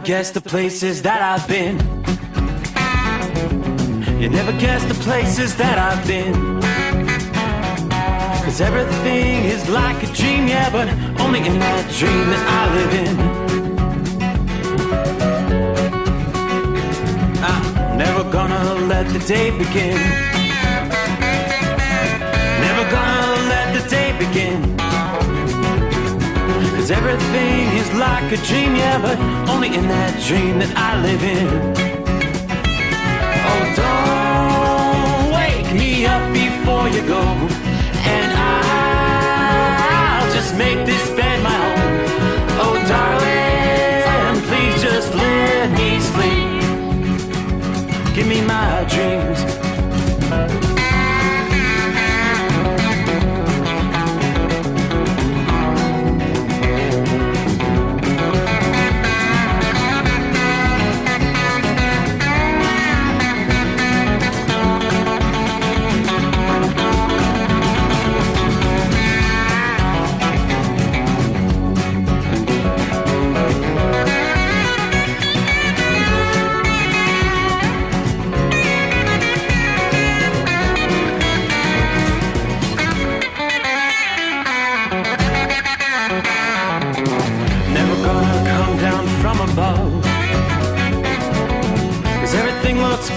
guess the places that I've been. You never guess the places that I've been. 'Cause everything is like a dream, yeah, but only in that dream that I live in. I'm never gonna let the day begin. Never gonna let the day begin. 'Cause everything is like a dream, yeah, but only in that dream that I live in. Oh, don't wake me up before you go, and I'll just make this bed my home. Oh, darling, please just let me sleep. Give me my dreams.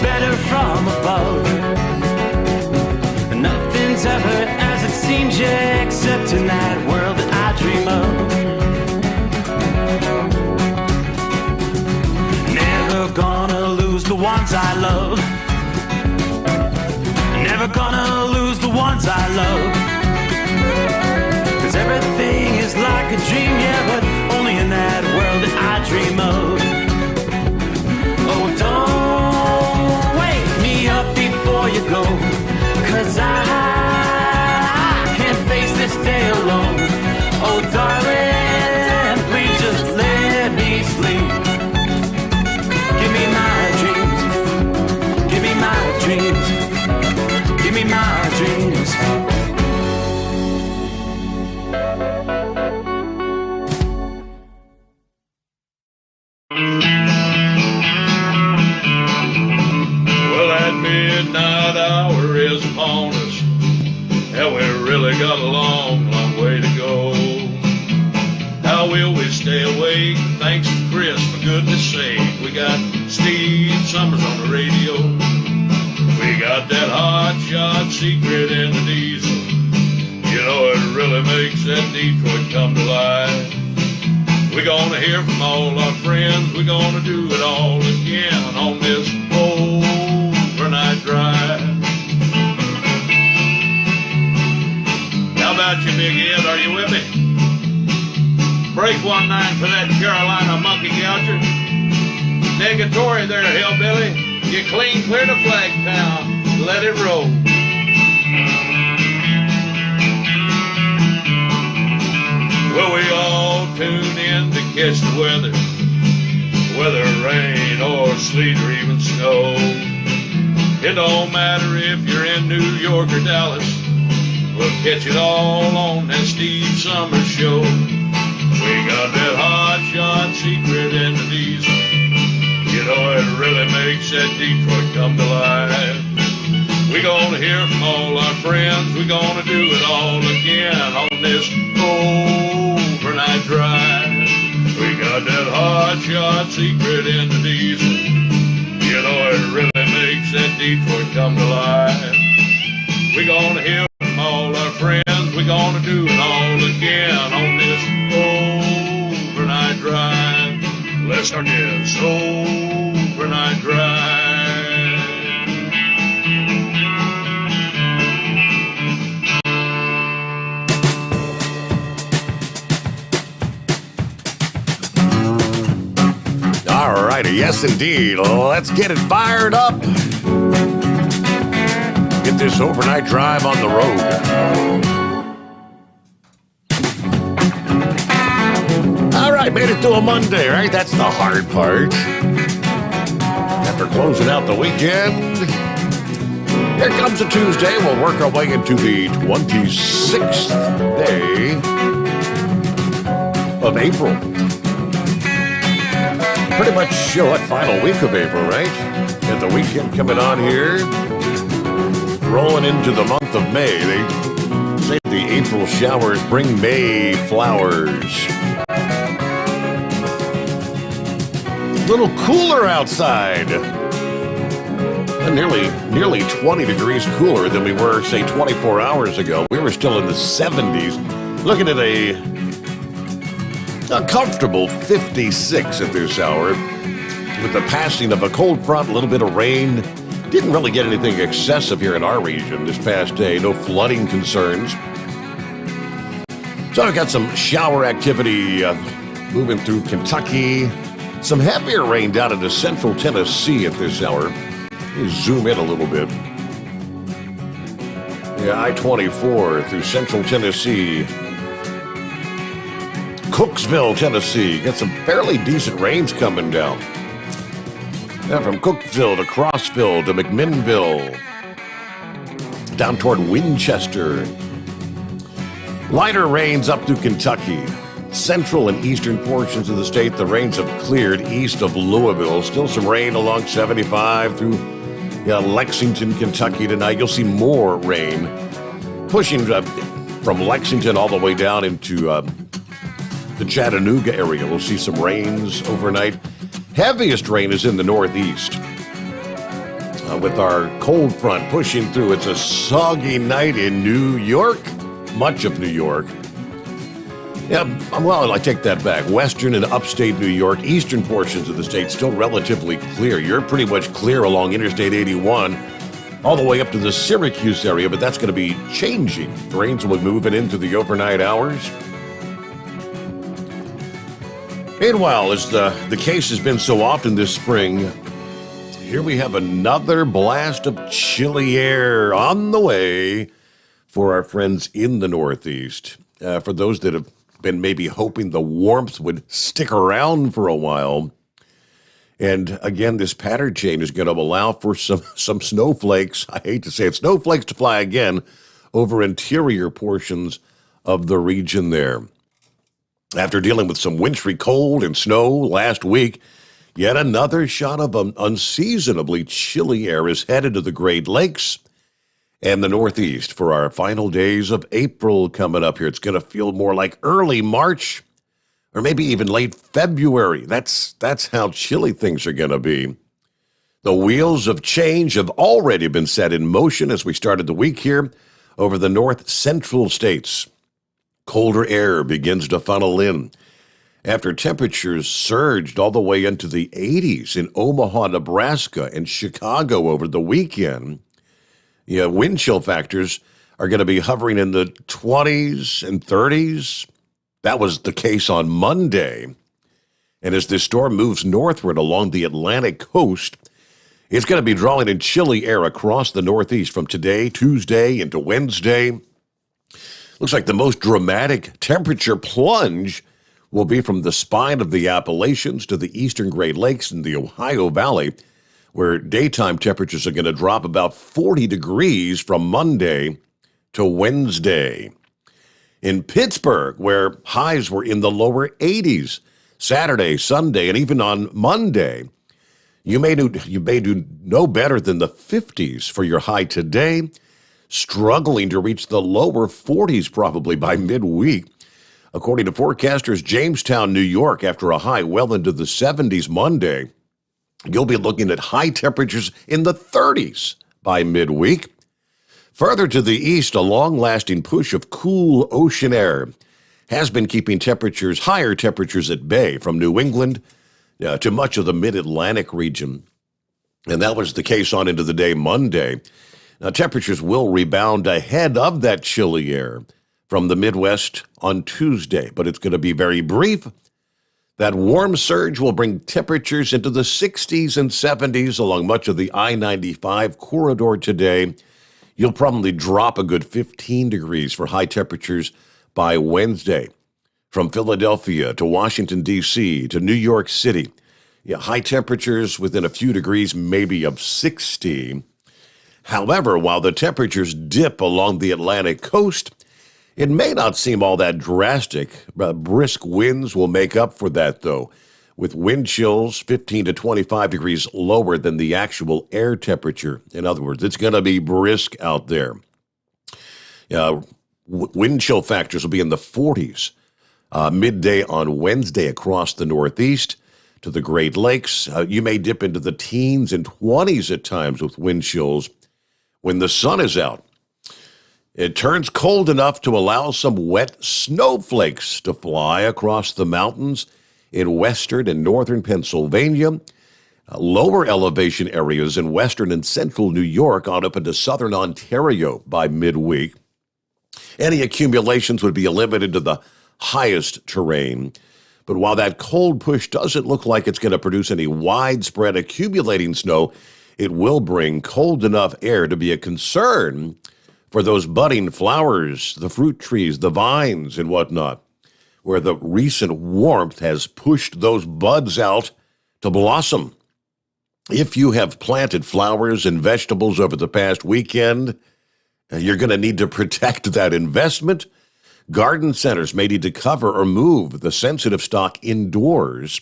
Better from above. Nothing's ever as it seems, yeah, except in that world that I dream of. Never gonna lose the ones I love. Never gonna lose the ones I love. 'Cause everything is like a dream, yeah, but only in that world that I dream of. Oh, don't wake me up before you go, 'cause I can't face this day alone. Oh, darling, please just let me sleep. Give me my dreams. Give me my dreams. Give me my dreams. Midnight hour is upon us, and we really got a long, long way to go. How will we stay awake? Thanks to Chris, for goodness sake. We got Steve Sommers on the radio. We got that hot shot secret in the diesel. You know, it really makes that Detroit come to life. We're gonna hear from all our friends. We're gonna do it all again on this overnight drive. How about you, Big Ed? Are you with me? Break 1-9 for that Carolina monkey gouger. Negatory there, hillbilly. You clean clear to Flagtown. Let it roll. Well, we all tune in to catch the weather. Whether rain or sleet or even snow. It don't matter if you're in New York or Dallas. We'll catch it all on that Steve Sommers show. We got that hot shot secret in the diesel. You know, it really makes that Detroit come to life. We're gonna hear from all our friends. We're gonna do it all again on this overnight drive. We got that hot shot secret in the diesel. You know, it really makes that Detroit come to life. We're gonna hear from all our friends. We're gonna do it all again on this overnight drive. Let's start this overnight drive. All righty, yes indeed. Let's get it fired up. Get this overnight drive on the road. All right, made it through a Monday, right? That's the hard part. After closing out the weekend, here comes a Tuesday. We'll work our way into the 26th day of April. pretty much what final week of April, right? And the weekend coming on here. Rolling into the month of May. They say the April showers bring May flowers. A little cooler outside. Nearly 20 degrees cooler than we were, say, 24 hours ago. We were still in the 70s. Looking at a comfortable 56 at this hour. With the passing of a cold front, a little bit of rain. Didn't really get anything excessive here in our region this past day. No flooding concerns. So I've got some shower activity moving through Kentucky. Some heavier rain down into central Tennessee at this hour. Zoom in a little bit. Yeah, I-24 through central Tennessee. Cooksville, Tennessee. Got some fairly decent rains coming down. Now from Cookville to Crossville to McMinnville. Down toward Winchester. Lighter rains up through Kentucky. Central and eastern portions of the state, the rains have cleared east of Louisville. Still some rain along 75 through Lexington, Kentucky tonight. You'll see more rain pushing from Lexington all the way down into the Chattanooga area. We'll see some rains overnight. Heaviest rain is in the northeast. With our cold front pushing through, it's a soggy night in New York, much of New York. Yeah, well, I take that back. Western and upstate New York, eastern portions of the state still relatively clear. You're pretty much clear along Interstate 81 all the way up to the Syracuse area, but that's going to be changing. Rains will be moving into the overnight hours. Meanwhile, as the case has been so often this spring, here we have another blast of chilly air on the way for our friends in the Northeast. For those that have been maybe hoping the warmth would stick around for a while. And again, this pattern change is going to allow for some snowflakes. I hate to say it, snowflakes to fly again over interior portions of the region there. After dealing with some wintry cold and snow last week, yet another shot of unseasonably chilly air is headed to the Great Lakes and the Northeast for our final days of April coming up here. It's going to feel more like early March or maybe even late February. That's how chilly things are going to be. The wheels of change have already been set in motion as we started the week here over the north central states. Colder air begins to funnel in after temperatures surged all the way into the 80s in Omaha, Nebraska, and Chicago over the weekend. Yeah, wind chill factors are going to be hovering in the 20s and 30s. That was the case on Monday. And as this storm moves northward along the Atlantic coast, it's going to be drawing in chilly air across the Northeast from today, Tuesday, into Wednesday. Looks like the most dramatic temperature plunge will be from the spine of the Appalachians to the eastern Great Lakes and the Ohio Valley, where daytime temperatures are going to drop about 40 degrees from Monday to Wednesday. In Pittsburgh, where highs were in the lower 80s, Saturday, Sunday, and even on Monday, you may do no better than the 50s for your high today, struggling to reach the lower 40s probably by midweek. According to forecasters, Jamestown, New York, after a high well into the 70s Monday, you'll be looking at high temperatures in the 30s by midweek. Further to the east, a long-lasting push of cool ocean air has been keeping higher temperatures at bay from New England to much of the mid-Atlantic region. And that was the case on into the day Monday. Now, temperatures will rebound ahead of that chilly air from the Midwest on Tuesday, but it's going to be very brief. That warm surge will bring temperatures into the 60s and 70s along much of the I-95 corridor today. You'll probably drop a good 15 degrees for high temperatures by Wednesday. From Philadelphia to Washington, D.C. to New York City, high temperatures within a few degrees, maybe of 60. However, while the temperatures dip along the Atlantic coast, it may not seem all that drastic. Brisk winds will make up for that, though, with wind chills 15 to 25 degrees lower than the actual air temperature. In other words, it's going to be brisk out there. Wind chill factors will be in the 40s midday on Wednesday across the Northeast to the Great Lakes. You may dip into the teens and 20s at times with wind chills when the sun is out. It turns cold enough to allow some wet snowflakes to fly across the mountains in western and northern Pennsylvania, lower elevation areas in western and central New York on up into southern Ontario by midweek. Any accumulations would be limited to the highest terrain. But while that cold push doesn't look like it's going to produce any widespread accumulating snow, it will bring cold enough air to be a concern for those budding flowers, the fruit trees, the vines, and whatnot, where the recent warmth has pushed those buds out to blossom. If you have planted flowers and vegetables over the past weekend, you're going to need to protect that investment. Garden centers may need to cover or move the sensitive stock indoors.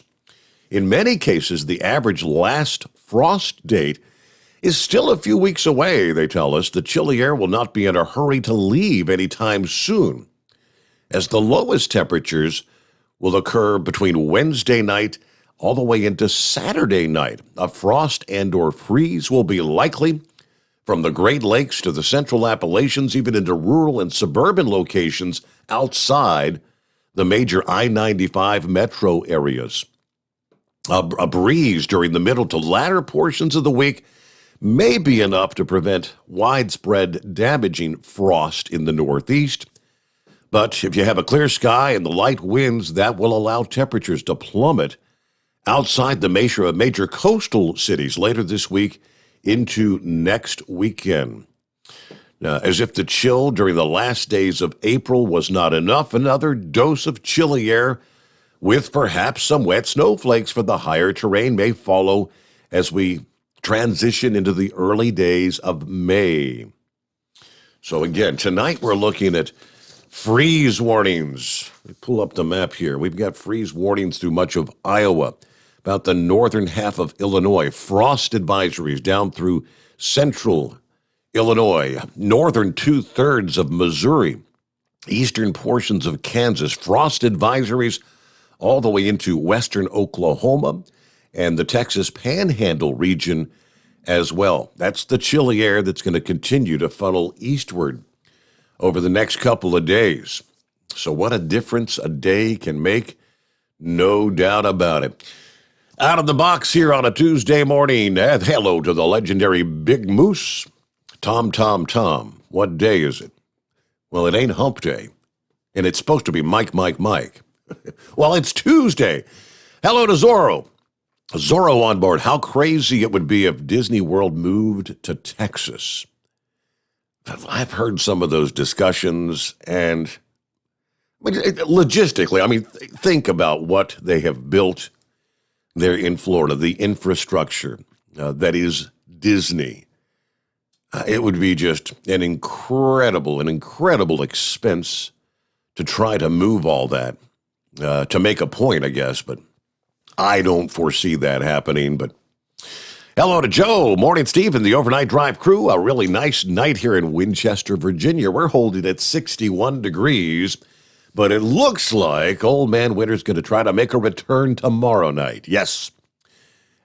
In many cases, the average last frost date is still a few weeks away, they tell us. The chilly air will not be in a hurry to leave anytime soon, as the lowest temperatures will occur between Wednesday night all the way into Saturday night. A frost and or freeze will be likely from the Great Lakes to the Central Appalachians, even into rural and suburban locations outside the major I-95 metro areas. A breeze during the middle to latter portions of the week may be enough to prevent widespread damaging frost in the Northeast. But if you have a clear sky and the light winds, that will allow temperatures to plummet outside the major coastal cities later this week into next weekend. Now, as if the chill during the last days of April was not enough, another dose of chilly air with perhaps some wet snowflakes for the higher terrain may follow as we transition into the early days of May. So again, tonight we're looking at freeze warnings. Let me pull up the map here. We've got freeze warnings through much of Iowa, about the northern half of Illinois, frost advisories down through central Illinois, northern two-thirds of Missouri, eastern portions of Kansas, frost advisories all the way into western Oklahoma and the Texas Panhandle region as well. That's the chilly air that's going to continue to funnel eastward over the next couple of days. So what a difference a day can make, no doubt about it. Out of the box here on a Tuesday morning, hello to the legendary Big Moose. Tom. What day is it? Well, it ain't hump day, and it's supposed to be Mike. Well, it's Tuesday. Hello to Zorro. Zorro on board. How crazy it would be if Disney World moved to Texas. I've heard some of those discussions, and logistically, think about what they have built there in Florida, the infrastructure that is Disney. It would be just an incredible expense to try to move all that, to make a point, I guess, but I don't foresee that happening. But hello to Joe. Morning, Steve, and the Overnight Drive crew. A really nice night here in Winchester, Virginia. We're holding at 61 degrees, but it looks like Old Man Winter's going to try to make a return tomorrow night. Yes.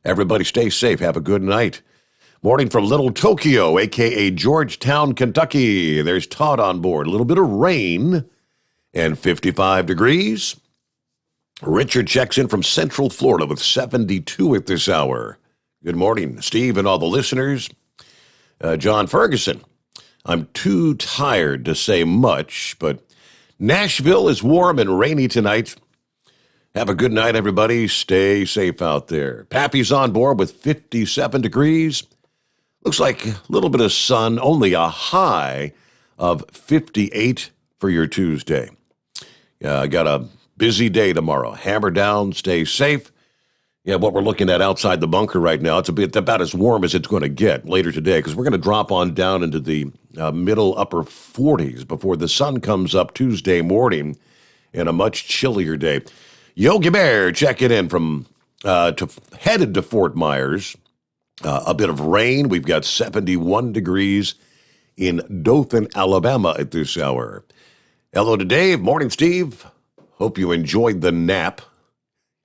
Everybody stay safe. Have a good night. Morning from Little Tokyo, a.k.a. Georgetown, Kentucky. There's Todd on board. A little bit of rain and 55 degrees. Richard checks in from Central Florida with 72 at this hour. Good morning, Steve and all the listeners. John Ferguson. I'm too tired to say much, but Nashville is warm and rainy tonight. Have a good night, everybody. Stay safe out there. Pappy's on board with 57 degrees. Looks like a little bit of sun, only a high of 58 for your Tuesday. Got a busy day tomorrow. Hammer down, stay safe. Yeah, what we're looking at outside the bunker right now, it's about as warm as it's going to get later today, because we're going to drop on down into the middle upper 40s before the sun comes up Tuesday morning in a much chillier day. Yogi Bear checking in from headed to Fort Myers. A bit of rain. We've got 71 degrees in Dothan, Alabama at this hour. Hello to Dave. Morning, Steve. Hope you enjoyed the nap.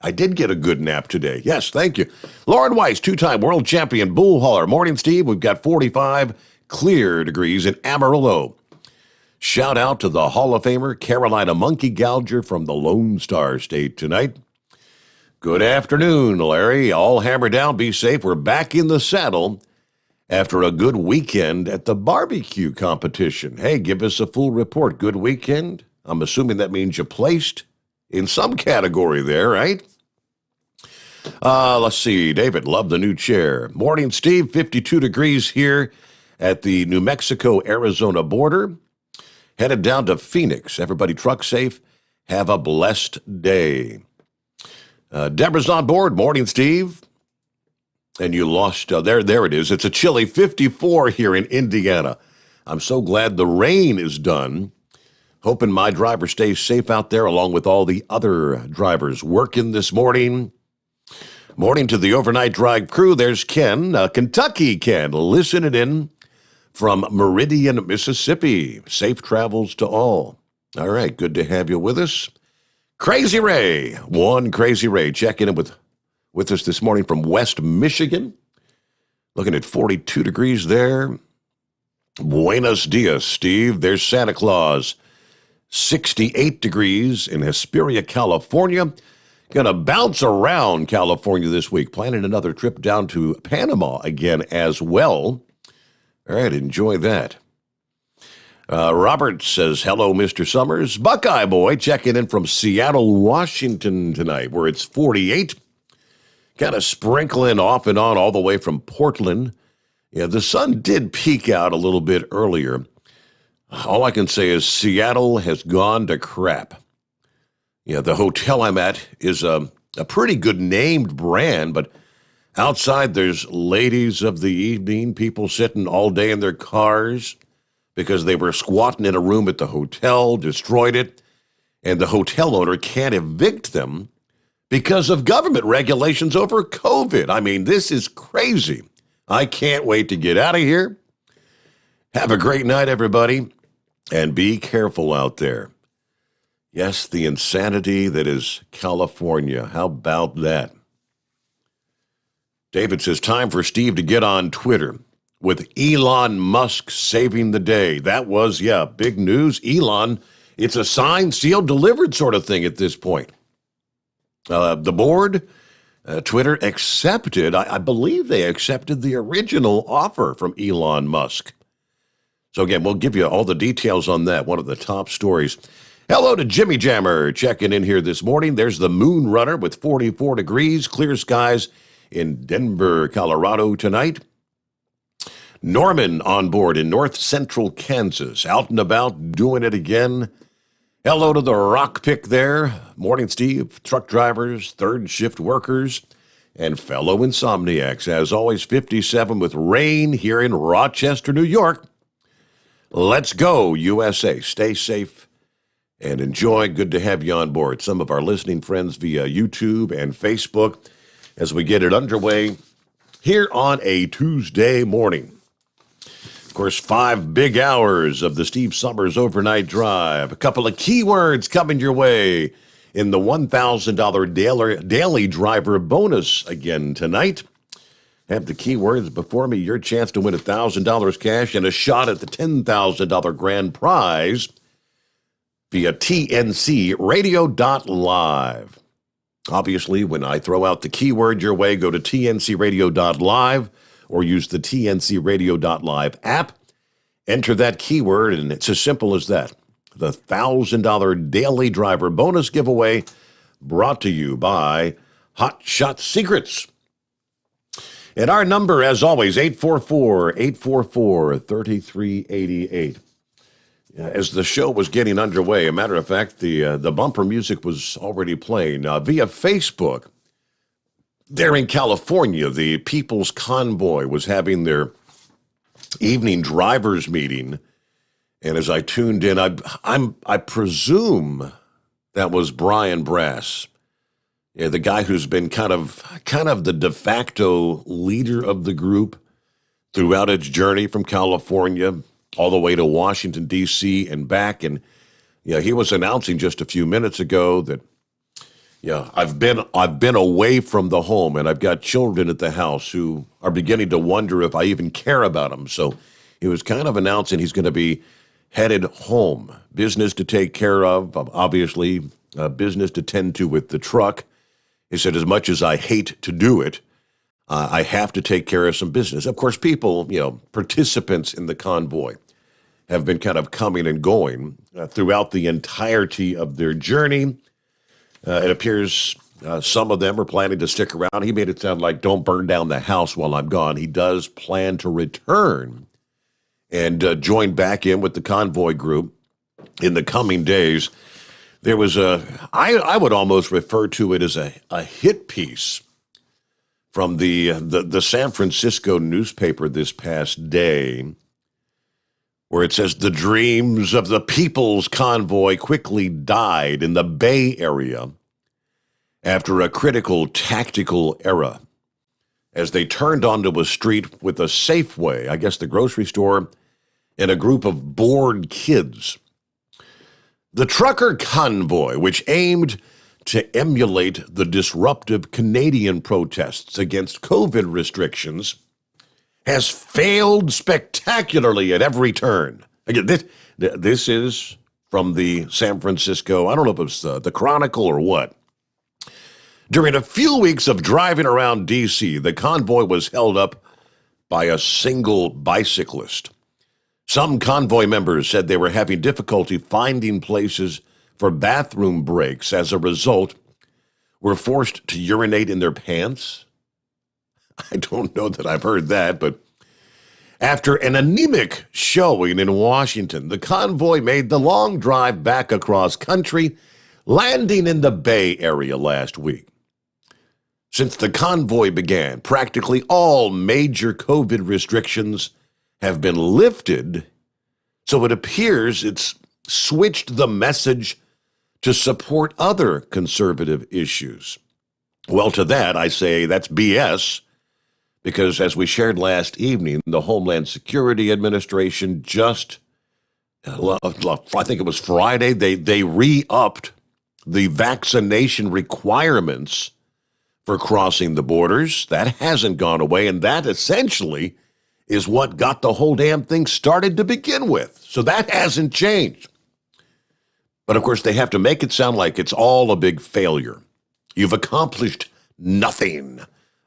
I did get a good nap today. Yes, thank you. Lauren Weiss, two-time world champion bull hauler. Morning, Steve. We've got 45 clear degrees in Amarillo. Shout out to the Hall of Famer Carolina Monkey Gouger from the Lone Star State tonight. Good afternoon, Larry. All hammered down. Be safe. We're back in the saddle after a good weekend at the barbecue competition. Hey, give us a full report. Good weekend? I'm assuming that means you placed in some category there, right? Let's see. David, love the new chair. Morning, Steve. 52 degrees here at the New Mexico-Arizona border. Headed down to Phoenix. Everybody truck safe. Have a blessed day. Deborah's on board. Morning, Steve. And you lost, there it is. It's a chilly 54 here in Indiana. I'm so glad the rain is done. Hoping my driver stays safe out there along with all the other drivers working this morning. Morning to the overnight drive crew. There's Ken, Kentucky Ken, listening in from Meridian, Mississippi. Safe travels to all. All right, good to have you with us. Crazy Ray, one Crazy Ray, checking in with us this morning from West Michigan. Looking at 42 degrees there. Buenos dias, Steve. There's Santa Claus. 68 degrees in Hesperia, California. Gonna bounce around California this week. Planning another trip down to Panama again as well. All right, enjoy that. Robert says, hello, Mr. Sommers. Buckeye boy checking in from Seattle, Washington tonight, where it's 48. Kind of sprinkling off and on all the way from Portland. Yeah, the sun did peak out a little bit earlier. All I can say is Seattle has gone to crap. Yeah, the hotel I'm at is a pretty good named brand, but outside there's ladies of the evening, people sitting all day in their cars because they were squatting in a room at the hotel, destroyed it, and the hotel owner can't evict them because of government regulations over COVID. I mean, this is crazy. I can't wait to get out of here. Have a great night, everybody, and be careful out there. Yes, the insanity that is California. How about that? David says, time for Steve to get on Twitter with Elon Musk saving the day. That was, big news. Elon, it's a signed, sealed, delivered sort of thing at this point. The board, Twitter accepted, I believe they accepted the original offer from Elon Musk. So again, we'll give you all the details on that, one of the top stories. Hello to Jimmy Jammer checking in here this morning. There's the Moon Runner with 44 degrees, clear skies in Denver, Colorado tonight. Norman on board in north central Kansas, out and about doing it again. Hello to the rock pick there. Morning, Steve. Truck drivers, third shift workers, and fellow insomniacs. As always, 57 with rain here in Rochester, New York. Let's go, USA. Stay safe and enjoy. Good to have you on board. Some of our listening friends via YouTube and Facebook as we get it underway here on a Tuesday morning. Of course, 5 big hours of the Steve Sommers Overnight Drive. A couple of keywords coming your way in the $1,000 daily driver bonus again tonight. Have the keywords before me. Your chance to win $1,000 cash and a shot at the $10,000 grand prize via tncradio.live. Obviously, when I throw out the keyword your way, go to tncradio.live or use the tncradio.live app. Enter that keyword, and it's as simple as that. The $1,000 daily driver bonus giveaway brought to you by Hot Shot Secrets. And our number, as always, 844-844-3388. As the show was getting underway, a matter of fact, the bumper music was already playing via Facebook. There in California, the People's Convoy was having their evening drivers meeting, and as I tuned in, I presume that was Brian Brass Yeah, the guy who's been kind of the de facto leader of the group throughout its journey from California all the way to Washington, D.C. and back. And yeah, he was announcing just a few minutes ago that, yeah, I've been away from the home, and I've got children at the house who are beginning to wonder if I even care about them. So he was kind of announcing he's going to be headed home. Business to take care of, obviously, business to tend to with the truck. He said, as much as I hate to do it, I have to take care of some business. Of course, people, participants in the convoy have been kind of coming and going throughout the entirety of their journey. It appears some of them are planning to stick around. He made it sound like, don't burn down the house while I'm gone. He does plan to return and join back in with the convoy group in the coming days. There was I would almost refer to it as a hit piece from the San Francisco newspaper this past day, where it says the dreams of the People's Convoy quickly died in the Bay Area after a critical tactical era as they turned onto a street with a Safeway, I guess the grocery store, and a group of bored kids. The trucker convoy, which aimed to emulate the disruptive Canadian protests against COVID restrictions, has failed spectacularly at every turn. Again, this is from the San Francisco, I don't know if it's the Chronicle or what. During a few weeks of driving around D.C., the convoy was held up by a single bicyclist. Some convoy members said they were having difficulty finding places for bathroom breaks. As a result, were forced to urinate in their pants. I don't know that I've heard that, but after an anemic showing in Washington, the convoy made the long drive back across country, landing in the Bay Area last week. Since the convoy began, practically all major COVID restrictions have been lifted, so it appears it's switched the message to support other conservative issues. Well, to that, I say that's BS, because as we shared last evening, the Homeland Security Administration just, I think it was Friday, they re-upped the vaccination requirements for crossing the borders. That hasn't gone away, and that essentially is what got the whole damn thing started to begin with. So that hasn't changed. But of course, they have to make it sound like it's all a big failure. You've accomplished nothing.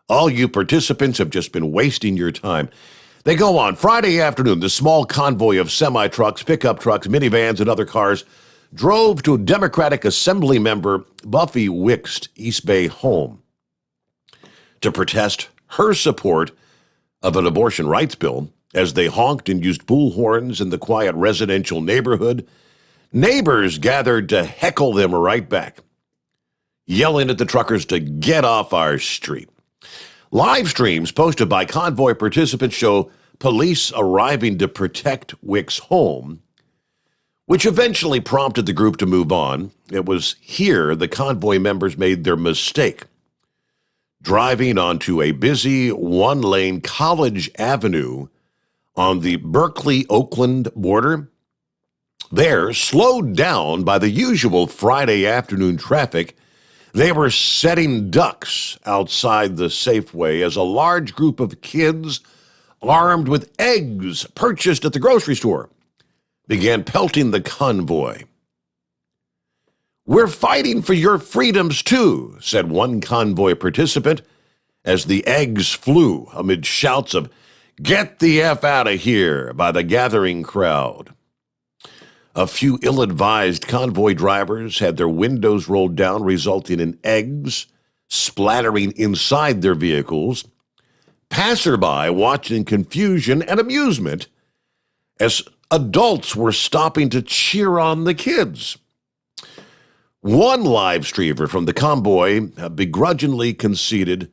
All you participants have just been wasting your time. They go on. Friday afternoon, the small convoy of semi-trucks, pickup trucks, minivans, and other cars drove to Democratic Assembly member Buffy Wick's East Bay home to protest her support of an abortion rights bill. As they honked and used bullhorns in the quiet residential neighborhood, neighbors gathered to heckle them right back, yelling at the truckers to get off our street. Live streams posted by convoy participants show police arriving to protect Wick's home, which eventually prompted the group to move on. It was here the convoy members made their mistake, driving onto a busy one-lane College Avenue on the Berkeley-Oakland border. There, slowed down by the usual Friday afternoon traffic, they were setting ducks outside the Safeway as a large group of kids, armed with eggs purchased at the grocery store, began pelting the convoy. "We're fighting for your freedoms too," said one convoy participant as the eggs flew amid shouts of "Get the F out of here" by the gathering crowd. A few ill-advised convoy drivers had their windows rolled down, resulting in eggs splattering inside their vehicles. Passerby watched in confusion and amusement as adults were stopping to cheer on the kids. One live streamer from the convoy begrudgingly conceded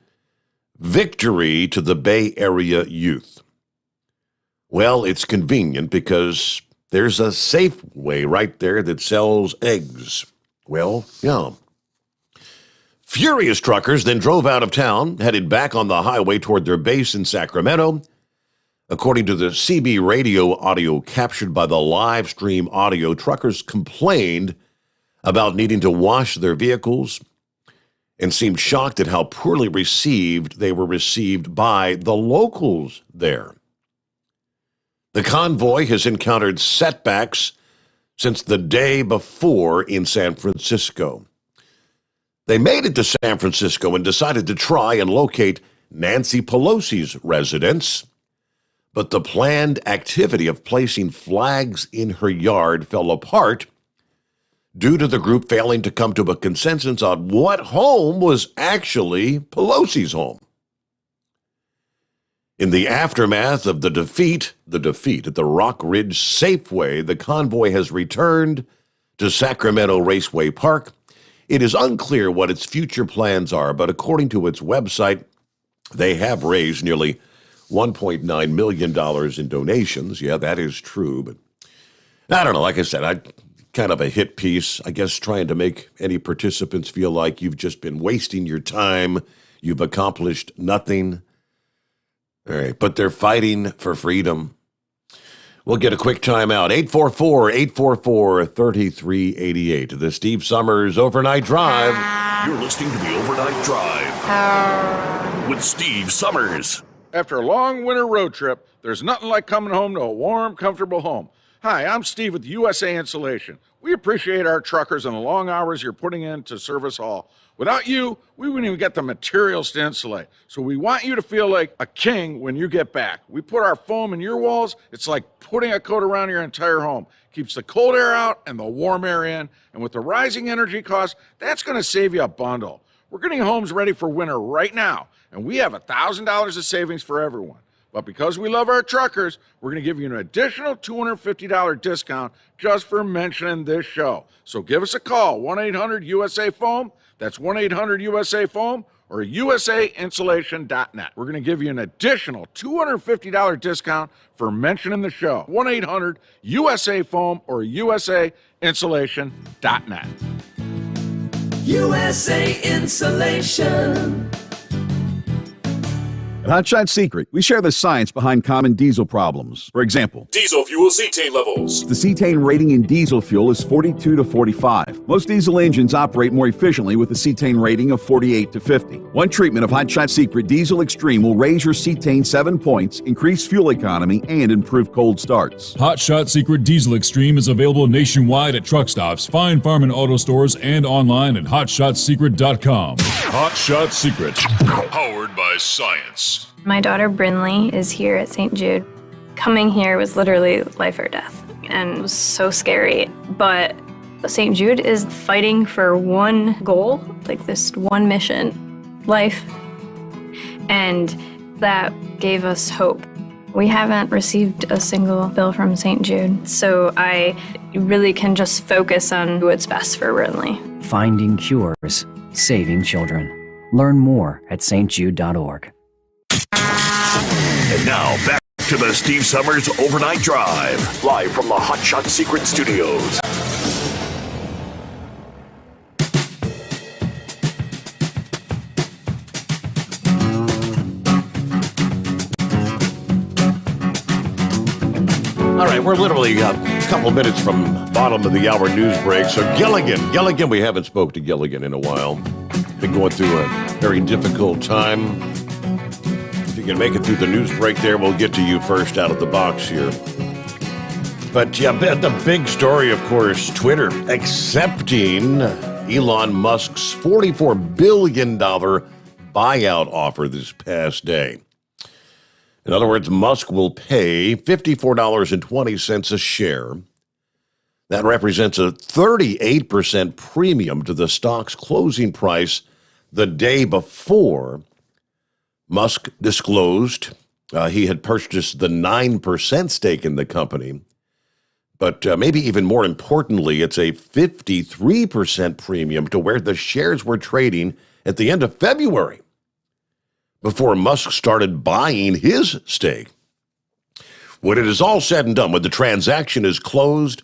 victory to the Bay Area youth. Well, it's convenient because there's a Safeway right there that sells eggs. Well, yeah. Furious truckers then drove out of town, headed back on the highway toward their base in Sacramento. According to the CB radio audio captured by the live stream audio, truckers complained about needing to wash their vehicles and seemed shocked at how poorly they were received by the locals there. The convoy has encountered setbacks since the day before in San Francisco. They made it to San Francisco and decided to try and locate Nancy Pelosi's residence, but the planned activity of placing flags in her yard fell apart due to the group failing to come to a consensus on what home was actually Pelosi's home. In the aftermath of the defeat at the Rock Ridge Safeway, the convoy has returned to Sacramento Raceway Park. It is unclear what its future plans are, but according to its website, they have raised nearly $1.9 million in donations. Yeah, that is true, but I don't know. Like I said, kind of a hit piece, I guess, trying to make any participants feel like you've just been wasting your time. You've accomplished nothing. All right, but they're fighting for freedom. We'll get a quick timeout. 844-844-3388. The Steve Sommers Overnight Drive. You're listening to the Overnight Drive with Steve Sommers. After a long winter road trip, there's nothing like coming home to a warm, comfortable home. Hi, I'm Steve with USA Insulation. We appreciate our truckers and the long hours you're putting in to serve us all. Without you, we wouldn't even get the materials to insulate. So we want you to feel like a king when you get back. We put our foam in your walls. It's like putting a coat around your entire home. Keeps the cold air out and the warm air in. And with the rising energy costs, that's going to save you a bundle. We're getting homes ready for winter right now, and we have $1,000 of savings for everyone. But because we love our truckers, we're going to give you an additional $250 discount just for mentioning this show. So give us a call, 1-800-USA-FOAM. That's 1-800-USA-FOAM or usainsulation.net. We're going to give you an additional $250 discount for mentioning the show, 1-800-USA-FOAM or usainsulation.net. USA Insulation. At Hotshot Secret, we share the science behind common diesel problems. For example, Diesel fuel cetane levels. the cetane rating in diesel fuel is 42 to 45. Most diesel engines operate more efficiently with a cetane rating of 48 to 50. One treatment of Hotshot Secret Diesel Extreme will raise your cetane 7 points, increase fuel economy, and improve cold starts. Hot Shot Secret Diesel Extreme is available nationwide at truck stops, fine farm and auto stores, and online at hotshotsecret.com. Hot Shot Secret. Powered by science. My daughter Brinley is here at St. Jude. Coming here was literally life or death, and it was so scary. But St. Jude is fighting for one goal, like this one mission, life. And that gave us hope. We haven't received a single bill from St. Jude, so I really can just focus on what's best for Brinley. Finding cures, saving children. Learn more at stjude.org. And now back to the Steve Sommers Overnight Drive, live from the Hot Shot Secret Studios. All right, we're literally a couple minutes from bottom of the hour news break. So Gilligan, we haven't spoke to Gilligan in a while. Been going through a very difficult time. If you can make it through the news break there, we'll get to you first out of the box here. But yeah, the big story, of course, Twitter accepting Elon Musk's $44 billion buyout offer this past day. In other words, Musk will pay $54.20 a share. That represents a 38% premium to the stock's closing price the day before. Musk disclosed he had purchased the 9% stake in the company. But maybe even more importantly, it's a 53% premium to where the shares were trading at the end of February, before Musk started buying his stake. When it is all said and done, when the transaction is closed,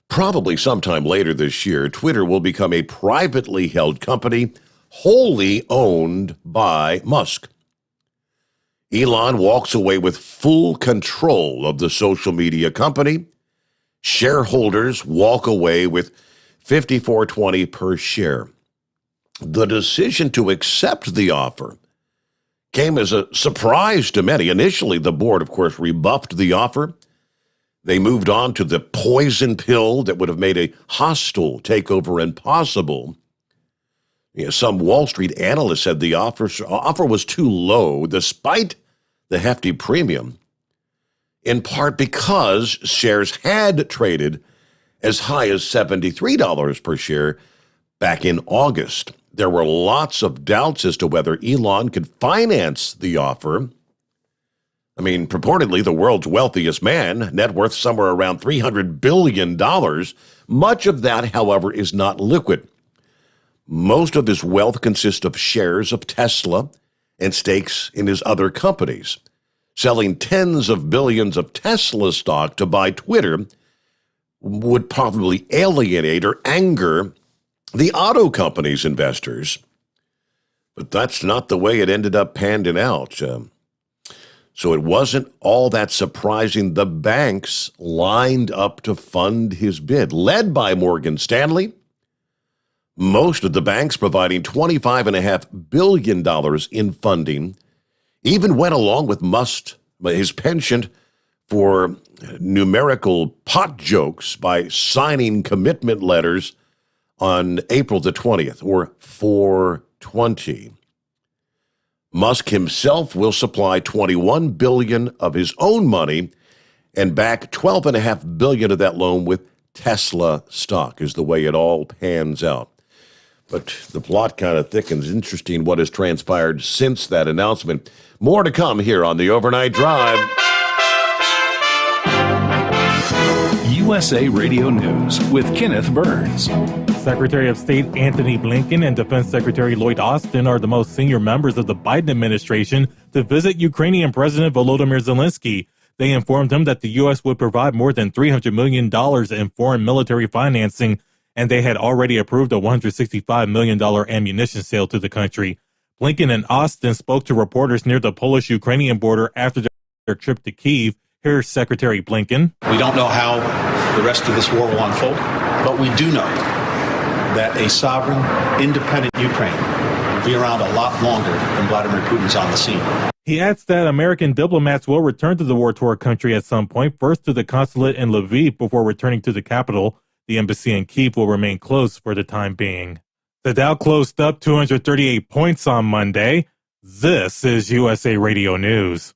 probably sometime later this year, Twitter will become a privately held company wholly owned by Musk. Elon walks away with full control of the social media company. Shareholders walk away with $54.20 per share. The decision to accept the offer came as a surprise to many. Initially, the board, of course, rebuffed the offer. They moved on to the poison pill that would have made a hostile takeover impossible. Some Wall Street analysts said the offer was too low, despite the hefty premium, in part because shares had traded as high as $73 per share back in August. There were lots of doubts as to whether Elon could finance the offer. I mean, purportedly the world's wealthiest man, net worth somewhere around $300 billion. Much of that, however, is not liquid. Most of his wealth consists of shares of Tesla and stakes in his other companies. Selling tens of billions of Tesla stock to buy Twitter would probably alienate or anger the auto company's investors. But that's not the way it ended up panning out. So it wasn't all that surprising. The banks lined up to fund his bid, led by Morgan Stanley. Most of the banks providing $25.5 billion in funding, even went along with Musk, his penchant for numerical pot jokes, by signing commitment letters on April the 20th, or 4/20. Musk himself will supply $21 billion of his own money and back $12.5 billion of that loan with Tesla stock, is the way it all pans out. But the plot kind of thickens. Interesting what has transpired since that announcement. More to come here on the Overnight Drive. USA Radio News with Kenneth Burns. Secretary of State Antony Blinken and Defense Secretary Lloyd Austin are the most senior members of the Biden administration to visit Ukrainian President Volodymyr Zelensky. They informed him that the U.S. would provide more than $300 million in foreign military financing, and they had already approved a $165 million ammunition sale to the country. Blinken and Austin spoke to reporters near the Polish-Ukrainian border after their trip to Kyiv. Here's Secretary Blinken. We don't know how the rest of this war will unfold, but we do know that a sovereign, independent Ukraine will be around a lot longer than Vladimir Putin's on the scene. He adds that American diplomats will return to the war-torn country at some point, first to the consulate in Lviv before returning to the capital. The embassy in Kyiv will remain closed for the time being. The Dow closed up 238 points on Monday. This is USA Radio News.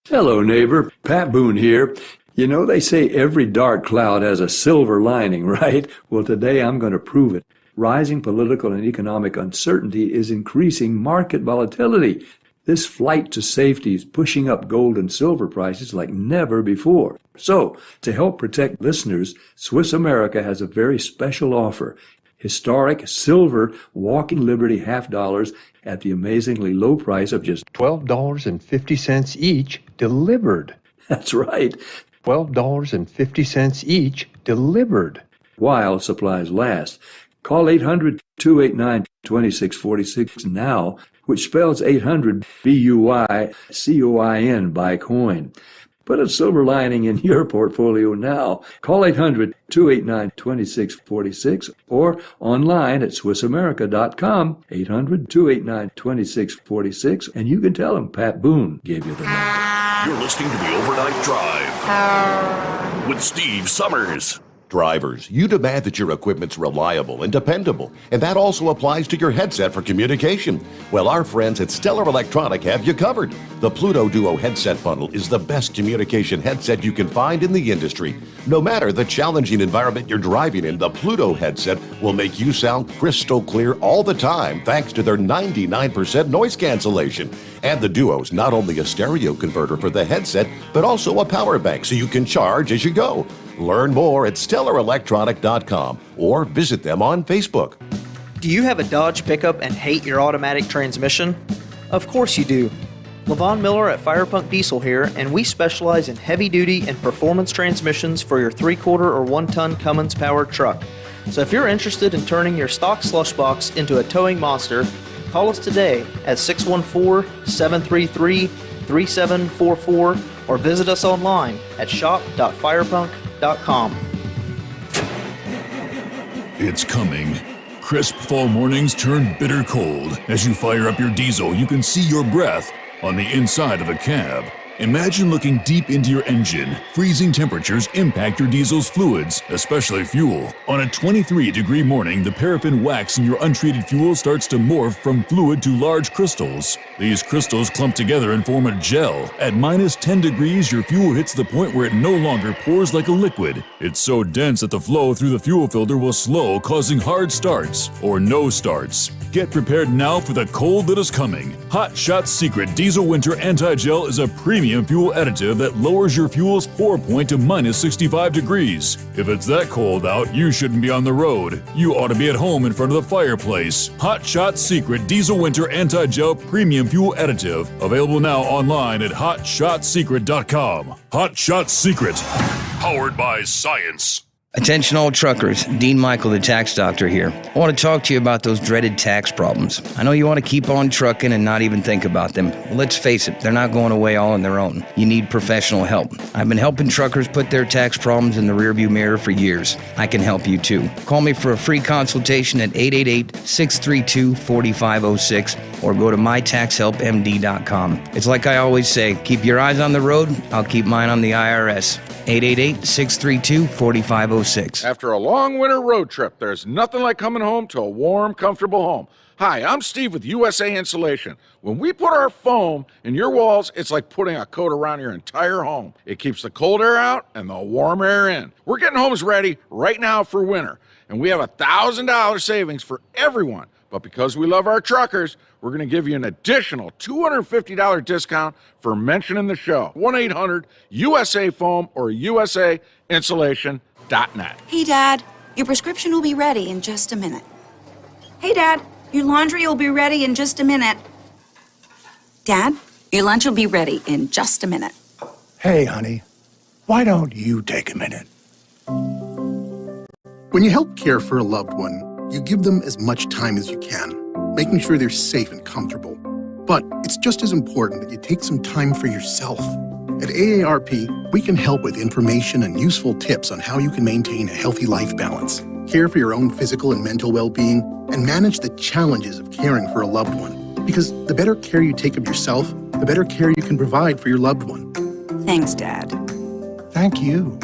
Hello, neighbor. Pat Boone here. You know, they say every dark cloud has a silver lining, right? Well, today I'm going to prove it. Rising political and economic uncertainty is increasing market volatility. This flight to safety is pushing up gold and silver prices like never before. So, to help protect listeners, Swiss America has a very special offer. Historic silver Walking Liberty $half at the amazingly low price of just $12.50 each delivered. That's right. $12.50 each delivered. While supplies last. Call 800-289-2646 now, which spells 800 BUYCOIN, buy coin. Put a silver lining in your portfolio now. Call 800-289-2646 or online at SwissAmerica.com, 800-289-2646, and you can tell them Pat Boone gave you the number. You're listening to the Overnight Drive with Steve Summers. Drivers, you demand that your equipment's reliable and dependable, and that also applies to your headset for communication. Well, our friends at Stellar Electronic have you covered. The Pluto Duo headset bundle is the best communication headset you can find in the industry. No matter the challenging environment you're driving in, the Pluto headset will make you sound crystal clear all the time thanks to their 99% noise cancellation. And the Duo's not only a stereo converter for the headset, but also a power bank so you can charge as you go. Learn more at StellarElectronic.com or visit them on Facebook. Do you have a Dodge pickup and hate your automatic transmission? Of course you do. Levon Miller at Firepunk Diesel here, and we specialize in heavy-duty and performance transmissions for your 3/4 or 1-ton Cummins-powered truck. So if you're interested in turning your stock slush box into a towing monster, call us today at 614-733-3744 or visit us online at shop.firepunk.com. It's coming. Crisp fall mornings turn bitter cold. As you fire up your diesel, you can see your breath on the inside of a cab. Imagine looking deep into your engine. Freezing temperatures impact your diesel's fluids, especially fuel. On a 23-degree morning, the paraffin wax in your untreated fuel starts to morph from fluid to large crystals. These crystals clump together and form a gel. At minus 10 degrees, your fuel hits the point where it no longer pours like a liquid. It's so dense that the flow through the fuel filter will slow, causing hard starts or no starts. Get prepared now for the cold that is coming. Hot Shot's Secret Diesel Winter Anti-Gel is a premium fuel additive that lowers your fuel's pour point to minus 65 degrees. If it's that cold out, you shouldn't be on the road. You ought to be at home in front of the fireplace. Hot Shot's Secret Diesel Winter Anti-Gel Premium Fuel Additive. Available now online at hotshotsecret.com. Hot Shot Secret. Powered by science. Attention all truckers, Dean Michael, the tax doctor here. I want to talk to you about those dreaded tax problems. I know you want to keep on trucking and not even think about them. Well, let's face it, they're not going away all on their own. You need professional help. I've been helping truckers put their tax problems in the rearview mirror for years. I can help you too. Call me for a free consultation at 888-632-4506 or go to mytaxhelpmd.com. It's like I always say, keep your eyes on the road, I'll keep mine on the IRS. 888-632-4506. After a long winter road trip, there's nothing like coming home to a warm, comfortable home. Hi, I'm Steve with USA Insulation. When we put our foam in your walls, it's like putting a coat around your entire home. It keeps the cold air out and the warm air in. We're getting homes ready right now for winter, and we have $1,000 savings for everyone. But because we love our truckers, we're going to give you an additional $250 discount for mentioning the show. 1-800-USA-FOAM or USAinsulation.net. Hey, Dad, your prescription will be ready in just a minute. Hey, Dad, your laundry will be ready in just a minute. Dad, your lunch will be ready in just a minute. Hey, honey, why don't you take a minute? When you help care for a loved one, you give them as much time as you can, making sure they're safe and comfortable. But it's just as important that you take some time for yourself. At AARP, we can help with information and useful tips on how you can maintain a healthy life balance, care for your own physical and mental well-being, and manage the challenges of caring for a loved one. Because the better care you take of yourself, the better care you can provide for your loved one. Thanks, Dad. Thank you.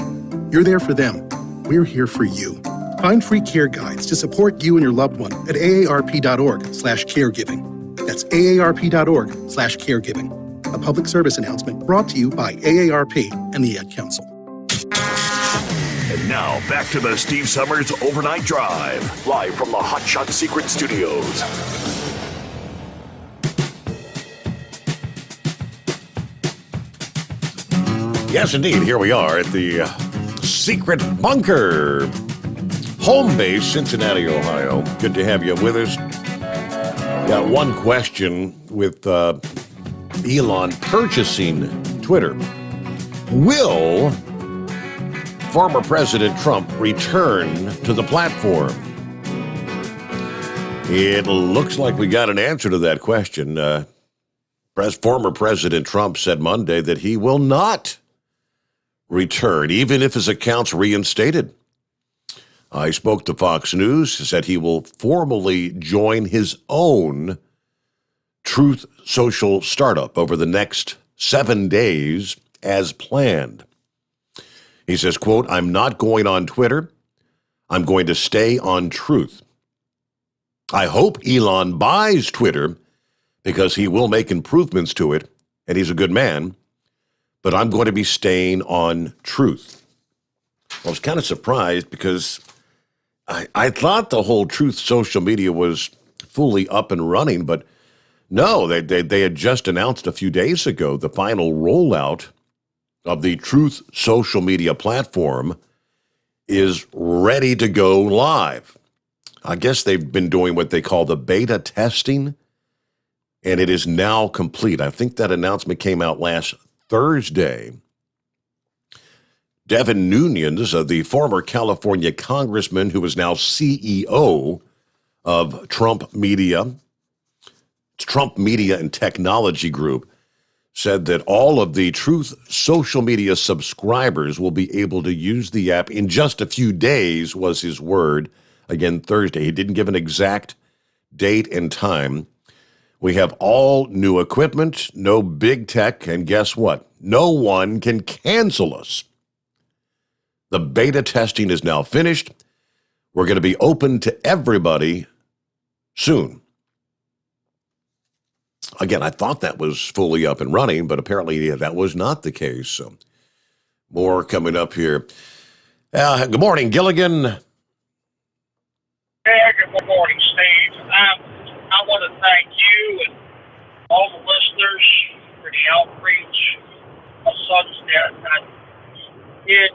You're there for them. We're here for you. Find free care guides to support you and your loved one at aarp.org/caregiving. That's aarp.org/caregiving. A public service announcement brought to you by AARP and the Ad Council. And now, back to the Steve Summers Overnight Drive, live from the Hot Shot Secret Studios. Yes, indeed. Here we are at the Secret Bunker, home base, Cincinnati, Ohio. Good to have you with us. Got one question with Elon purchasing Twitter. Will former President Trump return to the platform? It looks like we got an answer to that question. Former President Trump said Monday that he will not return, even if his account's reinstated. He spoke to Fox News, said he will formally join his own Truth Social startup over the next 7 days as planned. He says, quote, "I'm not going on Twitter. I'm going to stay on Truth. I hope Elon buys Twitter because he will make improvements to it, and he's a good man, but I'm going to be staying on Truth." I was kind of surprised because I thought the whole Truth social media was fully up and running, but no, they had just announced a few days ago the final rollout of the Truth social media platform is ready to go live. I guess they've been doing what they call the beta testing, and it is now complete. I think that announcement came out last Thursday. Devin Nunes, the former California congressman who is now CEO of Trump Media and Technology Group, said that all of the Truth social media subscribers will be able to use the app in just a few days, was his word. Again, Thursday. He didn't give an exact date and time. We have all new equipment, no big tech, and guess what? No one can cancel us. The beta testing is now finished. We're going to be open to everybody soon. Again, I thought that was fully up and running, but apparently that was not the case. So more coming up here. Good morning, Gilligan. Hey, good morning, Steve. I want to thank you and all the listeners for the outreach of son's death. It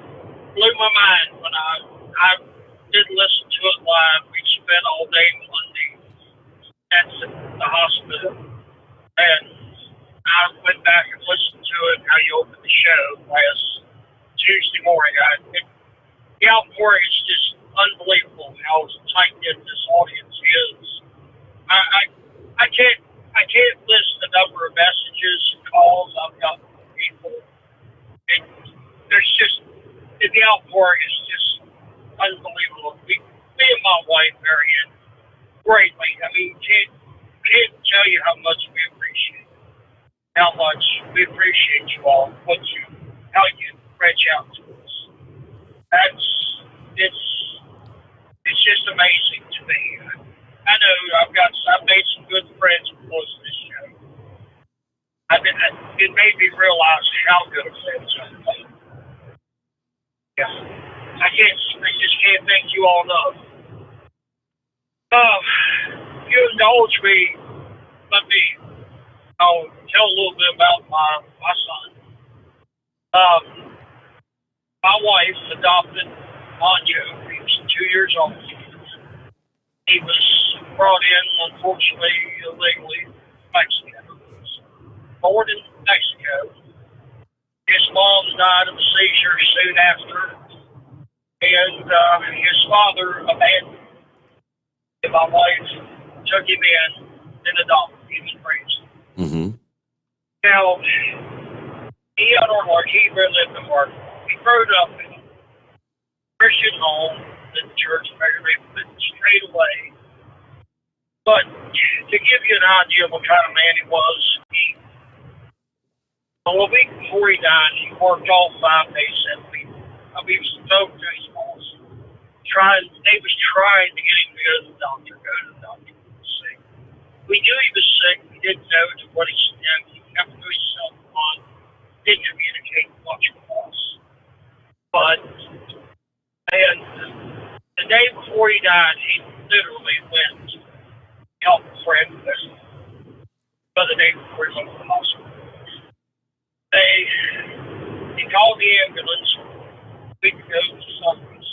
blew my mind when I did listen to it live. We spent all day Monday at the hospital, and I went back and listened to it, how you opened the show last Tuesday morning. The outpouring is just unbelievable how tight-knit this audience is. I can't list the number of messages and calls I've got from people. The outpouring is just unbelievable. Me and my wife, Marianne, greatly. I mean, can't tell you how much we appreciate it. How much we appreciate you all, how you reach out to us. It's just amazing to me. I know I've made some good friends because of this show. It made me realize how good of friends I've made. Yeah. I just can't thank you all enough. You indulge me, let me tell a little bit about my son. My wife adopted Anjo. He was 2 years old. He was brought in, unfortunately, illegally, Mexico. He was born in Mexico. His mom died of a seizure soon after, and his father abandoned him. And my wife took him in and adopted him and raised him. Mm-hmm. Now, he had our heart. He lived in heart. He grew up in a Christian home that the church married him straight away. But to give you an idea of what kind of man he was, a week before he died, he worked all 5 days, 7 weeks. He was so to his boss. They was trying to get him to go to the doctor. He was sick. We knew he was sick. We didn't know to what extent. He kept to himself on, didn't communicate much with us. But the day before he died, he literally went to help a friend but the day before he went to the hospital. He called the ambulance a week ago to Sommers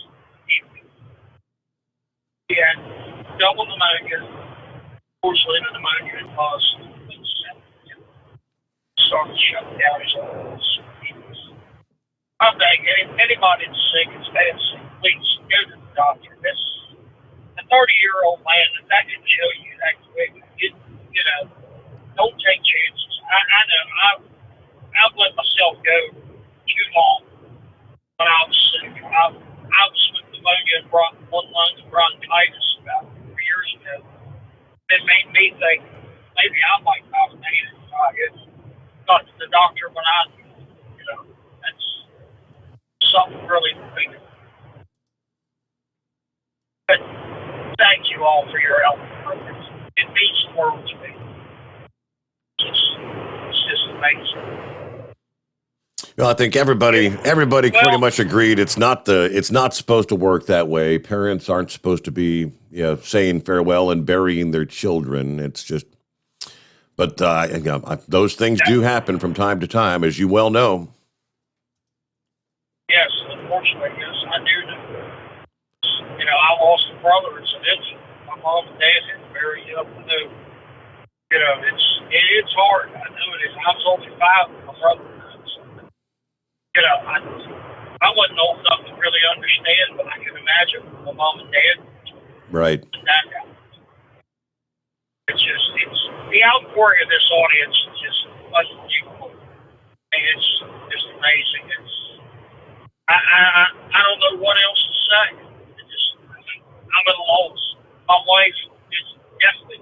evening. He had double pneumonia. Unfortunately, the pneumonia had caused started shutting down his lungs. I'm thinking, anybody that's sick is bad sick, please go to the doctor. This a 30-year-old man that can show you that quick. Don't take chances. I know I've let myself go too long when I was sick. I was with pneumonia and one lung bronchitis about 4 years ago. It made me think maybe I might not have made it if I had got to the doctor when I that's something really to think about. But thank you all for your help. It means the world to me. It's just amazing. Well, I think everybody pretty much agreed it's not supposed to work that way. Parents aren't supposed to be saying farewell and burying their children. It's just, but those things do happen from time to time, as you well know. Yes, unfortunately, yes, I do know. I lost a brother incidentally. My mom and dad had to bury him. It's hard. I know it is. I was only 5 when my brother died. I wasn't old enough to really understand, but I can imagine my mom and dad Right. and that happened. It's the outpouring of this audience is just unbelievable. It's just amazing. I don't know what else to say. I'm at a loss. My wife is definitely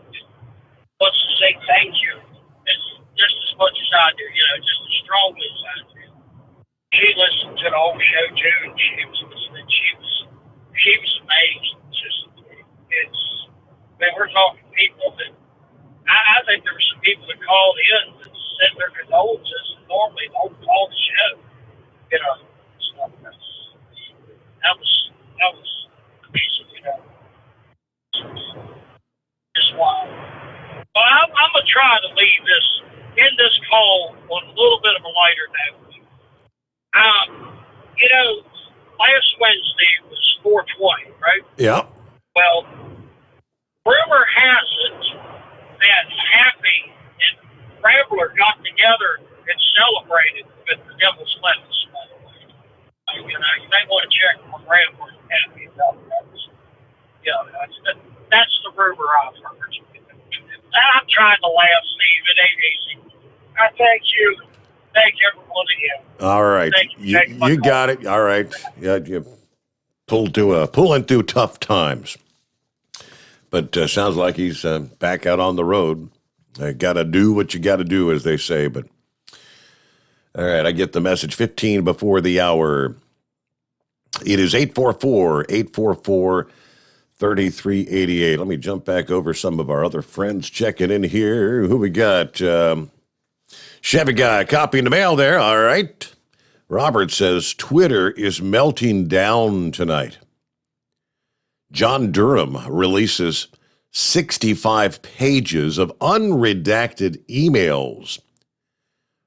wants to say thank you. It's just as much as I do, just as strongly as I do. She listened to the whole show too, and she was listening. She was amazed. We're talking people that I think there were some people that called in that sent their condolences, and normally they don't call the show. So that was amazing, Just wild. Well, I'm gonna try to leave end this call on a little bit of a lighter note. Last Wednesday was 420, right? Yeah. Well, rumor has it that Happy and Rambler got together and celebrated with the Devil's Lettuce, by the way. You may want to check on Rambler and Happy about that. That's the rumor I've heard. I'm trying to laugh, Steve. It ain't easy. I thank you. Thank everyone again. All right. You got it. All right. Yeah, you pulling through tough times. But sounds like he's back out on the road. Got to do what you got to do, as they say. But all right, I get the message 15 before the hour. It is 844-844-3388. Let me jump back over some of our other friends checking in here. Who we got? Chevy Guy, copy in the mail there. All right. Robert says, Twitter is melting down tonight. John Durham releases 65 pages of unredacted emails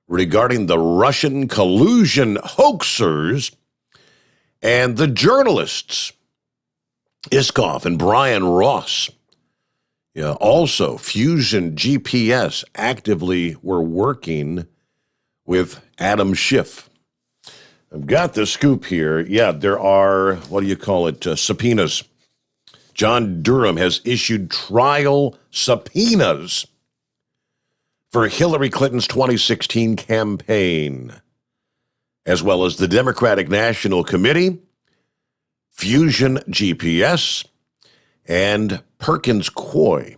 regarding the Russian collusion hoaxers and the journalists, Iskov and Brian Ross. Yeah, also, Fusion GPS actively were working with Adam Schiff. I've got the scoop here. Yeah, there are, subpoenas. John Durham has issued trial subpoenas for Hillary Clinton's 2016 campaign, as well as the Democratic National Committee, Fusion GPS, and Perkins Coie,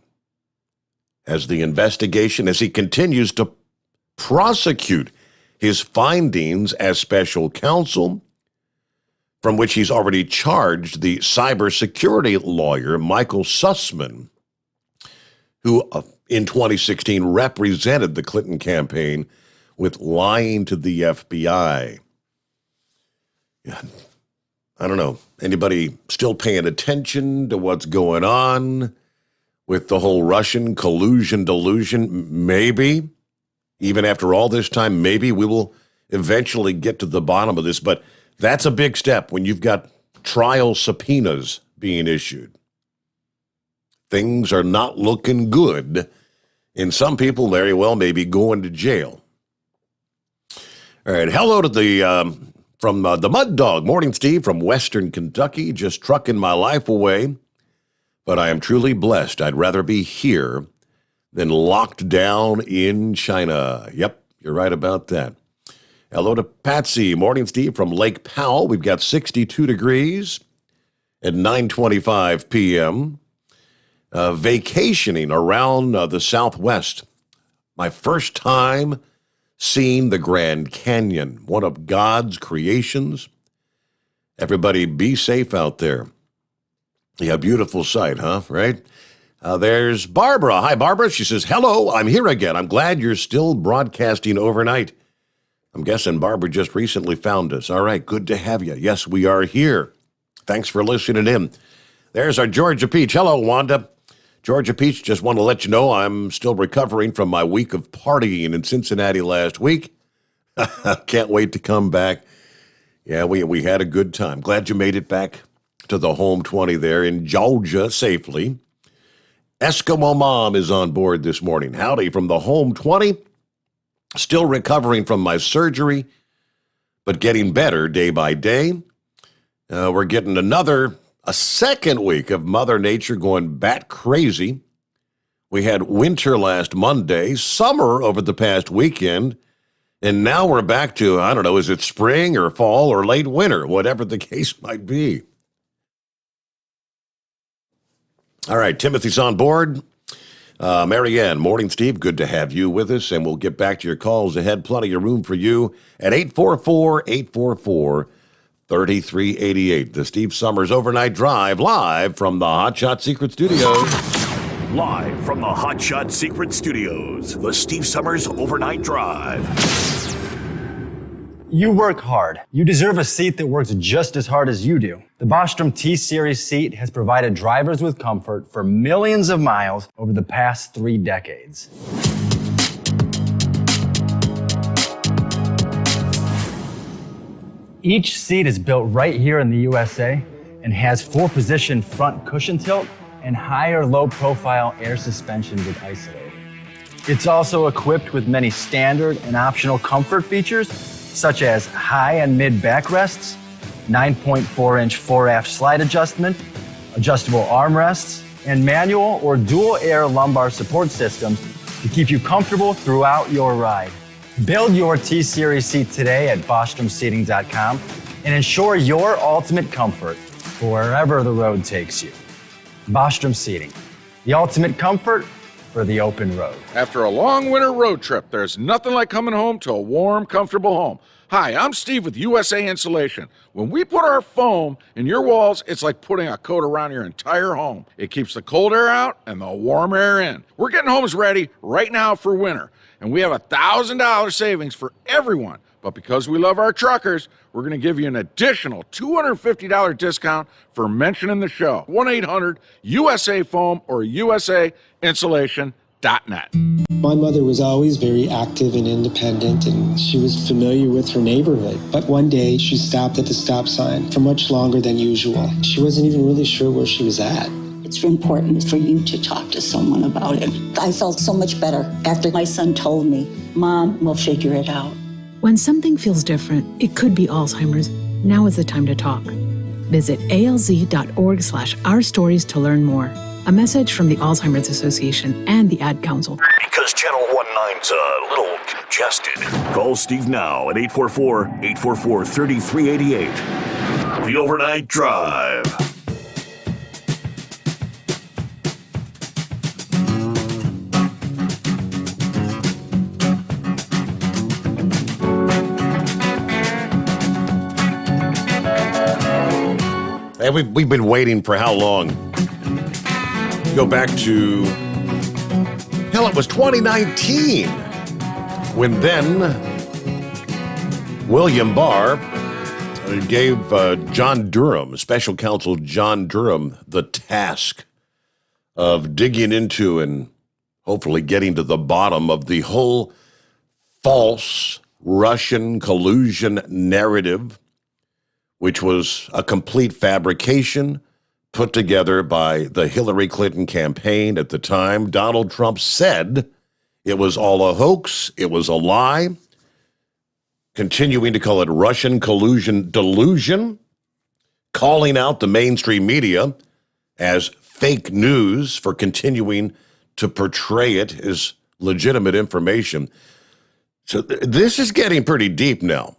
as he continues to prosecute his findings as special counsel, from which he's already charged the cybersecurity lawyer, Michael Sussman, who in 2016 represented the Clinton campaign with lying to the FBI. Yeah. I don't know. Anybody still paying attention to what's going on with the whole Russian collusion delusion? Maybe, even after all this time, maybe we will eventually get to the bottom of this. But that's a big step when you've got trial subpoenas being issued. Things are not looking good, and some people very well may be going to jail. All right, hello to the... From the Mud Dog, morning, Steve, from Western Kentucky, just trucking my life away. But I am truly blessed. I'd rather be here than locked down in China. Yep, you're right about that. Hello to Patsy, morning, Steve, from Lake Powell. We've got 62 degrees at 9:25 p.m. Vacationing around the Southwest. My first time seeing the Grand Canyon, one of God's creations. Everybody be safe out there. Yeah, beautiful sight, huh? Right? There's Barbara. Hi, Barbara. She says, hello, I'm here again. I'm glad you're still broadcasting overnight. I'm guessing Barbara just recently found us. All right, good to have you. Yes, we are here. Thanks for listening in. There's our Georgia Peach. Hello, Wanda. Georgia Peach, just want to let you know I'm still recovering from my week of partying in Cincinnati last week. Can't wait to come back. Yeah, we had a good time. Glad you made it back to the home 20 there in Georgia safely. Eskimo Mom is on board this morning. Howdy from the home 20. Still recovering from my surgery, but getting better day by day. We're getting a second week of Mother Nature going bat crazy. We had winter last Monday, summer over the past weekend, and now we're back to, I don't know, is it spring or fall or late winter, whatever the case might be. All right, Timothy's on board. Marianne, morning, Steve. Good to have you with us, and we'll get back to your calls ahead. Plenty of room for you at 844-844-3388. The Steve Summers Overnight Drive, live from the Hot Shot Secret Studios. Live from the Hot Shot Secret Studios, the Steve Summers Overnight Drive. You work hard. You deserve a seat that works just as hard as you do. The Bostrom T-Series seat has provided drivers with comfort for millions of miles over the past 3 decades. Each seat is built right here in the USA and has 4-position front cushion tilt and higher low-profile air suspension with Isolate. It's also equipped with many standard and optional comfort features, such as high and mid backrests, 9.4-inch 4-aft slide adjustment, adjustable armrests, and manual or dual air lumbar support systems to keep you comfortable throughout your ride. Build your T-Series seat today at BostromSeating.com and ensure your ultimate comfort for wherever the road takes you. Bostrom Seating, the ultimate comfort for the open road. After a long winter road trip, there's nothing like coming home to a warm, comfortable home. Hi, I'm Steve with USA Insulation. When we put our foam in your walls, it's like putting a coat around your entire home. It keeps the cold air out and the warm air in. We're getting homes ready right now for winter, and we have $1,000 savings for everyone. But because we love our truckers, we're going to give you an additional $250 discount for mentioning the show. 1-800-USA-FOAM or USAinsulation.net. My mother was always very active and independent, and she was familiar with her neighborhood. But one day, she stopped at the stop sign for much longer than usual. She wasn't even really sure where she was at. It's important for you to talk to someone about it. I felt so much better after my son told me, Mom, we'll figure it out. When something feels different, it could be Alzheimer's. Now is the time to talk. Visit alz.org/ourstories to learn more. A message from the Alzheimer's Association and the Ad Council. Because Channel 19's a little congested. Call Steve now at 844-844-3388. The Overnight Drive. And we've been waiting for how long? Go back to, hell, it was 2019 when then William Barr gave John Durham, special counsel John Durham, the task of digging into and hopefully getting to the bottom of the whole false Russian collusion narrative, which was a complete fabrication put together by the Hillary Clinton campaign at the time. Donald Trump said it was all a hoax, it was a lie, continuing to call it Russian collusion delusion, calling out the mainstream media as fake news for continuing to portray it as legitimate information. So this is getting pretty deep now.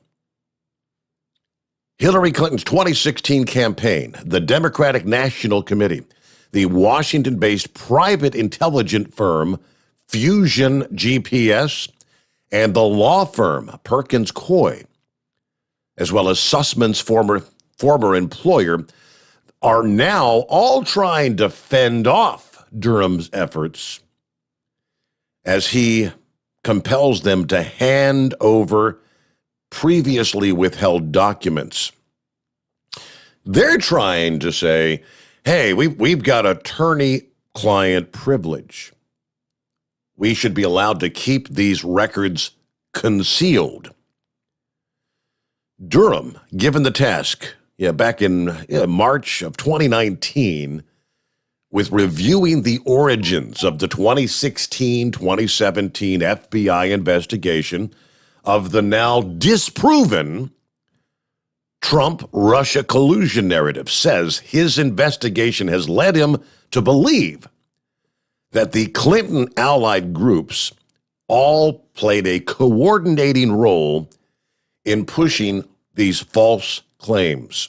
Hillary Clinton's 2016 campaign, the Democratic National Committee, the Washington-based private intelligence firm Fusion GPS, and the law firm Perkins Coie, as well as Sussman's former employer, are now all trying to fend off Durham's efforts as he compels them to hand over previously withheld documents. They're trying to say, hey, we've got attorney-client privilege. We should be allowed to keep these records concealed. Durham, given the task, back in March of 2019, with reviewing the origins of the 2016-2017 FBI investigation of the now disproven Trump-Russia collusion narrative, says his investigation has led him to believe that the Clinton-allied groups all played a coordinating role in pushing these false claims.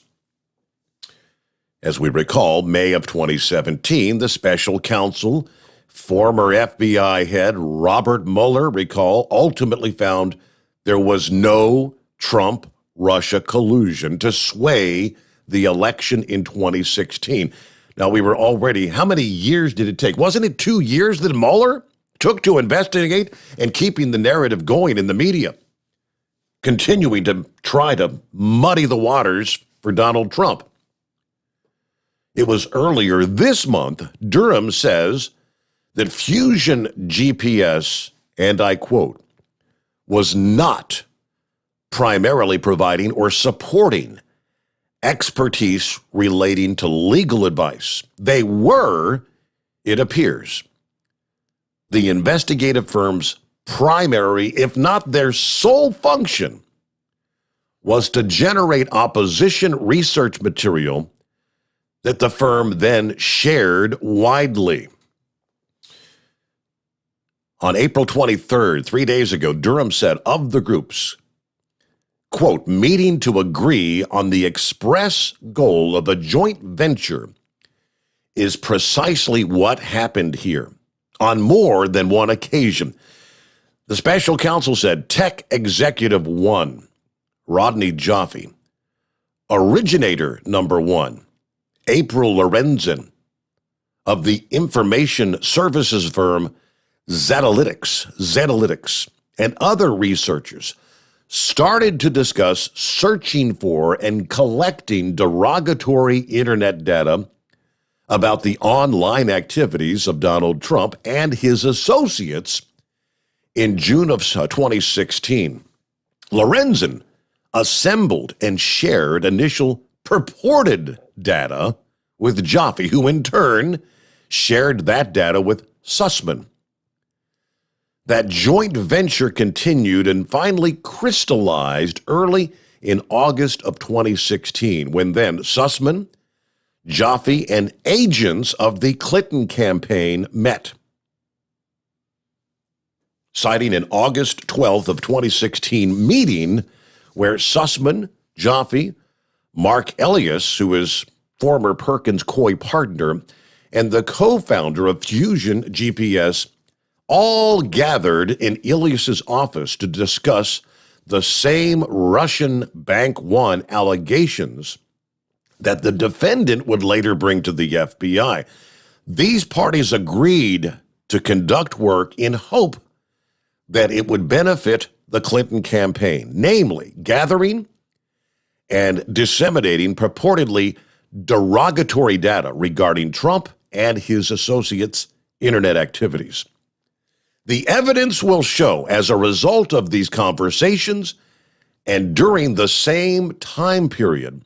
As we recall, May of 2017, the special counsel, former FBI head Robert Mueller, ultimately found there was no Trump-Russia collusion to sway the election in 2016. Now, we were already, how many years did it take? Wasn't it 2 years that Mueller took to investigate and keeping the narrative going in the media, continuing to try to muddy the waters for Donald Trump? It was earlier this month, Durham says that Fusion GPS, and I quote, was not primarily providing or supporting expertise relating to legal advice. They were, it appears, the investigative firm's primary, if not their sole function, was to generate opposition research material that the firm then shared widely. On April 23rd, 3 days ago, Durham said of the groups, quote, meeting to agree on the express goal of a joint venture is precisely what happened here on more than one occasion. The special counsel said Tech Executive 1, Rodney Joffe, Originator Number 1, April Lorenzen, of the information services firm Zetalytics, and other researchers started to discuss searching for and collecting derogatory internet data about the online activities of Donald Trump and his associates in June of 2016. Lorenzen assembled and shared initial purported data with Joffe, who in turn shared that data with Sussman. That joint venture continued and finally crystallized early in August of 2016, when then Sussman, Joffe, and agents of the Clinton campaign met. Citing an August 12th of 2016 meeting where Sussman, Joffe, Mark Elias, who is former Perkins Coie partner, and the co-founder of Fusion GPS all gathered in Elias's office to discuss the same Russian Bank One allegations that the defendant would later bring to the FBI. These parties agreed to conduct work in hope that it would benefit the Clinton campaign, namely gathering and disseminating purportedly derogatory data regarding Trump and his associates' internet activities. The evidence will show, as a result of these conversations and during the same time period,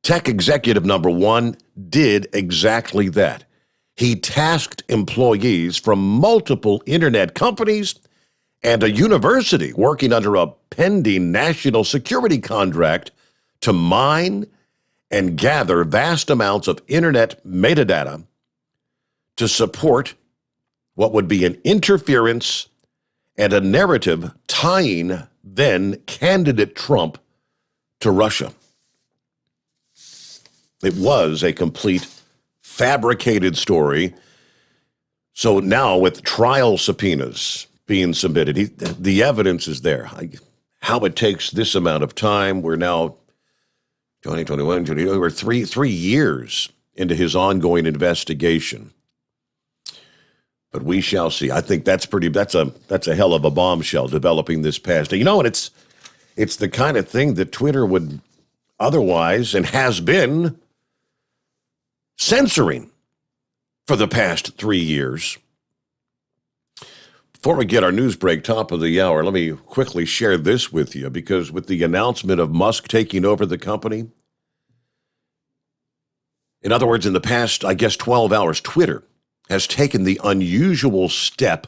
Tech Executive Number 1 did exactly that. He tasked employees from multiple internet companies and a university working under a pending national security contract to mine and gather vast amounts of internet metadata to support what would be an interference and a narrative tying then candidate Trump to Russia. It was a complete fabricated story. So now with trial subpoenas being submitted, the evidence is there. How it takes this amount of time, we're now 2021, we're three years into his ongoing investigation. But we shall see. I think that's a hell of a bombshell developing this past day. You know, and it's the kind of thing that Twitter would otherwise and has been censoring for the past 3 years. Before we get our news break, top of the hour, let me quickly share this with you, because with the announcement of Musk taking over the company, in other words, in the past, 12 hours, Twitter has taken the unusual step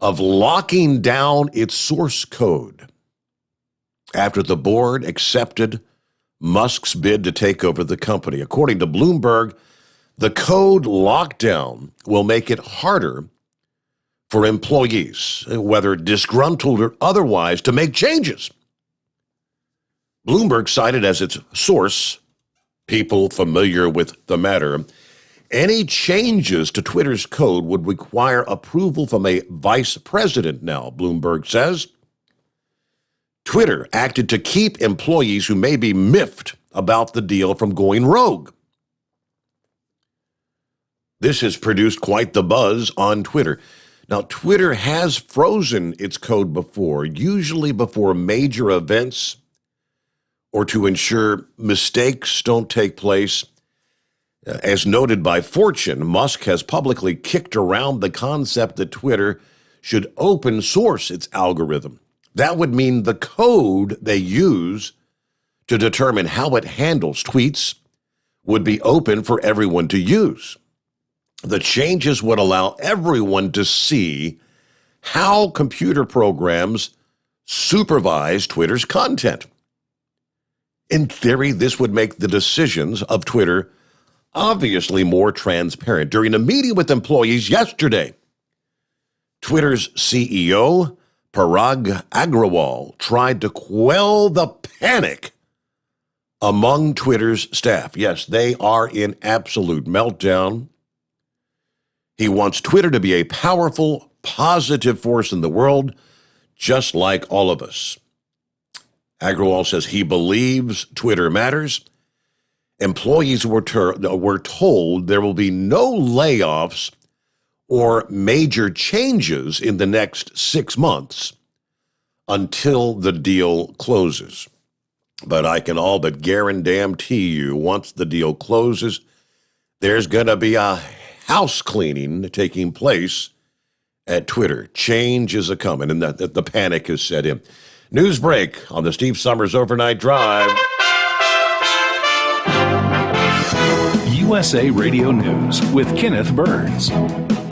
of locking down its source code. after the board accepted Musk's bid to take over the company. According to Bloomberg, the code lockdown will make it harder for employees, whether disgruntled or otherwise, to make changes. Bloomberg cited as its source people familiar with the matter. Any changes to Twitter's code would require approval from a vice president now, Bloomberg says. Twitter acted to keep employees who may be miffed about the deal from going rogue. This has produced quite the buzz on Twitter. Now, Twitter has frozen its code before, usually before major events or to ensure mistakes don't take place. As noted by Fortune, Musk has publicly kicked around the concept that Twitter should open source its algorithm. That would mean the code they use to determine how it handles tweets would be open for everyone to use. The changes would allow everyone to see how computer programs supervise Twitter's content. In theory, this would make the decisions of Twitter obviously more transparent. During a meeting with employees yesterday, Twitter's CEO, Parag Agrawal, tried to quell the panic among Twitter's staff. Yes, they are in absolute meltdown. He wants Twitter to be a powerful, positive force in the world, just like all of us. Agrawal says he believes Twitter matters. Employees were told there will be no layoffs or major changes in the next 6 months until the deal closes. But I can all but guarantee you, once the deal closes, there's going to be a house cleaning taking place at Twitter. Change is a-coming, and the panic has set in. News break on the Steve Summers Overnight Drive. USA Radio News with Kenneth Burns.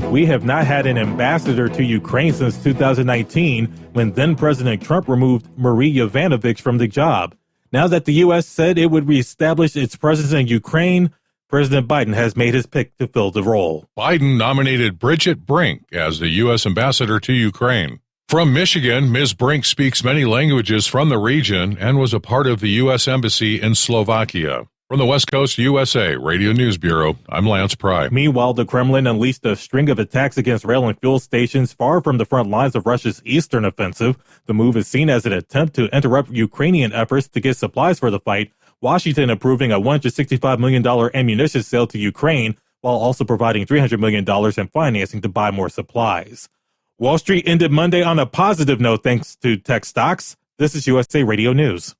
We have not had an ambassador to Ukraine since 2019, when then-President Trump removed Marie Yovanovitch from the job. Now that the U.S. said it would reestablish its presence in Ukraine, President Biden has made his pick to fill the role. Biden nominated Bridget Brink as the U.S. ambassador to Ukraine. From Michigan, Ms. Brink speaks many languages from the region and was a part of the U.S. Embassy in Slovakia. From the West Coast USA Radio News Bureau, I'm Lance Pry. Meanwhile, the Kremlin unleashed a string of attacks against rail and fuel stations far from the front lines of Russia's eastern offensive. The move is seen as an attempt to interrupt Ukrainian efforts to get supplies for the fight, Washington approving a $165 million ammunition sale to Ukraine, while also providing $300 million in financing to buy more supplies. Wall Street ended Monday on a positive note thanks to tech stocks. This is USA Radio News.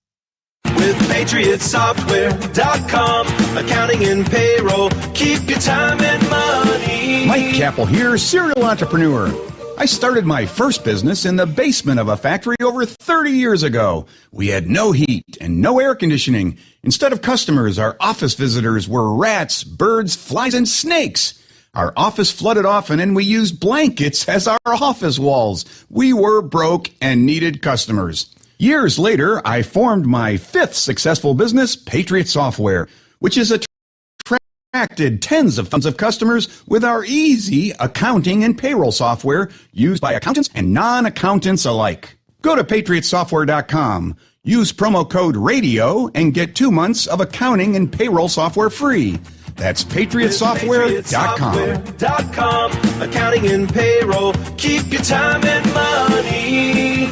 With PatriotSoftware.com, accounting and payroll, keep your time and money. Mike Capel here, serial entrepreneur. I started my first business in the basement of a factory over 30 years ago. We had no heat and no air conditioning. Instead of customers, our office visitors were rats, birds, flies, and snakes. Our office flooded often, and we used blankets as our office walls. We were broke and needed customers. Years later, I formed my fifth successful business, Patriot Software, which has attracted tens of thousands of customers with our easy accounting and payroll software used by accountants and non-accountants alike. Go to PatriotSoftware.com, use promo code RADIO, and get 2 months of accounting and payroll software free. That's PatriotSoftware.com. Accounting and payroll, keep your time and money.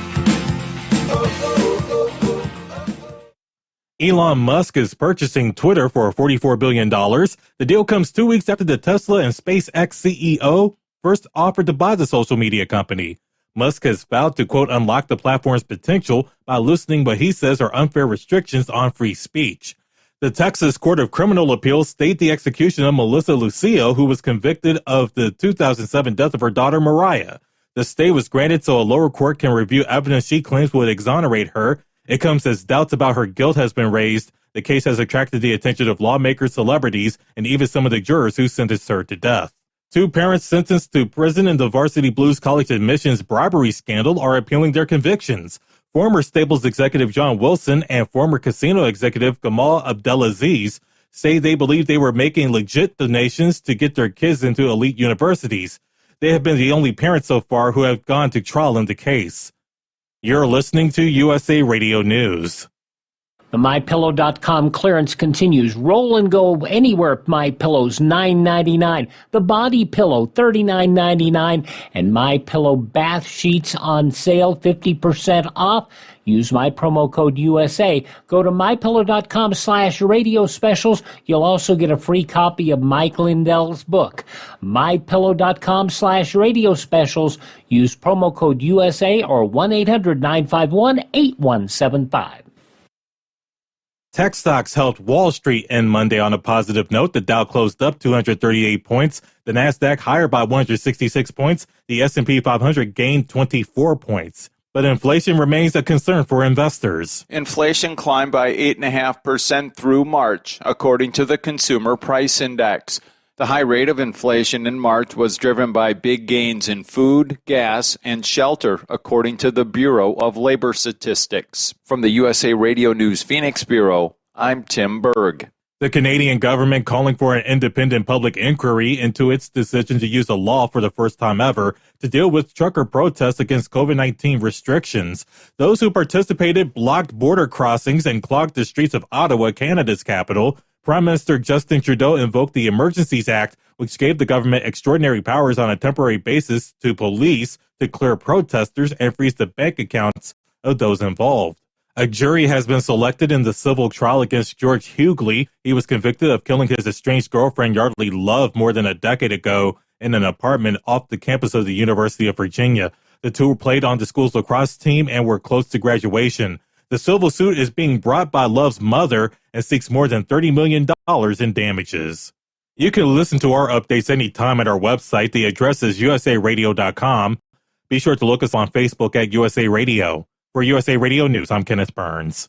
Elon Musk is purchasing Twitter for $44 billion. The deal comes 2 weeks after the Tesla and SpaceX CEO first offered to buy the social media company. Musk has vowed to, quote, unlock the platform's potential by loosening what he says are unfair restrictions on free speech. The Texas Court of Criminal Appeals stayed the execution of Melissa Lucio, who was convicted of the 2007 death of her daughter, Mariah. The stay was granted so a lower court can review evidence she claims would exonerate her. It comes as doubts about her guilt has been raised. The case has attracted the attention of lawmakers, celebrities, and even some of the jurors who sentenced her to death. 2 parents sentenced to prison in the Varsity Blues College admissions bribery scandal are appealing their convictions. Former Staples executive John Wilson and former casino executive Gamal Abdelaziz say they believe they were making legit donations to get their kids into elite universities. They have been the only parents so far who have gone to trial in the case. You're listening to USA Radio News. The MyPillow.com clearance continues. Roll and go anywhere. MyPillow's $9.99. The Body Pillow $39.99. And MyPillow bath sheets on sale 50% off. Use my promo code USA. Go to MyPillow.com/radio specials. You'll also get a free copy of Mike Lindell's book. MyPillow.com/radio specials. Use promo code USA or 1-800-951-8175. Tech stocks helped Wall Street end Monday on a positive note. The Dow closed up 238 points. The Nasdaq higher by 166 points. The S&P 500 gained 24 points. But inflation remains a concern for investors. Inflation climbed by 8.5% through March, according to the Consumer Price Index. The high rate of inflation in March was driven by big gains in food, gas, and shelter, according to the Bureau of Labor Statistics. From the USA Radio News Phoenix Bureau, I'm Tim Berg. The Canadian government calling for an independent public inquiry into its decision to use a law for the first time ever to deal with trucker protests against COVID-19 restrictions. Those who participated blocked border crossings and clogged the streets of Ottawa, Canada's capital. Prime Minister Justin Trudeau invoked the Emergencies Act, which gave the government extraordinary powers on a temporary basis to police to clear protesters and freeze the bank accounts of those involved. A jury has been selected in the civil trial against George Hughley. He was convicted of killing his estranged girlfriend Yardley Love more than a decade ago in an apartment off the campus of the University of Virginia. The two played on the school's lacrosse team and were close to graduation. The civil suit is being brought by Love's mother and seeks more than $30 million in damages. You can listen to our updates anytime at our website. The address is usaradio.com. Be sure to look us on Facebook at USA Radio. For USA Radio News, I'm Kenneth Burns.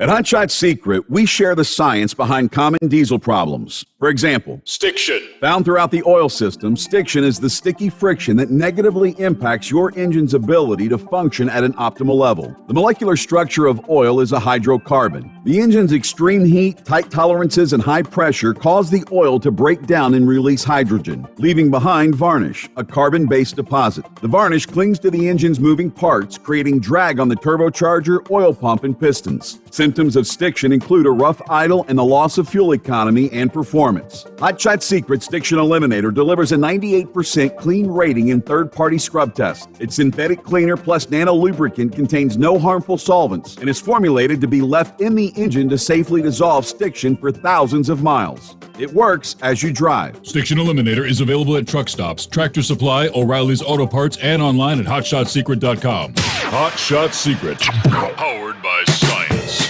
At Hot Shot Secret, we share the science behind common diesel problems. For example, stiction. Found throughout the oil system, stiction is the sticky friction that negatively impacts your engine's ability to function at an optimal level. The molecular structure of oil is a hydrocarbon. The engine's extreme heat, tight tolerances, and high pressure cause the oil to break down and release hydrogen, leaving behind varnish, a carbon-based deposit. The varnish clings to the engine's moving parts, creating drag on the turbocharger, oil pump, and pistons. Symptoms of stiction include a rough idle and the loss of fuel economy and performance. Hot Shot Secret Stiction Eliminator delivers a 98% clean rating in third-party scrub tests. Its synthetic cleaner plus nano lubricant contains no harmful solvents and is formulated to be left in the engine to safely dissolve stiction for thousands of miles. It works as you drive. Stiction Eliminator is available at truck stops, Tractor Supply, O'Reilly's Auto Parts, and online at HotShotSecret.com. Hot Shot Secret, powered by science.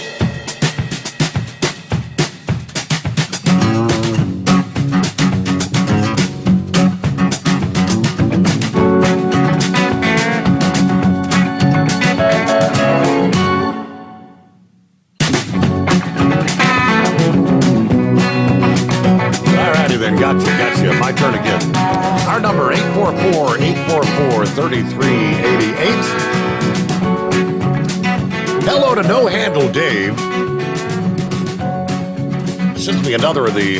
Gotcha. My turn again. Our number, 844-844-3388. Hello to No Handle Dave. Sends me another of the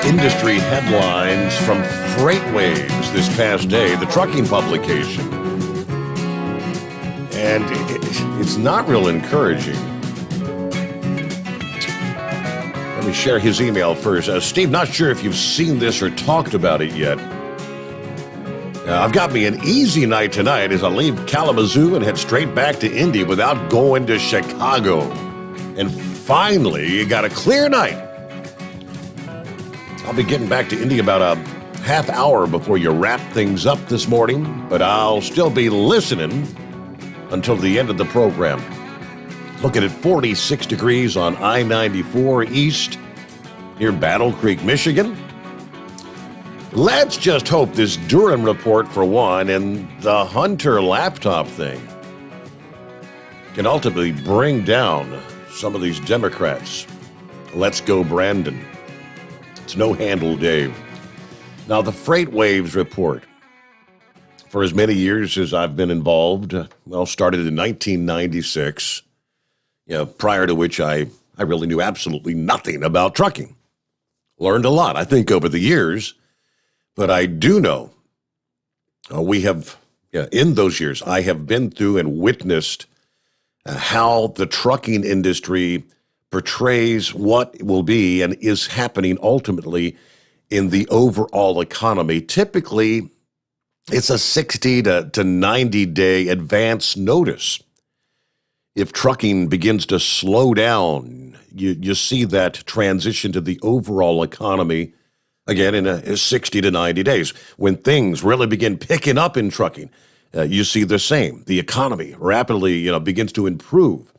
industry headlines from FreightWaves this past day, the trucking publication. And it's not real encouraging. Let me share his email first. Steve, not sure if you've seen this or talked about it yet. I've got me an easy night tonight as I leave Kalamazoo and head straight back to Indy without going to Chicago. And finally, you got a clear night. I'll be getting back to Indy about a half hour before you wrap things up this morning, but I'll still be listening until the end of the program. Looking at 46 degrees on I-94 East near Battle Creek, Michigan. Let's just hope this Durham report, for one, and the Hunter laptop thing can ultimately bring down some of these Democrats. Let's go, Brandon. It's No Handle Dave. Now, the FreightWaves report. for as many years as I've been involved. Started in 1996, prior to which I really knew absolutely nothing about trucking. Learned a lot, I think, over the years, but I do know in those years, I have been through and witnessed how the trucking industry portrays what will be and is happening ultimately in the overall economy. Typically, it's a 60 to 90 day advance notice. If trucking begins to slow down, you see that transition to the overall economy again in a 60 to 90 days. When things really begin picking up in trucking, you see the same. The economy rapidly begins to improve.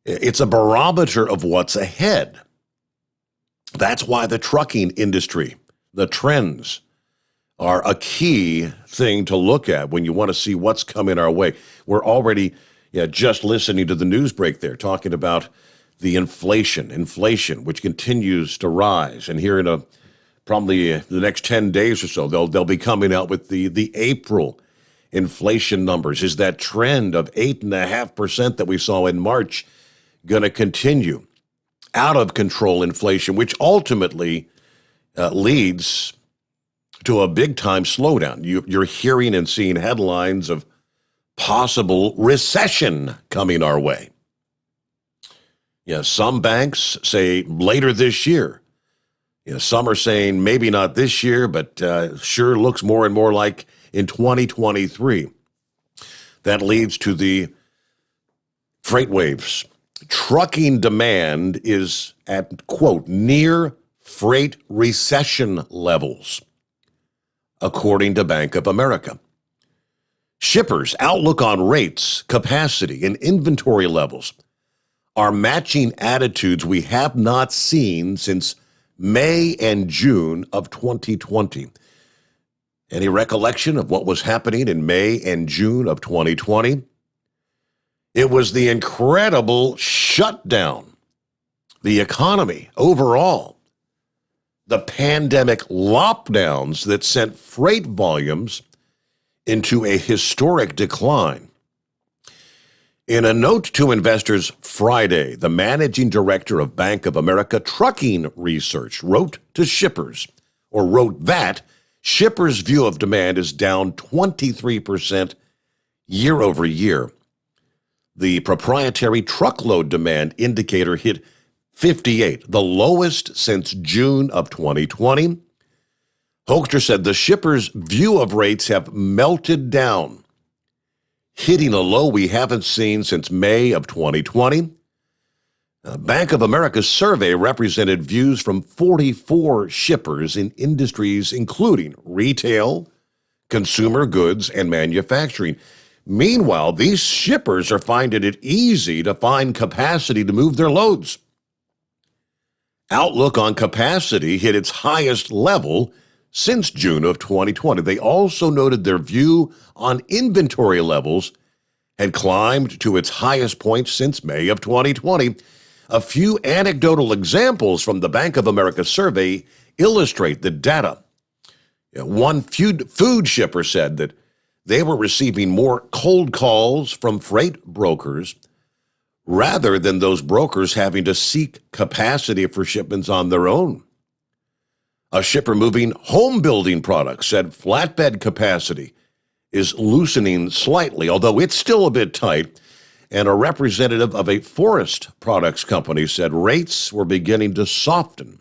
It's a barometer of what's ahead. That's why the trucking industry, the trends, are a key thing to look at when you want to see what's coming our way. We're already just listening to the news break there, talking about the inflation, which continues to rise. And here in probably the next 10 days or so, they'll be coming out with the April inflation numbers. Is that trend of 8.5% that we saw in March going to continue? Out of control inflation, which ultimately leads to a big-time slowdown. You're hearing and seeing headlines of possible recession coming our way. Some banks say later this year. Some are saying maybe not this year, but sure looks more and more like in 2023. That leads to the freight waves. Trucking demand is at, quote, near freight recession levels, according to Bank of America. Shippers' outlook on rates, capacity, and inventory levels are matching attitudes we have not seen since May and June of 2020. Any recollection of what was happening in May and June of 2020? It was the incredible shutdown, the economy overall, the pandemic lockdowns that sent freight volumes into a historic decline. In a note to investors Friday, the managing director of Bank of America Trucking Research wrote that shippers' view of demand is down 23% year over year. The proprietary truckload demand indicator hit 58, the lowest since June of 2020. Hoechter said the shippers' view of rates have melted down, hitting a low we haven't seen since May of 2020. Bank of America's survey represented views from 44 shippers in industries including retail, consumer goods, and manufacturing. Meanwhile, these shippers are finding it easy to find capacity to move their loads. Outlook on capacity hit its highest level since June of 2020. They also noted their view on inventory levels had climbed to its highest point since May of 2020. A few anecdotal examples from the Bank of America survey illustrate the data. One food shipper said that they were receiving more cold calls from freight brokers rather than those brokers having to seek capacity for shipments on their own. A shipper moving home building products said flatbed capacity is loosening slightly, although it's still a bit tight. And a representative of a forest products company said rates were beginning to soften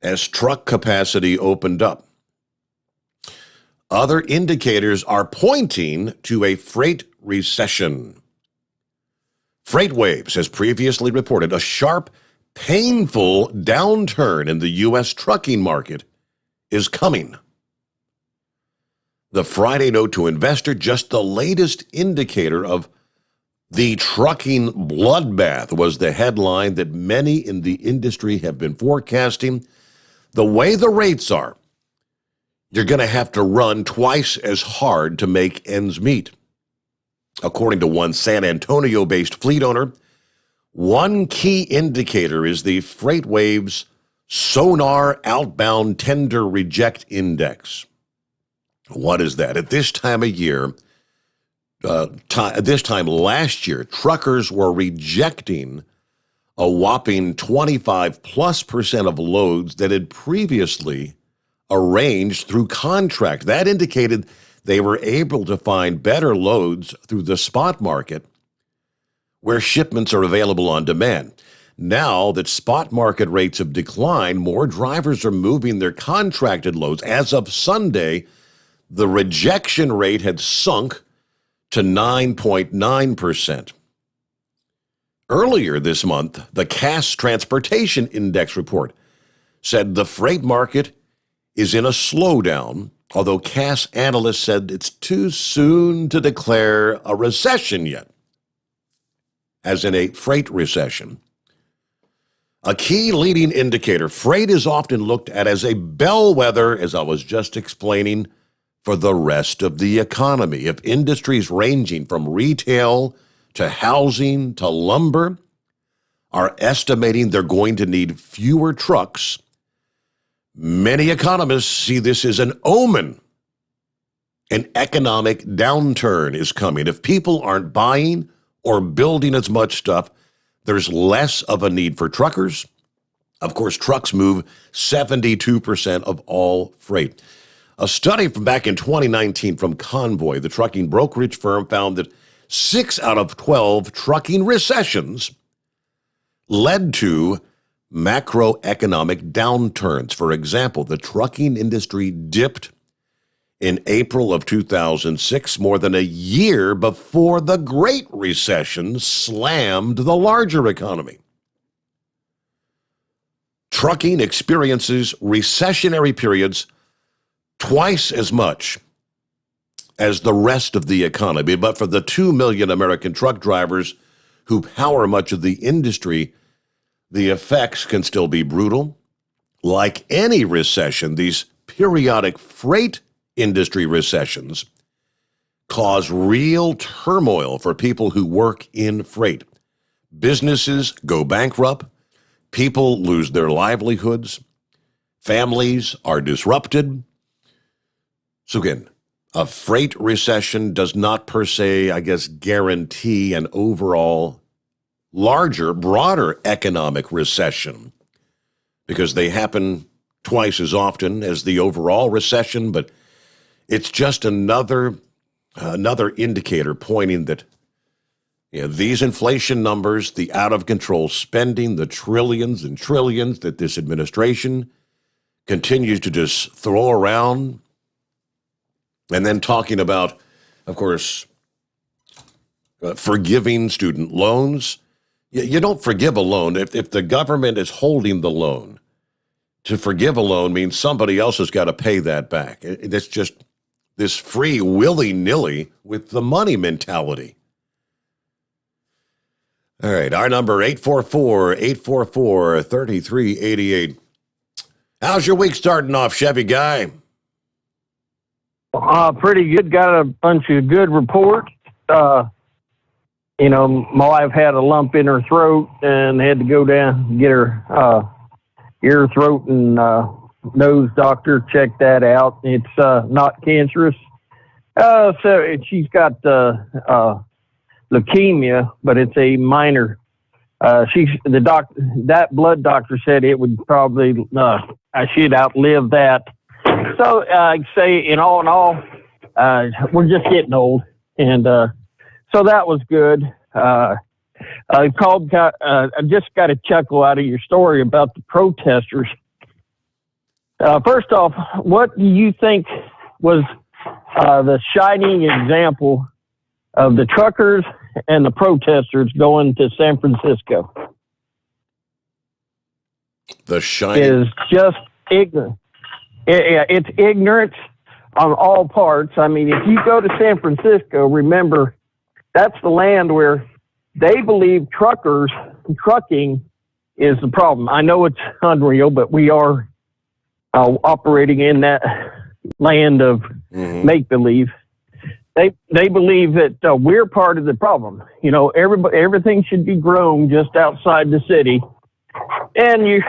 as truck capacity opened up. Other indicators are pointing to a freight recession. FreightWaves has previously reported a sharp, painful downturn in the U.S. trucking market is coming. The Friday note to investor, just the latest indicator of the trucking bloodbath, was the headline that many in the industry have been forecasting. The way the rates are, you're going to have to run twice as hard to make ends meet. According to one San Antonio-based fleet owner, one key indicator is the FreightWaves Sonar Outbound Tender Reject Index. What is that? At this time of year, this time last year, truckers were rejecting a whopping 25+% of loads that had previously arranged through contract. That indicated they were able to find better loads through the spot market where shipments are available on demand. Now that spot market rates have declined, more drivers are moving their contracted loads. As of Sunday, the rejection rate had sunk to 9.9%. Earlier this month, the Cass Transportation Index report said the freight market is in a slowdown, although Cass analysts said it's too soon to declare a recession yet, as in a freight recession. A key leading indicator, freight is often looked at as a bellwether, as I was just explaining, for the rest of the economy. If industries ranging from retail to housing to lumber are estimating they're going to need fewer trucks, many economists see this as an omen. An economic downturn is coming. If people aren't buying or building as much stuff, there's less of a need for truckers. Of course, trucks move 72% of all freight. A study from back in 2019 from Convoy, the trucking brokerage firm, found that 6 out of 12 trucking recessions led to macroeconomic downturns. For example, the trucking industry dipped in April of 2006, more than a year before the Great Recession slammed the larger economy. Trucking experiences recessionary periods twice as much as the rest of the economy. But for the 2 million American truck drivers who power much of the industry, the effects can still be brutal. Like any recession, these periodic freight industry recessions cause real turmoil for people who work in freight. Businesses go bankrupt, people lose their livelihoods, families are disrupted. So again, a freight recession does not per se, I guess, guarantee an overall larger, broader economic recession, because they happen twice as often as the overall recession, but it's just another indicator pointing that these inflation numbers, the out-of-control spending, the trillions and trillions that this administration continues to just throw around, and then talking about, of course, forgiving student loans. You don't forgive a loan if the government is holding the loan. To forgive a loan means somebody else has got to pay that back. It's just this free willy-nilly with the money mentality. All right, our number 844-844-3388. How's your week starting off, Chevy Guy? Pretty good. Got a bunch of good reports. My wife had a lump in her throat and had to go down and get her ear, throat, and nose doctor, check that out. It's not cancerous. So she's got leukemia, but it's a minor. That blood doctor said it would probably I should outlive that. So I'd say, in all, we're just getting old, and so that was good. I just got a chuckle out of your story about the protesters. First off, what do you think was the shining example of the truckers and the protesters going to San Francisco? The shining is just ignorant. It's ignorance on all parts. I mean, if you go to San Francisco, remember, that's the land where they believe trucking is the problem. I know it's unreal, but we are operating in that land of make-believe. They believe that we're part of the problem. Everything should be grown just outside the city. And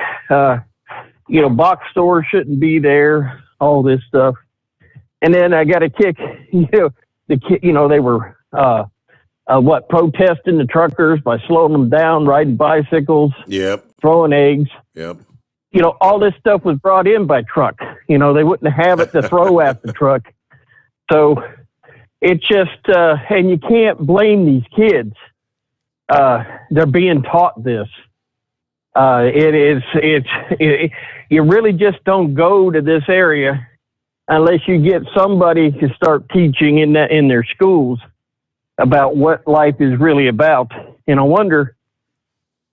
box stores shouldn't be there, all this stuff. And then I got a kick, they were, protesting the truckers by slowing them down, riding bicycles, throwing eggs. Yep. All this stuff was brought in by truck. They wouldn't have it to throw at the truck. So it's just, and you can't blame these kids. They're being taught this. You really just don't go to this area unless you get somebody to start teaching in their schools about what life is really about. And I wonder,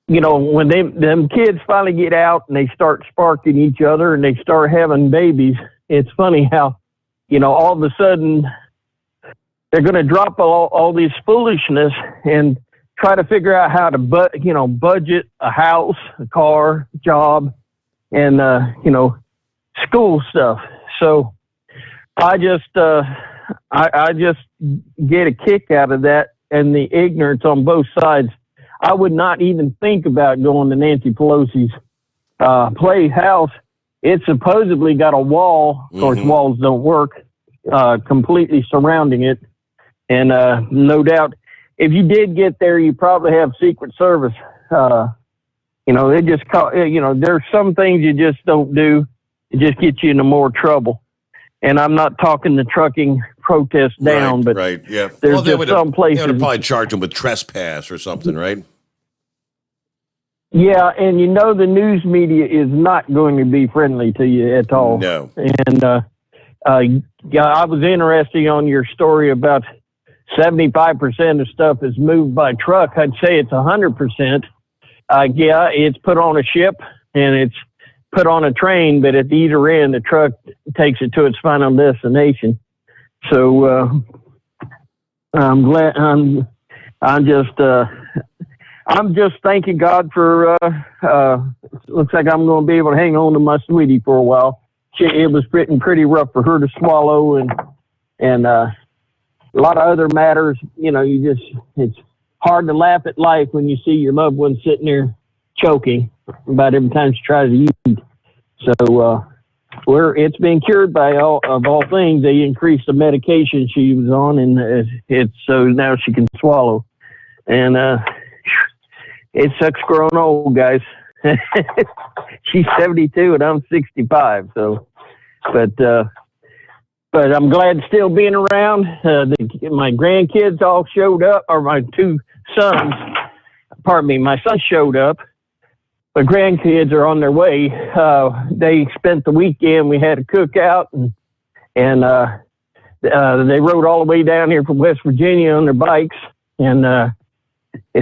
when them kids finally get out and they start sparking each other and they start having babies, it's funny how, all of a sudden they're going to drop all this foolishness and try to figure out how to budget a house, a car, job, and school stuff. So I just get a kick out of that and the ignorance on both sides. I would not even think about going to Nancy Pelosi's playhouse. It's supposedly got a wall. Of course, walls don't work. Completely surrounding it, and no doubt, if you did get there, you probably have Secret Service. They just there's some things you just don't do. It just gets you into more trouble. And I'm not talking the trucking protest down, but yeah. There's just some places. They would probably charge them with trespass or something, right? Yeah, and the news media is not going to be friendly to you at all. No. And I was interested on your story about 75% of stuff is moved by truck. I'd say it's 100%. It's put on a ship and it's put on a train, but at either end, the truck takes it to its final destination. So I'm glad. I'm just thanking God for. Looks like I'm going to be able to hang on to my sweetie for a while. It was pretty rough for her to swallow, and a lot of other matters. It's hard to laugh at life when you see your loved one sitting there choking about every time she tries to eat. So it's been cured by all things. They increased the medication she was on, and it's so now she can swallow. And it sucks growing old, guys. She's 72 and I'm 65. So, but I'm glad still being around. My grandkids all showed up, or my two sons. Pardon me, my son showed up. My grandkids are on their way. They spent the weekend. We had a cookout, and they rode all the way down here from West Virginia on their bikes, and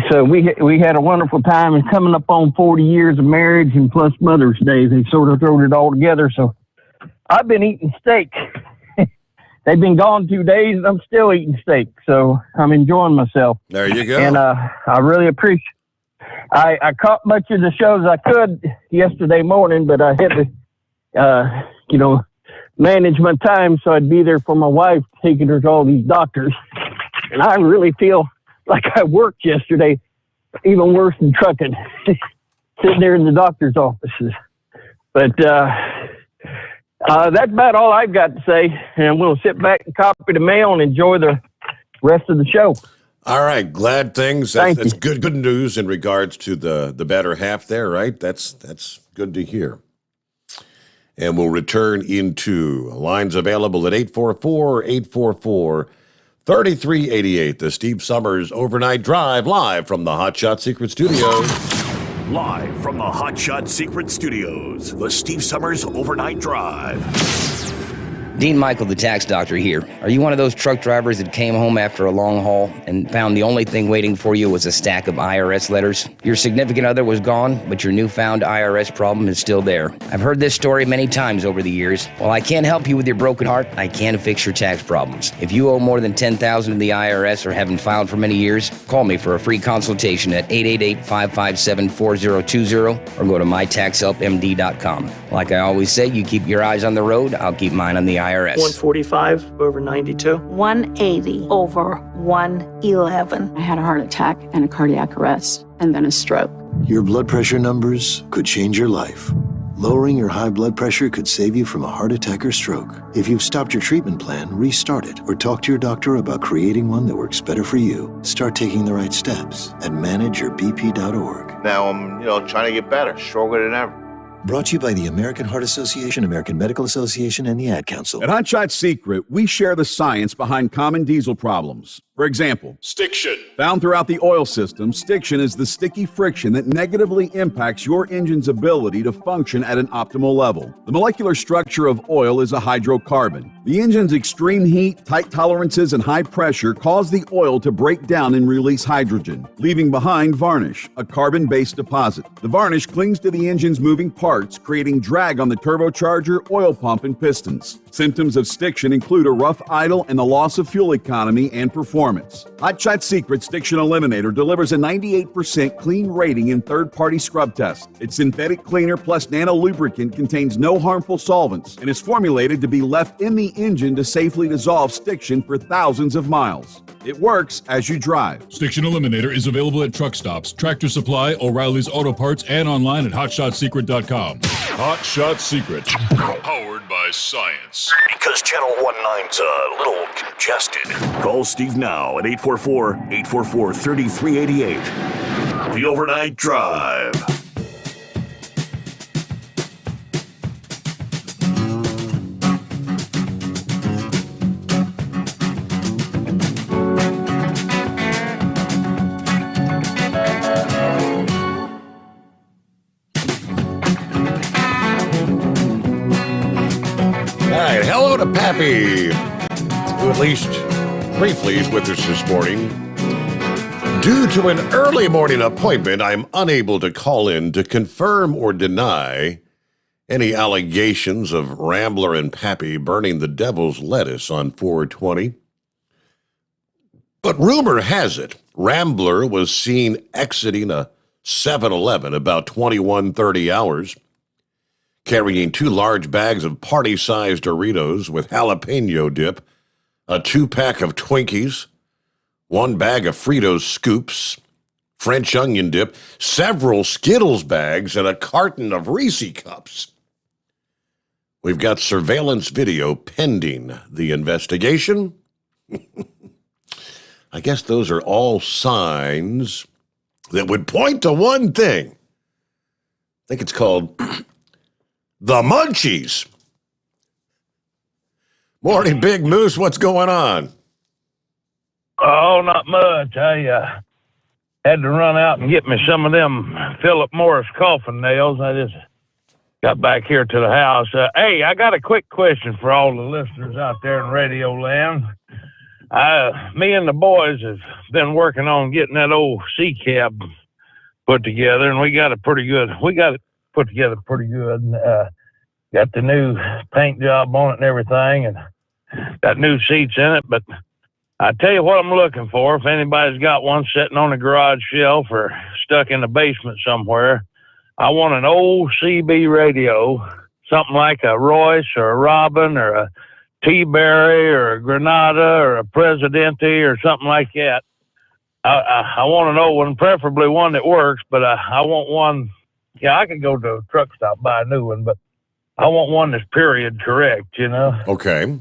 so we had a wonderful time. And coming up on 40 years of marriage and plus Mother's Day, they sort of thrown it all together. So I've been eating steak. They've been gone 2 days, and I'm still eating steak. So I'm enjoying myself. There you go. And I really appreciate. I caught much of the shows I could yesterday morning, but I had to, manage my time so I'd be there for my wife, taking her to all these doctors. And I really feel like I worked yesterday, even worse than trucking, sitting there in the doctor's offices. But that's about all I've got to say. And we'll sit back and copy the mail and enjoy the rest of the show. All right, glad things. That's good news in regards to the better half there, right? That's good to hear. And we'll return into lines available at 844-844-3388. The Steve Sommers Overnight Drive, live from the Hot Shot Secret Studios. Live from the Hot Shot Secret Studios, the Steve Sommers Overnight Drive. Dean Michael, the tax doctor here. Are you one of those truck drivers that came home after a long haul and found the only thing waiting for you was a stack of IRS letters? Your significant other was gone, but your newfound IRS problem is still there. I've heard this story many times over the years. While I can't help you with your broken heart, I can fix your tax problems. If you owe more than $10,000 to the IRS or haven't filed for many years, call me for a free consultation at 888-557-4020 or go to mytaxhelpmd.com. Like I always say, you keep your eyes on the road, I'll keep mine on the IRS. 145 over 92. 180 over 111. I had a heart attack and a cardiac arrest and then a stroke. Your blood pressure numbers could change your life. Lowering your high blood pressure could save you from a heart attack or stroke. If you've stopped your treatment plan, restart it or talk to your doctor about creating one that works better for you. Start taking the right steps at manageyourbp.org. Now I'm, trying to get better, stronger than ever. Brought to you by the American Heart Association, American Medical Association, and the Ad Council. At Hot Shot Secret, we share the science behind common diesel problems. For example, stiction. Found throughout the oil system, stiction is the sticky friction that negatively impacts your engine's ability to function at an optimal level. The molecular structure of oil is a hydrocarbon. The engine's extreme heat, tight tolerances, and high pressure cause the oil to break down and release hydrogen, leaving behind varnish, a carbon-based deposit. The varnish clings to the engine's moving parts, creating drag on the turbocharger, oil pump, and pistons. Symptoms of stiction include a rough idle and the loss of fuel economy and performance. Hot Shot Secret Stiction Eliminator delivers a 98% clean rating in third-party scrub tests. Its synthetic cleaner plus nano lubricant contains no harmful solvents and is formulated to be left in the engine to safely dissolve stiction for thousands of miles. It works as you drive. Stiction Eliminator is available at truck stops, Tractor Supply, O'Reilly's Auto Parts, and online at hotshotsecret.com. Hot Shot Secret. Powered by science. Because Channel 19's a little congested. Call Steve now at 844-844-3388. The Overnight Drive. Hello to Pappy, who at least briefly is with us this morning. Due to an early morning appointment, I'm unable to call in to confirm or deny any allegations of Rambler and Pappy burning the devil's lettuce on 420. But rumor has it, Rambler was seen exiting a 7-Eleven about 21:30 hours, carrying 2 large bags of party-sized Doritos with jalapeno dip, a 2-pack of Twinkies, 1 bag of Fritos Scoops, French onion dip, several Skittles bags, and a carton of Reese cups. We've got surveillance video pending the investigation. I guess those are all signs that would point to one thing. I think it's called the Munchies. Morning, Big Moose. What's going on? Oh, not much. I had to run out and get me some of them Philip Morris coffin nails. I just got back here to the house. Hey, I got a quick question for all the listeners out there in Radio Land. Me and the boys have been working on getting that old sea cab put together, and we got it put together pretty good. And, got the new paint job on it and everything, and got new seats in it. But I tell you what I'm looking for. If anybody's got one sitting on a garage shelf or stuck in the basement somewhere, I want an old CB radio, something like a Royce or a Robin or a T-Berry or a Granada or a Presidente or something like that. I want an old one, preferably one that works, but I want one. Yeah, I could go to a truck stop, buy a new one, but I want one that's period correct, Okay.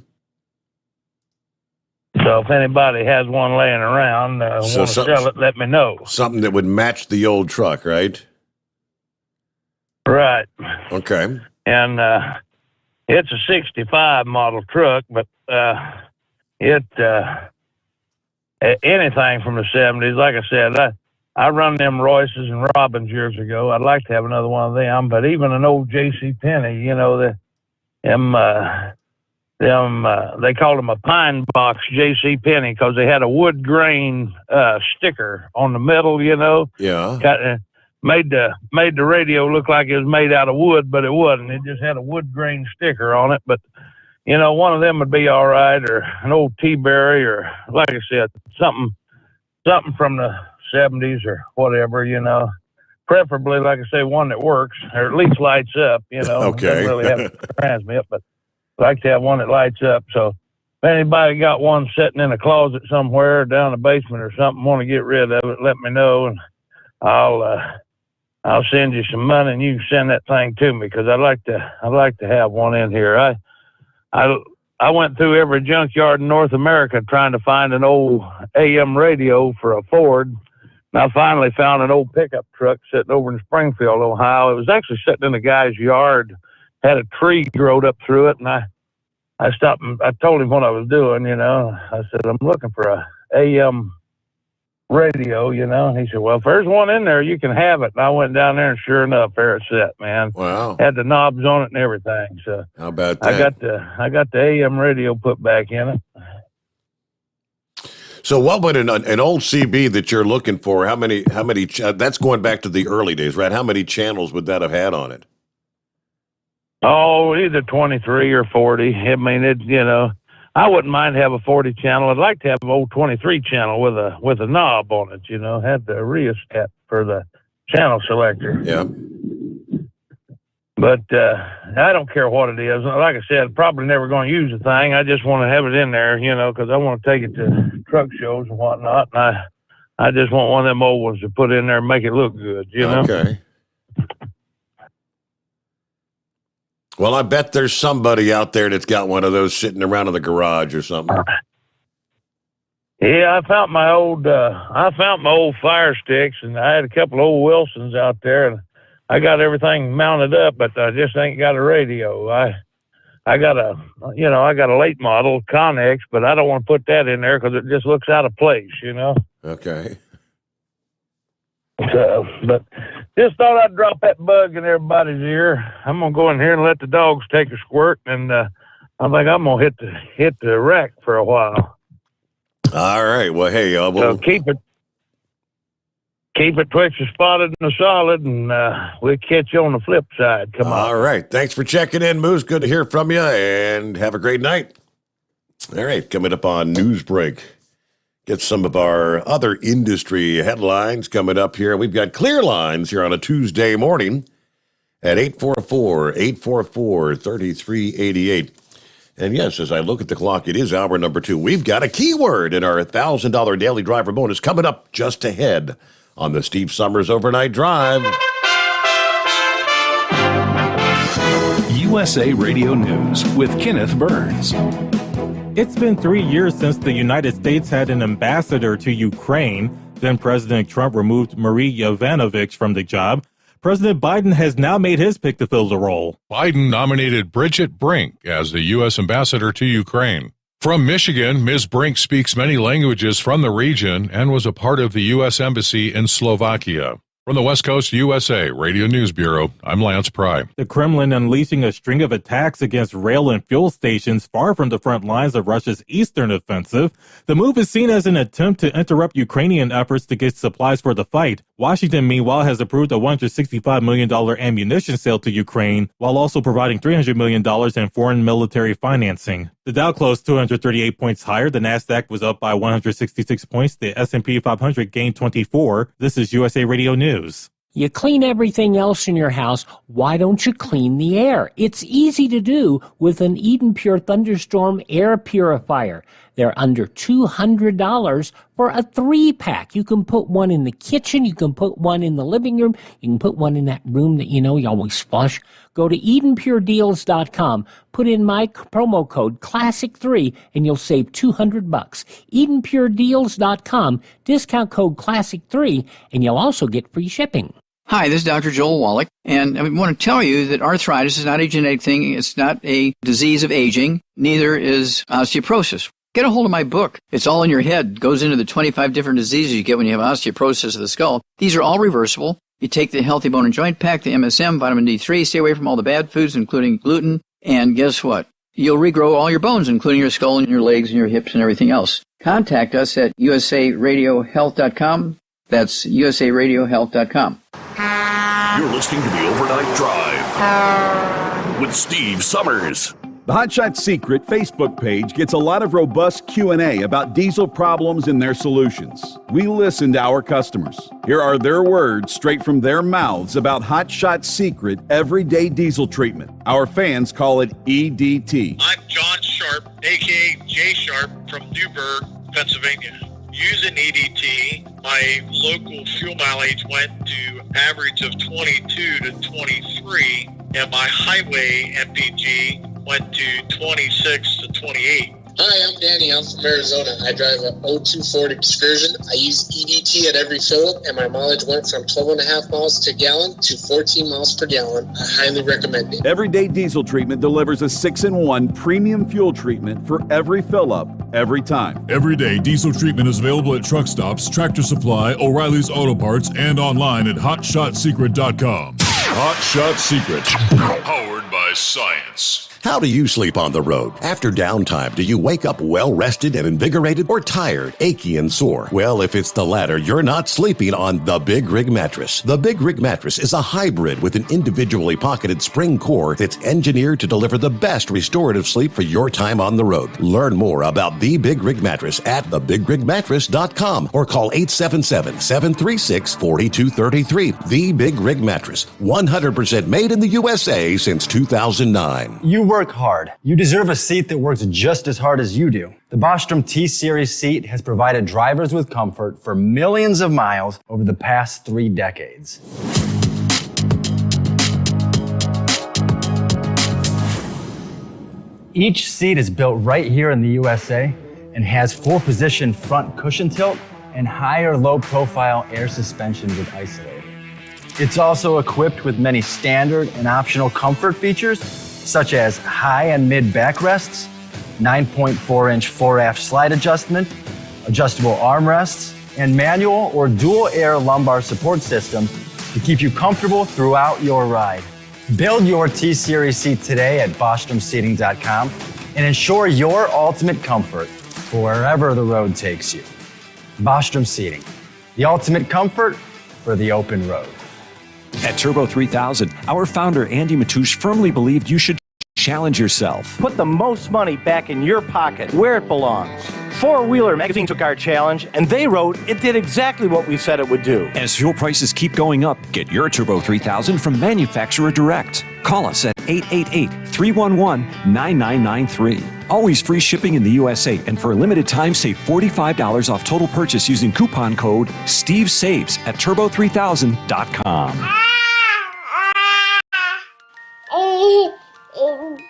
So if anybody has one laying around, want to sell it, let me know. Something that would match the old truck, right? Right. Okay. And it's a 65 model truck, but anything from the 70s, like I said, I run them Royces and Robins years ago. I'd like to have another one of them, but even an old J.C. Penney, they called them a pine box J.C. Penney because they had a wood grain sticker on the middle, Yeah. Made the radio look like it was made out of wood, but it wasn't. It just had a wood grain sticker on it. But one of them would be all right, or an old T-Berry, or like I said, something from the 70s or whatever, preferably, like I say, one that works or at least lights up, Okay. Doesn't really have to transmit, but I like to have one that lights up. So if anybody got one sitting in a closet somewhere down the basement or something, want to get rid of it, let me know, and I'll I'll send you some money and you can send that thing to me because I'd like to have one in here. I went through every junkyard in North America trying to find an old AM radio for a Ford. And I finally found an old pickup truck sitting over in Springfield, Ohio. It was actually sitting in a guy's yard, had a tree growed up through it, and I stopped and I told him what I was doing, you know. I said, I'm looking for a AM radio, you know. And he said, well, if there's one in there, you can have it. And I went down there, and sure enough, there it sat, man. Wow. Had the knobs on it and everything. So how about that? I got the AM radio put back in it. So what would an old CB that you're looking for, how many, that's going back to the early days, right? How many channels would that have had on it? Oh, either 23 or 40. I mean, you know, I wouldn't mind have a 40 channel. I'd like to have an old 23 channel with a knob on it, you know, had the rheostat for the channel selector. Yeah. But I don't care what it is. Like I said, probably never going to use the thing. I just want to have it in there, you know, because I want to take it to truck shows and whatnot. And I just want one of them old ones to put in there and make it look good, you know? Okay. Well, I bet there's somebody out there that's got one of those sitting around in the garage or something. Yeah, I found my old fire sticks, and I had a couple of old Wilsons out there, and I got everything mounted up, but I just ain't got a radio. I got a late model Connex, but I don't want to put that in there because it just looks out of place, you know. Okay. So, but just thought I'd drop that bug in everybody's ear. I'm gonna go in here and let the dogs take a squirt, and I think I'm gonna hit the rack for a while. All right. Well, hey, so keep it Twitch spotted and solid, and we'll catch you on the flip side. Come on. All right. Thanks for checking in, Moose. Good to hear from you, and have a great night. All right. Coming up on Newsbreak, get some of our other industry headlines coming up here. We've got Clear Lines here on a Tuesday morning at 844-844-3388. And yes, as I look at the clock, it is hour number 2. We've got a keyword in our $1,000 daily driver bonus coming up just ahead on the Steve Sommers Overnight Drive. USA Radio News with Kenneth Burns. It's been 3 years since the United States had an ambassador to Ukraine. Then President Trump removed Marie Yovanovitch from the job. President Biden has now made his pick to fill the role. Biden nominated Bridget Brink as the U.S. ambassador to Ukraine. From Michigan, Ms. Brink speaks many languages from the region and was a part of the U.S. Embassy in Slovakia. From the West Coast USA Radio News Bureau, I'm Lance Pry. The Kremlin unleashing a string of attacks against rail and fuel stations far from the front lines of Russia's eastern offensive. The move is seen as an attempt to interrupt Ukrainian efforts to get supplies for the fight. Washington, meanwhile, has approved a $165 million ammunition sale to Ukraine, while also providing $300 million in foreign military financing. The Dow closed 238 points higher. The Nasdaq was up by 166 points. The S&P 500 gained 24. This is USA Radio News. You clean everything else in your house. Why don't you clean the air? It's easy to do with an Eden Pure Thunderstorm air purifier. They're under $200 for a 3-pack. You can put one in the kitchen. You can put one in the living room. You can put one in that room that you always flush. Go to EdenPureDeals.com. Put in my promo code Classic3 and you'll save $200. EdenPureDeals.com. Discount code Classic3 and you'll also get free shipping. Hi, this is Dr. Joel Wallach, and I want to tell you that arthritis is not a genetic thing. It's not a disease of aging. Neither is osteoporosis. Get a hold of my book. It's all in your head. It goes into the 25 different diseases you get when you have osteoporosis of the skull. These are all reversible. You take the Healthy Bone and Joint Pack, the MSM, vitamin D3, stay away from all the bad foods, including gluten, and guess what? You'll regrow all your bones, including your skull and your legs and your hips and everything else. Contact us at usaradiohealth.com. That's usaradiohealth.com. You're listening to the Overnight Drive with Steve Sommers. The Hotshot Secret Facebook page gets a lot of robust Q&A about diesel problems and their solutions. We listen to our customers. Here are their words straight from their mouths about Hotshot Secret everyday diesel treatment. Our fans call it EDT. I'm John Sharp, a.k.a. Jay Sharp from Newburgh, Pennsylvania. using EDT, my local fuel mileage went to average of 22 to 23, and my highway MPG went to 26 to 28. Hi, I'm Danny. I'm from Arizona. I drive a 02 Ford Excursion. I use EDT at every fill-up, and my mileage went from 12.5 miles per gallon to 14 miles per gallon. I highly recommend it. Everyday Diesel Treatment delivers a 6-in-1 premium fuel treatment for every fill-up, every time. Everyday Diesel Treatment is available at truck stops, Tractor Supply, O'Reilly's Auto Parts, and online at HotShotSecret.com. Hot Shot Secret. Powered by science. How do you sleep on the road? After downtime, do you wake up well-rested and invigorated or tired, achy, and sore? Well, if it's the latter, you're not sleeping on the Big Rig Mattress. The Big Rig Mattress is a hybrid with an individually pocketed spring core that's engineered to deliver the best restorative sleep for your time on the road. Learn more about the Big Rig Mattress at thebigrigmattress.com or call 877-736-4233. The Big Rig Mattress, 100% made in the USA since 2009. You work hard. You deserve a seat that works just as hard as you do. The Bostrom T-Series seat has provided drivers with comfort for millions of miles over the past 3 decades. Each seat is built right here in the USA and has 4-position front cushion tilt and higher low-profile air suspension with isolator. It's also equipped with many standard and optional comfort features, such as high and mid backrests, 9.4-inch 4-aft slide adjustment, adjustable armrests, and manual or dual air lumbar support system to keep you comfortable throughout your ride. Build your T-Series seat today at BostromSeating.com and ensure your ultimate comfort for wherever the road takes you. Bostrom Seating, the ultimate comfort for the open road. At Turbo 3000, our founder Andy Matouche firmly believed you should challenge yourself. Put the most money back in your pocket, where it belongs. Four Wheeler magazine took our challenge, and they wrote it did exactly what we said it would do. As fuel prices keep going up, get your Turbo 3000 from manufacturer direct. Call us at 888-311-9993. Always free shipping in the USA, and for a limited time, save $45 off total purchase using coupon code STEVESAVES at turbo3000.com.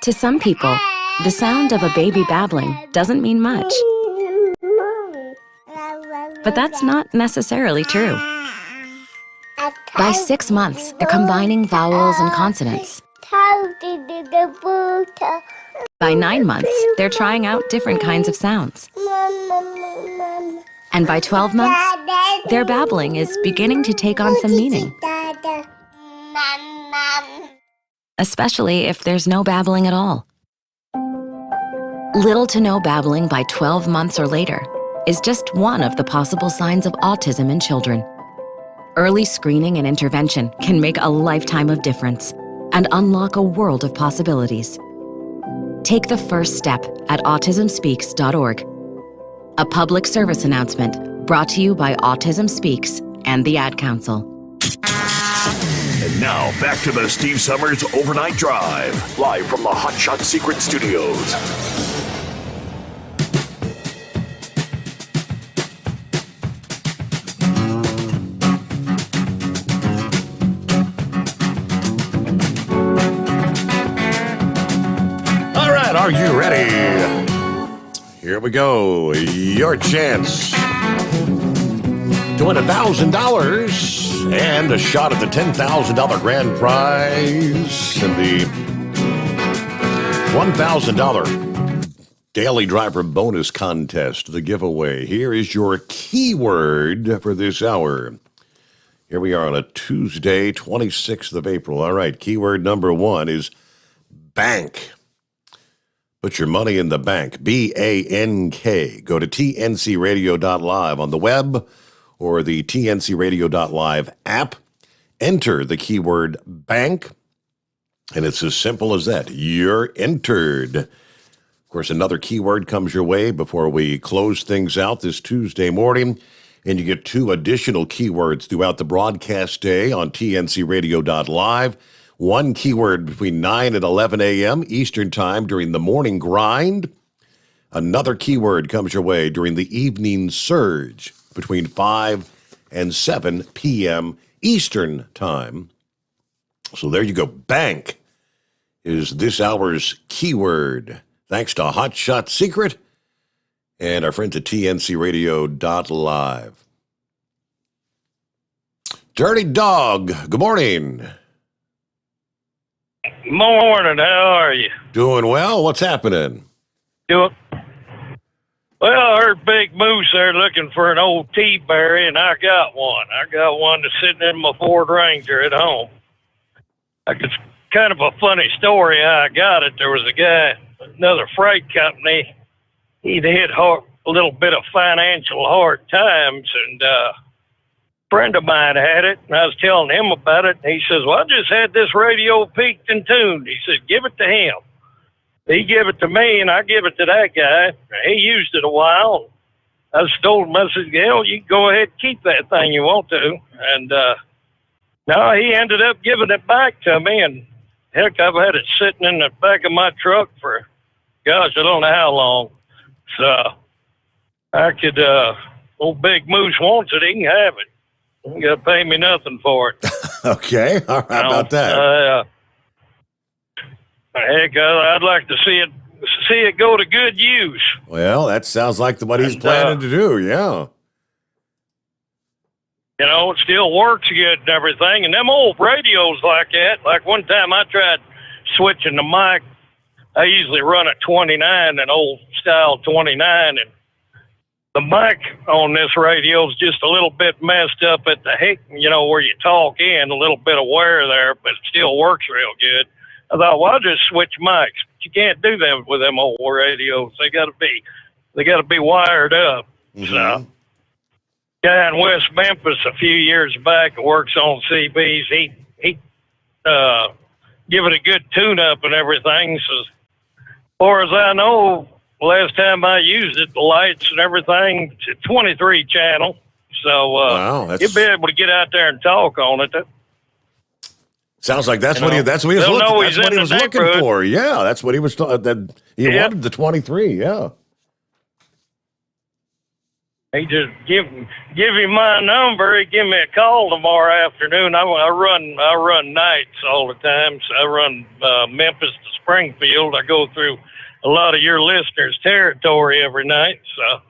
To some people, the sound of a baby babbling doesn't mean much. But that's not necessarily true. By 6 months, they're combining vowels and consonants. By 9 months, they're trying out different kinds of sounds. And by 12 months, their babbling is beginning to take on some meaning. Especially if there's no babbling at all. Little to no babbling by 12 months or later is just one of the possible signs of autism in children. Early screening and intervention can make a lifetime of difference and unlock a world of possibilities. Take the first step at autismspeaks.org. A public service announcement brought to you by Autism Speaks and the Ad Council. And now, back to the Steve Summers Overnight Drive, live from the Hot Shot Secret Studios. All right, are you ready? Here we go. Your chance to win $1,000 and a shot at the $10,000 grand prize and the $1,000 daily driver bonus contest, the giveaway. Here is your keyword for this hour. Here we are on a Tuesday, 26th of April. All right, keyword number 1 is bank. Put your money in the bank, B-A-N-K. Go to tncradio.live on the web or the tncradio.live app. Enter the keyword bank, and it's as simple as that. You're entered. Of course, another keyword comes your way before we close things out this Tuesday morning, and you get 2 additional keywords throughout the broadcast day on tncradio.live. 1 keyword between 9 and 11 a.m. Eastern Time during the morning grind. Another keyword comes your way during the evening surge between 5 and 7 p.m. Eastern Time. So there you go. Bank is this hour's keyword. Thanks to Hot Shot Secret and our friends at tncradio.live. Dirty Dog, good morning. Morning, how are you? Doing well. What's happening? Well, I heard Big Moose there looking for an old T-Berry, and I got one. I got one that's sitting in my Ford Ranger at home. It's kind of a funny story how I got it. There was a guy, another freight company, he'd hit a little bit of financial hard times, and a friend of mine had it, and I was telling him about it, and he says, well, I just had this radio peaked and tuned. He said, give it to him. He gave it to me, and I give it to that guy. He used it a while. I just told him, I said, Gail, you can go ahead and keep that thing you want to. And no, he ended up giving it back to me, and heck, I've had it sitting in the back of my truck for, gosh, I don't know how long. So I could, old Big Moose wants it, he can have it. You got to pay me nothing for it. Okay, all right, how about that? Heck, I'd like to see it go to good use. Well, that sounds like what he's planning to do, yeah. You know, it still works good and everything. And them old radios like that, like one time I tried switching the mic. I usually run a 29, an old style 29, and the mic on this radio is just a little bit messed up at the head, where you talk in, a little bit of wear there, but it still works real good. I thought, well, I'll just switch mics. But you can't do that with them old radios. They got to be wired up. Mm-hmm. So, guy in West Memphis a few years back who works on CBs, he give it a good tune-up and everything. So, as far as I know, last time I used it, the lights and everything, it's a 23 channel. So wow, you'll be able to get out there and talk on it. Sounds like that's what he was looking for. Yeah, that's what he was. He wanted the 23. Yeah. He just give him my number. He give me a call tomorrow afternoon. I run nights all the time. So I run Memphis to Springfield. I go through a lot of your listeners' territory every night. So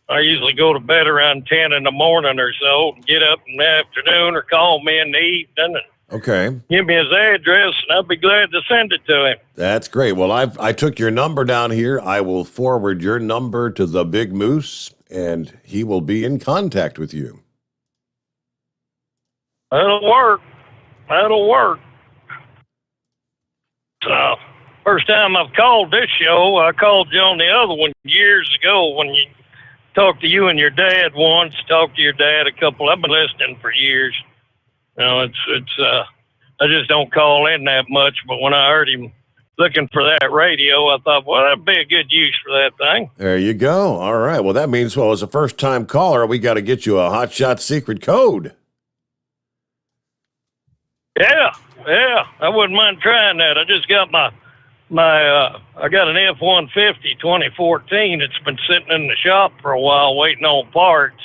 I usually go to bed around 10 in the morning or so, get up in the afternoon or call me in the evening and okay, give me his address, and I'll be glad to send it to him. That's great. Well, I took your number down here. I will forward your number to the Big Moose, and he will be in contact with you. That'll work. So, first time I've called this show, I called you on the other one years ago when you talked to you and your dad once, talked to your dad a couple. I've been listening for years. I just don't call in that much, but when I heard him looking for that radio, I thought, well, that'd be a good use for that thing. There you go. All right. Well, that means, as a first-time caller, we got to get you a Hot Shot secret code. Yeah, I wouldn't mind trying that. I just got I got an F-150 2014. It's been sitting in the shop for a while waiting on parts.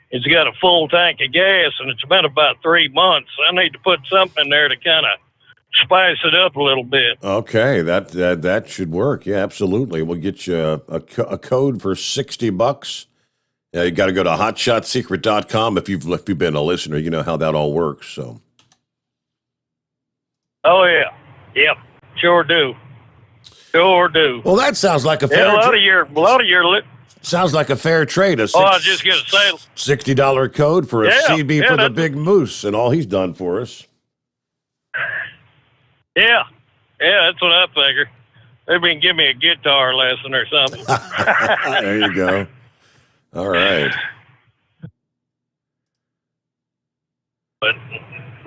It's got a full tank of gas, and it's been about 3 months. I need to put something in there to kind of spice it up a little bit. Okay, that should work. Yeah, absolutely. We'll get you a code for $60. Yeah, you got to go to hotshotsecret.com. If you've been a listener, you know how that all works. So. Oh yeah, yep, sure do. Well, that sounds like a fair. A lot of your sounds like a fair trade. I was just gonna say $60 code for a CB for the Big Moose, and all he's done for us. Yeah, that's what I figure. Maybe give me a guitar lesson or something. There you go. All right. But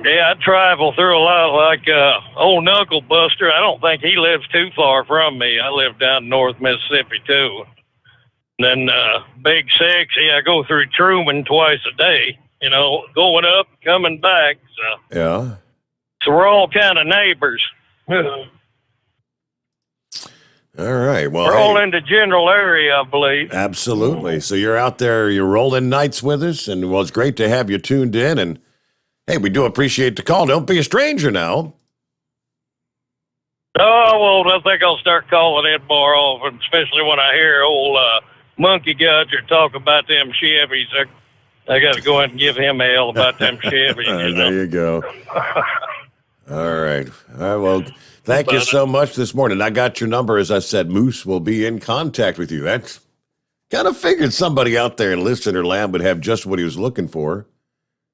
yeah, I travel through a lot, like old Knuckle Buster. I don't think he lives too far from me. I live down in North Mississippi too. And then Big Sexy, I go through Truman twice a day. Going up, coming back. So yeah. So we're all kind of neighbors. All right. Well, we're all in the general area, I believe. Absolutely. So you're out there, you're rolling nights with us, and well, it's great to have you tuned in. And hey, we do appreciate the call. Don't be a stranger now. Oh, well, I think I'll start calling in more often, especially when I hear old Monkey Gudger talk about them Chevys. I got to go in and give him hell about them Chevys. There you go. All right. Well, thank you so much this morning. I got your number. As I said, Moose will be in contact with you. That's kind of figured somebody out there in listener land would have just what he was looking for.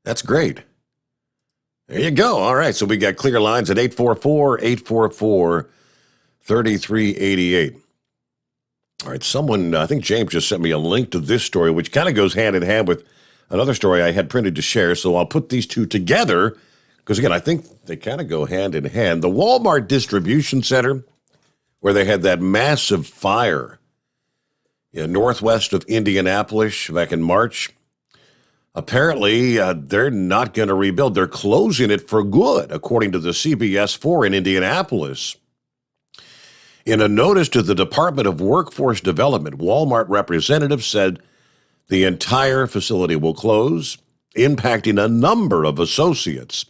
That's great. There you go. All right. So we got clear lines at 844-844-3388. All right. Someone, I think James just sent me a link to this story, which kind of goes hand in hand with another story I had printed to share. So I'll put these two together because, again, I think they kind of go hand in hand. The Walmart distribution center, where they had that massive fire northwest of Indianapolis back in March, apparently, they're not going to rebuild. They're closing it for good, according to the CBS 4 in Indianapolis. In a notice to the Department of Workforce Development, Walmart representatives said the entire facility will close, impacting a number of associates.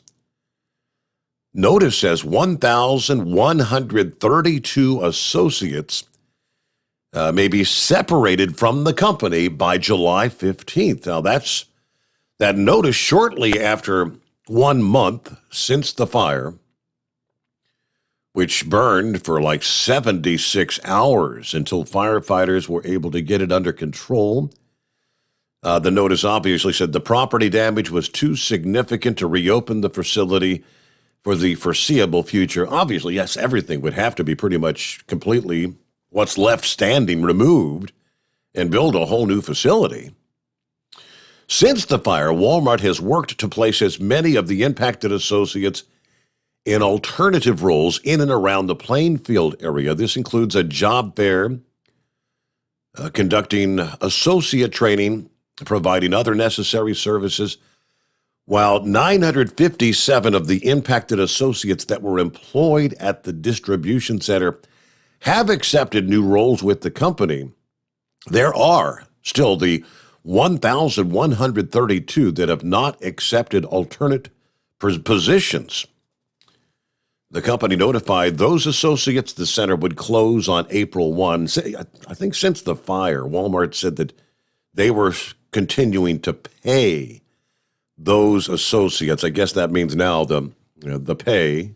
Notice says 1,132 associates may be separated from the company by July 15th. Now, that notice shortly after 1 month since the fire, which burned for like 76 hours until firefighters were able to get it under control. The notice obviously said the property damage was too significant to reopen the facility for the foreseeable future. Obviously, yes, everything would have to be pretty much completely what's left standing removed and build a whole new facility. Since the fire, Walmart has worked to place as many of the impacted associates in alternative roles in and around the Plainfield area. This includes a job fair, conducting associate training, providing other necessary services, while 957 of the impacted associates that were employed at the distribution center have accepted new roles with the company. There are still the 1,132 that have not accepted alternate positions. The company notified those associates the center would close on April 1. I think since the fire, Walmart said that they were continuing to pay those associates. I guess that means now the pay,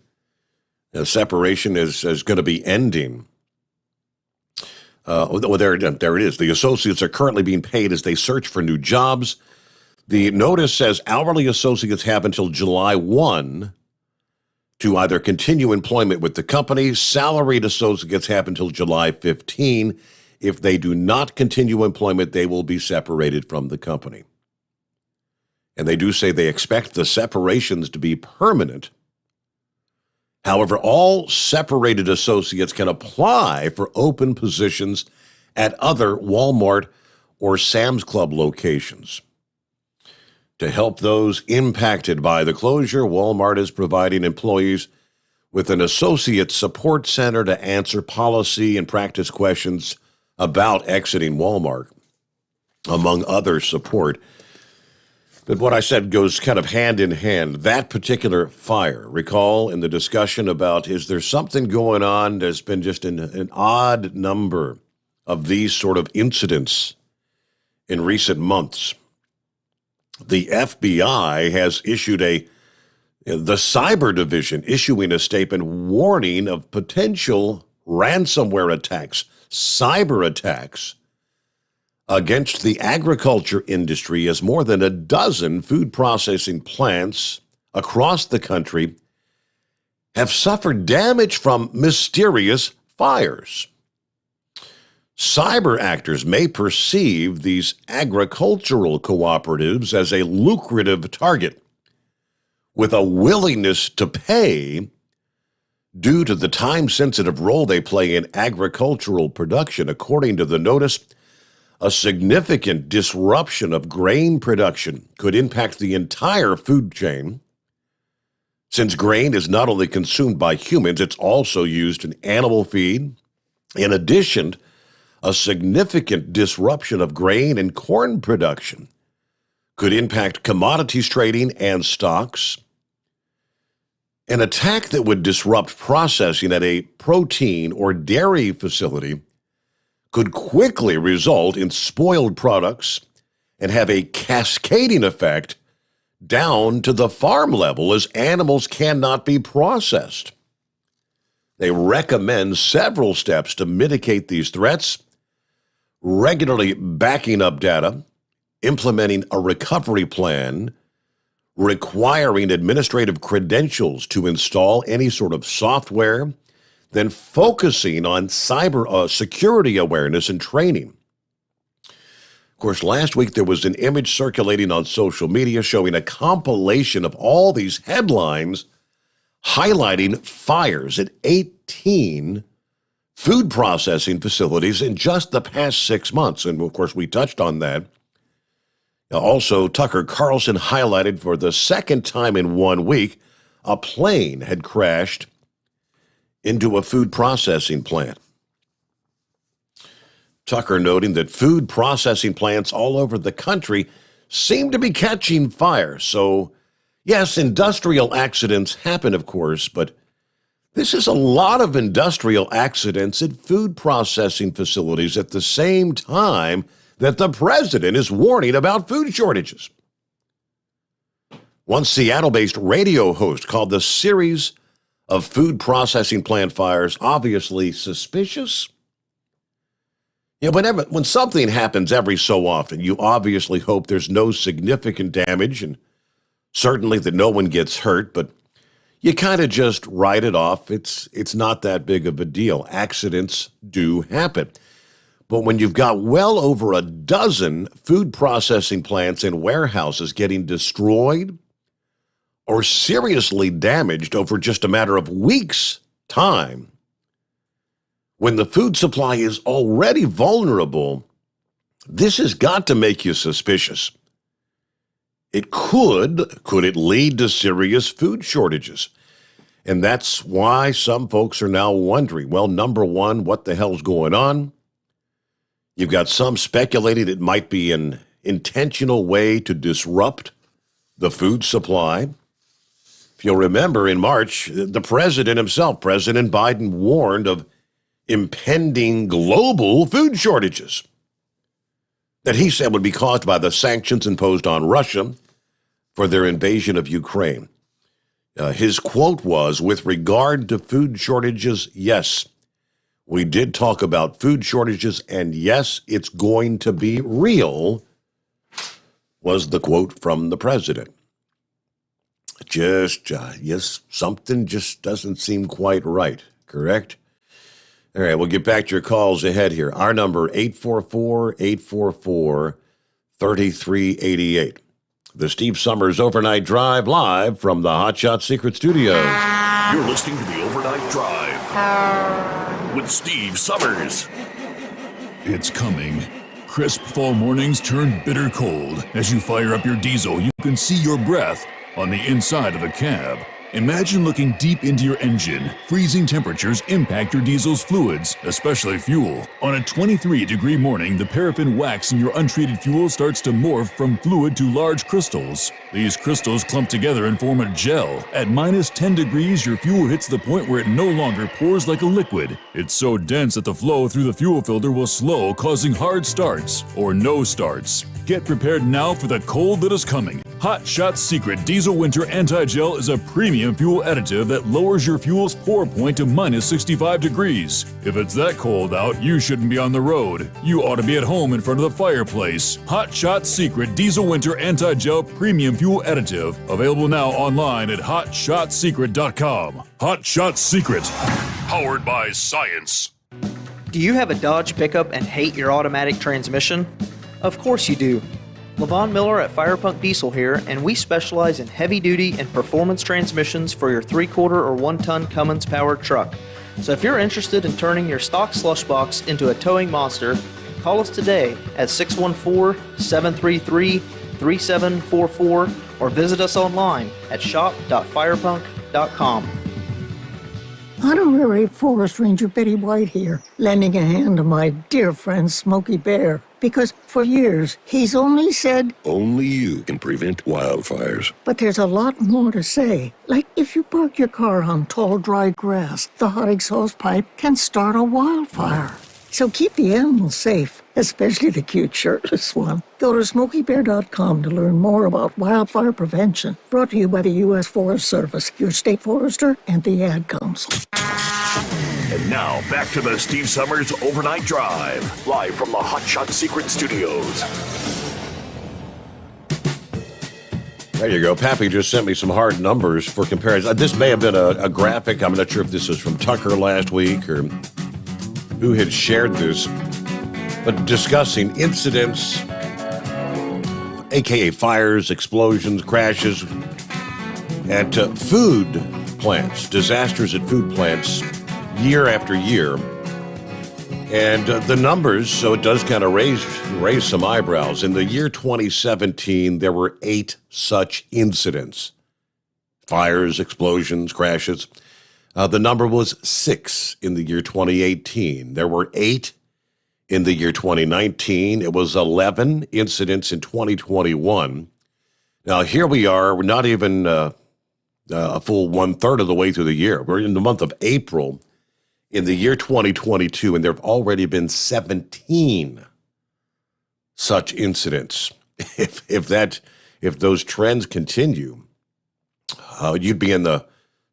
the separation is going to be ending. There it is. The associates are currently being paid as they search for new jobs. The notice says hourly associates have until July 1 to either continue employment with the company. Salaried associates have until July 15. If they do not continue employment, they will be separated from the company. And they do say they expect the separations to be permanent. However, all separated associates can apply for open positions at other Walmart or Sam's Club locations. To help those impacted by the closure, Walmart is providing employees with an associate support center to answer policy and practice questions about exiting Walmart, among other support. But what I said goes kind of hand in hand. That particular fire, recall in the discussion about is there something going on? There's been just an odd number of these sort of incidents in recent months. The FBI has issued the cyber division issuing a statement warning of potential ransomware attacks, cyber attacks, against the agriculture industry, as more than a dozen food processing plants across the country have suffered damage from mysterious fires. Cyber actors may perceive these agricultural cooperatives as a lucrative target with a willingness to pay due to the time-sensitive role they play in agricultural production. According to the notice, a significant disruption of grain production could impact the entire food chain. Since grain is not only consumed by humans, it's also used in animal feed In addition, a significant disruption of grain and corn production could impact commodities trading and stocks. An attack that would disrupt processing at a protein or dairy facility could quickly result in spoiled products and have a cascading effect down to the farm level as animals cannot be processed. They recommend several steps to mitigate these threats, regularly backing up data, implementing a recovery plan, requiring administrative credentials to install any sort of software, then focusing on cyber security awareness and training. Of course, last week there was an image circulating on social media showing a compilation of all these headlines highlighting fires at 18 food processing facilities in just the past 6 months. And of course, we touched on that. Also, Tucker Carlson highlighted for the second time in 1 week, a plane had crashed into a food processing plant. Tucker noting that food processing plants all over the country seem to be catching fire. So, yes, industrial accidents happen, of course, but this is a lot of industrial accidents at food processing facilities at the same time that the president is warning about food shortages. One Seattle-based radio host called the series of food processing plant fires obviously suspicious. You know, when something happens every so often, you obviously hope there's no significant damage and certainly that no one gets hurt, but you kind of just write it off. It's not that big of a deal. Accidents do happen. But when you've got well over a dozen food processing plants and warehouses getting destroyed or seriously damaged over just a matter of weeks' time, when the food supply is already vulnerable, this has got to make you suspicious. Could it lead to serious food shortages? And that's why some folks are now wondering, well, number one, what the hell's going on? You've got some speculating it might be an intentional way to disrupt the food supply. If you'll remember, in March, the president himself, President Biden, warned of impending global food shortages that he said would be caused by the sanctions imposed on Russia for their invasion of Ukraine. His quote was, with regard to food shortages, yes, we did talk about food shortages, and yes, it's going to be real, was the quote from the president. Yes, something just doesn't seem quite right, correct? All right, we'll get back to your calls ahead here. Our number, 844-844-3388. The Steve Sommers Overnight Drive, live from the Hot Shot Secret Studios. You're listening to the Overnight Drive with Steve Sommers. It's coming. Crisp fall mornings turn bitter cold. As you fire up your diesel, you can see your breath on the inside of the cab. Imagine looking deep into your engine. Freezing temperatures impact your diesel's fluids, especially fuel. On a 23-degree morning, the paraffin wax in your untreated fuel starts to morph from fluid to large crystals. These crystals clump together and form a gel. At minus 10 degrees, your fuel hits the point where it no longer pours like a liquid. It's so dense that the flow through the fuel filter will slow, causing hard starts or no starts. Get prepared now for the cold that is coming. Hot Shot Secret Diesel Winter Anti-Gel is a premium fuel additive that lowers your fuel's pour point to minus 65 degrees. If it's that cold out, you shouldn't be on the road. You ought to be at home in front of the fireplace. Hot Shot Secret Diesel Winter Anti-Gel Premium Fuel Additive. Available now online at hotshotsecret.com. Hot Shot Secret. Powered by science. Do you have a Dodge pickup and hate your automatic transmission? Of course you do. Levon Miller at Firepunk Diesel here, and we specialize in heavy-duty and performance transmissions for your 3-quarter or 1-ton Cummins-powered truck. So if you're interested in turning your stock slush box into a towing monster, call us today at 614-733-3744 or visit us online at shop.firepunk.com. Honorary Forest Ranger Betty White here, lending a hand to my dear friend Smokey Bear. Because for years, he's only said, only you can prevent wildfires. But there's a lot more to say. Like if you park your car on tall, dry grass, the hot exhaust pipe can start a wildfire. So keep the animals safe, especially the cute shirtless one. Go to SmokeyBear.com to learn more about wildfire prevention. Brought to you by the U.S. Forest Service, your state forester, and the Ad Council. And now, back to the Steve Summers Overnight Drive, live from the Hot Shot Secret Studios. There you go. Pappy just sent me some hard numbers for comparison. This may have been a graphic. I'm not sure if this is from Tucker last week or who had shared this, but discussing incidents, aka fires, explosions, crashes at food plants, disasters at food plants year after year. And the numbers, so it does kind of raise some eyebrows. In the year 2017, there were 8 such incidents. Fires, explosions, crashes. The number was 6 in the year 2018. There were 8 in the year 2019. It was 11 incidents in 2021. Now, here we are. We're not even a full 1/3 of the way through the year. We're in the month of April in the year 2022, and there have already been 17 such incidents. If those trends continue, you'd be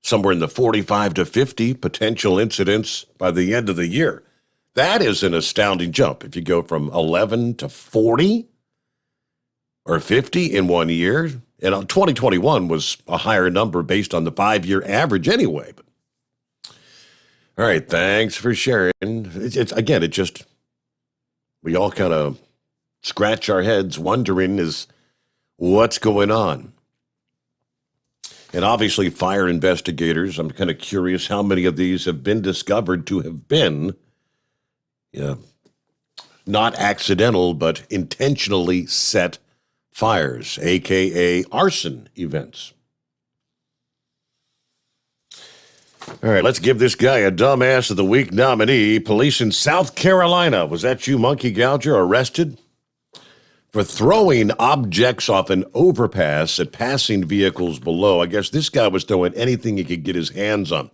somewhere in the 45 to 50 potential incidents by the end of the year. That is an astounding jump. If you go from 11 to 40 or 50 in 1 year, and 2021 was a higher number based on the 5-year average anyway. But, all right, thanks for sharing. We all kind of scratch our heads wondering what's going on. And obviously, fire investigators, I'm kind of curious how many of these have been discovered to have been not accidental, but intentionally set fires, a.k.a. arson events. All right, let's give this guy a Dumbass of the Week nominee. Police in South Carolina, was that you, Monkey Gouger, arrested for throwing objects off an overpass at passing vehicles below. I guess this guy was throwing anything he could get his hands on.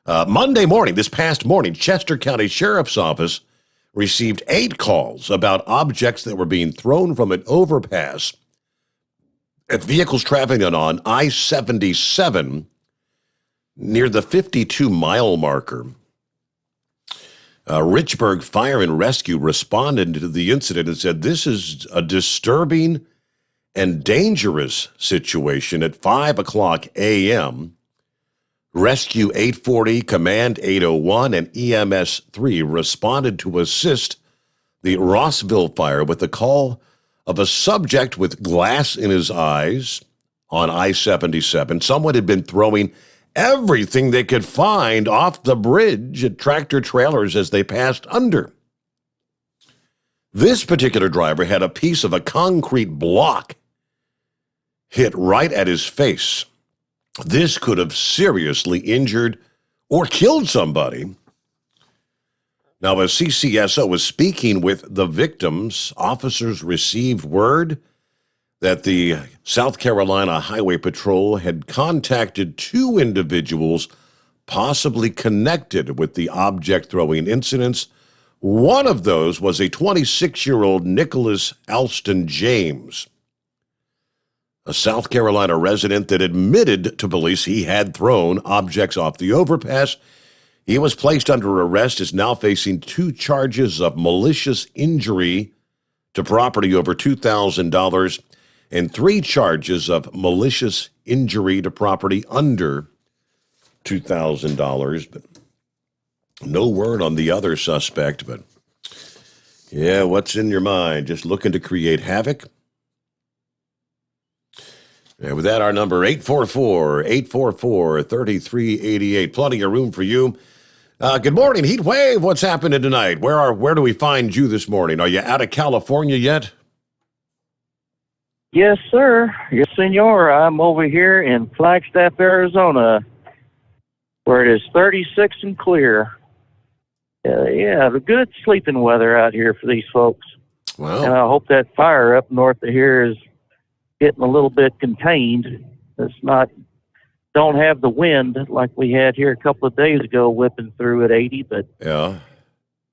Monday morning, this past morning, Chester County Sheriff's Office received 8 calls about objects that were being thrown from an overpass at vehicles traveling on I-77 near the 52-mile marker. Richburg Fire and Rescue responded to the incident and said, this is a disturbing and dangerous situation at 5 o'clock a.m. Rescue 840, Command 801, and EMS 3 responded to assist the Rossville fire with the call of a subject with glass in his eyes on I-77. Someone had been throwing everything they could find off the bridge at tractor trailers as they passed under. This particular driver had a piece of a concrete block hit right at his face. This could have seriously injured or killed somebody. Now, as CCSO was speaking with the victims, officers received word that the South Carolina Highway Patrol had contacted 2 individuals possibly connected with the object-throwing incidents. One of those was a 26-year-old Nicholas Alston James, a South Carolina resident that admitted to police he had thrown objects off the overpass. He was placed under arrest, is now facing 2 charges of malicious injury to property over $2,000 and 3 charges of malicious injury to property under $2,000. But no word on the other suspect. But yeah, what's in your mind? Just looking to create havoc? And with that, our number 844-844-3388. Plenty of room for you. Good morning, Heat Wave. What's happening tonight? Where do we find you this morning? Are you out of California yet? Yes, sir. Yes, senor. I'm over here in Flagstaff, Arizona. where it is 36 and clear. The good sleeping weather out here for these folks. Wow. And I hope that fire up north of here is getting a little bit contained. Don't have the wind like we had here a couple of days ago whipping through at 80, but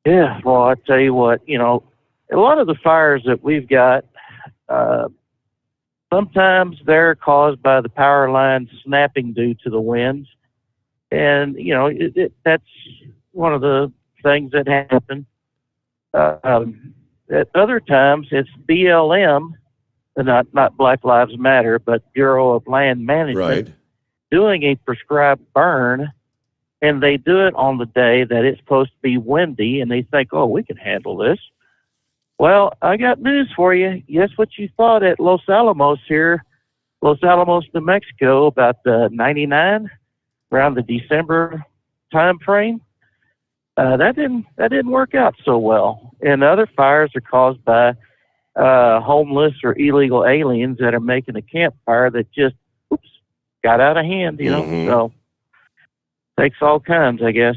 yeah, well, I tell you what, a lot of the fires that we've got, sometimes they're caused by the power lines snapping due to the winds. And, that's one of the things that happen. At other times, it's BLM, not Black Lives Matter, but Bureau of Land Management, doing a prescribed burn, and they do it on the day that it's supposed to be windy, and they think, oh, we can handle this. Well, I got news for you. Guess what you thought at Los Alamos, New Mexico, about 99, around the December time frame? That didn't work out so well. And other fires are caused by homeless or illegal aliens that are making a campfire that just got out of hand, So takes all kinds, I guess.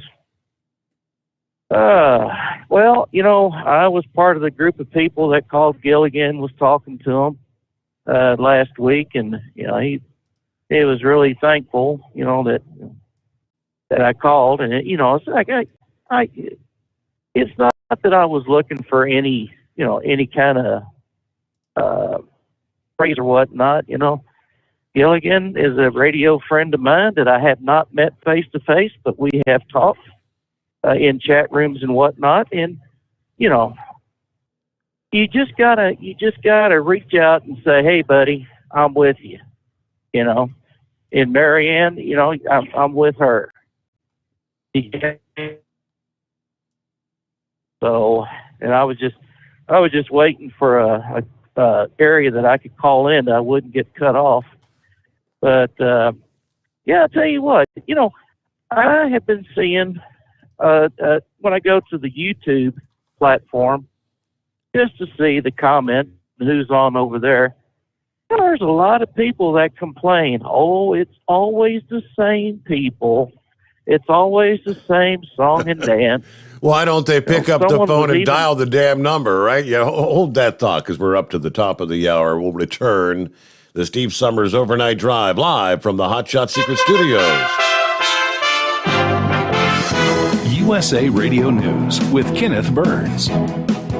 Well, I was part of the group of people that called Gilligan, was talking to him last week, and he was really thankful, that I called, and it's like it's not that I was looking for any kind of praise or whatnot. Gilligan is a radio friend of mine that I have not met face to face, but we have talked in chat rooms and whatnot. And you just gotta reach out and say, "Hey, buddy, I'm with you." In Marianne, I'm with her. So, and I was just waiting for a area that I could call in that I wouldn't get cut off. But I'll tell you what, I have been seeing when I go to the YouTube platform just to see the comment, who's on over there. There's a lot of people that complain, oh, it's always the same people. It's always the same song and dance. Why don't they pick up the phone and dial the damn number, right? Yeah, hold that thought, because we're up to the top of the hour. We'll return the Steve Sommers Overnight Drive live from the Hot Shot Secret Studios. USA Radio News with Kenneth Burns.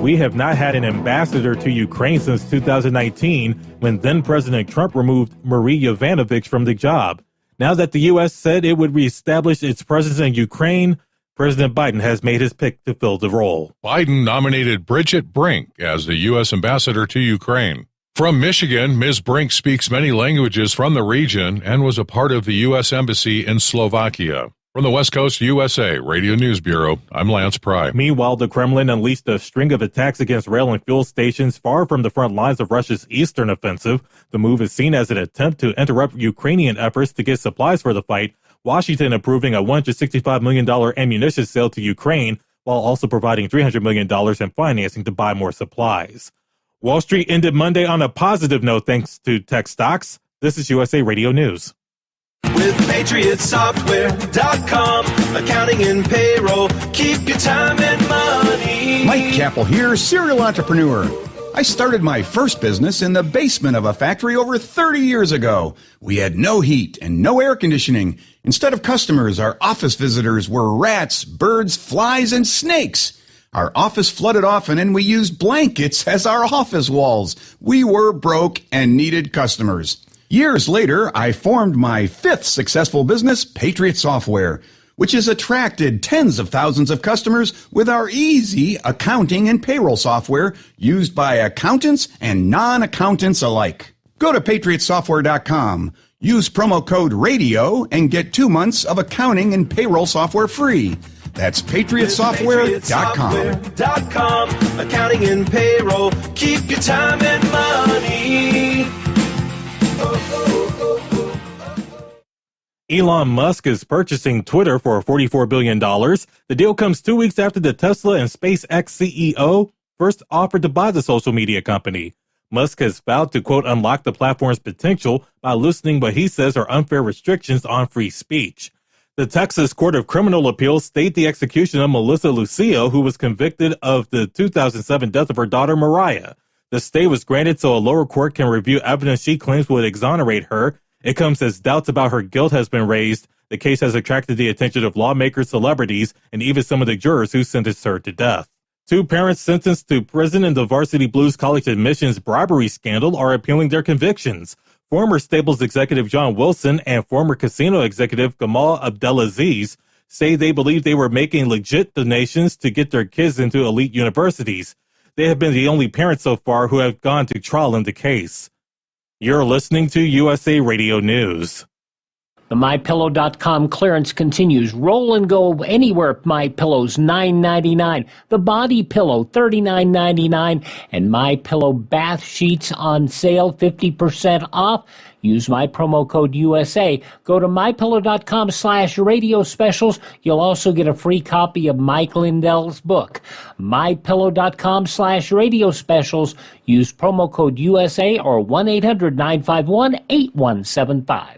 We have not had an ambassador to Ukraine since 2019, when then-President Trump removed Marie Yovanovitch from the job. Now that the U.S. said it would reestablish its presence in Ukraine, President Biden has made his pick to fill the role. Biden nominated Bridget Brink as the U.S. ambassador to Ukraine. From Michigan, Ms. Brink speaks many languages from the region and was a part of the U.S. Embassy in Slovakia. From the West Coast USA Radio News Bureau, I'm Lance Pry. Meanwhile, the Kremlin unleashed a string of attacks against rail and fuel stations far from the front lines of Russia's eastern offensive. The move is seen as an attempt to interrupt Ukrainian efforts to get supplies for the fight, Washington approving a $165 million ammunition sale to Ukraine, while also providing $300 million in financing to buy more supplies. Wall Street ended Monday on a positive note thanks to tech stocks. This is USA Radio News. With PatriotSoftware.com, accounting and payroll, keep your time and money. Mike Capel here, serial entrepreneur. I started my first business in the basement of a factory over 30 years ago. We had no heat and no air conditioning. Instead of customers, our office visitors were rats, birds, flies, and snakes. Our office flooded often, and we used blankets as our office walls. We were broke and needed customers. Years later, I formed my fifth successful business, Patriot Software, which has attracted tens of thousands of customers with our easy accounting and payroll software used by accountants and non-accountants alike. Go to PatriotSoftware.com, use promo code RADIO, and get 2 months of accounting and payroll software free. That's PatriotSoftware.com. Accounting and payroll, keep your time and money. Elon Musk is purchasing Twitter for $44 billion. The deal comes 2 weeks after the Tesla and SpaceX CEO first offered to buy the social media company. Musk has vowed to, quote, unlock the platform's potential by loosening what he says are unfair restrictions on free speech. The Texas Court of Criminal Appeals stayed the execution of Melissa Lucio, who was convicted of the 2007 death of her daughter, Mariah. The stay was granted so a lower court can review evidence she claims would exonerate her. It comes as doubts about her guilt has been raised. The case has attracted the attention of lawmakers, celebrities, and even some of the jurors who sentenced her to death. 2 parents sentenced to prison in the Varsity Blues College admissions bribery scandal are appealing their convictions. Former Staples executive John Wilson and former casino executive Gamal Abdelaziz say they believe they were making legit donations to get their kids into elite universities. They have been the only parents so far who have gone to trial in the case. You're listening to USA Radio News. The MyPillow.com clearance continues. Roll and go anywhere. MyPillow's $9.99. The Body Pillow $39.99. And MyPillow bath sheets on sale 50% off. Use my promo code USA. Go to MyPillow.com/radio specials. You'll also get a free copy of Mike Lindell's book. MyPillow.com/radio specials. Use promo code USA or 1-800-951-8175.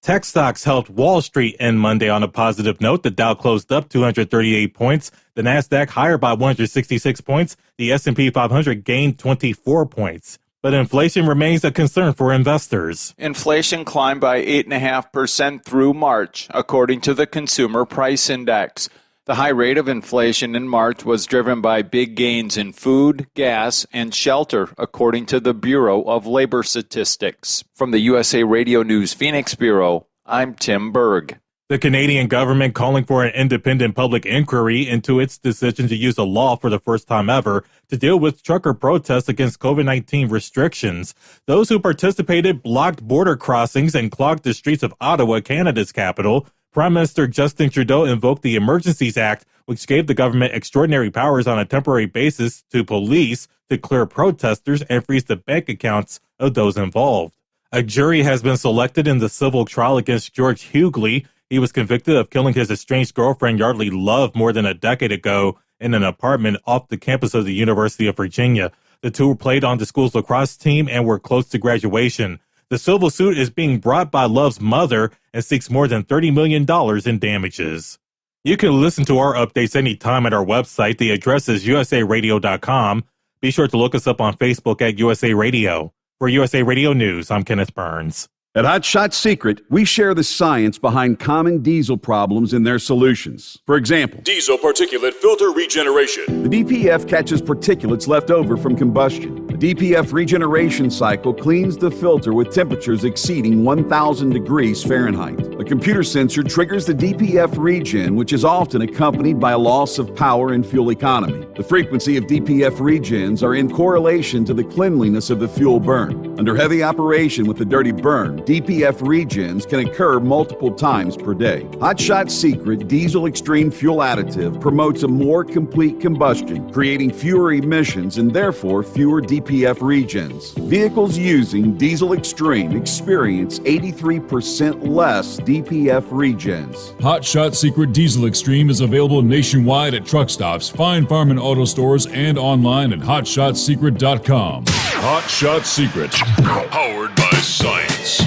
Tech stocks helped Wall Street end Monday on a positive note. The Dow closed up 238 points. The Nasdaq higher by 166 points. The S&P 500 gained 24 points. But inflation remains a concern for investors. Inflation climbed by 8.5% through March, according to the Consumer Price Index. The high rate of inflation in March was driven by big gains in food, gas, and shelter, according to the Bureau of Labor Statistics. From the USA Radio News Phoenix Bureau, I'm Tim Berg. The Canadian government calling for an independent public inquiry into its decision to use a law for the first time ever to deal with trucker protests against COVID-19 restrictions. Those who participated blocked border crossings and clogged the streets of Ottawa, Canada's capital. Prime Minister Justin Trudeau invoked the Emergencies Act, which gave the government extraordinary powers on a temporary basis to police to clear protesters and freeze the bank accounts of those involved. A jury has been selected in the civil trial against George Hughley. He was convicted of killing his estranged girlfriend Yardley Love more than a decade ago in an apartment off the campus of the University of Virginia. The two played on the school's lacrosse team and were close to graduation. The civil suit is being brought by Love's mother and seeks more than $30 million in damages. You can listen to our updates anytime at our website. The address is usaradio.com. Be sure to look us up on Facebook at USA Radio. For USA Radio News, I'm Kenneth Burns. At Hot Shot Secret, we share the science behind common diesel problems and their solutions. For example, diesel particulate filter regeneration. The DPF catches particulates left over from combustion. The DPF regeneration cycle cleans the filter with temperatures exceeding 1,000 degrees Fahrenheit. A computer sensor triggers the DPF regen, which is often accompanied by a loss of power and fuel economy. The frequency of DPF regens are in correlation to the cleanliness of the fuel burn. Under heavy operation with the dirty burn, DPF regens can occur multiple times per day. Hot Shot Secret Diesel Extreme Fuel Additive promotes a more complete combustion, creating fewer emissions and therefore fewer DPF regens. Vehicles using Diesel Extreme experience 83% less DPF regens. Hot Shot Secret Diesel Extreme is available nationwide at truck stops, fine farm and auto stores, and online at hotshotsecret.com. Hot Shot Secret, powered by science.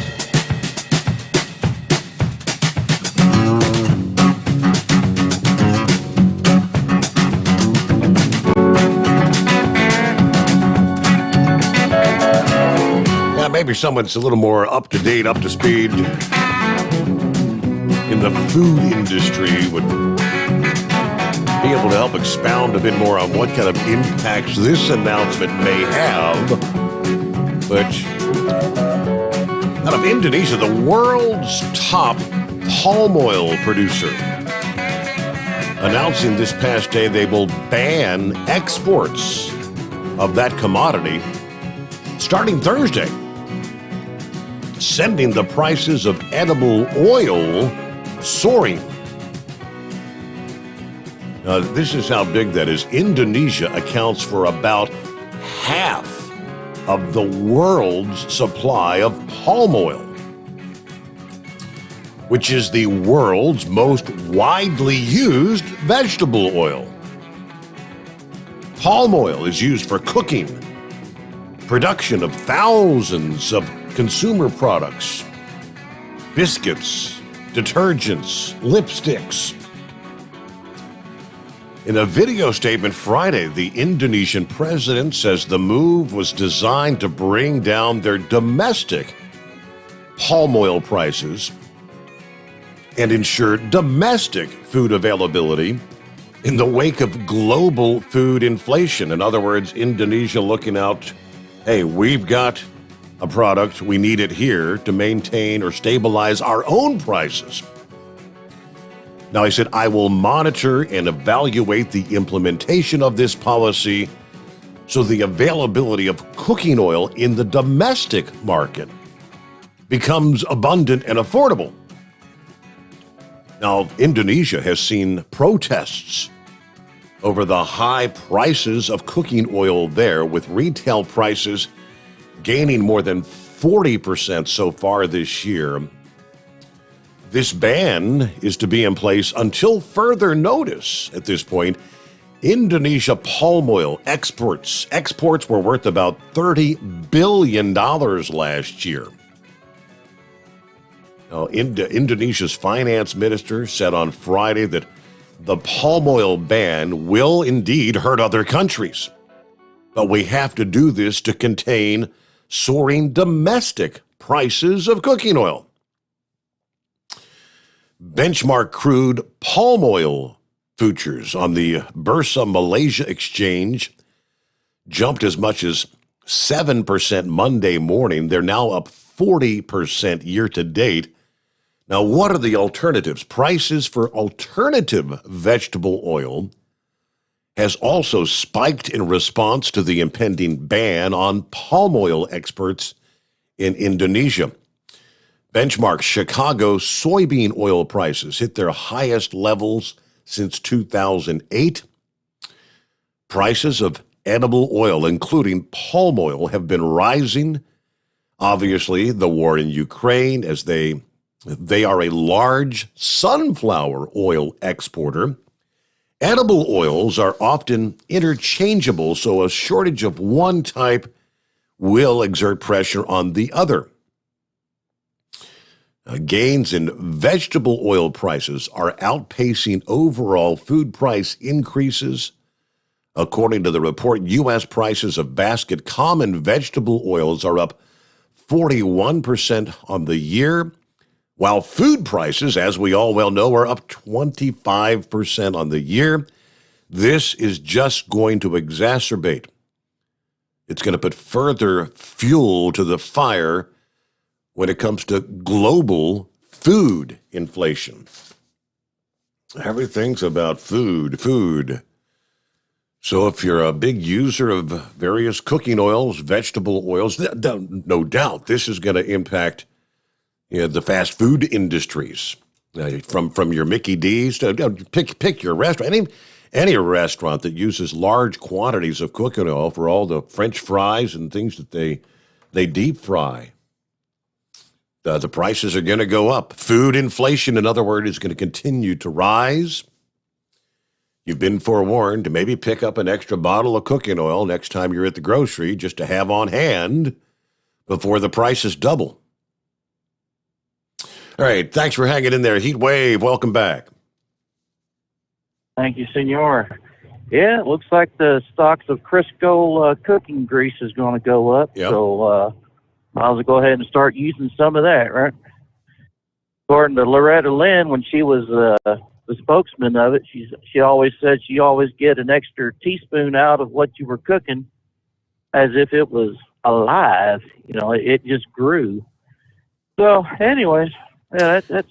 Maybe someone's a little more up to date, up to speed in the food industry would be able to help expound a bit more on what kind of impacts this announcement may have. But out of Indonesia, the world's top palm oil producer, announcing this past day they will ban exports of that commodity starting Thursday, sending the prices of edible oil soaring. Now, this is how big that is. Indonesia accounts for about half of the world's supply of palm oil, which is the world's most widely used vegetable oil. Palm oil is used for cooking, production of thousands of consumer products, biscuits, detergents, lipsticks. In a video statement Friday, the Indonesian president says the move was designed to bring down their domestic palm oil prices and ensure domestic food availability in the wake of global food inflation. In other words, Indonesia looking out, hey, we've got a product, we need it here to maintain or stabilize our own prices. Now, he said, I will monitor and evaluate the implementation of this policy so the availability of cooking oil in the domestic market becomes abundant and affordable. Now, Indonesia has seen protests over the high prices of cooking oil there, with retail prices gaining more than 40% so far this year. This ban is to be in place until further notice. At this point, Indonesia palm oil exports were worth about $30 billion last year. Now, Indonesia's finance minister said on Friday that the palm oil ban will indeed hurt other countries, but we have to do this to contain soaring domestic prices of cooking oil. Benchmark crude palm oil futures on the Bursa Malaysia exchange jumped as much as 7% Monday morning. They're now up 40% year to date. Now, what are the alternatives? Prices for alternative vegetable oil has also spiked in response to the impending ban on palm oil exports in Indonesia. Benchmark Chicago soybean oil prices hit their highest levels since 2008. Prices of edible oil, including palm oil, have been rising. Obviously, the war in Ukraine, as they are a large sunflower oil exporter. Edible oils are often interchangeable, so a shortage of one type will exert pressure on the other. Gains in vegetable oil prices are outpacing overall food price increases. According to the report, U.S. prices of basket common vegetable oils are up 41% on the year, while food prices, as we all well know, are up 25% on the year. This is just going to exacerbate. It's going to put further fuel to the fire when it comes to global food inflation. Everything's about food. So if you're a big user of various cooking oils, vegetable oils, no doubt this is going to impact the fast food industries. From your Mickey D's to pick your restaurant. Any restaurant that uses large quantities of cooking oil for all the French fries and things that they deep fry. The prices are going to go up. Food inflation, in other words, is going to continue to rise. You've been forewarned to maybe pick up an extra bottle of cooking oil next time you're at the grocery just to have on hand before the prices double. All right, thanks for hanging in there. Heat Wave, welcome back. Thank you, senor. Yeah, it looks like the stocks of Crisco cooking grease is going to go up. Yep. So might as well go ahead and start using some of that, right? According to Loretta Lynn, when she was the spokesman of it, she always said she always get an extra teaspoon out of what you were cooking as if it was alive. It just grew. So anyways, yeah, that's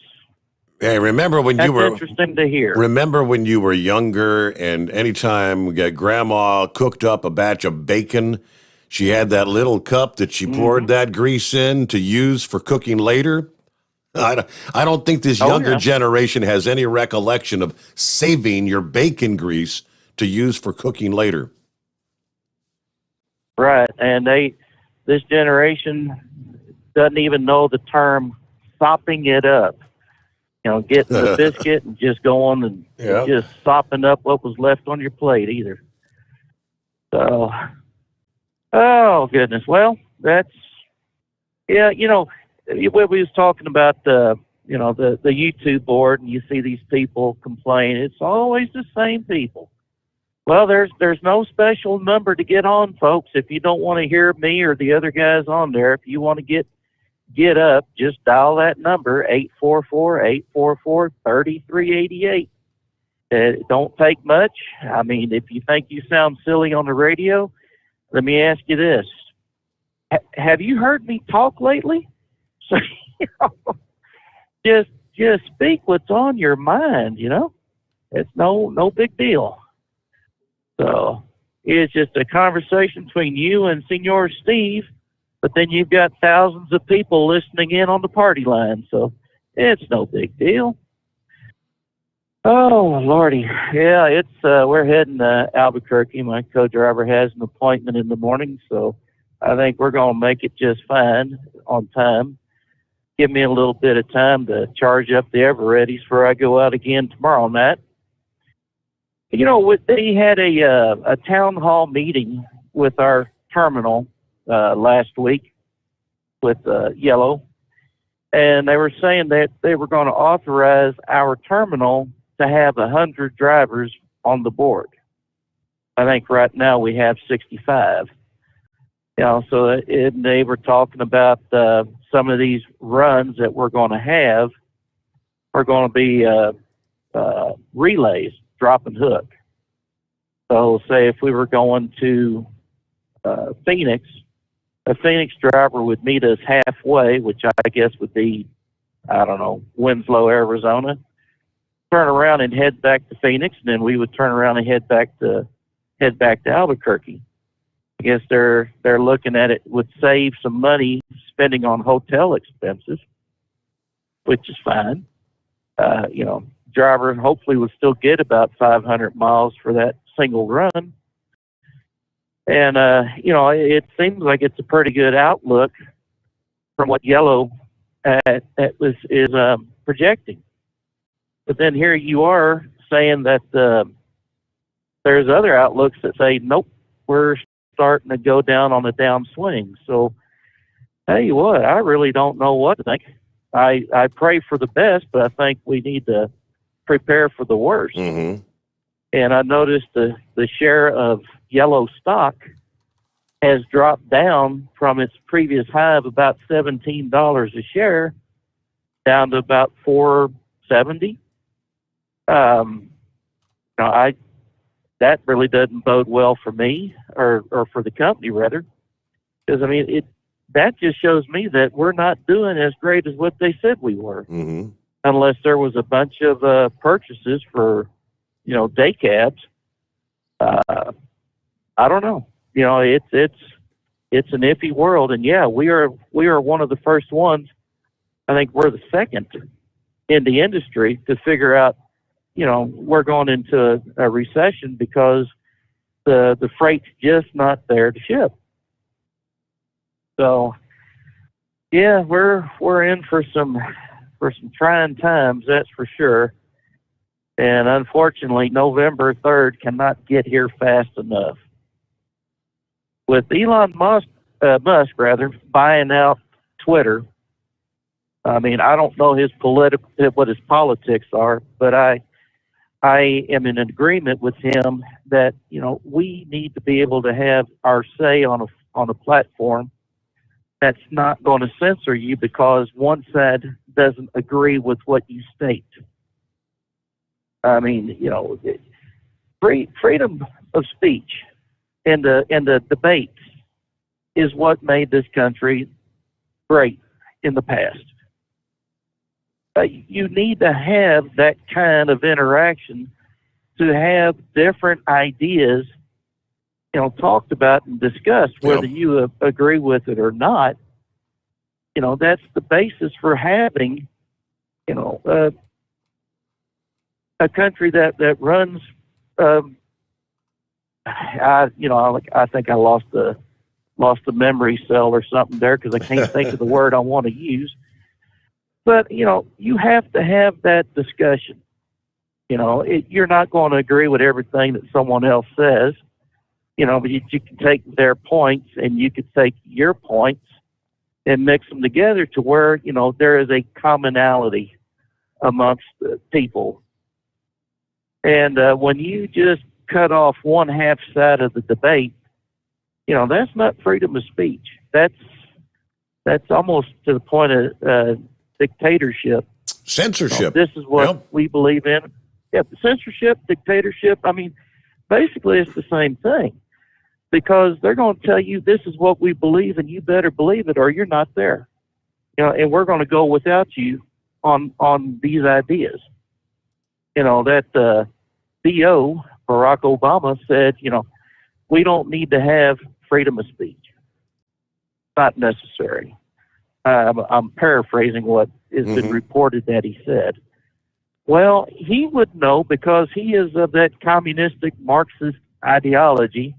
Hey, remember when you were interesting to hear. Remember when you were younger and anytime grandma cooked up a batch of bacon, she had that little cup that she poured that grease in to use for cooking later? I don't think this younger generation has any recollection of saving your bacon grease to use for cooking later. Right, and this generation doesn't even know the term sopping it up. Getting the biscuit and just going and just sopping up what was left on your plate either. So, oh goodness. Well, that's, we was talking about the YouTube board and you see these people complain. It's always the same people. Well, there's no special number to get on, folks. If you don't want to hear me or the other guys on there, if you want to get up, just dial that number, 844-844-3388. It don't take much. I mean, if you think you sound silly on the radio, let me ask you this. Have you heard me talk lately? So, just speak what's on your mind, It's no big deal. So it's just a conversation between you and Senor Steve, but then you've got thousands of people listening in on the party line, so it's no big deal. Oh, Lordy. Yeah, it's we're heading to Albuquerque. My co-driver has an appointment in the morning, so I think we're going to make it just fine on time. Give me a little bit of time to charge up the Evereadys before I go out again tomorrow night. They had a town hall meeting with our terminal last week with Yellow, and they were saying that they were going to authorize our terminal to have 100 drivers on the board. I think right now we have 65. So they were talking about some of these runs that we're going to have are going to be relays, drop and hook. So say if we were going to Phoenix, a Phoenix driver would meet us halfway, which I guess would be, Winslow, Arizona, turn around and head back to Phoenix, and then we would turn around and head back to Albuquerque. I guess they're looking at it would save some money spending on hotel expenses, which is fine. Driver hopefully will still get about 500 miles for that single run. And, it seems like it's a pretty good outlook from what Yellow is projecting. But then here you are saying that there's other outlooks that say, nope, we're starting to go down on the downswing. So, tell you what, I really don't know what to think. I pray for the best, but I think we need to prepare for the worst. Mm-hmm. And I noticed the share of Yellow stock has dropped down from its previous high of about $17 a share down to about $4.70. That really doesn't bode well for me or for the company rather, because that just shows me that we're not doing as great as what they said we were. Mm-hmm. Unless there was a bunch of purchases for, day cabs. I don't know. It's an iffy world, and yeah, we are one of the first ones. I think we're the second in the industry to figure out, we're going into a recession because the freight's just not there to ship. So, yeah, we're in for some trying times, that's for sure. And unfortunately, November 3rd cannot get here fast enough. With Elon Musk buying out Twitter, I don't know what his politics are, but I am in agreement with him that, we need to be able to have our say on a platform that's not going to censor you because one side doesn't agree with what you state. Freedom of speech and the debates is what made this country great in the past. You need to have that kind of interaction to have different ideas, talked about and discussed, whether you agree with it or not. That's the basis for having, a country that runs. I think I lost the memory cell or something there because I can't think of the word I want to use. But you have to have that discussion. You're not going to agree with everything that someone else says. But you can take their points and you could take your points and mix them together to where there is a commonality amongst people. And when you just cut off one half side of the debate, that's not freedom of speech. That's almost to the point of dictatorship. Censorship. This is what we believe in. Yeah, censorship, dictatorship. I mean, basically it's the same thing, because they're going to tell you this is what we believe and you better believe it or you're not there. And we're going to go without you on these ideas. That BO, Barack Obama, said, we don't need to have freedom of speech. Not necessary. I'm paraphrasing what has been reported that he said. Well, he would know because he is of that communistic Marxist ideology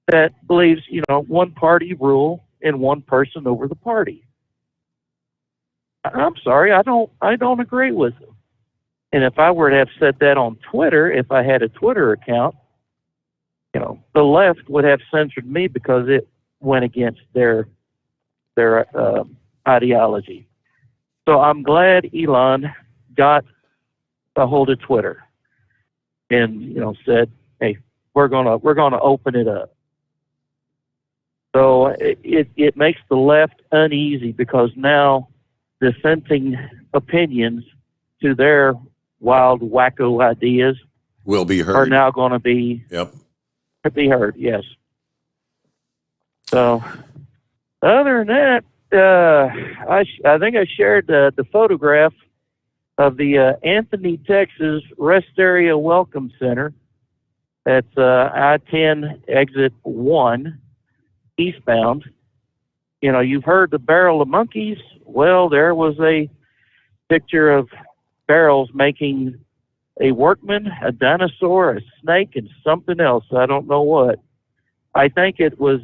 that believes, one party rule and one person over the party. I'm sorry, I don't agree with him. And if I were to have said that on Twitter, if I had a Twitter account, the left would have censored me because it went against their ideology. So I'm glad Elon got a hold of Twitter and said, "Hey, we're gonna open it up." So it makes the left uneasy because now dissenting opinions to their wild, wacko ideas will be heard. Are now going to be heard. Yes. So, other than that, I think I shared the photograph of the Anthony, Texas Rest Area Welcome Center. That's I-10 exit 1 eastbound. You've heard the barrel of monkeys. Well, there was a picture of barrels making a workman, a dinosaur, a snake, and something else. I don't know what. I think it was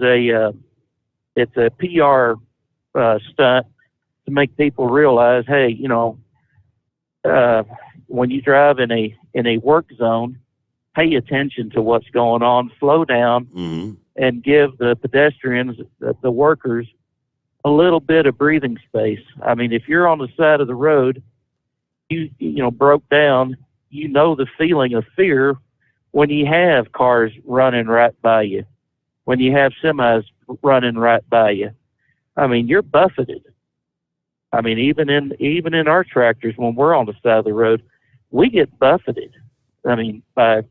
it's a PR stunt to make people realize, hey, when you drive in a work zone, pay attention to what's going on, slow down, and give the pedestrians, the workers, a little bit of breathing space. I mean, if you're on the side of the road, you broke down, the feeling of fear when you have cars running right by you, when you have semis running right by you. I mean, you're buffeted. I mean, even in our tractors, when we're on the side of the road, we get buffeted. I mean, by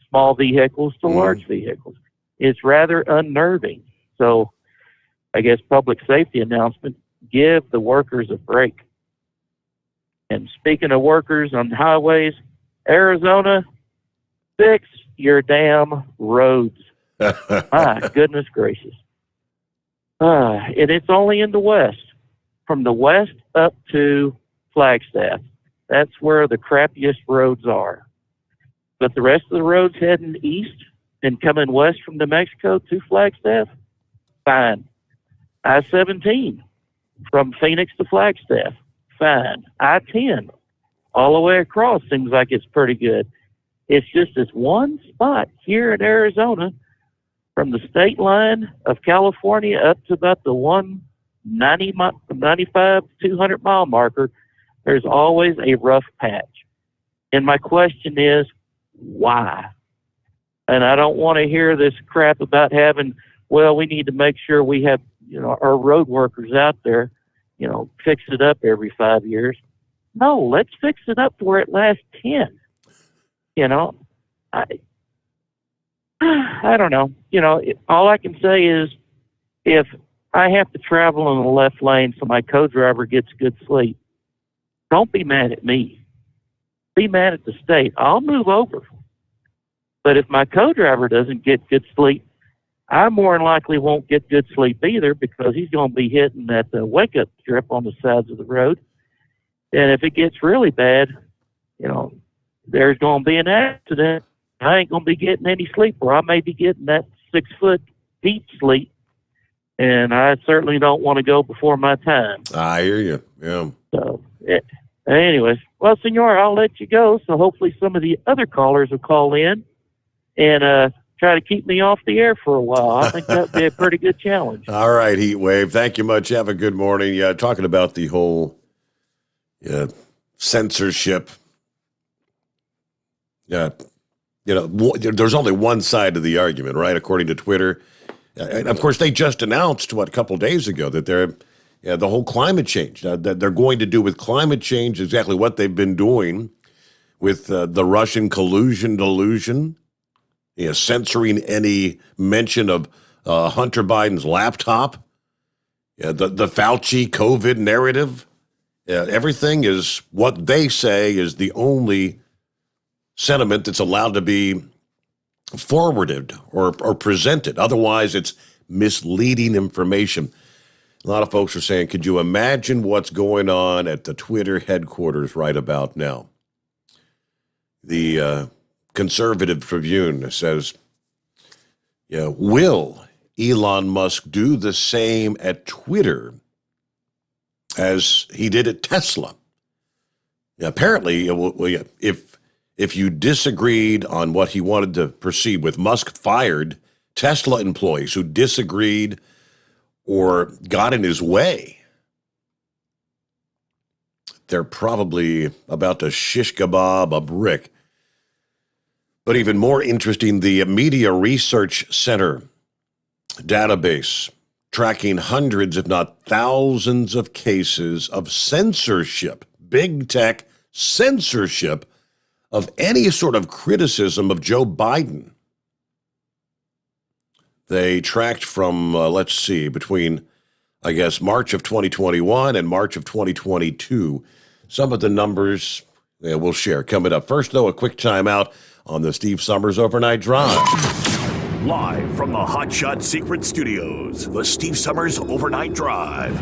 small vehicles to large vehicles. It's rather unnerving. So I guess public safety announcement, give the workers a break. And speaking of workers on highways, Arizona, fix your damn roads. My goodness gracious. And it's only in the west. From the west up to Flagstaff. That's where the crappiest roads are. But the rest of the roads heading east and coming west from New Mexico to Flagstaff, fine. I-17 from Phoenix to Flagstaff, fine. I-10 all the way across seems like it's pretty good. It's just this one spot here in Arizona from the state line of California up to about the 195, 200 mile marker. There's always a rough patch. And my question is, why? And I don't want to hear this crap about we need to make sure we have, our road workers out there, fix it up every 5 years. No, let's fix it up to where it lasts 10. I don't know. All I can say is if I have to travel in the left lane so my co-driver gets good sleep, don't be mad at me. Be mad at the state. I'll move over. But if my co-driver doesn't get good sleep, I more than likely won't get good sleep either because he's going to be hitting that wake-up strip on the sides of the road. And if it gets really bad, there's going to be an accident. I ain't going to be getting any sleep, or I may be getting that 6 foot deep sleep. And I certainly don't want to go before my time. I hear you. Yeah. So, anyways, well, Senor, I'll let you go. So hopefully some of the other callers will call in and try to keep me off the air for a while. I think that would be a pretty good challenge. All right, Heat Wave. Thank you much. Have a good morning. Yeah, talking about the whole censorship. Yeah, there's only one side of the argument, right? According to Twitter. And of course, they just announced, a couple days ago that the whole climate change, that they're going to do with climate change exactly what they've been doing with the Russian collusion delusion, censoring any mention of Hunter Biden's laptop, the Fauci COVID narrative. Everything is what they say is the only sentiment that's allowed to be forwarded or presented. Otherwise, it's misleading information. A lot of folks are saying, could you imagine what's going on at the Twitter headquarters right about now? The Conservative Tribune says, will Elon Musk do the same at Twitter as he did at Tesla? Apparently, if you disagreed on what he wanted to proceed with, Musk fired Tesla employees who disagreed or got in his way. They're probably about to shish kebab a brick. But even more interesting, the Media Research Center database tracking hundreds, if not thousands, of cases of censorship, big tech censorship of any sort of criticism of Joe Biden. They tracked from, between, March of 2021 and March of 2022. Some of the numbers we'll share coming up. First, though, a quick timeout on the Steve Sommers Overnight Drive. Live from the Hot Shot Secret Studios, the Steve Sommers Overnight Drive.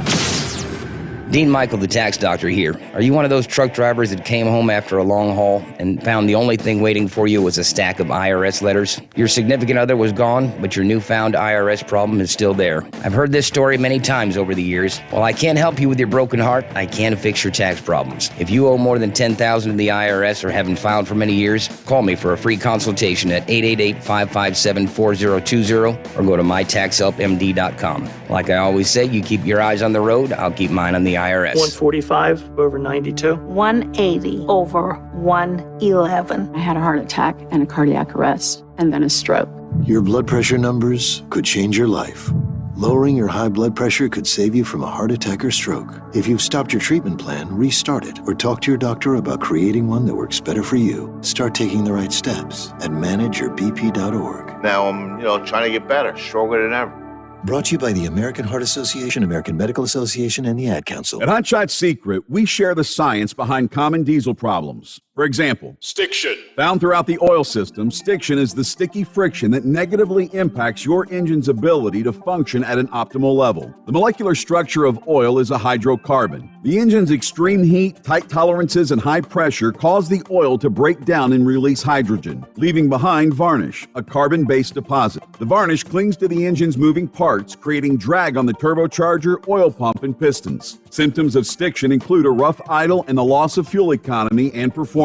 Dean Michael, the tax doctor here. Are you one of those truck drivers that came home after a long haul and found the only thing waiting for you was a stack of IRS letters? Your significant other was gone, but your newfound IRS problem is still there. I've heard this story many times over the years. While I can't help you with your broken heart, I can fix your tax problems. If you owe more than $10,000 to the IRS or haven't filed for many years, call me for a free consultation at 888-557-4020 or go to mytaxhelpmd.com. Like I always say, you keep your eyes on the road, I'll keep mine on the IRS. 145 over 92. 180 over 111. I had a heart attack and a cardiac arrest and then a stroke. Your blood pressure numbers could change your life. Lowering your high blood pressure could save you from a heart attack or stroke. If you've stopped your treatment plan, restart it or talk to your doctor about creating one that works better for you. Start taking the right steps at manageyourbp.org. Now I'm, trying to get better, stronger than ever. Brought to you by the American Heart Association, American Medical Association, and the Ad Council. At Hot Shot Secret, we share the science behind common diesel problems. For example, stiction. Found throughout the oil system, stiction is the sticky friction that negatively impacts your engine's ability to function at an optimal level. The molecular structure of oil is a hydrocarbon. The engine's extreme heat, tight tolerances, and high pressure cause the oil to break down and release hydrogen, leaving behind varnish, a carbon-based deposit. The varnish clings to the engine's moving parts, creating drag on the turbocharger, oil pump, and pistons. Symptoms of stiction include a rough idle and the loss of fuel economy and performance.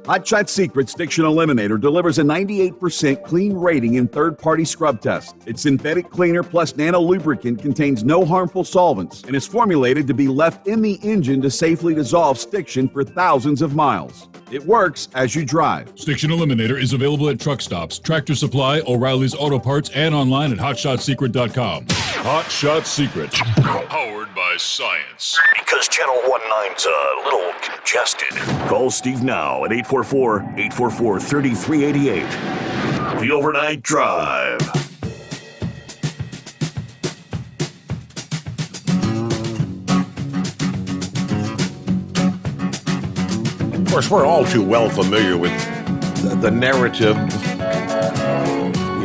Hot Shot Secret Stiction Eliminator delivers a 98% clean rating in third-party scrub tests. Its synthetic cleaner plus nano lubricant contains no harmful solvents and is formulated to be left in the engine to safely dissolve stiction for thousands of miles. It works as you drive. Stiction Eliminator is available at truck stops, Tractor Supply, O'Reilly's Auto Parts, and online at hotshotsecret.com. Hot Shot Secret. Powered by science. Because Channel 19's a little congested. Call Steve now at 844-844-3388. The Overnight Drive. Of course, we're all too well familiar with the narrative,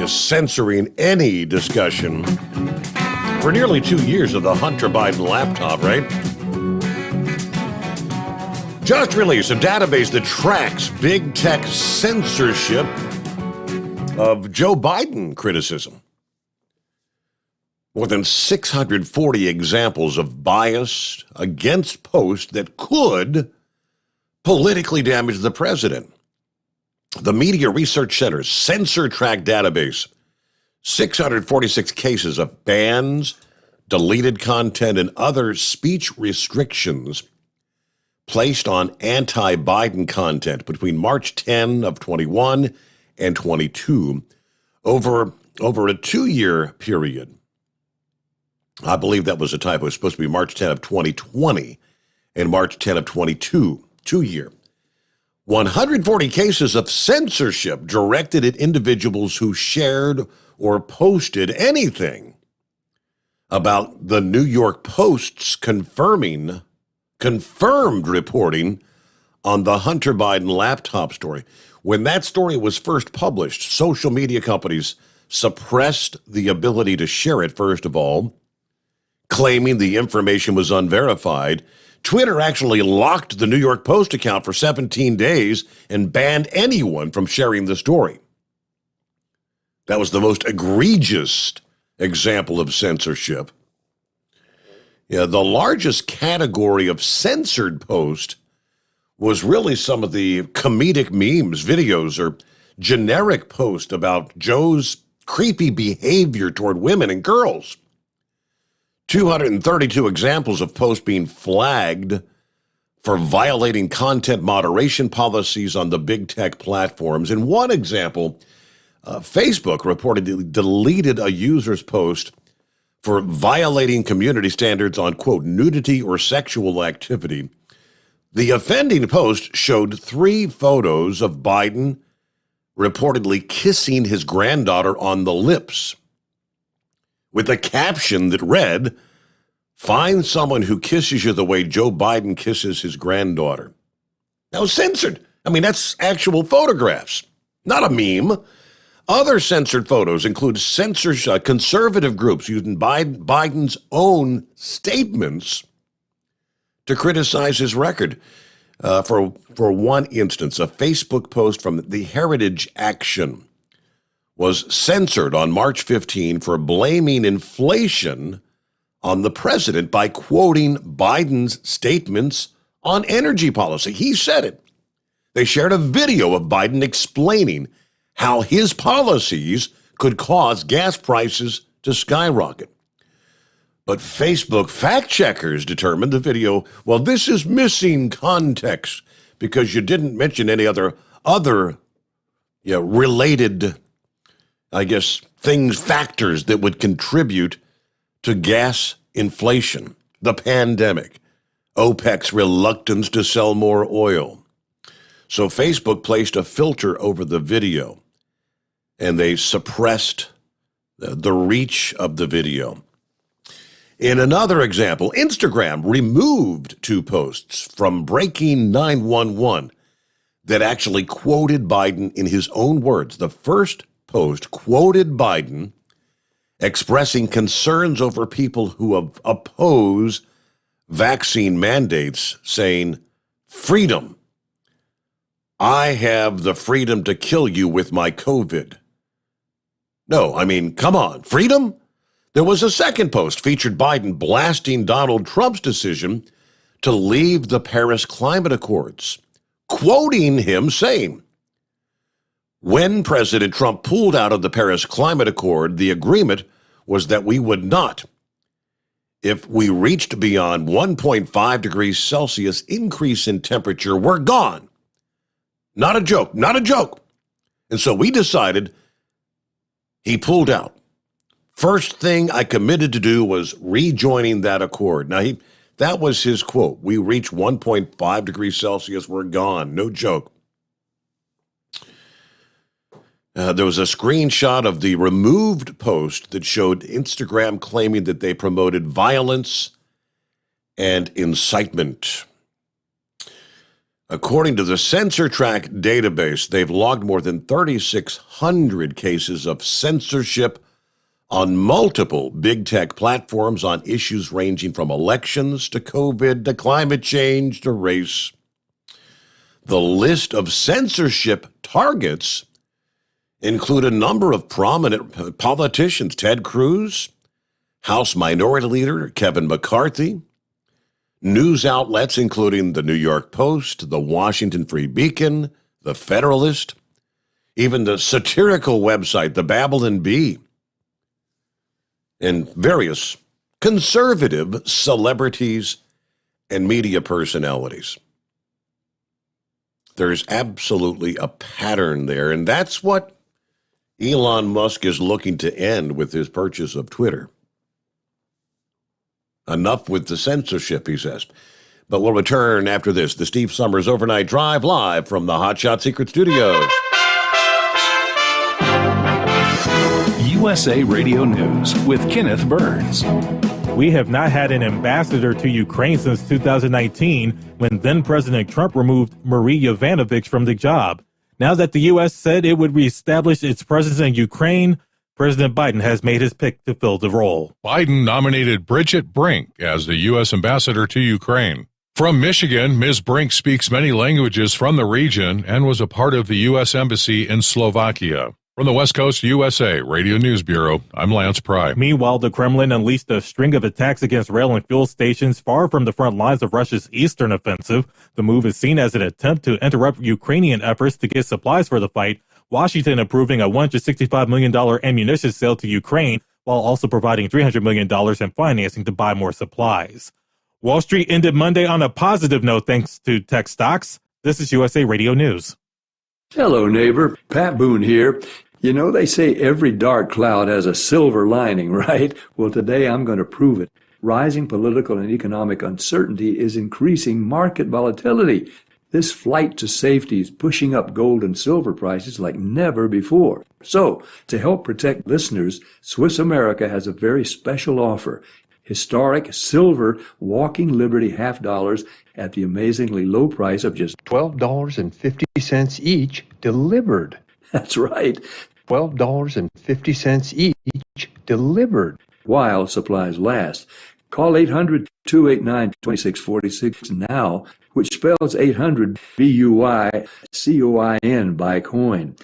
censoring any discussion for nearly 2 years of the Hunter Biden laptop, right? Just released a database that tracks big tech censorship of Joe Biden criticism. More than 640 examples of bias against posts that could politically damage the president. The Media Research Center's Censor Track database, 646 cases of bans, deleted content, and other speech restrictions placed on anti-Biden content between March 10 of 21 and 22 over a 2-year period. I believe that was a typo. It was supposed to be March 10 of 2020 and March 10 of 22, 2-year. 140 cases of censorship directed at individuals who shared or posted anything about the New York Post's confirmed reporting on the Hunter Biden laptop story. When that story was first published, social media companies suppressed the ability to share it, first of all, claiming the information was unverified. Twitter actually locked the New York Post account for 17 days and banned anyone from sharing the story. That was the most egregious example of censorship. Yeah, the largest category of censored post was really some of the comedic memes, videos, or generic posts about Joe's creepy behavior toward women and girls. 232 examples of posts being flagged for violating content moderation policies on the big tech platforms. In one example, Facebook reportedly deleted a user's post for violating community standards on, quote, nudity or sexual activity. The offending post showed 3 photos of Biden reportedly kissing his granddaughter on the lips, with a caption that read, "Find someone who kisses you the way Joe Biden kisses his granddaughter." That was censored. I mean, that's actual photographs, not a meme. Other censored photos include conservative groups using Biden's own statements to criticize his record. For one instance, a Facebook post from the Heritage Action was censored on March 15 for blaming inflation on the president by quoting Biden's statements on energy policy. He said it. They shared a video of Biden explaining how his policies could cause gas prices to skyrocket. But Facebook fact checkers determined the video, well, this is missing context because you didn't mention any other related, I guess, factors that would contribute to gas inflation, the pandemic, OPEC's reluctance to sell more oil. So Facebook placed a filter over the video, and they suppressed the reach of the video. In another example, Instagram removed 2 posts from Breaking 911 that actually quoted Biden in his own words. The first post quoted Biden expressing concerns over people who oppose vaccine mandates, saying, "Freedom. I have the freedom to kill you with my COVID." No, I mean, come on, freedom? There was a second post featured Biden blasting Donald Trump's decision to leave the Paris Climate Accords, quoting him saying, "When President Trump pulled out of the Paris Climate Accord, the agreement was that we would not, if we reached beyond 1.5 degrees Celsius increase in temperature, we're gone. Not a joke, not a joke." And so we decided he pulled out. First thing I committed to do was rejoining that accord. Now, that was his quote. We reach 1.5 degrees Celsius, we're gone. No joke. There was a screenshot of the removed post that showed Instagram claiming that they promoted violence and incitement. According to the CensorTrack database, they've logged more than 3,600 cases of censorship on multiple big tech platforms on issues ranging from elections to COVID to climate change to race. The list of censorship targets include a number of prominent politicians: Ted Cruz, House Minority Leader Kevin McCarthy, news outlets including the New York Post, the Washington Free Beacon, the Federalist, even the satirical website, the Babylon Bee, and various conservative celebrities and media personalities. There's absolutely a pattern there, and that's what Elon Musk is looking to end with his purchase of Twitter. Enough with the censorship, he says. But we'll return after this. The Steve Sommers Overnight Drive, live from the Hot Shot Secret Studios. USA Radio News with Kenneth Burns. We have not had an ambassador to Ukraine since 2019, when then-President Trump removed Marie Yovanovitch from the job. Now that the U.S. said it would reestablish its presence in Ukraine, President Biden has made his pick to fill the role. Biden nominated Bridget Brink as the U.S. ambassador to Ukraine. From Michigan, Ms. Brink speaks many languages from the region and was a part of the U.S. Embassy in Slovakia. From the West Coast USA Radio News Bureau, I'm Lance Pry. Meanwhile, the Kremlin unleashed a string of attacks against rail and fuel stations far from the front lines of Russia's eastern offensive. The move is seen as an attempt to interrupt Ukrainian efforts to get supplies for the fight, Washington approving a $165 million ammunition sale to Ukraine, while also providing $300 million in financing to buy more supplies. Wall Street ended Monday on a positive note thanks to tech stocks. This is USA Radio News. Hello, neighbor. Pat Boone here. You know, they say every dark cloud has a silver lining, right? Well, today I'm going to prove it. Rising political and economic uncertainty is increasing market volatility. This flight to safety is pushing up gold and silver prices like never before. So, to help protect listeners, Swiss America has a very special offer. Historic silver Walking Liberty $half at the amazingly low price of just $12.50 each delivered. That's right. $12.50 each delivered. While supplies last. Call 800-289-2646 now, which spells 800 BUYCOIN by coin.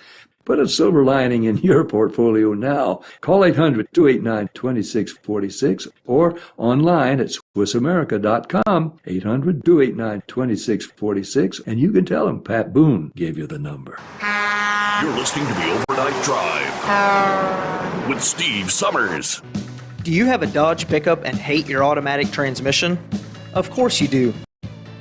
Put a silver lining in your portfolio now. Call 800-289-2646 or online at SwissAmerica.com, 800-289-2646, and you can tell them Pat Boone gave you the number. You're listening to the Overnight Drive with Steve Sommers. Do you have a Dodge pickup and hate your automatic transmission? Of course you do.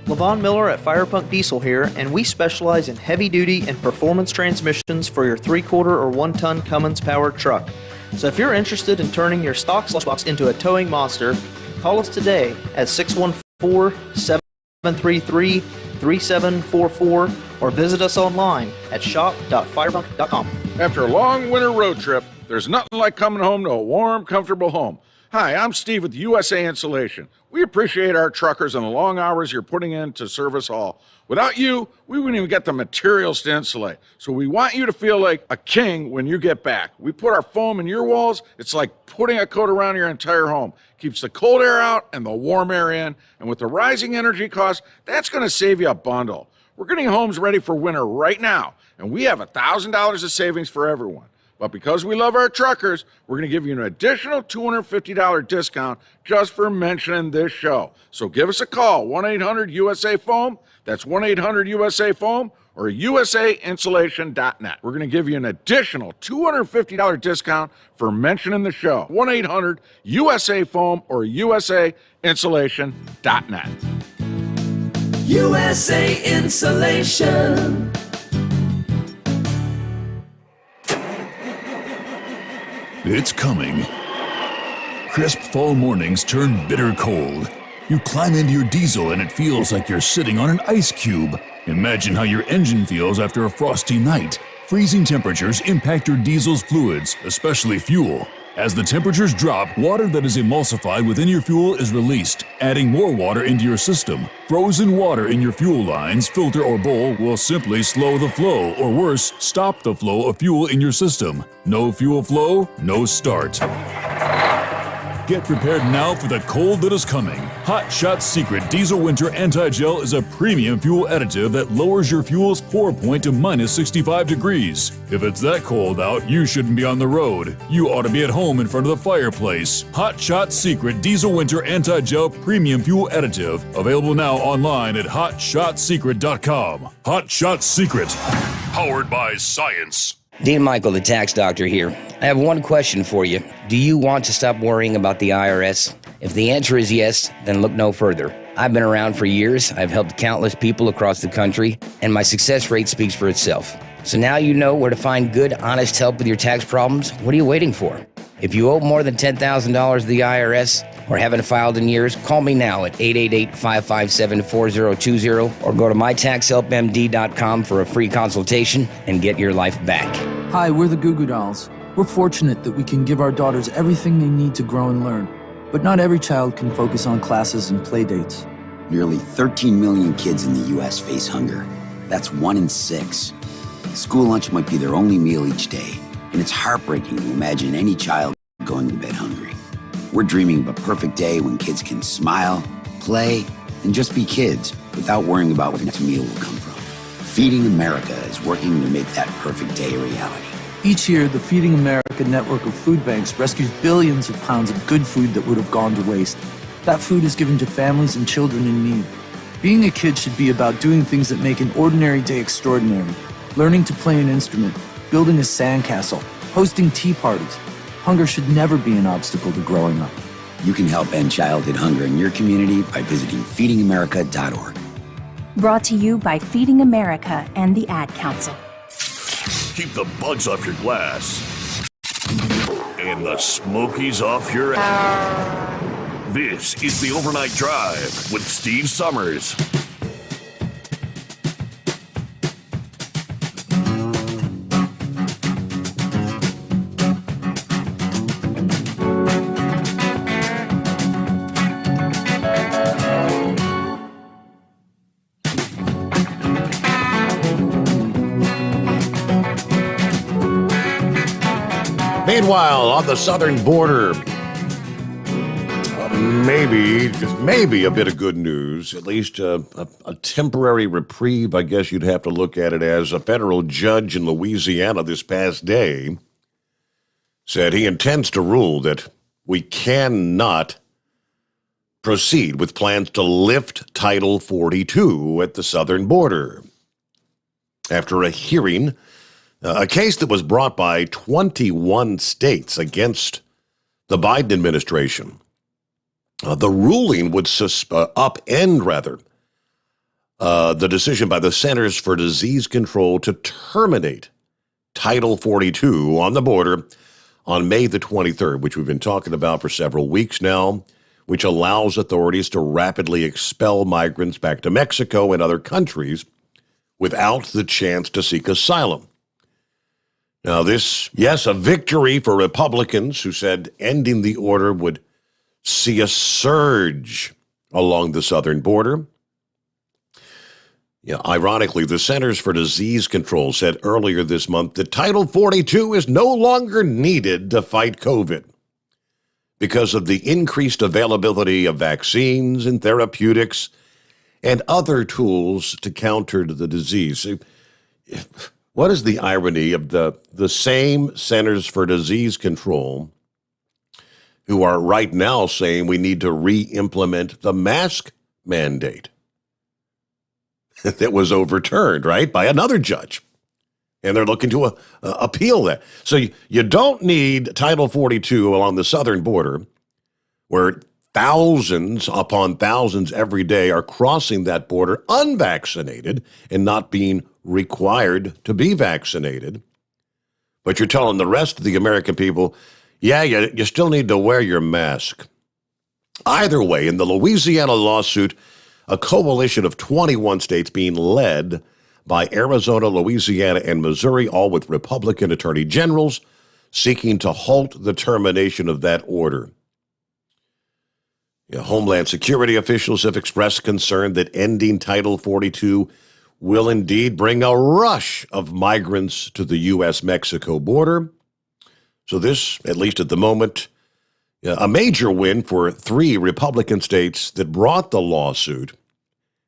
Levon Miller at Firepunk Diesel here, and we specialize in heavy-duty and performance transmissions for your 3/4 or 1-ton Cummins-powered truck. So if you're interested in turning your stock slush box into a towing monster, call us today at 614-733-3744 or visit us online at shop.firepunk.com. After a long winter road trip, there's nothing like coming home to a warm, comfortable home. Hi, I'm Steve with USA Insulation. We appreciate our truckers and the long hours you're putting in to serve us all. Without you, we wouldn't even get the materials to insulate. So we want you to feel like a king when you get back. We put our foam in your walls. It's like putting a coat around your entire home. Keeps the cold air out and the warm air in. And with the rising energy costs, that's going to save you a bundle. We're getting homes ready for winter right now, and we have $1,000 of savings for everyone. But because we love our truckers, we're going to give you an additional $250 discount just for mentioning this show. So give us a call, 1-800-USA-FOAM. That's 1-800-USA-FOAM or usainsulation.net. We're going to give you an additional $250 discount for mentioning the show, 1-800-USA-FOAM or usainsulation.net. USA Insulation. It's coming. Crisp fall mornings turn bitter cold. You climb into your diesel and it feels like you're sitting on an ice cube. Imagine how your engine feels after a frosty night. Freezing temperatures impact your diesel's fluids, especially fuel. As the temperatures drop, water that is emulsified within your fuel is released, adding more water into your system. Frozen water in your fuel lines, filter, or bowl will simply slow the flow, or worse, stop the flow of fuel in your system. No fuel flow, no start. Get prepared now for the cold that is coming. Hot Shot Secret Diesel Winter Anti-Gel is a premium fuel additive that lowers your fuel's pour point to minus 65 degrees. If it's that cold out, you shouldn't be on the road. You ought to be at home in front of the fireplace. Hot Shot Secret Diesel Winter Anti-Gel Premium Fuel Additive. Available now online at hotshotsecret.com. Hot Shot Secret. Powered by science. Dean Michael, the tax doctor here. I have one question for you. Do you want to stop worrying about the IRS? If the answer is yes, then look no further. I've been around for years. I've helped countless people across the country, and my success rate speaks for itself. So now you know where to find good, honest help with your tax problems. What are you waiting for? If you owe more than $10,000 to the IRS or haven't filed in years, call me now at 888-557-4020 or go to mytaxhelpmd.com for a free consultation and get your life back. Hi, we're the Goo Goo Dolls. We're fortunate that we can give our daughters everything they need to grow and learn. But not every child can focus on classes and play dates. Nearly 13 million kids in the U.S. face hunger. That's 1 in 6. School lunch might be their only meal each day, and it's heartbreaking to imagine any child going to bed hungry. We're dreaming of a perfect day when kids can smile, play, and just be kids without worrying about where the next meal will come from. Feeding America is working to make that perfect day a reality. Each year, the Feeding America network of food banks rescues billions of pounds of good food that would have gone to waste. That food is given to families and children in need. Being a kid should be about doing things that make an ordinary day extraordinary. Learning to play an instrument, building a sandcastle, hosting tea parties. Hunger should never be an obstacle to growing up. You can help end childhood hunger in your community by visiting feedingamerica.org. Brought to you by Feeding America and the Ad Council. Keep the bugs off your glass and the smokies off your ass. This is the Overnight Drive with Steve Sommers. Meanwhile, on the southern border, just maybe a bit of good news, at least a temporary reprieve, I guess you'd have to look at it as. A federal judge in Louisiana this past day said he intends to rule that we cannot proceed with plans to lift Title 42 at the southern border. After a hearing, a case that was brought by 21 states against the Biden administration. The ruling would upend the decision by the Centers for Disease Control to terminate Title 42 on the border on May the 23rd, which we've been talking about for several weeks now, which allows authorities to rapidly expel migrants back to Mexico and other countries without the chance to seek asylum. Now this, yes, a victory for Republicans who said ending the order would see a surge along the southern border. Ironically, the Centers for Disease Control said earlier this month that Title 42 is no longer needed to fight COVID because of the increased availability of vaccines and therapeutics and other tools to counter the disease. What is the irony of the same Centers for Disease Control who are right now saying we need to re-implement the mask mandate that was overturned, right, by another judge? And they're looking to appeal that. So you don't need Title 42 along the southern border where thousands upon thousands every day are crossing that border unvaccinated and not being required to be vaccinated. But you're telling the rest of the American people, yeah, you still need to wear your mask. Either way, in the Louisiana lawsuit, a coalition of 21 states being led by Arizona, Louisiana, and Missouri, all with Republican attorney generals, seeking to halt the termination of that order. Homeland Security officials have expressed concern that ending Title 42 will indeed bring a rush of migrants to the U.S.-Mexico border. So this, at least at the moment, a major win for 3 Republican states that brought the lawsuit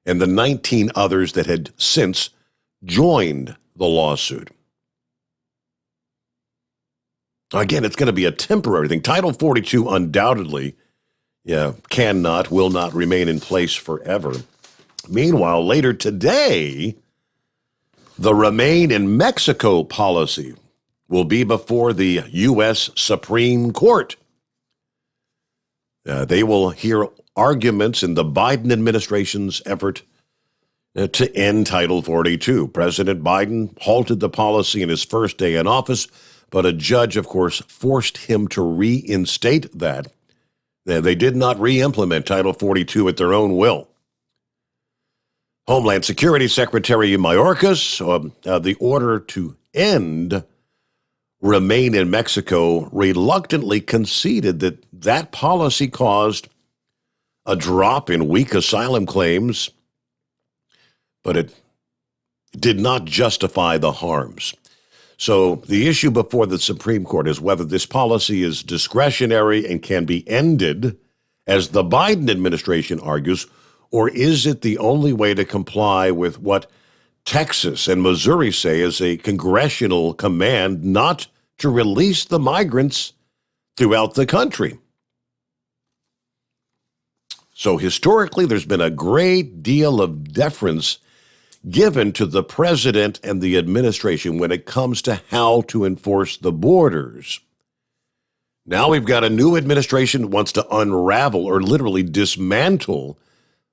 and the 19 others that had since joined the lawsuit. Again, it's going to be a temporary thing. Title 42 undoubtedly will not remain in place forever. Meanwhile, later today, the Remain in Mexico policy will be before the U.S. Supreme Court. They will hear arguments in the Biden administration's effort to end Title 42. President Biden halted the policy in his first day in office, but a judge, of course, forced him to reinstate that. They did not re-implement Title 42 at their own will. Homeland Security Secretary Mayorkas, the order to end Remain in Mexico, reluctantly conceded that that policy caused a drop in weak asylum claims, but it did not justify the harms. So the issue before the Supreme Court is whether this policy is discretionary and can be ended, as the Biden administration argues, or is it the only way to comply with what Texas and Missouri say is a congressional command not to release the migrants throughout the country? So historically, there's been a great deal of deference given to the president and the administration when it comes to how to enforce the borders. Now we've got a new administration that wants to unravel or literally dismantle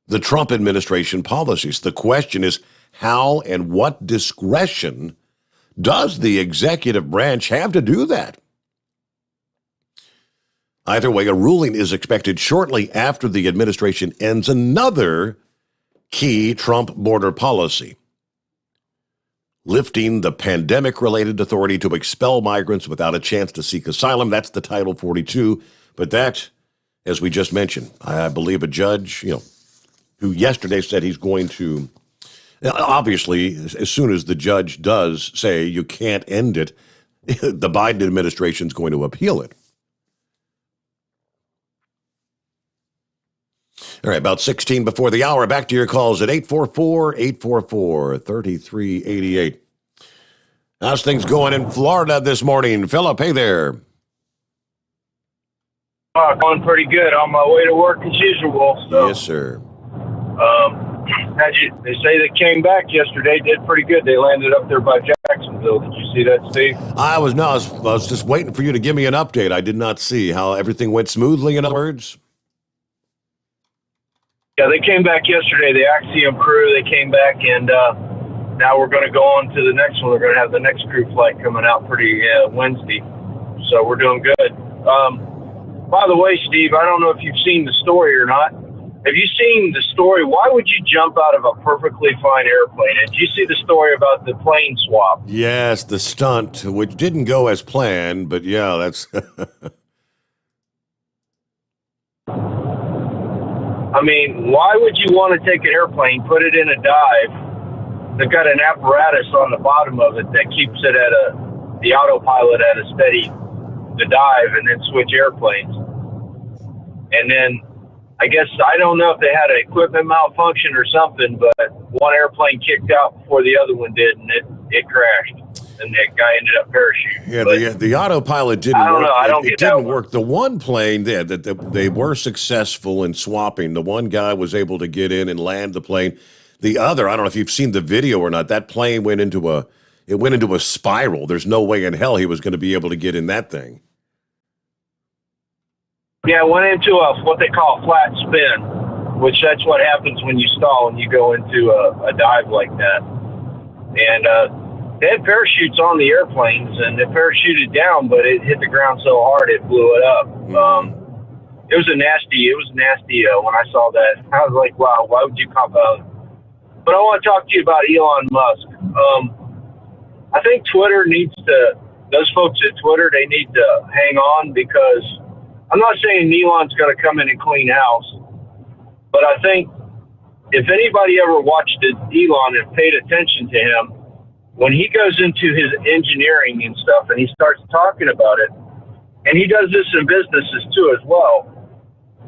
the Trump administration policies. The question is, how and what discretion does the executive branch have to do that? Either way, a ruling is expected shortly after the administration ends another key Trump border policy, lifting the pandemic-related authority to expel migrants without a chance to seek asylum. That's the Title 42. But that, as we just mentioned, I believe a judge, who yesterday said he's going to, obviously, as soon as the judge does say you can't end it, the Biden administration is going to appeal it. All right, about 16 before the hour. Back to your calls at 844-844-3388. How's things going in Florida this morning? Philip, hey there. Going pretty good. On my way to work as usual. So, yes, sir. They say they came back yesterday, did pretty good. They landed up there by Jacksonville. Did you see that, Steve? I was just waiting for you to give me an update. I did not see how everything went smoothly, in other words. Yeah, they came back yesterday. The Axiom crew, they came back, and now we're going to go on to the next one. We're going to have the next crew flight coming out pretty Wednesday. So we're doing good. By the way, Steve, I don't know if you've seen the story or not. Have you seen the story? Why would you jump out of a perfectly fine airplane? Did you see the story about the plane swap? Yes, the stunt, which didn't go as planned, but yeah, that's... I mean, why would you want to take an airplane, put it in a dive? They've got an apparatus on the bottom of it that keeps it at the autopilot at a steady, the dive, and then switch airplanes. And then, I guess, I don't know if they had an equipment malfunction or something, but one airplane kicked out before the other one did, and it crashed. And that guy ended up parachuting. Yeah, the autopilot didn't work. It didn't work. The one plane they were successful in swapping. The one guy was able to get in and land the plane. The other, I don't know if you've seen the video or not, that plane went into a spiral. There's no way in hell he was going to be able to get in that thing. Yeah, it went into what they call a flat spin, which that's what happens when you stall and you go into a dive like that. And they had parachutes on the airplanes, and they parachuted down, but it hit the ground so hard it blew it up. It was nasty when I saw that. I was like, wow, why would you cop out? But I want to talk to you about Elon Musk. I think Twitter those folks at Twitter, they need to hang on, because I'm not saying Elon's going to come in and clean house, but I think if anybody ever watched Elon and paid attention to him, when he goes into his engineering and stuff and he starts talking about it, and he does this in businesses too as well,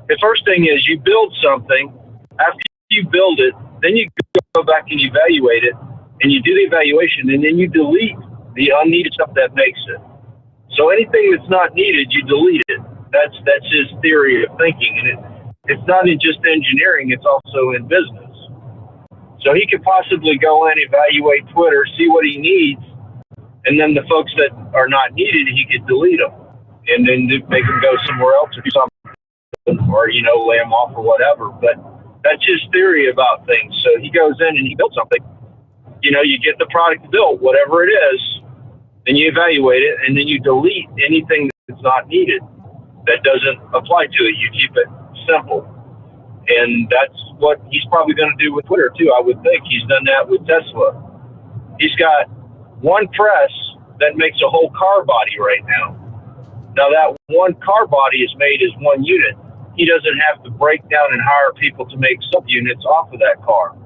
the first thing is you build something. After you build it, then you go back and evaluate it, and you do the evaluation, and then you delete the unneeded stuff that makes it. So anything that's not needed, you delete it. That's his theory of thinking, and it's not in just engineering, it's also in business. So he could possibly go in, evaluate Twitter, see what he needs, and then the folks that are not needed, he could delete them, and then make them go somewhere else or do something or, lay them off or whatever. But that's his theory about things. So he goes in and he builds something. You get the product built, whatever it is, then you evaluate it, and then you delete anything that's not needed that doesn't apply to it. You keep it simple. And that's what he's probably going to do with Twitter, too, I would think. He's done that with Tesla. He's got one press that makes a whole car body right now. Now, that one car body is made as one unit. He doesn't have to break down and hire people to make subunits off of that car.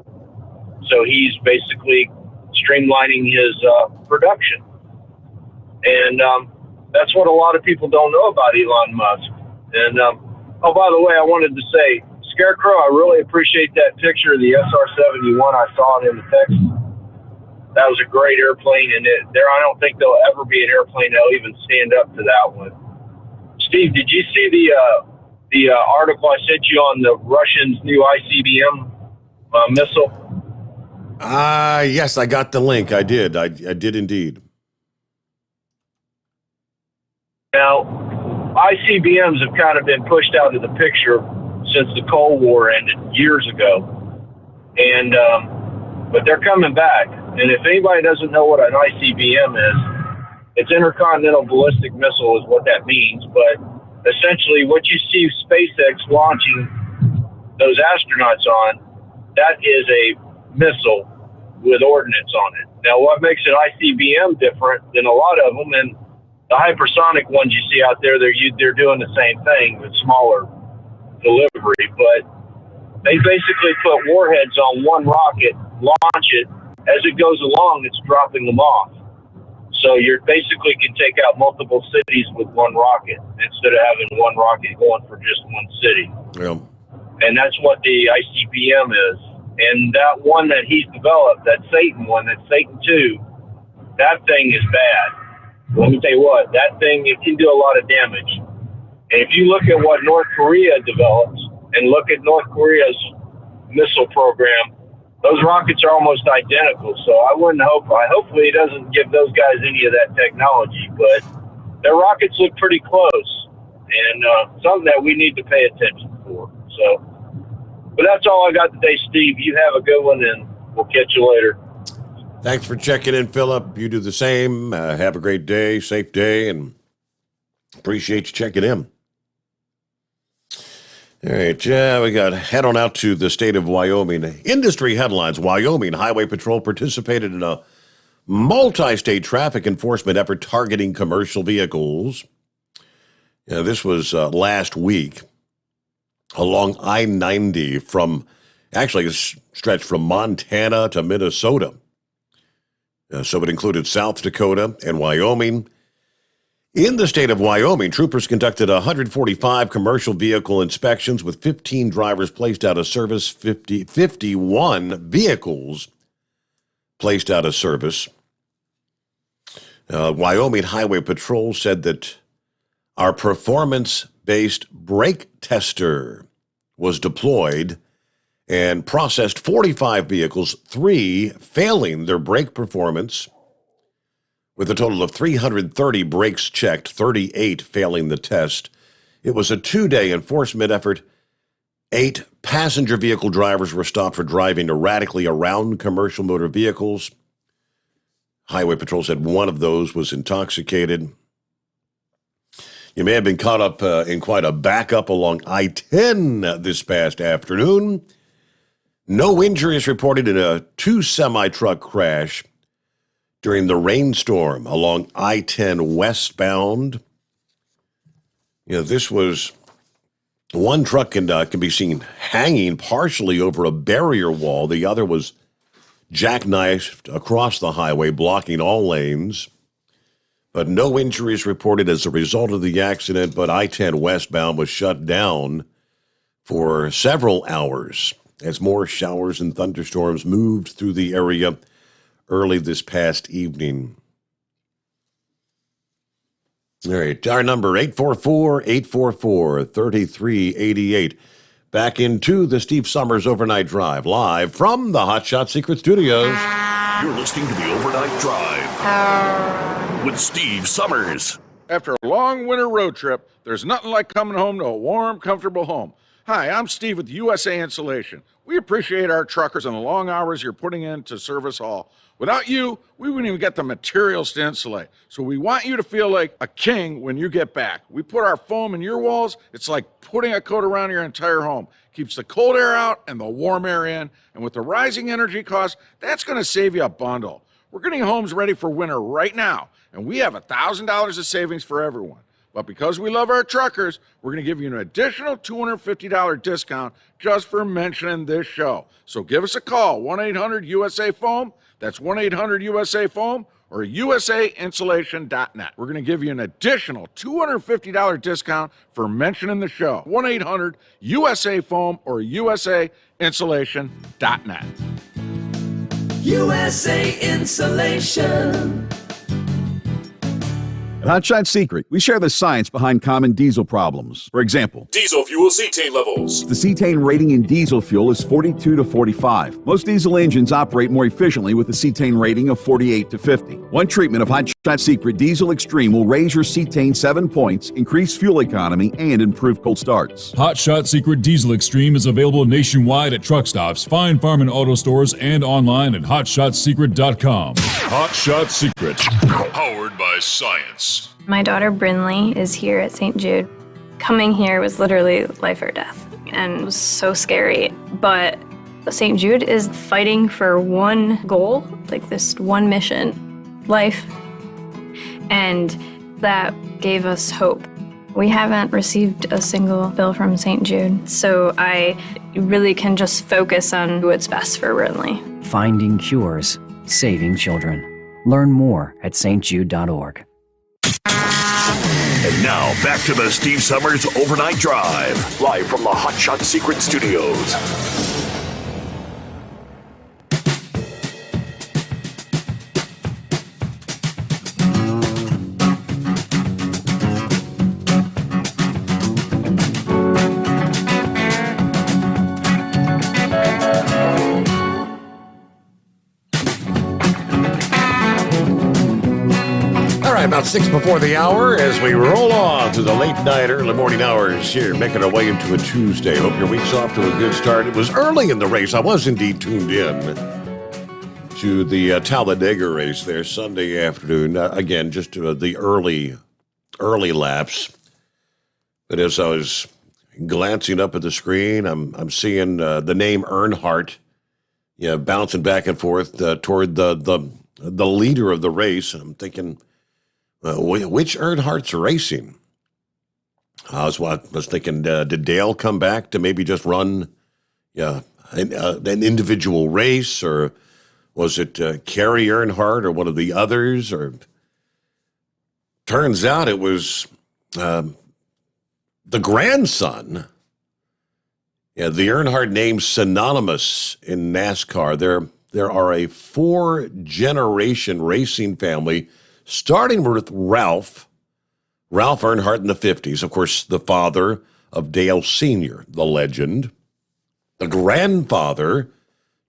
So he's basically streamlining his production. And that's what a lot of people don't know about Elon Musk. And, by the way, I wanted to say, Scarecrow, I really appreciate that picture of the SR-71. I saw it in the text. That was a great airplane, and I don't think there'll ever be an airplane that'll even stand up to that one. Steve, did you see the article I sent you on the Russians' new ICBM missile? Yes, I got the link. I did. I did indeed. Now, ICBMs have kind of been pushed out of the picture since the Cold War ended years ago, and but they're coming back. And if anybody doesn't know what an ICBM is, it's intercontinental ballistic missile is what that means. But essentially, what you see SpaceX launching those astronauts on, that is a missile with ordnance on it. Now, what makes an ICBM different than a lot of them, and the hypersonic ones you see out there, they're doing the same thing with smaller delivery, but they basically put warheads on one rocket, launch it. As it goes along, it's dropping them off. So you basically can take out multiple cities with one rocket instead of having one rocket going for just one city. Yeah. And that's what the ICBM is. And that one that he's developed, that Satan one, that Satan 2, that thing is bad. Let me tell you what, that thing, it can do a lot of damage. And if you look at what North Korea develops and look at North Korea's missile program, those rockets are almost identical. So hopefully it doesn't give those guys any of that technology, but their rockets look pretty close, and something that we need to pay attention for. So, but that's all I got today, Steve. You have a good one, and we'll catch you later. Thanks for checking in, Philip. You do the same. Have a great day, safe day, and appreciate you checking in. All right, we got head on out to the state of Wyoming. Industry headlines: Wyoming Highway Patrol participated in a multi-state traffic enforcement effort targeting commercial vehicles. This was last week along I-90 actually it's stretched from Montana to Minnesota. So it included South Dakota and Wyoming. In the state of Wyoming, troopers conducted 145 commercial vehicle inspections with 15 drivers placed out of service, 51 vehicles placed out of service. Wyoming Highway Patrol said that our performance-based brake tester was deployed and processed 45 vehicles, 3 failing their brake performance, with a total of 330 brakes checked, 38 failing the test. It was a 2-day enforcement effort. 8 passenger vehicle drivers were stopped for driving erratically around commercial motor vehicles. Highway Patrol said one of those was intoxicated. You may have been caught up in quite a backup along I-10 this past afternoon. No injuries reported in a 2 semi-truck crash during the rainstorm along I-10 westbound. This was one truck can be seen hanging partially over a barrier wall. The other was jackknifed across the highway, blocking all lanes. But no injuries reported as a result of the accident, but I-10 westbound was shut down for several hours as more showers and thunderstorms moved through the area early this past evening. All right, our number 844-844-3388. Back into the Steve Sommers Overnight Drive, live from the Hot Shot Secret Studios. You're listening to the Overnight Drive with Steve Sommers. After a long winter road trip, there's nothing like coming home to a warm, comfortable home. Hi, I'm Steve with USA Insulation. We appreciate our truckers and the long hours you're putting in to serve us all. Without you, we wouldn't even get the materials to insulate. So we want you to feel like a king when you get back. We put our foam in your walls. It's like putting a coat around your entire home. Keeps the cold air out and the warm air in. And with the rising energy costs, that's going to save you a bundle. We're getting homes ready for winter right now, and we have $1,000 of savings for everyone. But because we love our truckers, we're going to give you an additional $250 discount just for mentioning this show. So give us a call, 1-800-USA-FOAM. That's 1-800-USA-FOAM or usainsulation.net. We're going to give you an additional $250 discount for mentioning the show, 1-800-USA-FOAM or usainsulation.net. USA Insulation. At Hotshot Secret, we share the science behind common diesel problems. For example, Diesel fuel cetane levels. the cetane rating in diesel fuel is 42 to 45. Most diesel engines operate more efficiently with a cetane rating of 48 to 50. One treatment of Hotshot Secret Diesel Extreme will raise your cetane 7 points, increase fuel economy, and improve cold starts. Hot Shot Secret Diesel Extreme is available nationwide at truck stops, fine farm and auto stores, and online at hotshotsecret.com. Hot Shot Secret. Powered by science. My daughter Brinley is here at St. Jude. Coming here was literally life or death, and it was so scary. But St. Jude is fighting for one goal, like this one mission, life. And that gave us hope. We haven't received a single bill from St. Jude, so I really can just focus on what's best for Brinley. Finding cures, saving children. Learn more at stjude.org. And now, back to the Steve Summers Overnight Drive, live from the Hot Shot Secret Studios. About 6 before the hour as we roll on through the late night, early morning hours here, making our way into a Tuesday. Hope your week's off to a good start. It was early in the race. I was indeed tuned in to the Talladega race there Sunday afternoon. Again, just the early laps. But as I was glancing up at the screen, I'm seeing the name Earnhardt, bouncing back and forth toward the leader of the race. And I'm thinking, which Earnhardt's racing? I was thinking, did Dale come back to maybe just run an individual race, or was it Kerry Earnhardt or one of the others? Or turns out it was the grandson. Yeah, the Earnhardt name's synonymous in NASCAR. There are a 4-generation racing family, starting with Ralph Earnhardt in the 50s, of course, the father of Dale Sr., the legend, the grandfather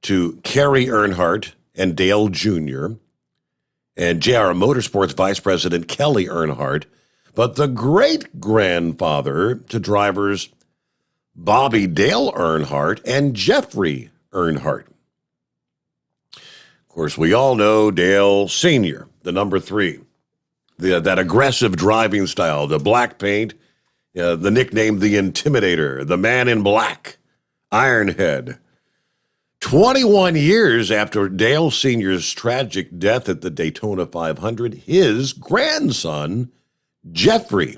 to Kerry Earnhardt and Dale Jr., and JR Motorsports Vice President Kelly Earnhardt, but the great-grandfather to drivers Bobby Dale Earnhardt and Jeffrey Earnhardt. Of course, we all know Dale Sr., the number 3, that aggressive driving style, the black paint, the nickname the Intimidator, the Man in Black, Ironhead. 21 years after Dale Sr.'s tragic death at the Daytona 500, his grandson, Jeffrey,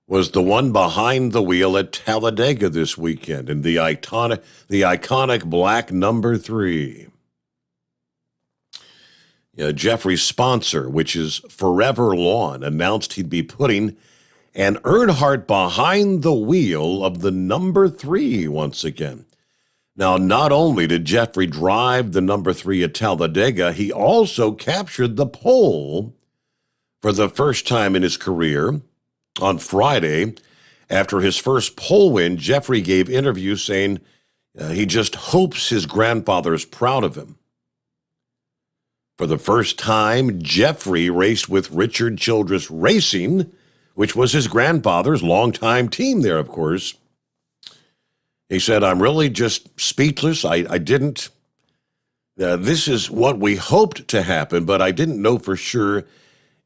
was the one behind the wheel at Talladega this weekend in the iconic black number 3. Jeffrey's sponsor, which is Forever Lawn, announced he'd be putting an Earnhardt behind the wheel of the number 3 once again. Now, not only did Jeffrey drive the number 3 at Talladega, he also captured the pole for the first time in his career. On Friday, after his first pole win, Jeffrey gave interviews saying he just hopes his grandfather is proud of him. For the first time, Jeffrey raced with Richard Childress Racing, which was his grandfather's longtime team there, of course. He said, I'm really just speechless. I didn't. This is what we hoped to happen, but I didn't know for sure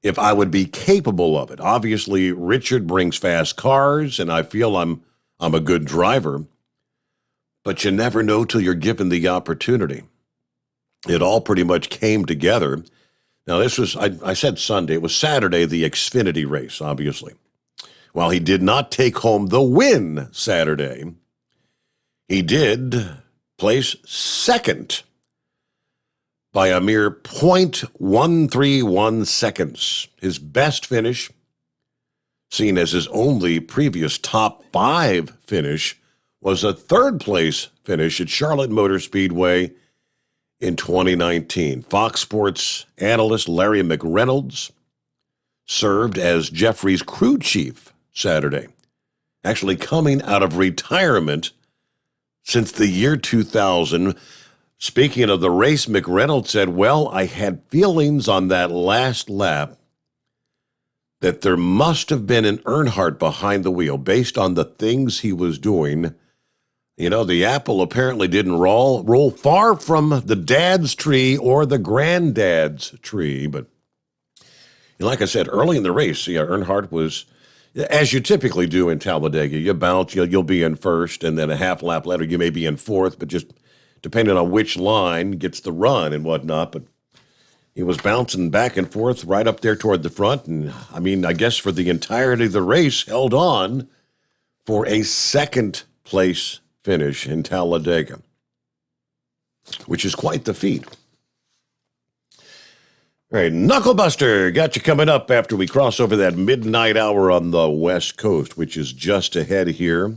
if I would be capable of it. Obviously, Richard brings fast cars, and I feel I'm a good driver. But you never know till you're given the opportunity. It all pretty much came together. Now, this was, I said Sunday. It was Saturday, the Xfinity race, obviously. While he did not take home the win Saturday, he did place second by a mere 0.131 seconds. His best finish, seen as his only previous top 5 finish, was a third-place finish at Charlotte Motor Speedway in 2019. Fox Sports analyst Larry McReynolds served as Jeffrey's crew chief Saturday, actually coming out of retirement since the year 2000. Speaking of the race, McReynolds said, well, I had feelings on that last lap that there must have been an Earnhardt behind the wheel based on the things he was doing. You know, the apple apparently didn't roll far from the dad's tree or the granddad's tree. But like I said, early in the race, Earnhardt was, as you typically do in Talladega, you bounce, you'll be in first, and then a half lap later you may be in fourth, but just depending on which line gets the run and whatnot. But he was bouncing back and forth right up there toward the front. And, I mean, I guess for the entirety of the race, held on for a second-place finish in Talladega, which is quite the feat. All right, Knucklebuster, got you coming up after we cross over that midnight hour on the West Coast, which is just ahead here.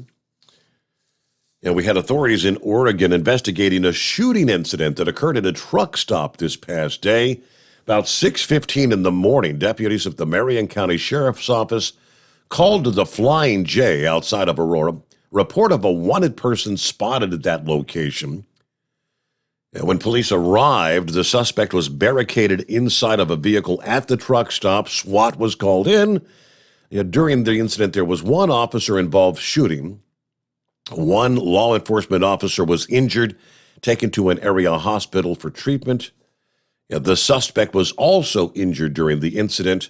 And we had authorities in Oregon investigating a shooting incident that occurred at a truck stop this past day. About 6:15 in the morning, deputies of the Marion County Sheriff's Office called to the Flying J outside of Aurora. Report of a wanted person spotted at that location. And when police arrived, the suspect was barricaded inside of a vehicle at the truck stop. SWAT was called in. During the incident, there was one officer involved shooting. One law enforcement officer was injured, taken to an area hospital for treatment. The suspect was also injured during the incident.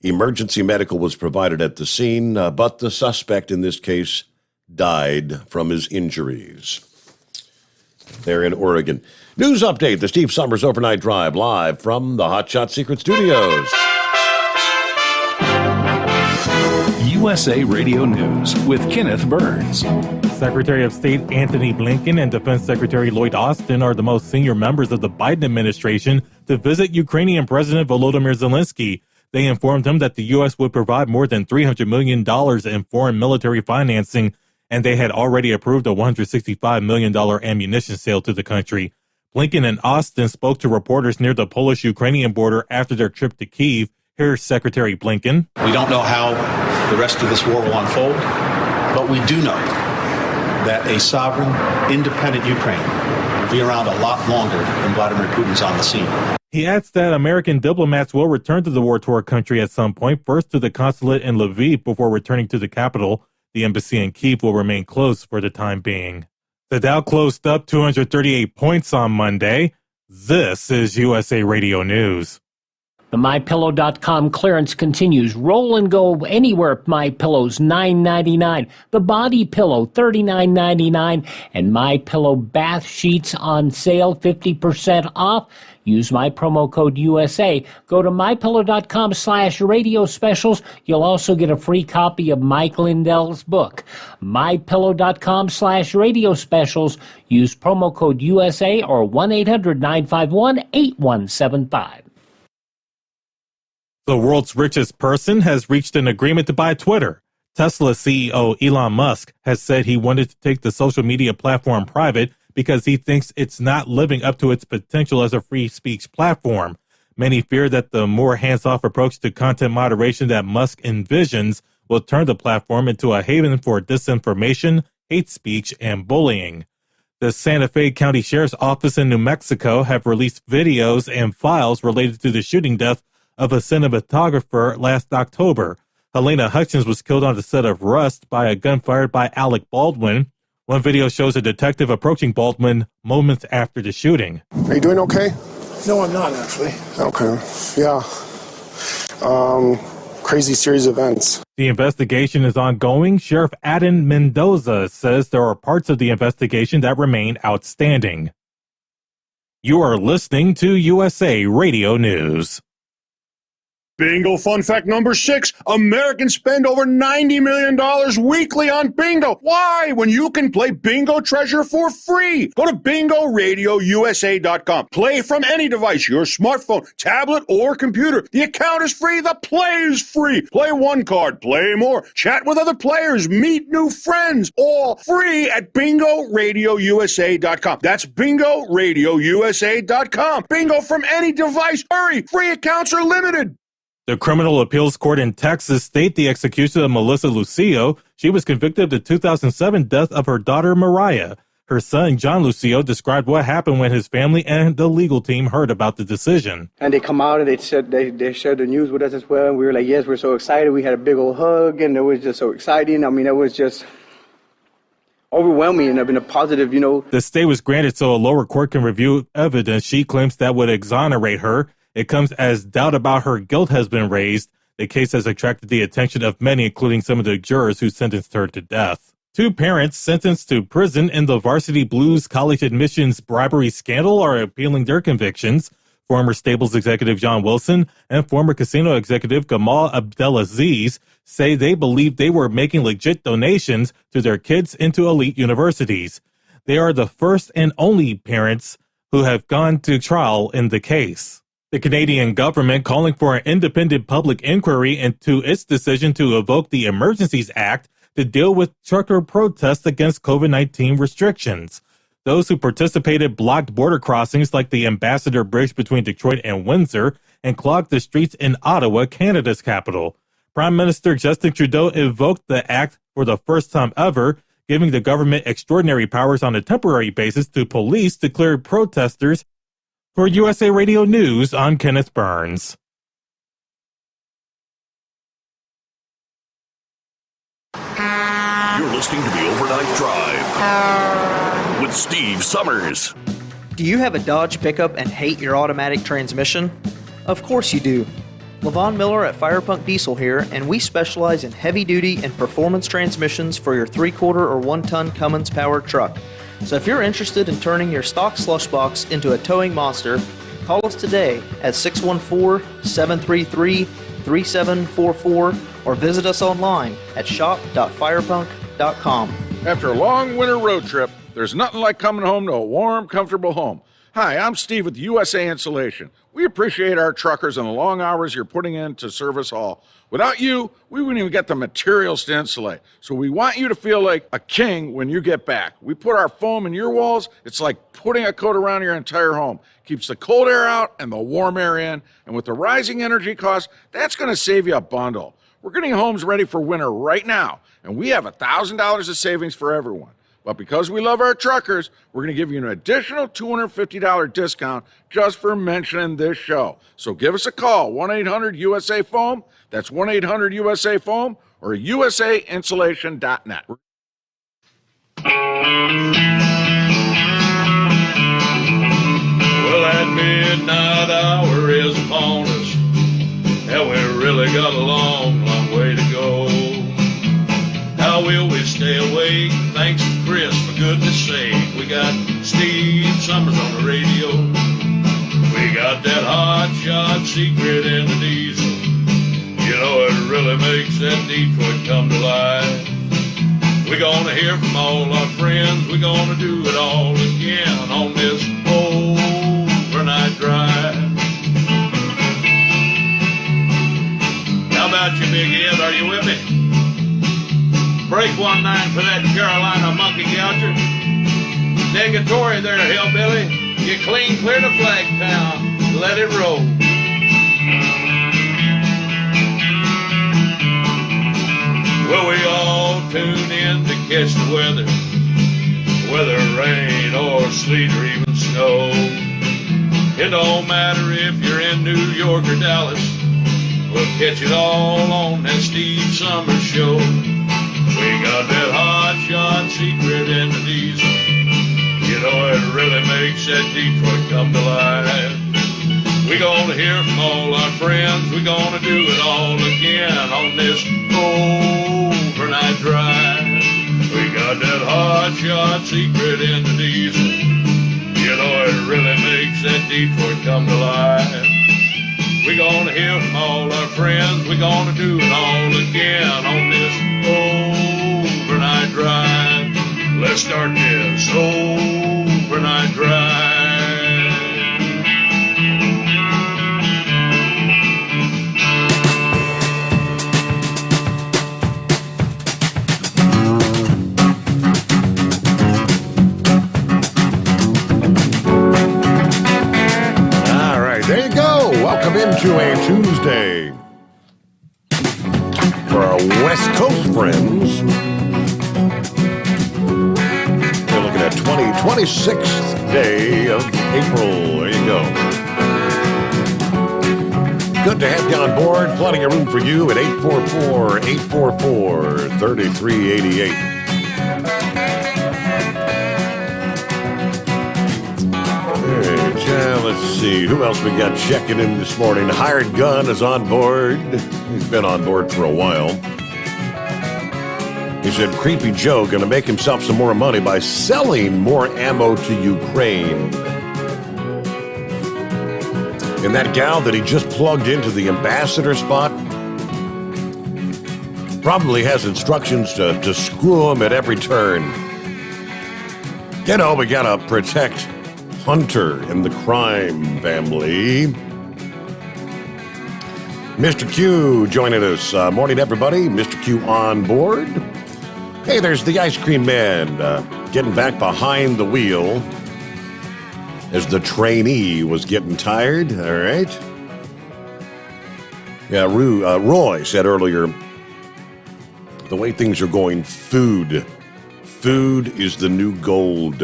Emergency medical was provided at the scene, but the suspect in this case died from his injuries. There in Oregon. News update, the Steve Sommers Overnight Drive, live from the Hot Shot Secret Studios. USA Radio News with Kenneth Burns. Secretary of State Antony Blinken and Defense Secretary Lloyd Austin are the most senior members of the Biden administration to visit Ukrainian President Volodymyr Zelensky. They informed him that the U.S. would provide more than $300 million in foreign military financing, and they had already approved a $165 million ammunition sale to the country. Blinken and Austin spoke to reporters near the Polish-Ukrainian border after their trip to Kyiv. Here's Secretary Blinken. We don't know how the rest of this war will unfold, but we do know that a sovereign, independent Ukraine will be around a lot longer than Vladimir Putin's on the scene. He adds that American diplomats will return to the war-torn country at some point, first to the consulate in Lviv before returning to the capital. The embassy in Kyiv will remain closed for the time being. The Dow closed up 238 points on Monday. This is USA Radio News. The MyPillow.com clearance continues. Roll and go anywhere. MyPillow's $9.99. The Body Pillow $39.99. And MyPillow bath sheets on sale 50% off. Use my promo code USA. Go to MyPillow.com/radio specials. You'll also get a free copy of Mike Lindell's book. MyPillow.com/radio specials. Use promo code USA or 1-800-951-8175. The world's richest person has reached an agreement to buy Twitter. Tesla CEO Elon Musk has said he wanted to take the social media platform private because he thinks it's not living up to its potential as a free speech platform. Many fear that the more hands-off approach to content moderation that Musk envisions will turn the platform into a haven for disinformation, hate speech, and bullying. The Santa Fe County Sheriff's Office in New Mexico have released videos and files related to the shooting death of a cinematographer last October. Helena Hutchins was killed on the set of Rust by a gun fired by Alec Baldwin. One video shows a detective approaching Baldwin moments after the shooting. Are you doing okay? No, I'm not, actually. Okay. Yeah. Crazy series of events. The investigation is ongoing. Sheriff Adam Mendoza says there are parts of the investigation that remain outstanding. You are listening to USA Radio News. Bingo fun fact number 6. Americans spend over $90 million weekly on bingo. Why? When you can play Bingo Treasure for free. Go to bingoRadioUSA.com. Play from any device, your smartphone, tablet, or computer. The account is free. The play is free. Play one card. Play more. Chat with other players. Meet new friends. All free at bingoRadioUSA.com. That's bingoRadioUSA.com. Bingo from any device. Hurry. Free accounts are limited. The Criminal Appeals Court in Texas stayed the execution of Melissa Lucio. She was convicted of the 2007 death of her daughter, Mariah. Her son, John Lucio, described what happened when his family and the legal team heard about the decision. And they come out and they shared the news with us as well. And we were like, yes, we're so excited. We had a big old hug, and it was just so exciting. I mean, it was just overwhelming and in a positive, The stay was granted so a lower court can review evidence she claims that would exonerate her. It comes as doubt about her guilt has been raised. The case has attracted the attention of many, including some of the jurors who sentenced her to death. 2 parents sentenced to prison in the Varsity Blues college admissions bribery scandal are appealing their convictions. Former Staples executive John Wilson and former casino executive Gamal Abdelaziz say they believe they were making legit donations to their kids into elite universities. They are the first and only parents who have gone to trial in the case. The Canadian government calling for an independent public inquiry into its decision to evoke the Emergencies Act to deal with trucker protests against COVID-19 restrictions. Those who participated blocked border crossings like the Ambassador Bridge between Detroit and Windsor and clogged the streets in Ottawa, Canada's capital. Prime Minister Justin Trudeau invoked the act for the first time ever, giving the government extraordinary powers on a temporary basis to police declared protesters. For USA Radio News, I'm Kenneth Burns. You're listening to the Overnight Drive with Steve Summers. Do you have a Dodge pickup and hate your automatic transmission? Of course you do. Levon Miller at Firepunk Diesel here, and we specialize in heavy-duty and performance transmissions for your 3-quarter or 1-ton Cummins-powered truck. So if you're interested in turning your stock slush box into a towing monster, call us today at 614-733-3744 or visit us online at shop.firepunk.com. After a long winter road trip, there's nothing like coming home to a warm, comfortable home. Hi, I'm Steve with USA Insulation. We appreciate our truckers and the long hours you're putting in to serve us all. Without you, we wouldn't even get the materials to insulate. So we want you to feel like a king when you get back. We put our foam in your walls. It's like putting a coat around your entire home. Keeps the cold air out and the warm air in. And with the rising energy costs, that's going to save you a bundle. We're getting homes ready for winter right now, and we have $1,000 of savings for everyone. But because we love our truckers, we're going to give you an additional $250 discount just for mentioning this show. So give us a call, 1-800-USA-FOAM. That's 1-800-USA-FOAM or usa'insulation.net. Well, that midnight hour is upon us, and we really got a long, long way to go. How will we stay awake? Thanks to Chris, for goodness sake. We got Steve Summers on the radio. We got that hot shot secret in the diesel. You know, it really makes that Detroit come to life. We're gonna hear from all our friends. We're gonna do it all again on this overnight drive. How about you, Big Ed? Are you with me? Break 1-9 for that Carolina monkey gouger. Negatory there, hillbilly. You clean clear to Flagtown. Let it roll. Well, we all tune in to catch the weather. whether rain or sleet or even snow. It don't matter if you're in New York or Dallas, we'll catch it all on that Steve Summers show. We got that hot shot secret in the diesel. You know it really makes that Detroit come to life. We gonna hear from all our friends. We gonna do it all again on this overnight drive. We got that hot shot secret in the diesel. You know it really makes that Detroit come to life. We gonna hear from all our friends. We gonna do it all again on this overnight drive. Let's start this overnight drive. There you go. Welcome into a Tuesday. For our West Coast friends, we're looking at 26th day of April. There you go. Good to have you on board. Plenty of room for you at 844-844-3388. Let's see, who else we got checking in this morning? Hired Gun is on board. He's been on board for a while. He said, Creepy Joe going to make himself some more money by selling more ammo to Ukraine. And that gal that he just plugged into the ambassador spot probably has instructions to screw him at every turn. You know, we got to protect Hunter and the crime family. Mr. Q joining us. Morning, everybody. Mr. Q on board. Hey, there's the ice cream man getting back behind the wheel as the trainee was getting tired. All right. Yeah, Roy said earlier, the way things are going, food is the new gold.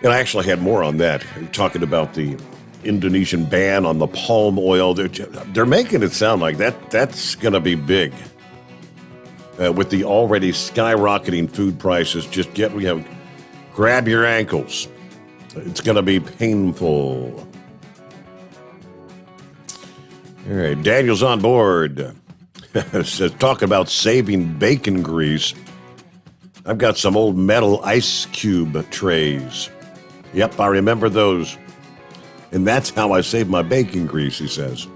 And I actually had more on that, talking about the Indonesian ban on the palm oil. They're making it sound like that's going to be big. With the already skyrocketing food prices, grab your ankles. It's going to be painful. All right, Daniel's on board. Says, talking about saving bacon grease. I've got some old metal ice cube trays. Yep, I remember those. And that's how I save my bacon grease, he says.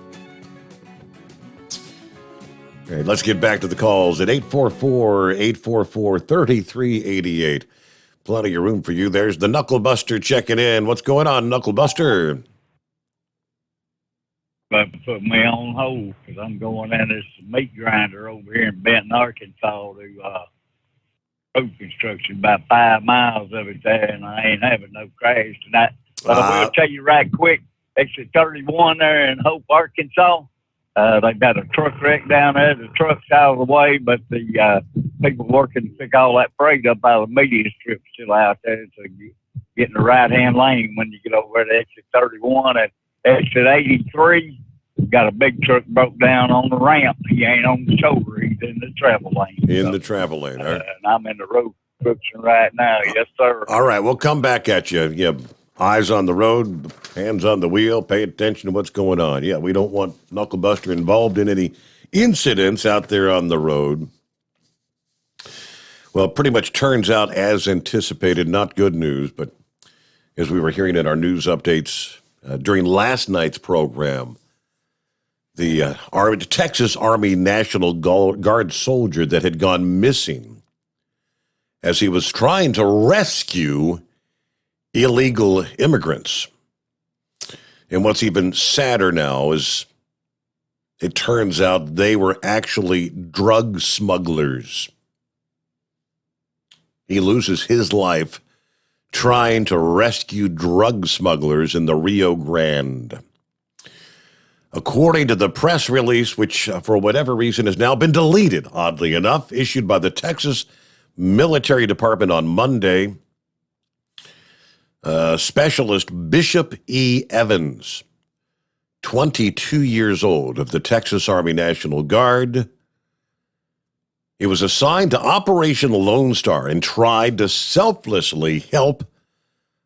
All right, let's get back to the calls at 844-844-3388. Plenty of room for you. There's the Knucklebuster checking in. What's going on, Knucklebuster? But put me on hold because I'm going in this meat grinder over here in Benton, Arkansas to road construction, about 5 miles of it there, and I ain't having no crash tonight. But I will tell you right quick, exit 31 there in Hope, Arkansas. They got a truck wreck down there. The truck's out of the way, but the people working to pick all that freight up out of the media strip still out there. So you get in the right-hand lane when you get over to exit 31 and exit 83. Got a big truck broke down on the ramp. He ain't on the shoulder. He's in the travel lane. The travel lane. All right. And I'm in the road construction right now. Yes, sir. All right, we'll come back at you. Yeah, eyes on the road, hands on the wheel, pay attention to what's going on. Yeah, we don't want Knucklebuster involved in any incidents out there on the road. Well, it pretty much turns out as anticipated, not good news, but as we were hearing in our news updates during last night's program, the Texas Army National Guard soldier that had gone missing as he was trying to rescue illegal immigrants. And what's even sadder now is it turns out they were actually drug smugglers. He loses his life trying to rescue drug smugglers in the Rio Grande. According to the press release, which for whatever reason has now been deleted, oddly enough, issued by the Texas military department on Monday. Specialist Bishop E. Evans, 22 years old, of the Texas Army National Guard. He was assigned to Operation Lone Star and tried to selflessly help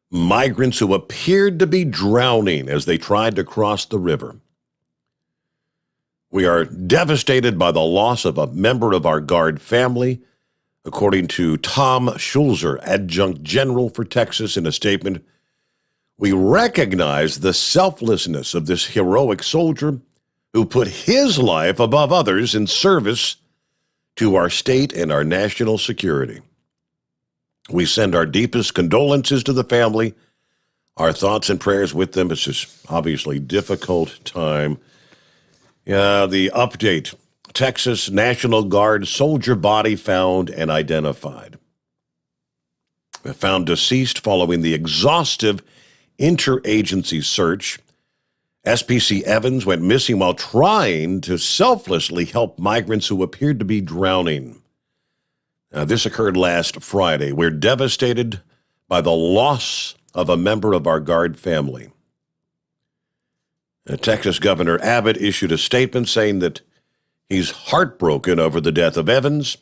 migrants who appeared to be drowning as they tried to cross the river. We are devastated by the loss of a member of our Guard family, according to Tom Schulzer, Adjunct General for Texas, in a statement. We recognize the selflessness of this heroic soldier who put his life above others in service to our state and our national security. We send our deepest condolences to the family, our thoughts and prayers with them. It's just obviously difficult time. The update: Texas National Guard soldier body found and identified. Found deceased following the exhaustive interagency search. SPC Evans went missing while trying to selflessly help migrants who appeared to be drowning. This occurred last Friday. We're devastated by the loss of a member of our Guard family. Texas Governor Abbott issued a statement saying that he's heartbroken over the death of Evans.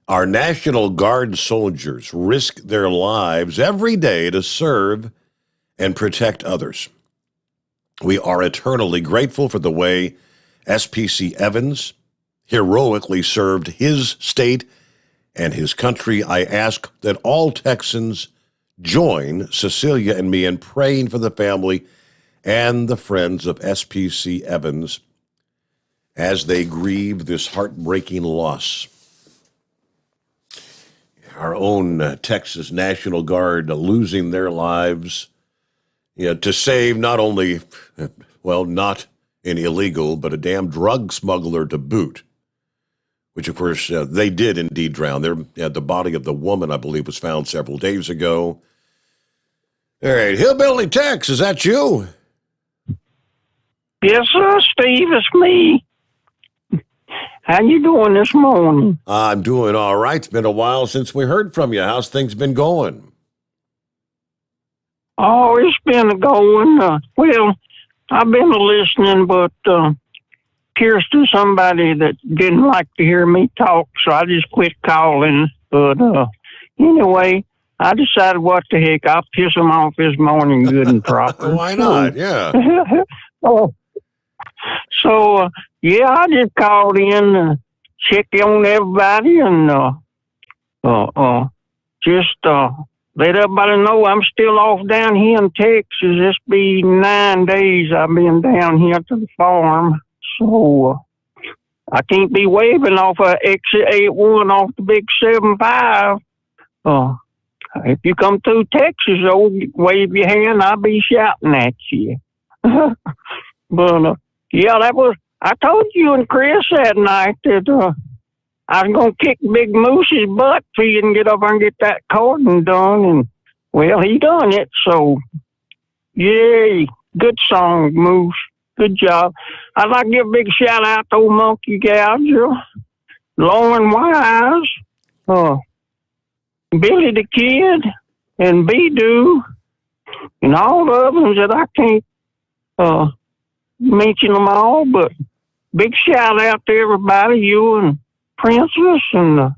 Our National Guard soldiers risk their lives every day to serve and protect others. We are eternally grateful for the way SPC Evans heroically served his state and his country. I ask that all Texans join Cecilia and me in praying for the family and the friends of SPC Evans as they grieve this heartbreaking loss. Our own Texas National Guard losing their lives, to save not only, not an illegal, but a damn drug smuggler to boot, which, of course, they did indeed drown. The body of the woman, I believe, was found several days ago. All right, Hillbilly Tex, is that you? Yes, sir, Steve, it's me. How you doing this morning? I'm doing all right. It's been a while since we heard from you. How's things been going? Oh, it's been going. I've been listening, but appears to somebody that didn't like to hear me talk, so I just quit calling. But anyway, I decided what the heck, I'll piss them off this morning good and proper. Why not? Yeah. So, I just called in to check on everybody and just let everybody know I'm still off down here in Texas. This be 9 days I've been down here to the farm. So I can't be waving off of exit 81 off the big 75. If you come through Texas, wave your hand, I'll be shouting at you. But I told you and Chris that night that I was going to kick Big Moose's butt for you and get up and get that cordon done. And, he done it. So, yay. Good song, Moose. Good job. I'd like to give a big shout out to old Monkey Gouger, Lauren Wise, Billy the Kid, and B-Doo, and all the others that I can't mention them all, but big shout out to everybody, you and Princess and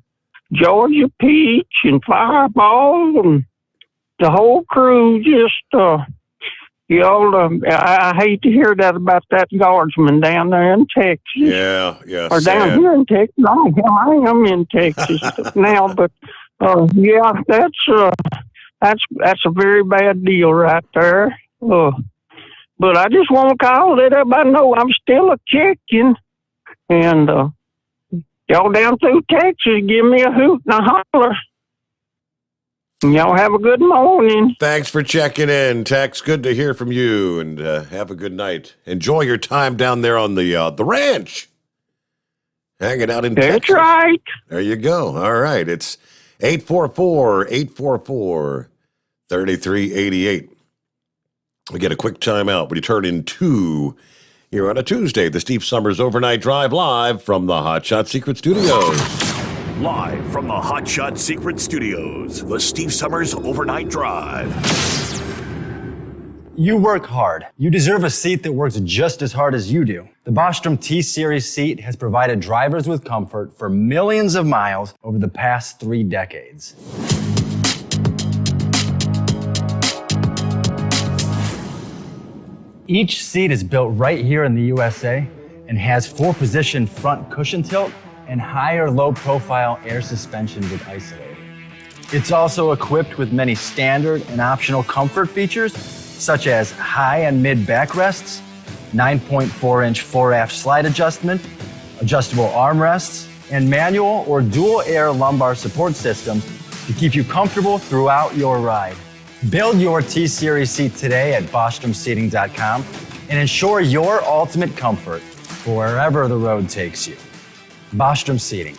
Georgia Peach and Fireball and the whole crew. Just I hate to hear that about that guardsman down there in Texas. Yeah, or sad. down here in Texas. I am in Texas now, but that's a very bad deal right there. But I just want to call, let everybody know I'm still a chicken. And y'all down through Texas, give me a hoot and a holler. And y'all have a good morning. Thanks for checking in, Tex. Good to hear from you, and have a good night. Enjoy your time down there on the ranch. Hanging out in Texas. That's right. There you go. All right. It's 844-844-3388. We get a quick timeout. We return in 2 here on a Tuesday. The Steve Summers Overnight Drive live from the Hot Shot Secret Studios. Live from the Hotshot Secret Studios, the Steve Summers Overnight Drive. You work hard. You deserve a seat that works just as hard as you do. The Bostrom T-Series seat has provided drivers with comfort for millions of miles over the past 3 decades. Each seat is built right here in the USA and has 4-position front cushion tilt and higher low-profile air suspension with isolator. It's also equipped with many standard and optional comfort features, such as high and mid backrests, 9.4-inch fore-aft slide adjustment, adjustable armrests, and manual or dual air lumbar support systems to keep you comfortable throughout your ride. Build your T-Series seat today at BostromSeating.com and ensure your ultimate comfort for wherever the road takes you. Bostrom Seating,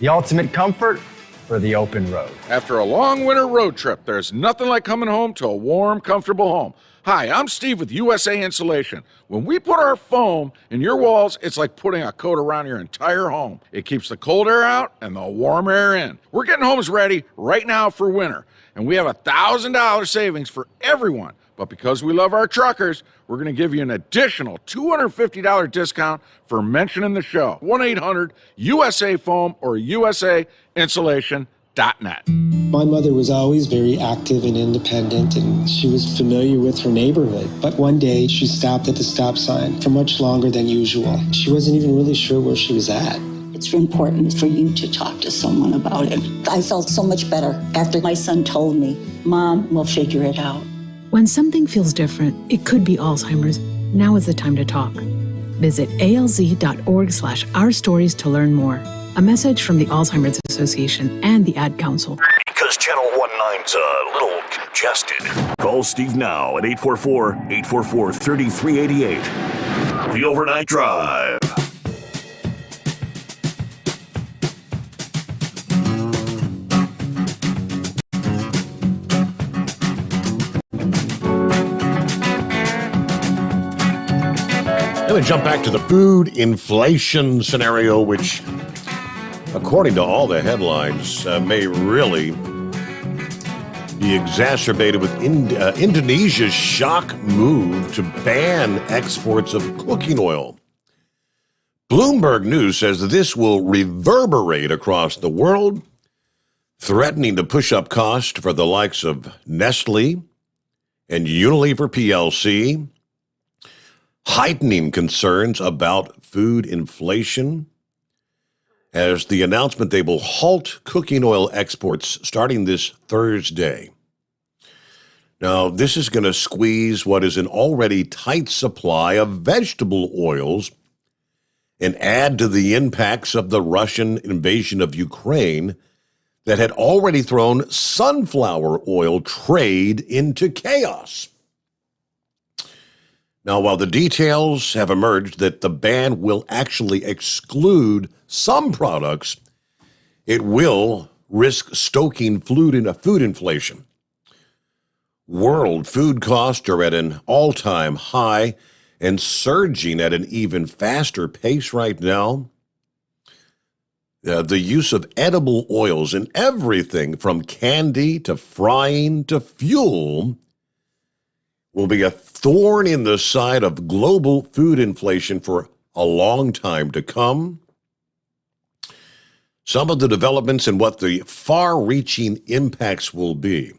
the ultimate comfort for the open road. After a long winter road trip, there's nothing like coming home to a warm, comfortable home. Hi, I'm Steve with USA Insulation. When we put our foam in your walls, it's like putting a coat around your entire home. It keeps the cold air out and the warm air in. We're getting homes ready right now for winter, and we have $1,000 savings for everyone. But because we love our truckers, we're going to give you an additional $250 discount for mentioning the show. 1-800-USA-FOAM or USAinsulation.net. My mother was always very active and independent, and she was familiar with her neighborhood. But one day, she stopped at the stop sign for much longer than usual. She wasn't even really sure where she was at. It's important for you to talk to someone about it. I felt so much better after my son told me, Mom, we'll figure it out. When something feels different, it could be Alzheimer's. Now is the time to talk. Visit alz.org/ourstories to learn more. A message from the Alzheimer's Association and the Ad Council. Because Channel 19's a little congested. Call Steve now at 844-844-3388. The Overnight Drive. Let me jump back to the food inflation scenario, which, according to all the headlines, may really be exacerbated with Indonesia's shock move to ban exports of cooking oil. Bloomberg News says that this will reverberate across the world, threatening to push up cost for the likes of Nestle and Unilever PLC, heightening concerns about food inflation as the announcement they will halt cooking oil exports starting this Thursday. Now, this is going to squeeze what is an already tight supply of vegetable oils and add to the impacts of the Russian invasion of Ukraine that had already thrown sunflower oil trade into chaos. Now, while the details have emerged that the ban will actually exclude some products, it will risk stoking food inflation. World food costs are at an all-time high and surging at an even faster pace right now. The use of edible oils in everything from candy to frying to fuel will be a thorn in the side of global food inflation for a long time to come. Some of the developments and what the far-reaching impacts will be.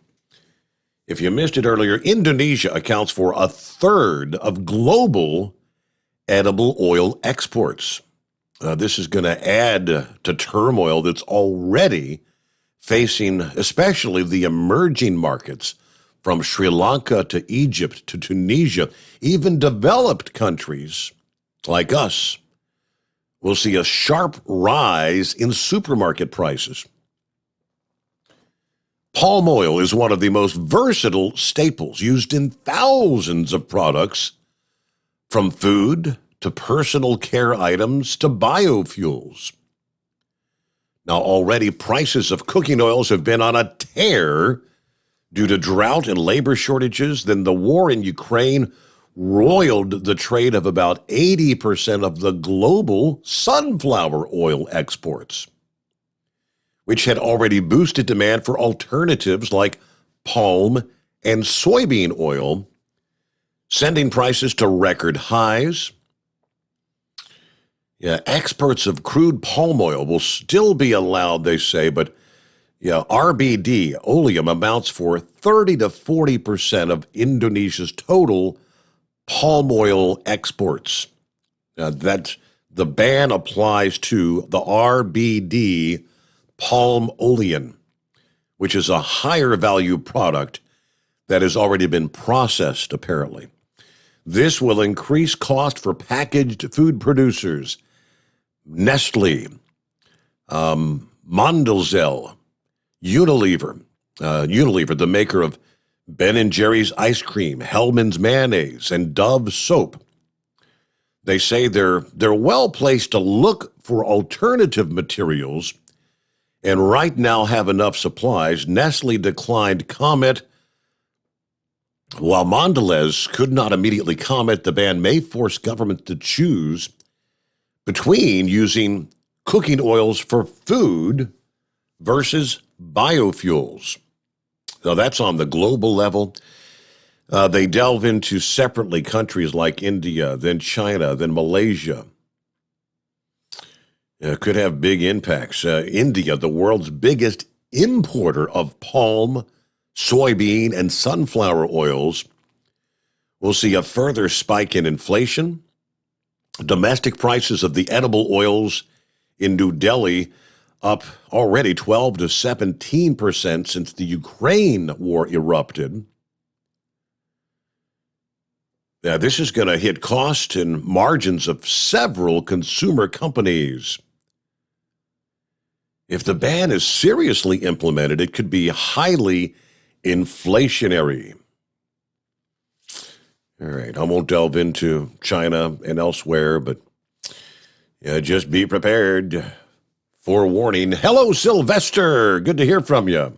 If you missed it earlier, Indonesia accounts for a third of global edible oil exports. This is going to add to turmoil that's already facing especially the emerging markets from Sri Lanka to Egypt to Tunisia. Even developed countries like us will see a sharp rise in supermarket prices. Palm oil is one of the most versatile staples used in thousands of products, from food to personal care items to biofuels. Now, already prices of cooking oils have been on a tear due to drought and labor shortages. Then the war in Ukraine roiled the trade of about 80% of the global sunflower oil exports. which had already boosted demand for alternatives like palm and soybean oil, sending prices to record highs. Yeah, experts of crude palm oil will still be allowed, they say, but RBD, oleum, amounts for 30 to 40% of Indonesia's total palm oil exports. That the ban applies to the RBD palm olein, which is a higher value product that has already been processed, apparently. This will increase cost for packaged food producers. Nestle, Mondelez, Unilever, the maker of Ben & Jerry's ice cream, Hellmann's mayonnaise, and Dove soap. They say they're well placed to look for alternative materials and right now have enough supplies. Nestle declined comment, while Mondelez could not immediately comment. The ban may force governments to choose between using cooking oils for food versus biofuels. Now, that's on the global level. They delve into separately countries like India, then China, then Malaysia. Could have big impacts. India, the world's biggest importer of palm, soybean, and sunflower oils, will see a further spike in inflation. Domestic prices of the edible oils in New Delhi up already 12 to 17% since the Ukraine war erupted. Now, this is going to hit costs and margins of several consumer companies. If the ban is seriously implemented, it could be highly inflationary. All right, I won't delve into China and elsewhere, but just be prepared. Forewarning. Hello, Sylvester. Good to hear from you.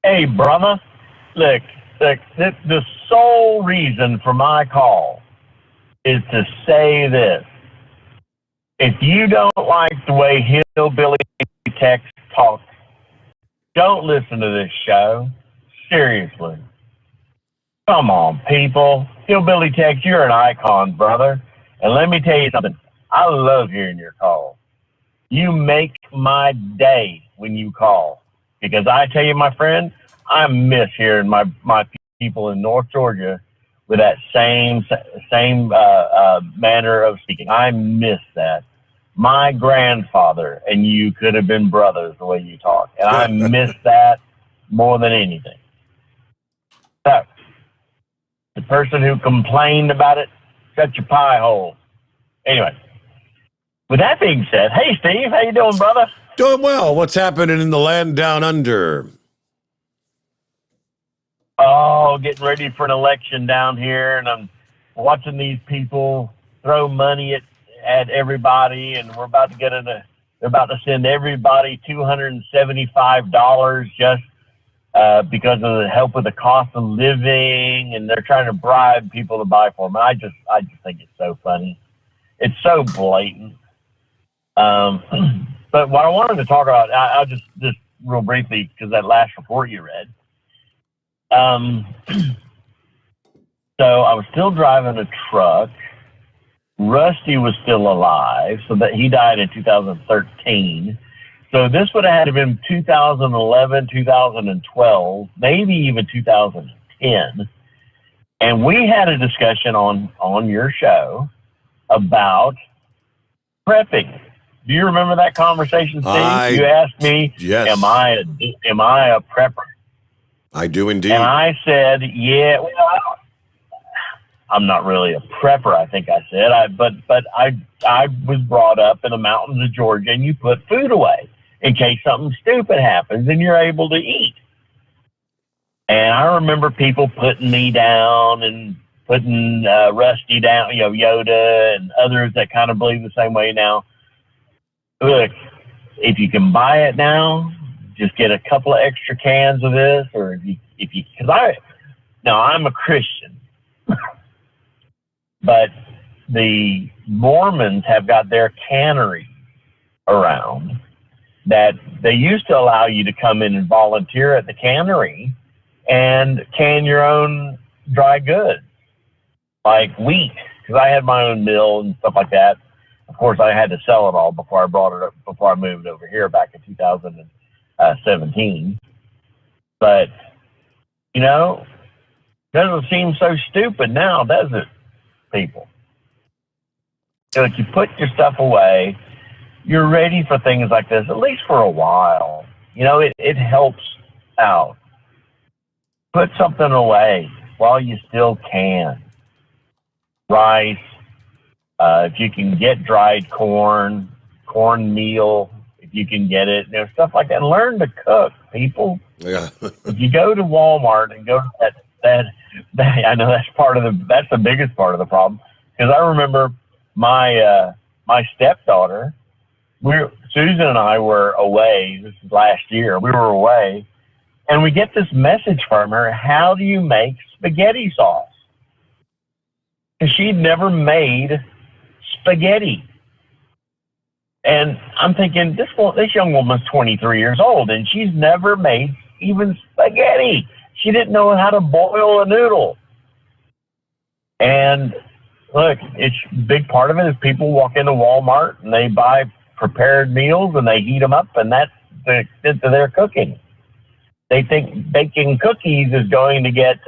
Hey, brother. Look, the sole reason for my call is to say this. If you don't like the way Hillbilly Tex talks, don't listen to this show. Seriously. Come on, people. Hillbilly Tex, you're an icon, brother. And let me tell you something. I love hearing your calls. You make my day when you call. Because I tell you, my friend, I miss hearing my people in North Georgia with that same manner of speaking. I miss that. My grandfather and you could have been brothers the way you talk. And I miss that more than anything. So, the person who complained about it, shut your pie hole. Anyway, with that being said, hey, Steve, how you doing, brother? Doing well. What's happening in the land down under? Oh, getting ready for an election down here, and I'm watching these people throw money at everybody, and they're about to send everybody $275 just because of the help with the cost of living, and they're trying to bribe people to buy for them. I just think it's so funny. It's so blatant. But what I wanted to talk about, I'll just real briefly, because that last report you read. So I was still driving a truck. Rusty was still alive, so that he died in 2013. So this would have had to have been 2011, 2012, maybe even 2010. And we had a discussion on your show about prepping. Do you remember that conversation, Steve? You asked me, yes. Am I a prepper? I do indeed. And I said, yeah, well, I'm not really a prepper, I think I said. But I was brought up in the mountains of Georgia, and you put food away in case something stupid happens and you're able to eat. And I remember people putting me down and putting Rusty down, Yoda and others that kind of believe the same way now. Look, if you can buy it now, just get a couple of extra cans of this, or I'm a Christian, but the Mormons have got their cannery around, that they used to allow you to come in and volunteer at the cannery and can your own dry goods, like wheat, because I had my own mill and stuff like that. Of course, I had to sell it all before I moved over here back in 2017. But, you know, doesn't seem so stupid now, does it, people? So if you put your stuff away, you're ready for things like this, at least for a while. You know, it helps out. Put something away while you still can. Rice, if you can get dried cornmeal, if you can get it, stuff like that. And learn to cook, people. Yeah. If you go to Walmart and go to that, I know that's the biggest part of the problem. Because I remember my stepdaughter, Susan and I were away. This is last year. We were away, and we get this message from her: how do you make spaghetti sauce? And she'd never made spaghetti. And I'm thinking, this young woman's 23 years old, and she's never made even spaghetti. She didn't know how to boil a noodle. And look, it's a big part of it is people walk into Walmart and they buy prepared meals and they heat them up, and that's the extent of their cooking. They think baking cookies is going to get,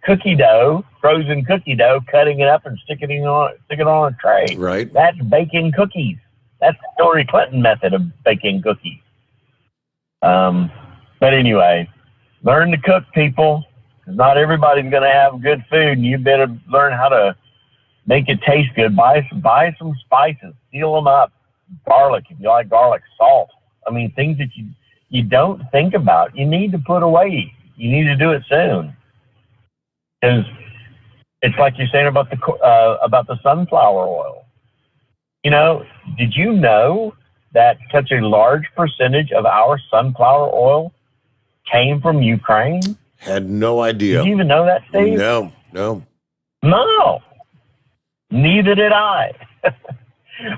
cookie dough, frozen cookie dough, cutting it up and stick it on a tray. Right. That's baking cookies. That's the Hillary Clinton method of baking cookies. But anyway, learn to cook, people. Not everybody's going to have good food, and you better learn how to make it taste good. Buy some spices, seal them up. Garlic, if you like garlic, salt. I mean, things that you don't think about. You need to put away. You need to do it soon. Because it's like you're saying about the sunflower oil. You know, did you know that such a large percentage of our sunflower oil came from Ukraine? Had no idea. Did you even know that, Steve? No. No. Neither did I.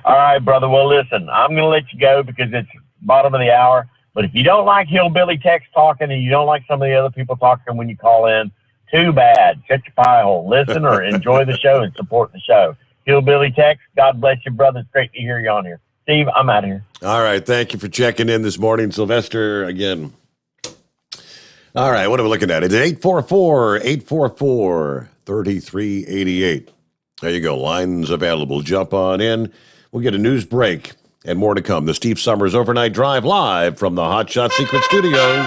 All right, brother. Well, listen, I'm going to let you go because it's bottom of the hour. But if you don't like Hillbilly Tex talking and you don't like some of the other people talking when you call in, too bad. Shut your pie hole. Listen or enjoy the show and support the show. Hillbilly Tex, God bless you, brother. It's great to hear you on here. Steve, I'm out of here. All right. Thank you for checking in this morning, Sylvester, again. All right. What are we looking at? It's 844-844-3388. There you go. Lines available. Jump on in. We'll get a news break and more to come. The Steve Summers Overnight Drive live from the Hot Shot Secret Studios.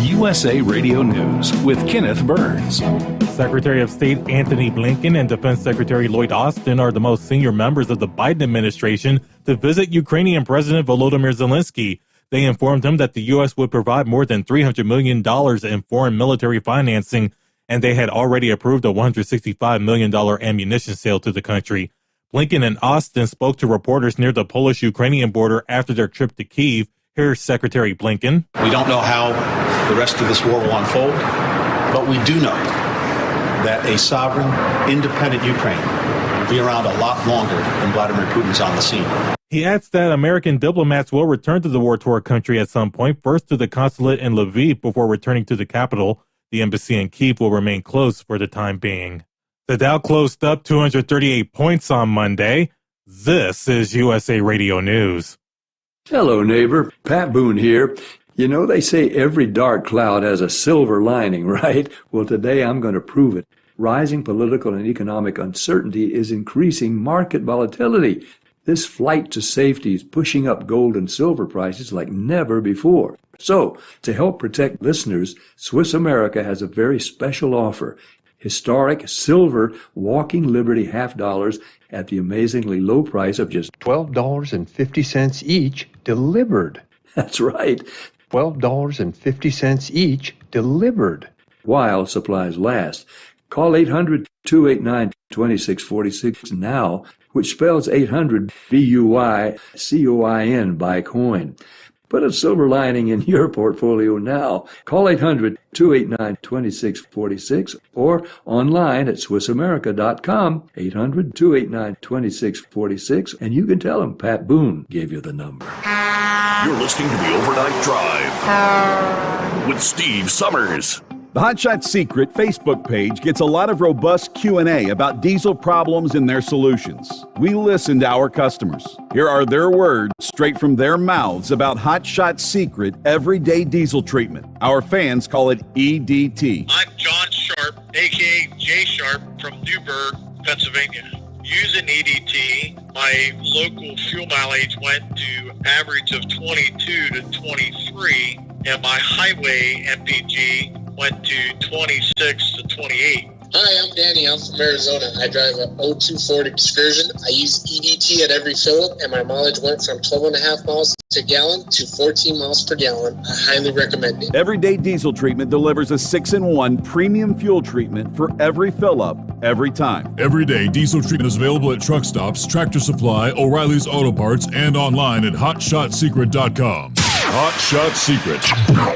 USA Radio News with Kenneth Burns. Secretary of State Antony Blinken and Defense Secretary Lloyd Austin are the most senior members of the Biden administration to visit Ukrainian President Volodymyr Zelensky. They informed him that the U.S. would provide more than $300 million in foreign military financing, and they had already approved a $165 million ammunition sale to the country. Blinken and Austin spoke to reporters near the Polish-Ukrainian border after their trip to Kyiv. Here's Secretary Blinken. We don't know how the rest of this war will unfold, but we do know that a sovereign, independent Ukraine will be around a lot longer than Vladimir Putin's on the scene. He adds that American diplomats will return to the war-torn country at some point, first to the consulate in Lviv before returning to the capital. The embassy in Kyiv will remain closed for the time being. The Dow closed up 238 points on Monday. This is USA Radio News. Hello, neighbor. Pat Boone here. You know, they say every dark cloud has a silver lining, right? Well, today I'm going to prove it. Rising political and economic uncertainty is increasing market volatility. This flight to safety is pushing up gold and silver prices like never before. So, to help protect listeners, Swiss America has a very special offer. Historic silver Walking Liberty $half at the amazingly low price of just $12.50 each delivered. That's right. $12.50 each delivered. While supplies last. Call 800-289-2646 now, which spells 800 BUYCOIN, buy coin. Put a silver lining in your portfolio now. Call 800-289-2646 or online at SwissAmerica.com, 800-289-2646, and you can tell them Pat Boone gave you the number. You're listening to the Overnight Drive with Steve Summers. The Hotshot Secret Facebook page gets a lot of robust Q&A about diesel problems and their solutions. We listen to our customers. Here are their words straight from their mouths about Hotshot Secret everyday diesel treatment. Our fans call it EDT. I'm John Sharp, aka Jay Sharp from Newburgh, Pennsylvania. Using EDT, my local fuel mileage went to average of 22 to 23, and my highway MPG went to 26 to 28. Hi, I'm Danny. I'm from Arizona. I drive a 02 Excursion. I use EDT at every fill-up, and my mileage went from 12.5 miles to gallon to 14 miles per gallon. I highly recommend it. Everyday diesel treatment delivers a 6-in-1 premium fuel treatment for every fill-up, every time. Everyday diesel treatment is available at truck stops, Tractor Supply, O'Reilly's Auto Parts, and online at HotShotSecret.com. Hot Shot Secret,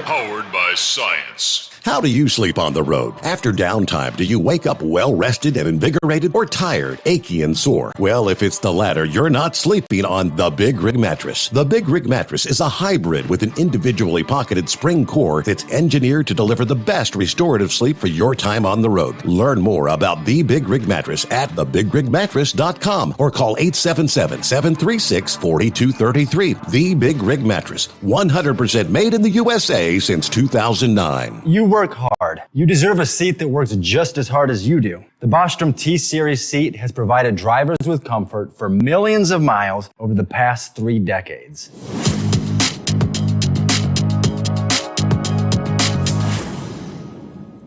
powered by science. How do you sleep on the road? After downtime, do you wake up well-rested and invigorated or tired, achy, and sore? Well, if it's the latter, you're not sleeping on the Big Rig Mattress. The Big Rig Mattress is a hybrid with an individually pocketed spring core that's engineered to deliver the best restorative sleep for your time on the road. Learn more about the Big Rig Mattress at thebigrigmattress.com or call 877-736-4233. The Big Rig Mattress, 100% made in the USA since 2009. You work hard. You deserve a seat that works just as hard as you do. The Bostrom T-Series seat has provided drivers with comfort for millions of miles over the past 3 decades.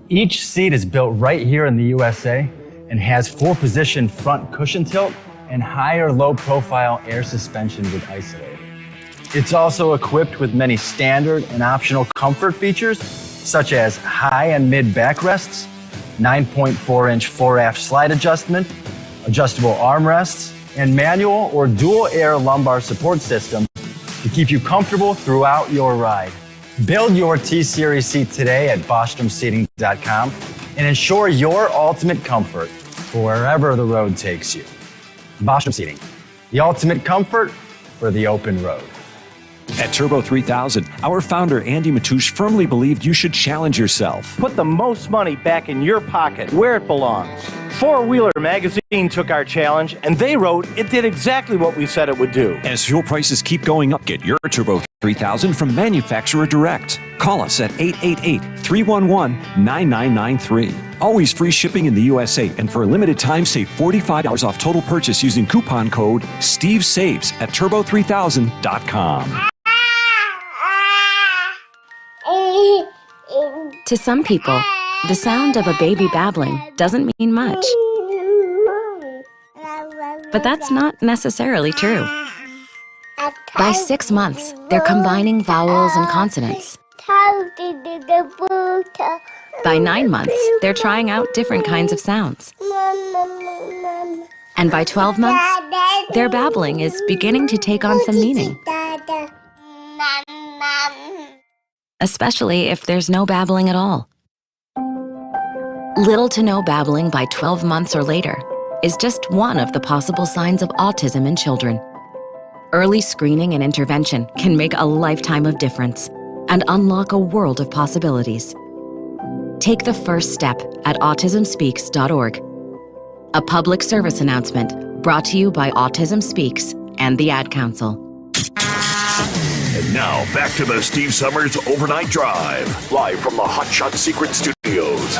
Each seat is built right here in the USA and has 4-position front cushion tilt and higher low-profile air suspension with Isolate. It's also equipped with many standard and optional comfort features such as high and mid backrests, 9.4-inch 4-aft slide adjustment, adjustable armrests, and manual or dual air lumbar support system to keep you comfortable throughout your ride. Build your T-Series seat today at BostromSeating.com and ensure your ultimate comfort for wherever the road takes you. Bostrom Seating, the ultimate comfort for the open road. At Turbo 3000, our founder Andy Matouche firmly believed you should challenge yourself. Put the most money back in your pocket, where it belongs. Four Wheeler magazine took our challenge, and they wrote it did exactly what we said it would do. As fuel prices keep going up, get your Turbo 3000 from manufacturer direct. Call us at 888-311-9993. Always free shipping in the USA, and for a limited time, save $45 off total purchase using coupon code STEVESAVES at turbo3000.com. To some people, the sound of a baby babbling doesn't mean much. But that's not necessarily true. By 6 months, they're combining vowels and consonants. By 9 months, they're trying out different kinds of sounds. And by 12 months, their babbling is beginning to take on some meaning. Especially if there's no babbling at all. Little to no babbling by 12 months or later is just one of the possible signs of autism in children. Early screening and intervention can make a lifetime of difference and unlock a world of possibilities. Take the first step at autismspeaks.org. A public service announcement brought to you by Autism Speaks and the Ad Council. And now, back to the Steve Summers Overnight Drive, live from the Hot Shot Secret Studios.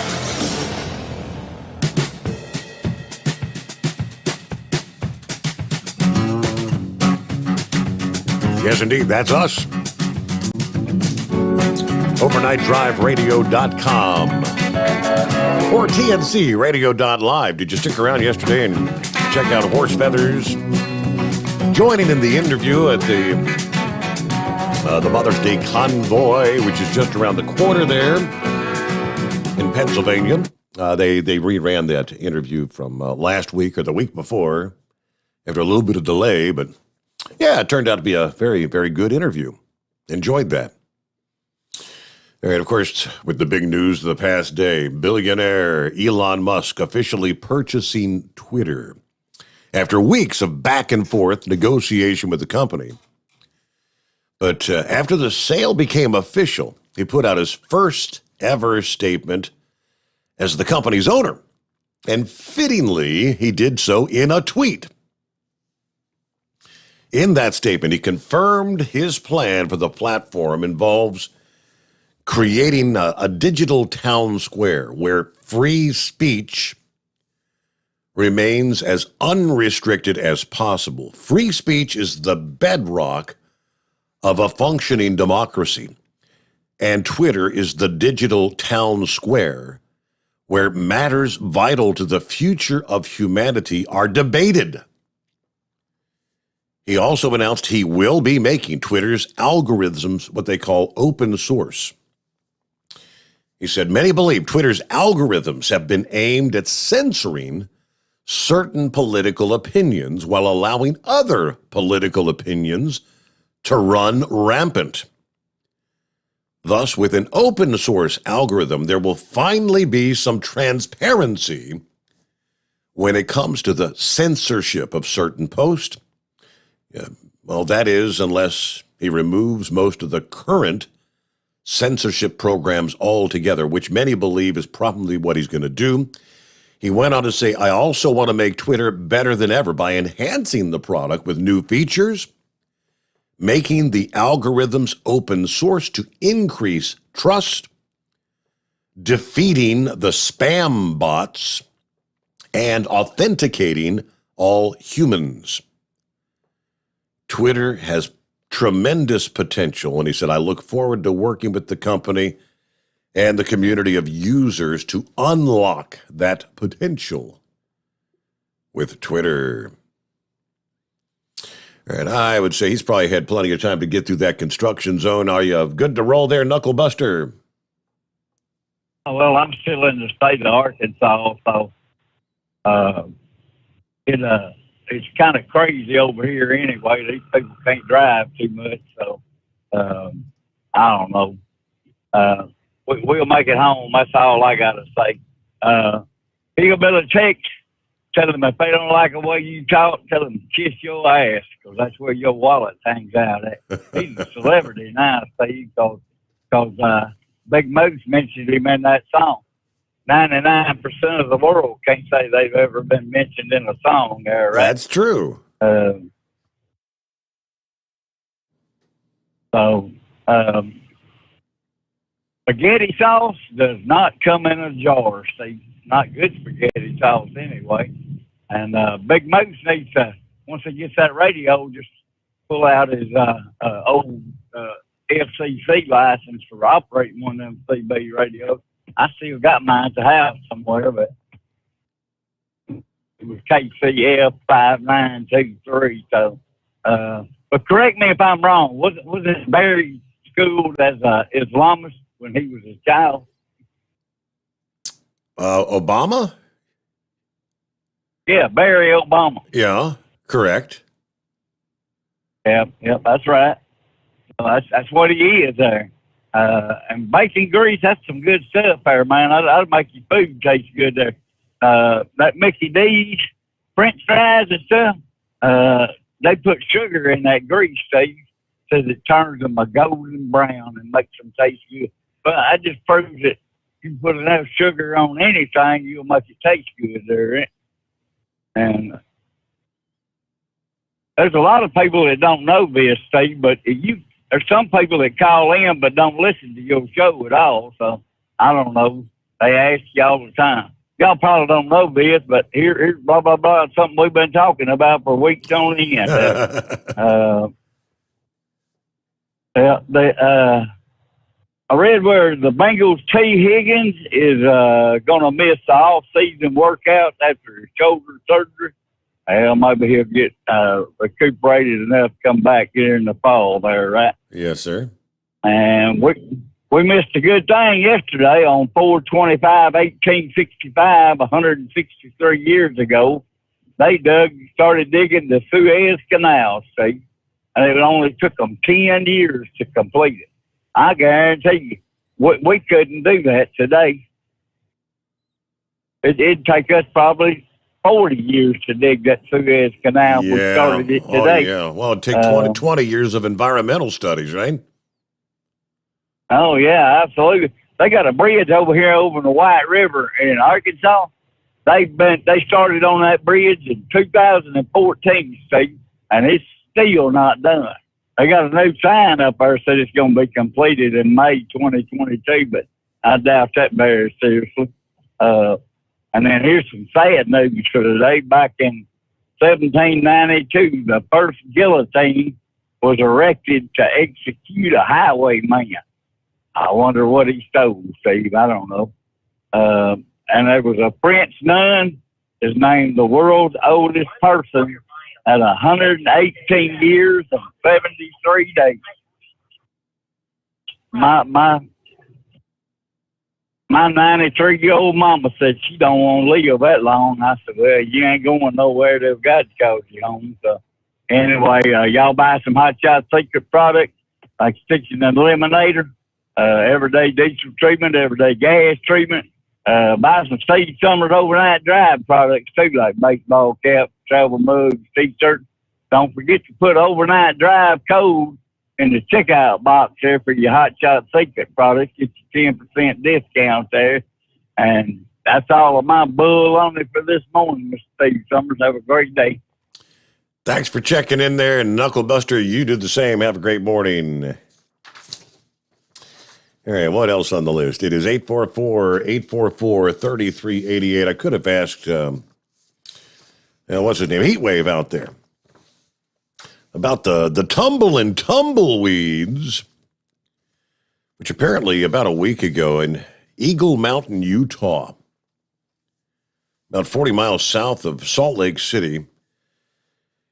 Yes, indeed, that's us. OvernightDriveRadio.com or TNCRadio.live. Did you stick around yesterday and check out Horse Feathers? Joining in the interview at the Mother's Day Convoy, which is just around the corner there in Pennsylvania. They reran that interview from last week or the week before after a little bit of delay, but yeah, it turned out to be a very, very good interview. Enjoyed that. All right, of course, with the big news of the past day, billionaire Elon Musk officially purchasing Twitter after weeks of back and forth negotiation with the company. But after the sale became official, he put out his first ever statement as the company's owner. And fittingly, he did so in a tweet. In that statement, he confirmed his plan for the platform involves creating a digital town square where free speech remains as unrestricted as possible. Free speech is the bedrock of a functioning democracy, and Twitter is the digital town square where matters vital to the future of humanity are debated. He also announced he will be making Twitter's algorithms what they call open source. He said, many believe Twitter's algorithms have been aimed at censoring certain political opinions while allowing other political opinions to run rampant. Thus, with an open source algorithm, there will finally be some transparency when it comes to the censorship of certain posts. Well, that is, unless he removes most of the current censorship programs altogether, which many believe is probably what he's going to do. He went on to say, I also want to make Twitter better than ever by enhancing the product with new features, making the algorithms open source to increase trust, defeating the spam bots, and authenticating all humans. Twitter has tremendous potential, and he said, I look forward to working with the company and the community of users to unlock that potential with Twitter. And I would say he's probably had plenty of time to get through that construction zone. Are you good to roll there, Knucklebuster? Well, I'm still in the state of Arkansas, so it's kind of crazy over here anyway. These people can't drive too much, so I don't know. We'll make it home. That's all I got to say. Hillbilly chicks, tell them if they don't like the way you talk, tell them kiss your ass, because that's where your wallet hangs out at. He's a celebrity now, Steve, because Big Moose mentioned him in that song. 99% of the world can't say they've ever been mentioned in a song there, right? That's true. Spaghetti sauce does not come in a jar, Steve. Not good spaghetti sauce anyway. And Big Moose needs to, once he gets that radio, just pull out his old FCC license for operating one of them CB radios. I still got mine to have somewhere, but it was KCF 5923. So, but correct me if I'm wrong. Wasn't Barry schooled as an Islamist when he was a child? Obama? Yeah, Barry Obama. Yeah, correct. Yep, that's right. Well, that's what he is there. And bacon grease, that's some good stuff there, man. That'll make your food taste good there. That Mickey D's French fries and stuff, they put sugar in that grease, Steve, so it turns them a golden brown and makes them taste good. But I just proves that you put enough sugar on anything, you'll make it taste good there. And there's a lot of people that don't know this, Steve, but there's some people that call in but don't listen to your show at all. So I don't know. They ask you all the time. Y'all probably don't know this, but here's blah, blah, blah. It's something we've been talking about for weeks on end. I read where the Bengals' T. Higgins is going to miss the off-season workouts after his shoulder surgery. Well, maybe he'll get recuperated enough to come back here in the fall there, right? Yes, sir. And we missed a good thing yesterday on 4/25/1865, 163 years ago. They started digging the Suez Canal, see? and it only took them 10 years to complete it. I guarantee you, we couldn't do that today. It'd take us probably 40 years to dig that Suez Canal. We started it today. Oh, yeah. Well, it'd take 20 years of environmental studies, right? Oh, yeah, absolutely. They got a bridge over here over the White River in Arkansas. They started on that bridge in 2014, Steve, and it's still not done. They got a new sign up there that said it's going to be completed in May 2022, but I doubt that very seriously. And then here's some sad news for today. Back in 1792, the first guillotine was erected to execute a highwayman. I wonder what he stole, Steve. I don't know. And there was a French nun, is named the world's oldest person at 118 years and 73 days. My 93-year-old mama said she don't want to live that long. I said, well, you ain't going nowhere till God calls you home. So anyway, y'all buy some Hot Shot Secret products like Stitching and Eliminator, everyday diesel treatment, everyday gas treatment. Buy some Steve Sommers Overnight Drive products too, like baseball caps, travel mugs, t-shirts. Don't forget to put Overnight Drive code in the checkout box there for your Hot Shot Secret products. Get your 10% discount there. And that's all of my bull on it for this morning, Mr. Steve Sommers. Have a great day. Thanks for checking in there. And Knucklebuster, you did the same. Have a great morning. All right, what else on the list? It is 844-844-3388. I could have asked, what's his name? Heatwave out there. About the tumble and tumbleweeds, which apparently about a week ago in Eagle Mountain, Utah, about 40 miles south of Salt Lake City,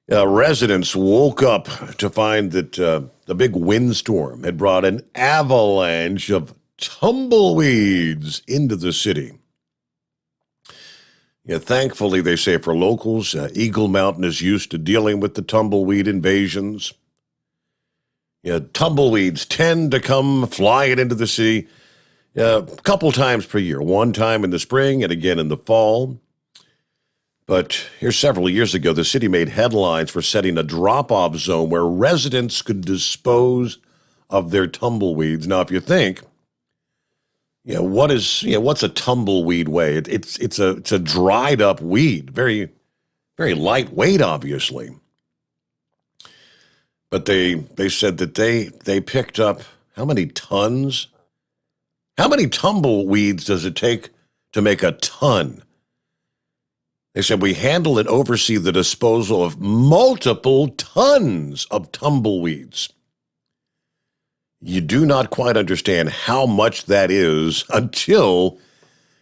residents woke up to find that the big windstorm had brought an avalanche of tumbleweeds into the city. Yeah, thankfully, they say for locals, Eagle Mountain is used to dealing with the tumbleweed invasions. Yeah, tumbleweeds tend to come flying into the city a couple times per year, one time in the spring and again in the fall. But here several years ago, the city made headlines for setting a drop-off zone where residents could dispose of their tumbleweeds. Now, if you think, what's a tumbleweed weigh? It's a dried up weed, very, very lightweight, obviously. But they said that they picked up how many tons? How many tumbleweeds does it take to make a ton? They said, we handle and oversee the disposal of multiple tons of tumbleweeds. You do not quite understand how much that is until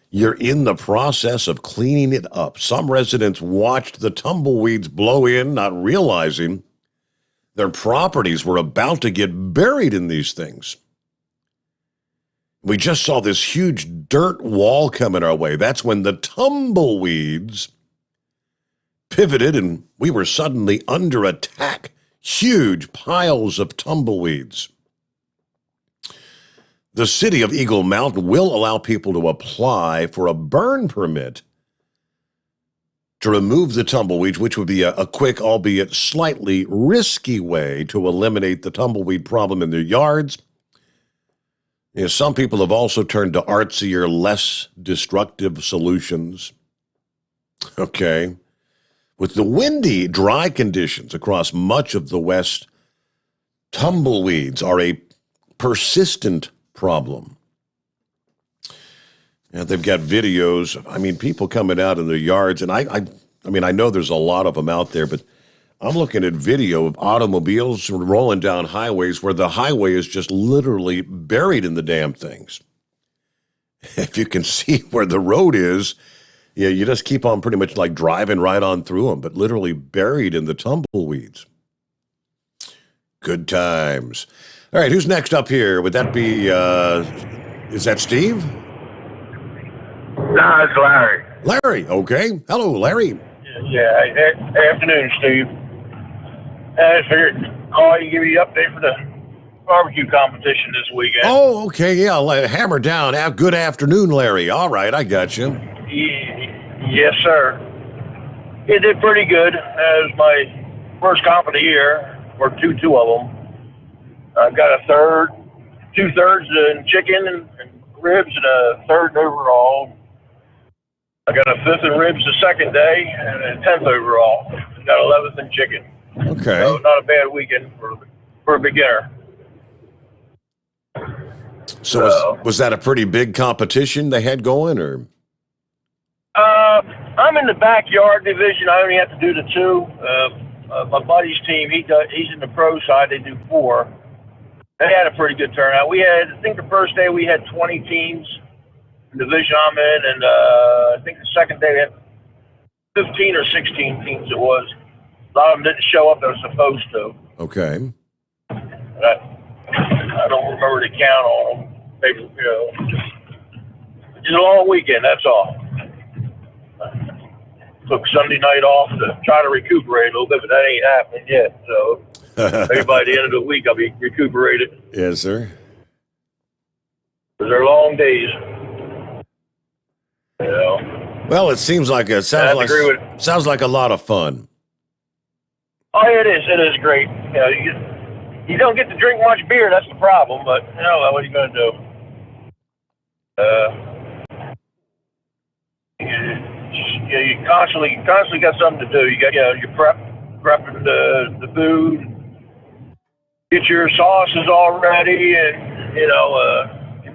you're in the process of cleaning it up. Some residents watched the tumbleweeds blow in, not realizing their properties were about to get buried in these things. We just saw this huge dirt wall coming our way. That's when the tumbleweeds pivoted and we were suddenly under attack. Huge piles of tumbleweeds. The city of Eagle Mountain will allow people to apply for a burn permit to remove the tumbleweeds, which would be a quick, albeit slightly risky way to eliminate the tumbleweed problem in their yards. Some people have also turned to artsier, less destructive solutions. Okay. With the windy, dry conditions across much of the West, tumbleweeds are a persistent problem. And they've got videos of, people coming out in their yards, and I know there's a lot of them out there, but I'm looking at video of automobiles rolling down highways where the highway is just literally buried in the damn things. If you can see where the road is, you just keep on pretty much like driving right on through them, but literally buried in the tumbleweeds. Good times. All right, who's next up here? Would that be, is that Steve? No, it's Larry. Larry, okay. Hello, Larry. Yeah, afternoon, Steve. call you, give you an update for the barbecue competition this weekend. Oh, okay, yeah. Hammer down. Good afternoon, Larry. All right, I got you. Yes, sir. It did pretty good. It was my first comp of the year, or two of them. I got a third, 2/3 in chicken and ribs, and a third in overall. I got a 5th in ribs the second day, and a 10th overall. Got 11th in chicken. Okay. So not a bad weekend for a beginner. So was that a pretty big competition they had going, or? I'm in the backyard division. I only have to do the 2. My buddy's team, he's in the pro side. They do 4. They had a pretty good turnout. We had, I think the first day we had 20 teams in the division I'm in, and I think the second day we had 15 or 16 teams it was. A lot of them didn't show up that were supposed to. Okay. I don't remember the count on them. Maybe, just a long weekend, that's all. Took Sunday night off to try to recuperate a little bit, but that ain't happening yet. So maybe by the end of the week I'll be recuperated. Yes, sir. Because they're long days. Well, it sounds like a lot of fun. Oh, it is. It is great. You don't get to drink much beer. That's the problem. But what are you going to do? You constantly got something to do. You got you prepping the food, get your sauces all ready, and get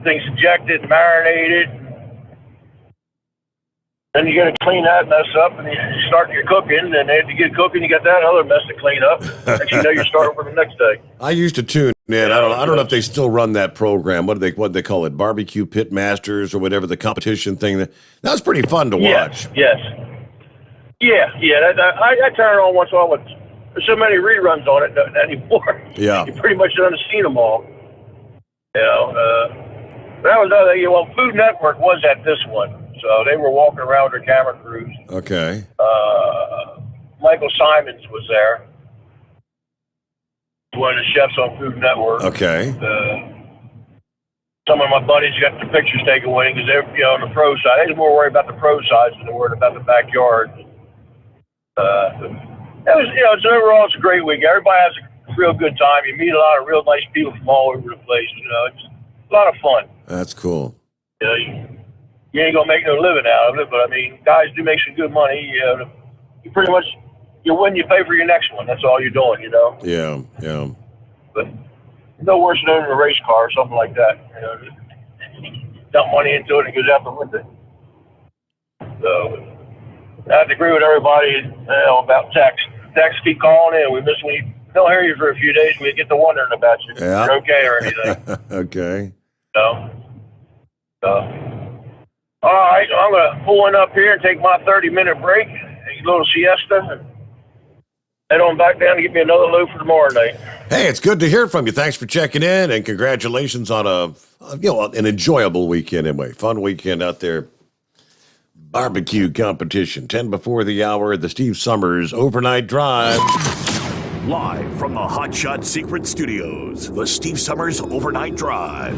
things injected, marinated. Then you got to clean that mess up, and you start your cooking. And after you get cooking, you got that other mess to clean up. Next you know, you're starting for the next day. I used to tune in. I don't know if they still run that program. What do they call it? Barbecue Pit Masters or whatever, the competition thing. That was pretty fun to watch. Yes. Yeah. I turn it on once in a while. There's so many reruns on it anymore. Yeah. You pretty much done seen them all. That was other. Food Network was at this one. So they were walking around with their camera crews. Okay. Michael Simons was there. One of the chefs on Food Network. Okay. Some of my buddies got the pictures taken with him because they're on the pro side. They was more worried about the pro sides than they were about the backyard. It was overall it's a great week. Everybody has a real good time. You meet a lot of real nice people from all over the place. It's a lot of fun. That's cool. You ain't gonna make no living out of it, but I mean, guys do make some good money. You pretty much you win, you pay for your next one. That's all you're doing, Yeah. But no worse than owning a race car or something like that. Dump money into it and it goes out the window. So I have to agree with everybody about text. Text keep calling in. We miss when you don't hear you for a few days. We get to wondering about you. Yeah. You're okay or anything. Okay. All right, I'm going to pull in up here and take my 30-minute break, take a little siesta, and head on back down to get me another load for tomorrow night. Hey, it's good to hear from you. Thanks for checking in, and congratulations on an enjoyable weekend anyway. Fun weekend out there. Barbecue competition, 10 before the hour, the Steve Sommers Overnight Drive. Live from the Hot Shot Secret Studios, the Steve Sommers Overnight Drive.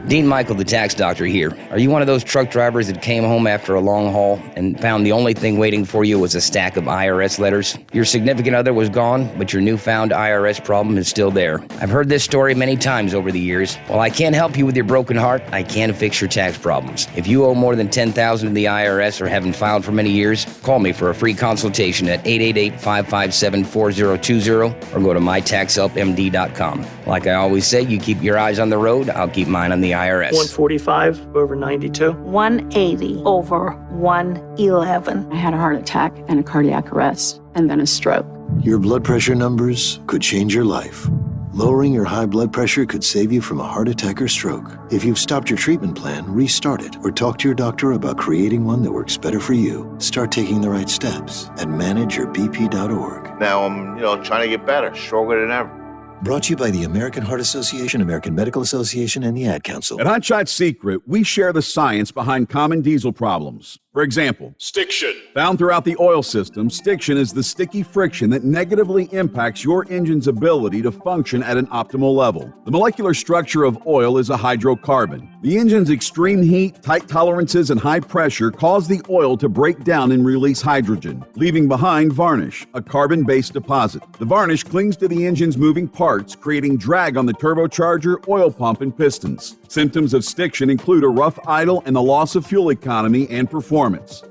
Dean Michael, the tax doctor here. Are you one of those truck drivers that came home after a long haul and found the only thing waiting for you was a stack of IRS letters? Your significant other was gone, but your newfound IRS problem is still there. I've heard this story many times over the years. While I can't help you with your broken heart, I can fix your tax problems. If you owe more than $10,000 to the IRS or haven't filed for many years, call me for a free consultation at 888-557-4020 or go to mytaxhelpmd.com. Like I always say, you keep your eyes on the road, I'll keep mine on the IRS. 145 over 92. 180 over 111. I had a heart attack and a cardiac arrest, and then a stroke. Your blood pressure numbers could change your life. Lowering your high blood pressure could save you from a heart attack or stroke. If you've stopped your treatment plan, restart it or talk to your doctor about creating one that works better for you. Start taking the right steps at manageyourbp.org. Now I'm, trying to get better, stronger than ever. Brought to you by the American Heart Association, American Medical Association, and the Ad Council. At Hot Shot Secret, we share the science behind common diesel problems. For example, Stiction. Found throughout the oil system, stiction is the sticky friction that negatively impacts your engine's ability to function at an optimal level. The molecular structure of oil is a hydrocarbon. The engine's extreme heat, tight tolerances, and high pressure cause the oil to break down and release hydrogen, leaving behind varnish, a carbon-based deposit. The varnish clings to the engine's moving parts, creating drag on the turbocharger, oil pump, and pistons. Symptoms of stiction include a rough idle and the loss of fuel economy and performance.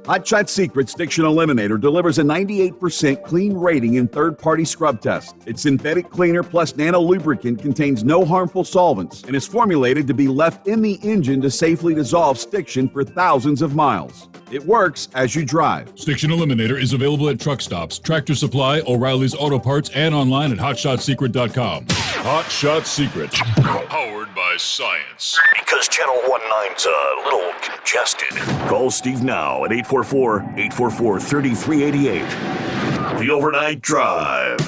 Hot Shot Secret Stiction Eliminator delivers a 98% clean rating in third-party scrub tests. Its synthetic cleaner plus nano lubricant contains no harmful solvents and is formulated to be left in the engine to safely dissolve stiction for thousands of miles. It works as you drive. Stiction Eliminator is available at truck stops, Tractor Supply, O'Reilly's Auto Parts, and online at hotshotsecret.com. Hot Shot Secret. Powered by science. Because Channel 19's a little congested. Call Steve now at 844-844-3388. The Overnight Drive.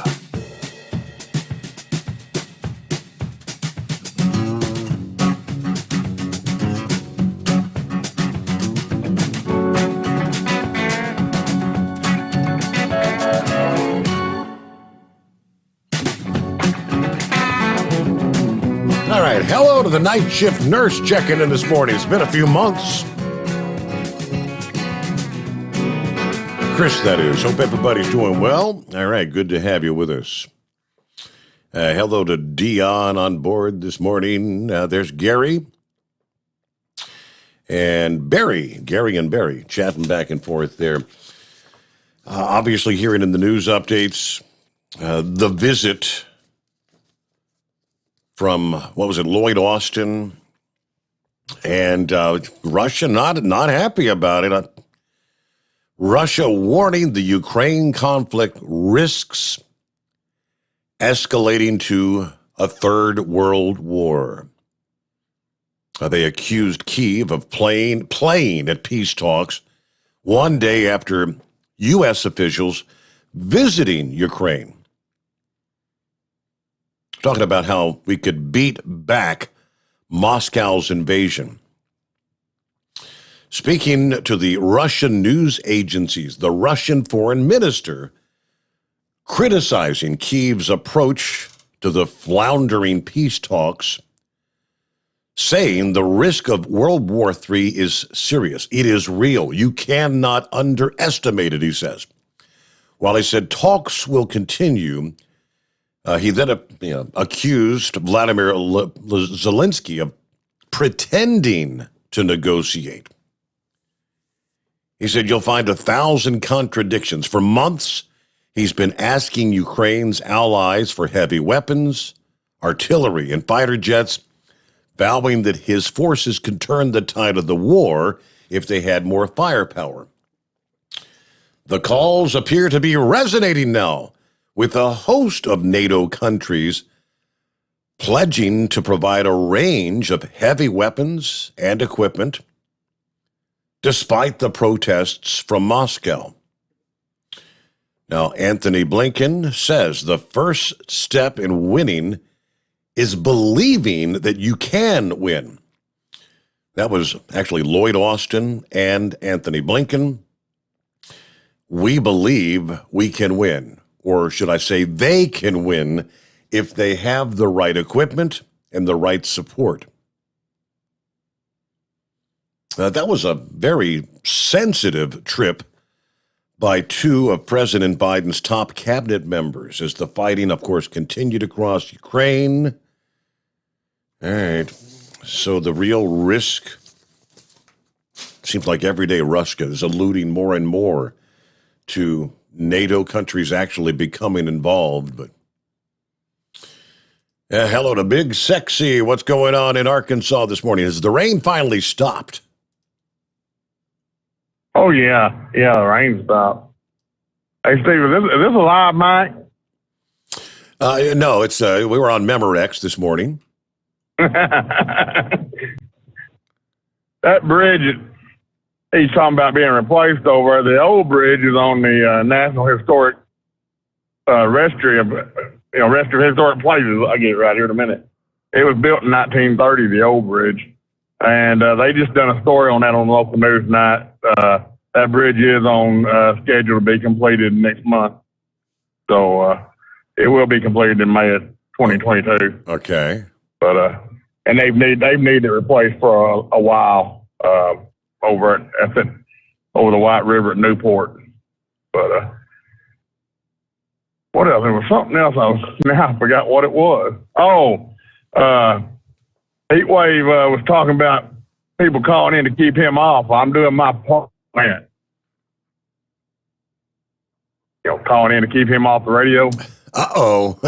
All right, hello to the night shift nurse checking in this morning. It's been a few months. Chris, that is. Hope everybody's doing well. All right, good to have you with us. Hello to Dion on board this morning. There's Gary and Barry. Gary and Barry chatting back and forth there. Obviously hearing in the news updates, the visit from, what was it, Lloyd Austin, and Russia not happy about it. Russia warning the Ukraine conflict risks escalating to a third world war. They accused Kyiv of playing at peace talks one day after U.S. officials visiting Ukraine, talking about how we could beat back Moscow's invasion. Speaking to the Russian news agencies, the Russian foreign minister criticizing Kyiv's approach to the floundering peace talks, saying the risk of World War III is serious. It is real. You cannot underestimate it, he says. While he said talks will continue, he then accused Vladimir Zelensky of pretending to negotiate. He said, you'll find 1,000 contradictions. For months, he's been asking Ukraine's allies for heavy weapons, artillery, and fighter jets, vowing that his forces could turn the tide of the war if they had more firepower. The calls appear to be resonating now, with a host of NATO countries pledging to provide a range of heavy weapons and equipment, despite the protests from Moscow. Now, Anthony Blinken says the first step in winning is believing that you can win. That was actually Lloyd Austin and Anthony Blinken. We believe we can win. Or should I say they can win if they have the right equipment and the right support. That was a very sensitive trip by two of President Biden's top cabinet members as the fighting, of course, continued across Ukraine. All right. So the real risk seems like every day Russia is alluding more and more to NATO countries actually becoming involved. But hello to Big Sexy. What's going on in Arkansas this morning? Has the rain finally stopped? Oh, yeah. Yeah, the rain stopped. Hey, Steve, is this a live mic? No, it's we were on Memorex this morning. That bridge, he's talking about being replaced over. The old bridge is on the National Historic Registry of rest of historic places. I'll get it right here in a minute. It was built in 1930, the old bridge. And they just done a story on that on the local news tonight. That bridge is on schedule to be completed next month. So it will be completed in May of 2022. Okay. But and they've needed it replaced for a while over the White River at Newport. But what else? There was something else. I forgot what it was. Oh, Heatwave was talking about people calling in to keep him off. I'm doing my part. Calling in to keep him off the radio. Uh-oh.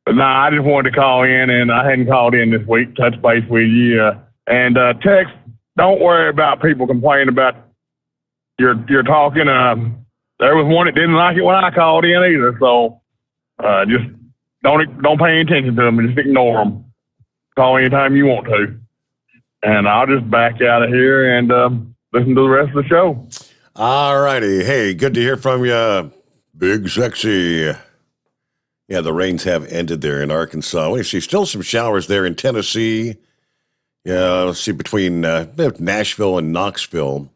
But nah, I just wanted to call in, and I hadn't called in this week, touch base with you. And text, don't worry about people complaining about you're talking. There was one that didn't like it when I called in either, so just don't pay any attention to them and just ignore them. Call anytime you want to. And I'll just back out of here and listen to the rest of the show. All righty. Hey, good to hear from you, Big Sexy. Yeah, the rains have ended there in Arkansas. We see still some showers there in Tennessee. Yeah, let's see, between Nashville and Knoxville.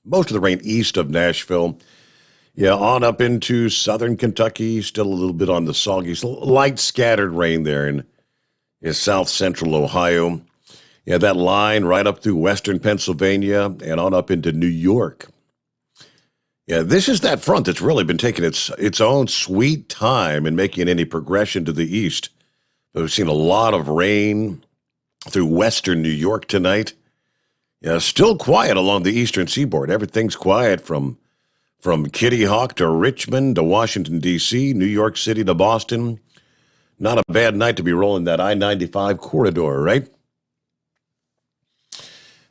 Most of the rain east of Nashville. Yeah, on up into southern Kentucky. Still a little bit on the soggy, light scattered rain there in south central Ohio. Yeah, that line right up through western Pennsylvania and on up into New York. Yeah, this is that front that's really been taking its own sweet time in making any progression to the east. We've seen a lot of rain through western New York tonight. Yeah, still quiet along the eastern seaboard. Everything's quiet from Kitty Hawk to Richmond to Washington, D.C., New York City to Boston. Not a bad night to be rolling that I-95 corridor, right?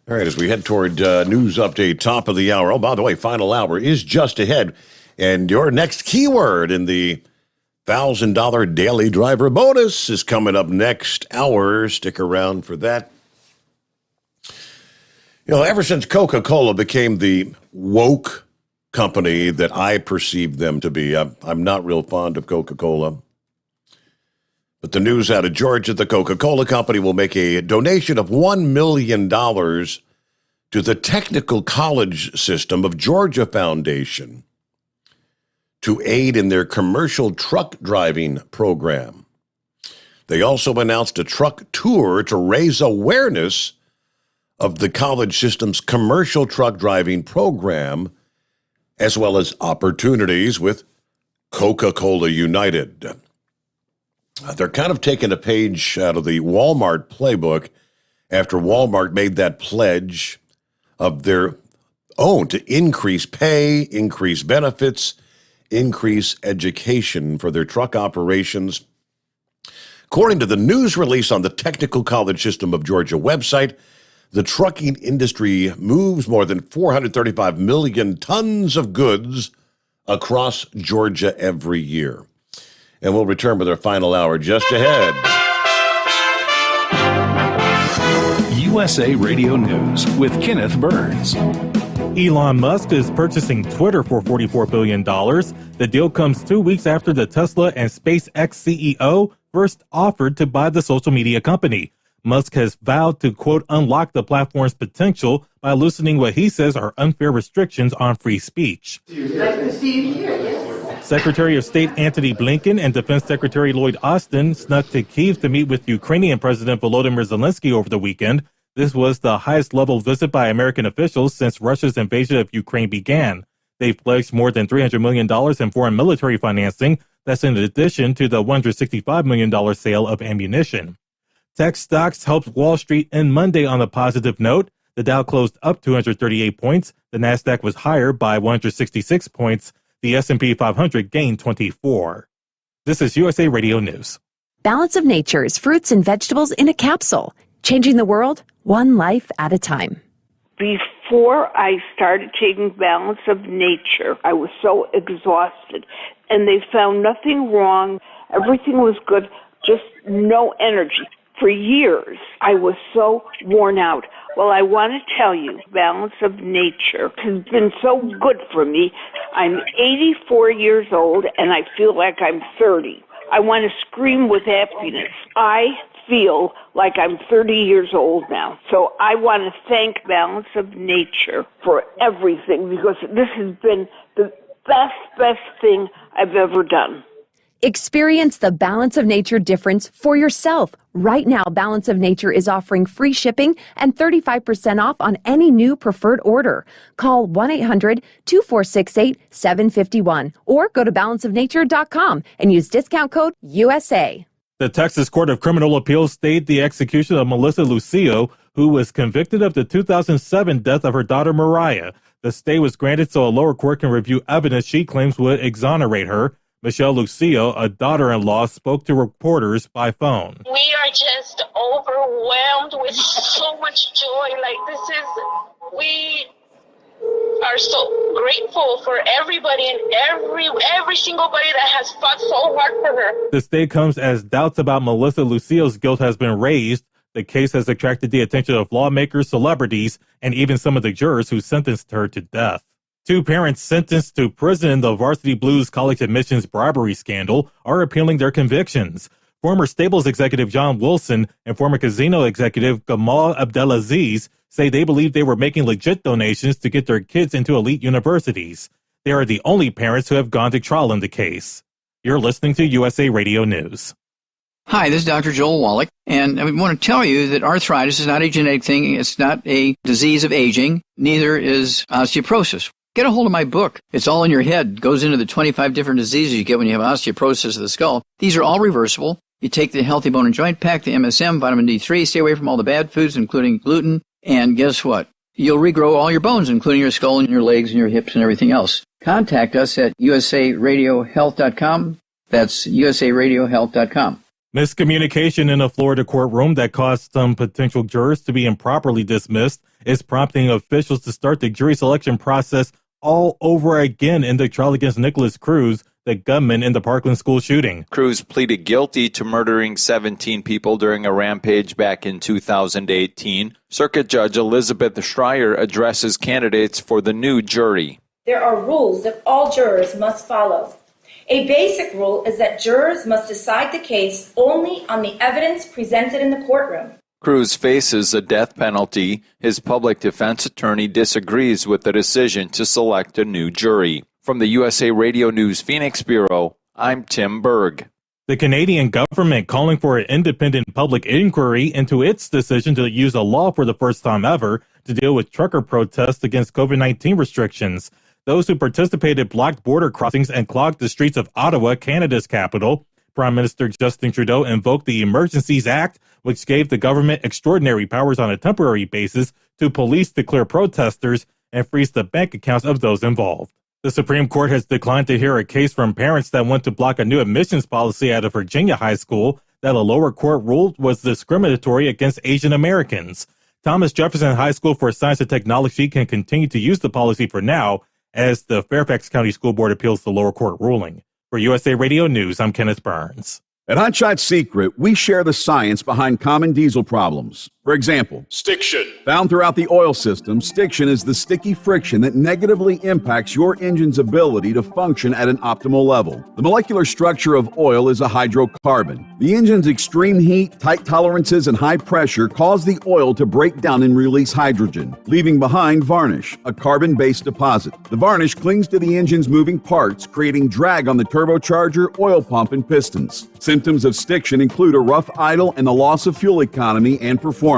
All right, as we head toward news update, top of the hour. Oh, by the way, final hour is just ahead. And your next keyword in the $1,000 daily driver bonus is coming up next hour. Stick around for that. Ever since Coca-Cola became the woke company that I perceive them to be, I'm not real fond of Coca-Cola. But the news out of Georgia, the Coca-Cola Company will make a donation of $1 million to the Technical College System of Georgia Foundation to aid in their commercial truck driving program. They also announced a truck tour to raise awareness of the college system's commercial truck driving program, as well as opportunities with Coca-Cola United. They're kind of taking a page out of the Walmart playbook after Walmart made that pledge of their own to increase pay, increase benefits, increase education for their truck operations. According to the news release on the Technical College System of Georgia website, the trucking industry moves more than 435 million tons of goods across Georgia every year. And we'll return with our final hour just ahead. USA Radio News with Kenneth Burns. Elon Musk is purchasing Twitter for $44 billion. The deal comes 2 weeks after the Tesla and SpaceX CEO first offered to buy the social media company. Musk has vowed to, quote, unlock the platform's potential by loosening what he says are unfair restrictions on free speech. Nice to see you here, yes. Secretary of State Antony Blinken and Defense Secretary Lloyd Austin snuck to Kyiv to meet with Ukrainian President Volodymyr Zelensky over the weekend. This was the highest-level visit by American officials since Russia's invasion of Ukraine began. They've pledged more than $300 million in foreign military financing. That's in addition to the $165 million sale of ammunition. Tech stocks helped Wall Street end Monday on a positive note. The Dow closed up 238 points. The Nasdaq was higher by 166 points. The S&P 500 gained 24. This is USA Radio News. Balance of Nature's fruits and vegetables in a capsule, changing the world one life at a time. Before I started taking Balance of Nature, I was so exhausted, and they found nothing wrong. Everything was good, just no energy. For years, I was so worn out. Well, I want to tell you, balance of nature has been so good for me. I'm 84 years old, and I feel like I'm 30. I want to scream with happiness. I feel like I'm 30 years old now. So I want to thank Balance of Nature for everything, because this has been the best thing I've ever done. Experience the Balance of Nature difference for yourself. Right now, Balance of Nature is offering free shipping and 35% off on any new preferred order. Call 1-800-2468-751 or go to balanceofnature.com and use discount code USA. The Texas Court of Criminal Appeals stayed the execution of Melissa Lucio, who was convicted of the 2007 death of her daughter Mariah. The stay was granted so a lower court can review evidence she claims would exonerate her. Michelle Lucio, a daughter-in-law, spoke to reporters by phone. We are just overwhelmed with so much joy. We are so grateful for everybody and every single body that has fought so hard for her. The stay comes as doubts about Melissa Lucio's guilt has been raised. The case has attracted the attention of lawmakers, celebrities, and even some of the jurors who sentenced her to death. Two parents sentenced to prison in the Varsity Blues college admissions bribery scandal are appealing their convictions. Former Staples executive John Wilson and former casino executive Gamal Abdelaziz say they believe they were making legit donations to get their kids into elite universities. They are the only parents who have gone to trial in the case. You're listening to USA Radio News. Hi, this is Dr. Joel Wallach, and I want to tell you that arthritis is not a genetic thing. It's not a disease of aging. Neither is osteoporosis. Get a hold of my book. It's all in your head. It goes into the 25 different diseases you get when you have osteoporosis of the skull. These are all reversible. You take the Healthy Bone and Joint Pack, the MSM, vitamin D3, stay away from all the bad foods, including gluten, and guess what? You'll regrow all your bones, including your skull and your legs and your hips and everything else. Contact us at usaradiohealth.com. That's usaradiohealth.com. Miscommunication in a Florida courtroom that caused some potential jurors to be improperly dismissed is prompting officials to start the jury selection process all over again in the trial against Nicholas Cruz, the gunman in the Parkland school shooting. Cruz pleaded guilty to murdering 17 people during a rampage back in 2018. Circuit Judge Elizabeth Schreier addresses candidates for the new jury. There are rules that all jurors must follow. A basic rule is that jurors must decide the case only on the evidence presented in the courtroom. Cruz faces a death penalty. His public defense attorney disagrees with the decision to select a new jury. From the USA Radio News Phoenix Bureau, I'm Tim Berg. The Canadian government calling for an independent public inquiry into its decision to use a law for the first time ever to deal with trucker protests against COVID-19 restrictions. Those who participated blocked border crossings and clogged the streets of Ottawa, Canada's capital. Prime Minister Justin Trudeau invoked the Emergencies Act, which gave the government extraordinary powers on a temporary basis to police the clear protesters and freeze the bank accounts of those involved. The Supreme Court has declined to hear a case from parents that went to block a new admissions policy at a Virginia high school that a lower court ruled was discriminatory against Asian Americans. Thomas Jefferson High School for Science and Technology can continue to use the policy for now, as the Fairfax County School Board appeals the lower court ruling. For USA Radio News, I'm Kenneth Burns. At Hot Shot Secret, we share the science behind common diesel problems. For example, stiction. Found throughout the oil system, stiction is the sticky friction that negatively impacts your engine's ability to function at an optimal level. The molecular structure of oil is a hydrocarbon. The engine's extreme heat, tight tolerances, and high pressure cause the oil to break down and release hydrogen, leaving behind varnish, a carbon-based deposit. The varnish clings to the engine's moving parts, creating drag on the turbocharger, oil pump, and pistons. Symptoms of stiction include a rough idle and the loss of fuel economy and performance.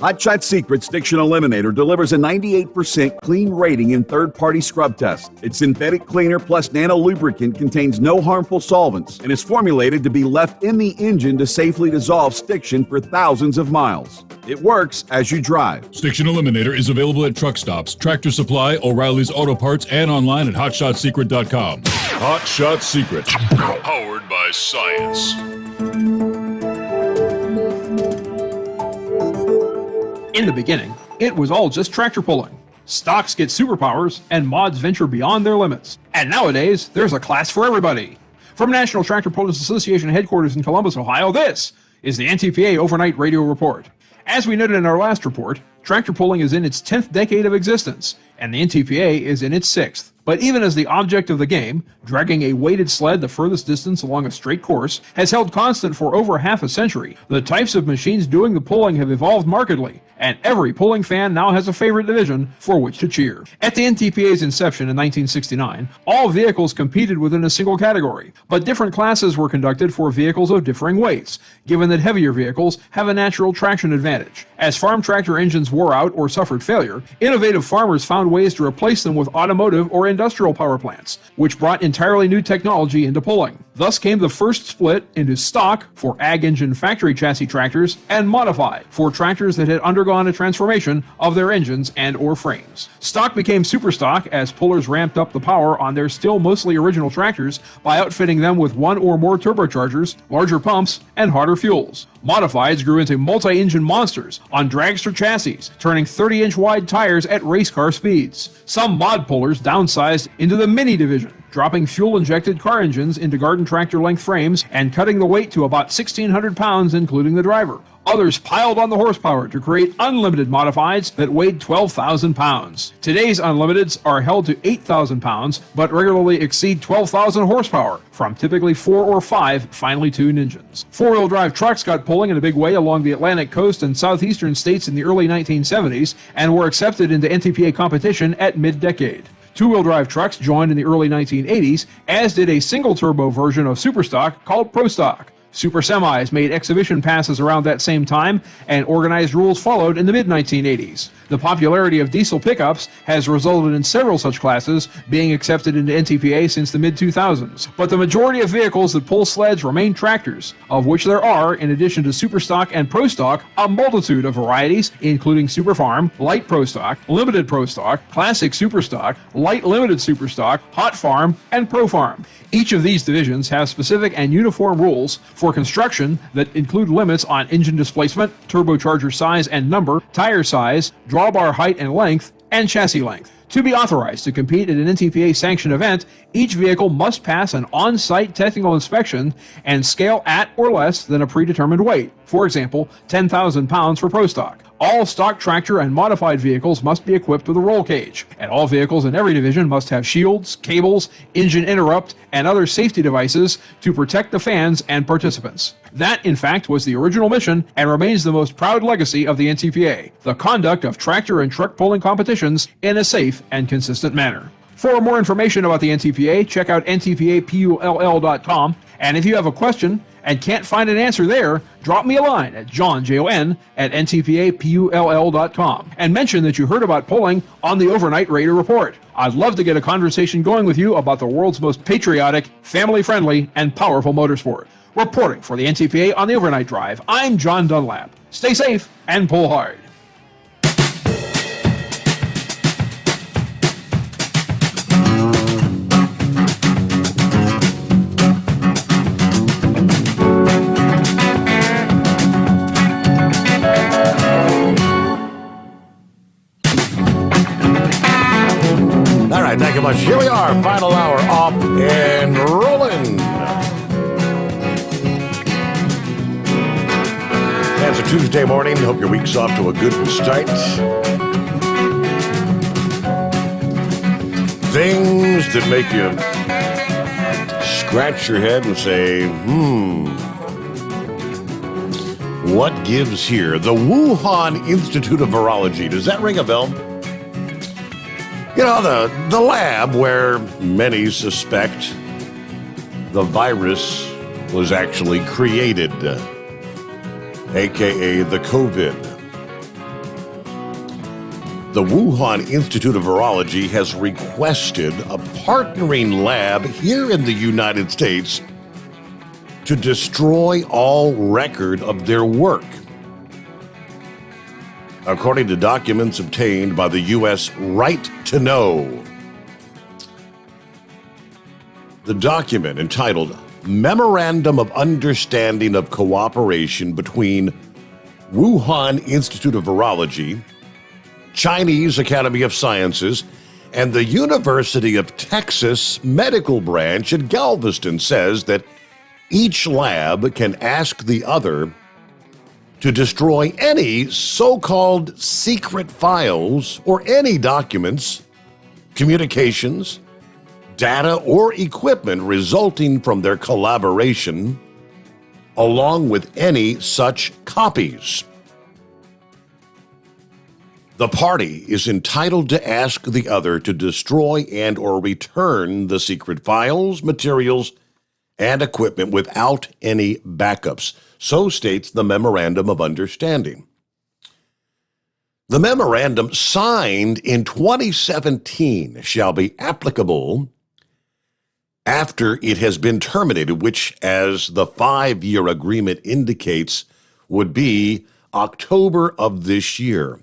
Hot Shot Secret Stiction Eliminator delivers a 98% clean rating in third-party scrub tests. Its synthetic cleaner plus nano lubricant contains no harmful solvents and is formulated to be left in the engine to safely dissolve stiction for thousands of miles. It works as you drive. Stiction Eliminator is available at truck stops, Tractor Supply, O'Reilly's Auto Parts, and online at HotShotSecret.com. Hot Shot Secret, powered by science. In the beginning, it was all just tractor pulling. Stocks get superpowers, and mods venture beyond their limits. And nowadays, there's a class for everybody. From National Tractor Pullers Association headquarters in Columbus, Ohio, this is the NTPA Overnight Radio Report. As we noted in our last report, tractor pulling is in its 10th decade of existence, and the NTPA is in its 6th. But even as the object of the game, dragging a weighted sled the furthest distance along a straight course, has held constant for over half a century, the types of machines doing the pulling have evolved markedly, and every pulling fan now has a favorite division for which to cheer. At the NTPA's inception in 1969, all vehicles competed within a single category, but different classes were conducted for vehicles of differing weights, given that heavier vehicles have a natural traction advantage. As farm tractor engines wore out or suffered failure, innovative farmers found ways to replace them with automotive or industrial power plants, which brought entirely new technology into pulling. Thus came the first split into stock for ag engine factory chassis tractors and modified for tractors that had undergone a transformation of their engines and or frames. Stock became super stock as pullers ramped up the power on their still mostly original tractors by outfitting them with one or more turbochargers, larger pumps, and harder fuels. Modifieds grew into multi-engine monsters on dragster chassis, turning 30-inch wide tires at race car speeds. Some mod pullers downsized into the mini division, dropping fuel-injected car engines into garden tractor-length frames and cutting the weight to about 1,600 pounds, including the driver. Others piled on the horsepower to create unlimited modifieds that weighed 12,000 pounds. Today's unlimiteds are held to 8,000 pounds, but regularly exceed 12,000 horsepower from typically 4 or 5 finely tuned engines. Four-wheel drive trucks got pulling in a big way along the Atlantic coast and southeastern states in the early 1970s and were accepted into NTPA competition at mid-decade. Two-wheel drive trucks joined in the early 1980s, as did a single-turbo version of Superstock called ProStock. Super semis made exhibition passes around that same time, and organized rules followed in the mid-1980s. The popularity of diesel pickups has resulted in several such classes being accepted into NTPA since the mid-2000s. But the majority of vehicles that pull sleds remain tractors, of which there are, in addition to Superstock and ProStock, a multitude of varieties, including Superfarm, Light ProStock, Limited ProStock, Classic Superstock, Light Limited Superstock, Hot Farm, and ProFarm. Each of these divisions have specific and uniform rules for construction that include limits on engine displacement, turbocharger size and number, tire size, drawbar height and length, and chassis length. To be authorized to compete at an NTPA sanctioned event, each vehicle must pass an on-site technical inspection and scale at or less than a predetermined weight, for example, 10,000 pounds for ProStock. All stock tractor and modified vehicles must be equipped with a roll cage, and all vehicles in every division must have shields, cables, engine interrupt, and other safety devices to protect the fans and participants. That, in fact, was the original mission and remains the most proud legacy of the NTPA, the conduct of tractor and truck pulling competitions in a safe and consistent manner. For more information about the NTPA, check out ntpapull.com, and if you have a question and can't find an answer there, drop me a line at ntpapull.com and mention that you heard about pulling on the Overnight Raider Report. I'd love to get a conversation going with you about the world's most patriotic, family-friendly, and powerful motorsport. Reporting for the NTPA on the Overnight Drive, I'm John Dunlap. Stay safe and pull hard. All right, thank you much. Here we are, final hour off and rolling. It's a Tuesday morning. Hope your week's off to a good start. Things that make you scratch your head and say, what gives here? The Wuhan Institute of Virology. Does that ring a bell? You know, the lab where many suspect the virus was actually created, aka the COVID. The Wuhan Institute of Virology has requested a partnering lab here in the United States to destroy all record of their work. According to documents obtained by the U.S. Right to Know. The document entitled Memorandum of Understanding of Cooperation between Wuhan Institute of Virology, Chinese Academy of Sciences, and the University of Texas Medical Branch at Galveston says that each lab can ask the other to destroy any so-called secret files or any documents, communications, data, or equipment resulting from their collaboration, along with any such copies. The party is entitled to ask the other to destroy and or return the secret files, materials, and equipment without any backups. So states the Memorandum of Understanding. The memorandum signed in 2017 shall be applicable after it has been terminated, which, as the 5-year agreement indicates, would be October of this year.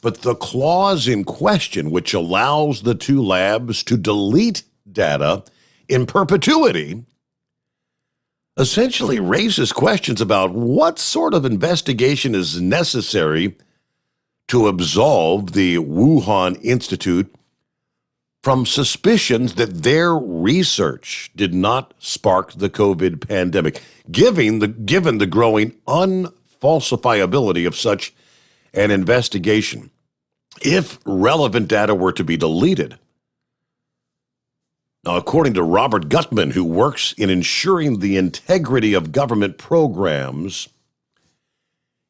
But the clause in question, which allows the two labs to delete data in perpetuity, essentially raises questions about what sort of investigation is necessary to absolve the Wuhan Institute from suspicions that their research did not spark the COVID pandemic, given the growing unfalsifiability of such an investigation. If relevant data were to be deleted, now, according to Robert Gutman, who works in ensuring the integrity of government programs,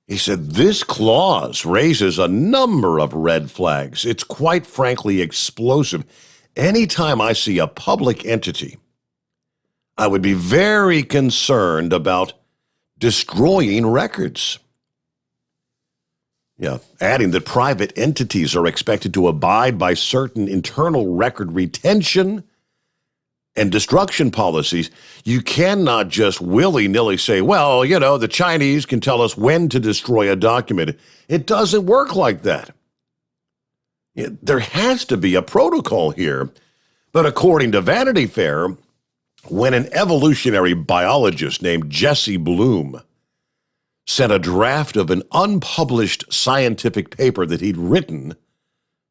he said this clause raises a number of red flags. It's quite frankly explosive. Anytime I see a public entity, I would be very concerned about destroying records. Yeah, adding that private entities are expected to abide by certain internal record retention and destruction policies. You cannot just willy-nilly say, well, the Chinese can tell us when to destroy a document. It doesn't work like that. There has to be a protocol here. But according to Vanity Fair, when an evolutionary biologist named Jesse Bloom sent a draft of an unpublished scientific paper that he'd written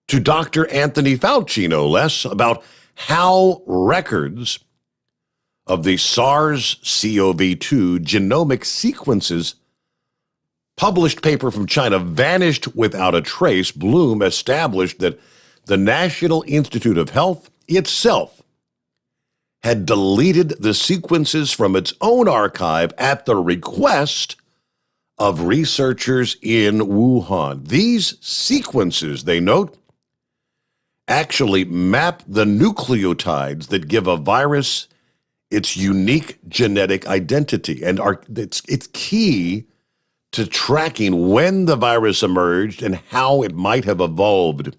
to Dr. Anthony Fauci, no less, about how records of the SARS-CoV-2 genomic sequences, published paper from China, vanished without a trace, Bloom established that the National Institute of Health itself had deleted the sequences from its own archive at the request of researchers in Wuhan. These sequences, they note, actually map the nucleotides that give a virus its unique genetic identity, and it's key to tracking when the virus emerged and how it might have evolved.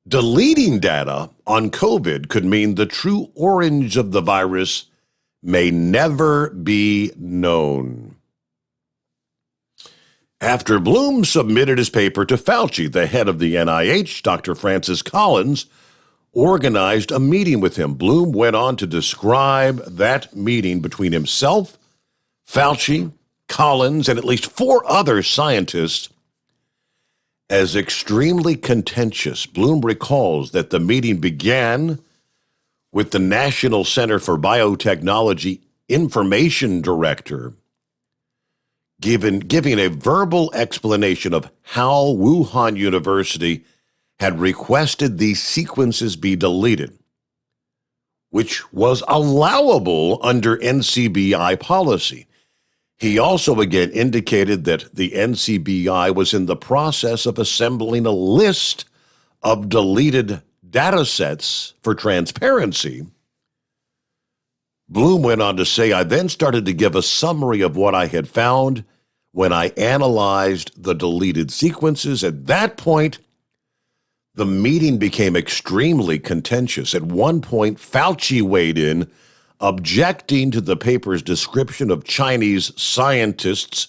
Deleting data on COVID could mean the true origin of the virus may never be known. After Bloom submitted his paper to Fauci, the head of the NIH, Dr. Francis Collins, organized a meeting with him. Bloom went on to describe that meeting between himself, Fauci, Collins, and at least 4 other scientists as extremely contentious. Bloom recalls that the meeting began with the National Center for Biotechnology Information Director giving a verbal explanation of how Wuhan University had requested these sequences be deleted, which was allowable under NCBI policy. He also again indicated that the NCBI was in the process of assembling a list of deleted data sets for transparency. Bloom went on to say, I then started to give a summary of what I had found when I analyzed the deleted sequences. At that point, the meeting became extremely contentious. At one point, Fauci weighed in, objecting to the paper's description of Chinese scientists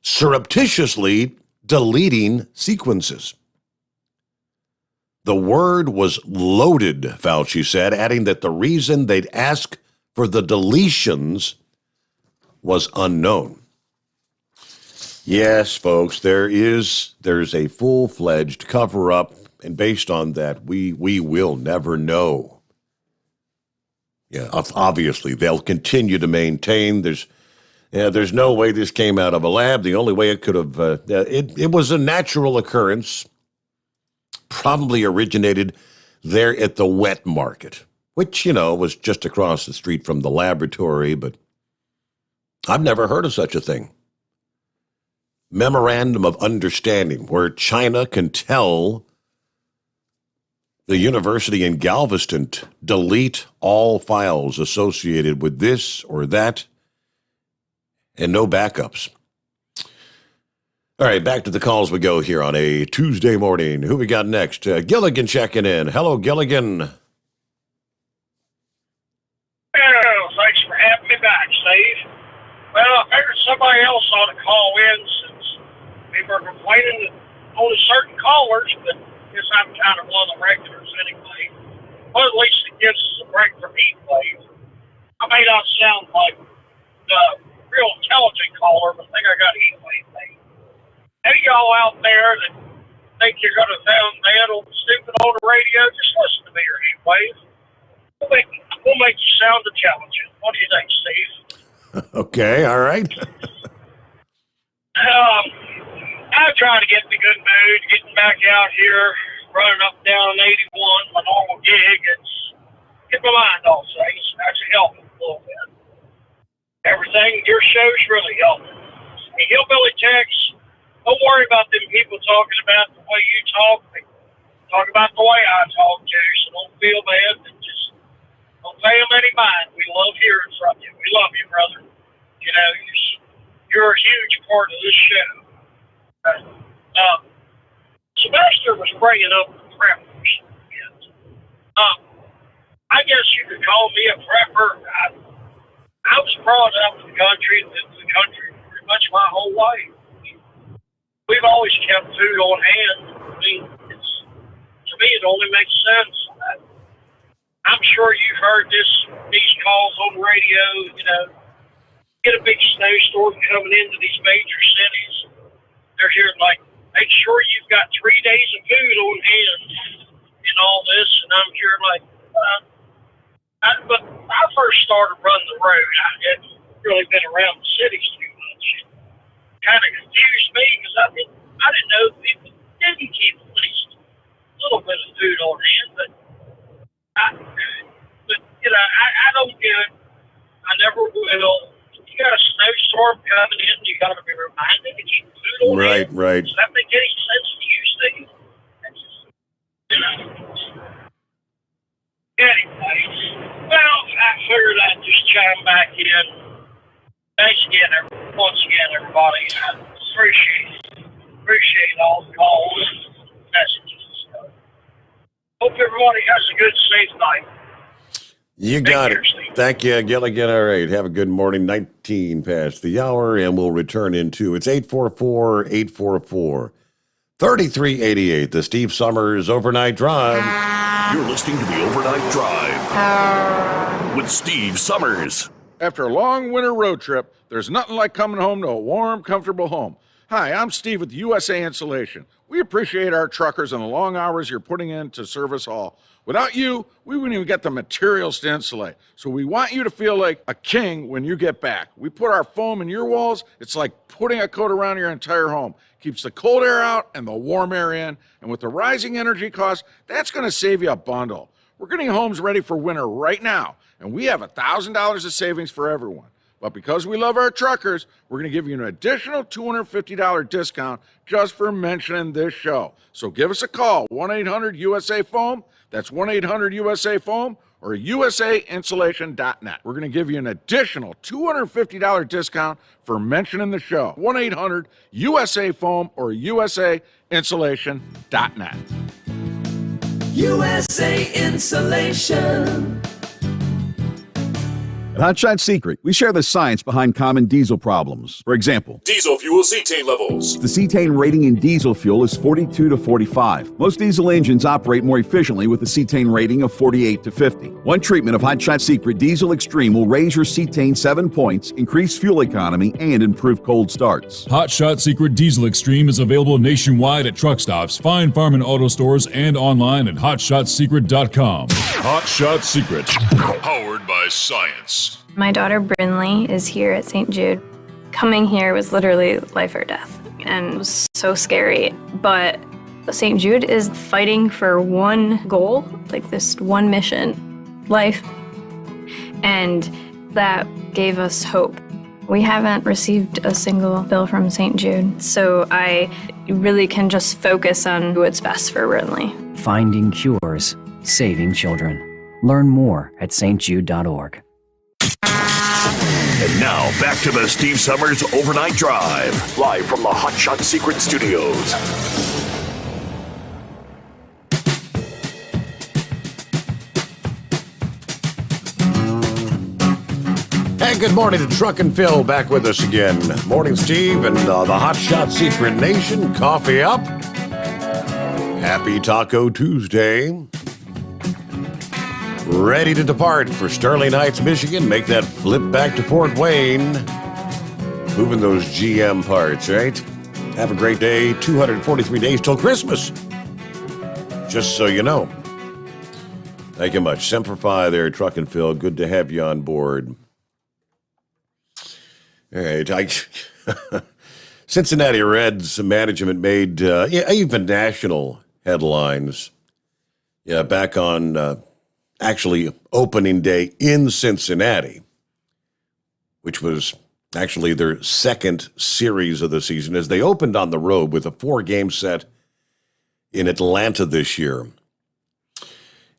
surreptitiously deleting sequences. The word was loaded, Fauci said, adding that the reason they'd ask for the deletions was unknown. Yes, folks, there's a full-fledged cover-up, and based on that, we will never know. Yeah, obviously, they'll continue to maintain Yeah, there's no way this came out of a lab. The only way it could have, it was a natural occurrence, probably originated there at the wet market, which, was just across the street from the laboratory, but I've never heard of such a thing. Memorandum of Understanding, where China can tell the university in Galveston to delete all files associated with this or that, and no backups. All right, back to the calls we go here on a Tuesday morning. Who we got next? Gilligan checking in. Hello, Gilligan. Oh, thanks for having me back, Steve. Well, I figured somebody else ought to call in since people are complaining that only certain callers, but I guess I'm kind of one of the regulars anyway. Well, at least it gives us a break from heat wave. I may not sound like the real intelligent caller, but I think I got heat wave made. Any y'all out there that think you're going to sound mad or stupid on the radio, just listen to me or heat wave. We'll make you sound intelligent. What do you think, Steve? Okay, all right. I try to get in a good mood, getting back out here, running up and down 81, my normal gig. It's get my mind off things. Actually helping a little bit. Everything, your show's really helping. Hey, Hillbilly Tex, don't worry about them people talking about the way you talk. They talk about the way I talk too, so don't feel bad. Just don't pay them any mind. We love hearing from you. We love you, brother. You're a huge part of this show. Sylvester was bringing up the preppers. I guess you could call me a prepper. I was brought up in the country pretty much my whole life. We've always kept food on hand. I mean, to me, it only makes sense. I'm sure you've heard these calls on the radio, get a big snowstorm coming into these major cities. They're hearing make sure you've got 3 days of food on hand and all this. And I'm hearing but I first started running the road. I hadn't really been around the cities too much. It kind of confused me because I didn't know people didn't keep at least a little bit of food on hand. But I don't get it. I never will. You got a snowstorm coming in, you got to be reminded to keep food on hand. Right. Does that make any sense to you, Steve? Anyway, well, I figured I'd just chime back in. Thanks again, once again, everybody. I appreciate all the calls and messages and stuff. Hope everybody has a good, safe night. You got it. Thank you, Gilligan. All right. Have a good morning. 19 past the hour, and we'll return into it's 844-844-3388. The Steve Sommers Overnight Drive. You're listening to the Overnight Drive with Steve Sommers. After a long winter road trip, there's nothing like coming home to a warm, comfortable home. Hi, I'm Steve with USA Insulation. We appreciate our truckers and the long hours you're putting in to serve us all. Without you, we wouldn't even get the materials to insulate. So we want you to feel like a king when you get back. We put our foam in your walls. It's like putting a coat around your entire home. Keeps the cold air out and the warm air in. And with the rising energy costs, that's going to save you a bundle. We're getting homes ready for winter right now, and we have $1,000 of savings for everyone. But because we love our truckers, we're going to give you an additional $250 discount just for mentioning this show. So give us a call, 1-800-USA-FOAM. That's 1-800-USA-FOAM or usainsulation.net. We're going to give you an additional $250 discount for mentioning the show. 1-800-USA-FOAM or usainsulation.net. USA Insulation. At Hot Shot Secret, we share the science behind common diesel problems. For example, Diesel fuel cetane levels. the cetane rating in diesel fuel is 42 to 45. Most diesel engines operate more efficiently with a cetane rating of 48 to 50. One treatment of Hot Shot Secret Diesel Extreme will raise your cetane 7 points, increase fuel economy, and improve cold starts. Hot Shot Secret Diesel Extreme is available nationwide at truck stops, fine farm and auto stores, and online at hotshotsecret.com. Hot Shot Secret, powered by science. My daughter Brinley is here at St. Jude. Coming here was literally life or death, and it was so scary. But St. Jude is fighting for one goal, like this one mission, life. And that gave us hope. We haven't received a single bill from St. Jude, so I really can just focus on what's best for Brinley. Finding cures, saving children. Learn more at stjude.org. And now, back to the Steve Summers Overnight Drive, live from the Hot Shot Secret Studios. Hey, good morning to Truck and Phil, back with us again. Morning, Steve, and the Hot Shot Secret Nation. Coffee up. Happy Taco Tuesday. Ready to depart for Sterling Heights, Michigan. Make that flip back to Fort Wayne. Moving those GM parts, right? Have a great day. 243 days till Christmas. Just so you know. Thank you much. Semper Fi there, Truck and Phil. Good to have you on board. All right. Cincinnati Reds management made even national headlines. Yeah, back on actually opening day in Cincinnati, which was actually their second series of the season, as they opened on the road with a 4-game set in Atlanta this year.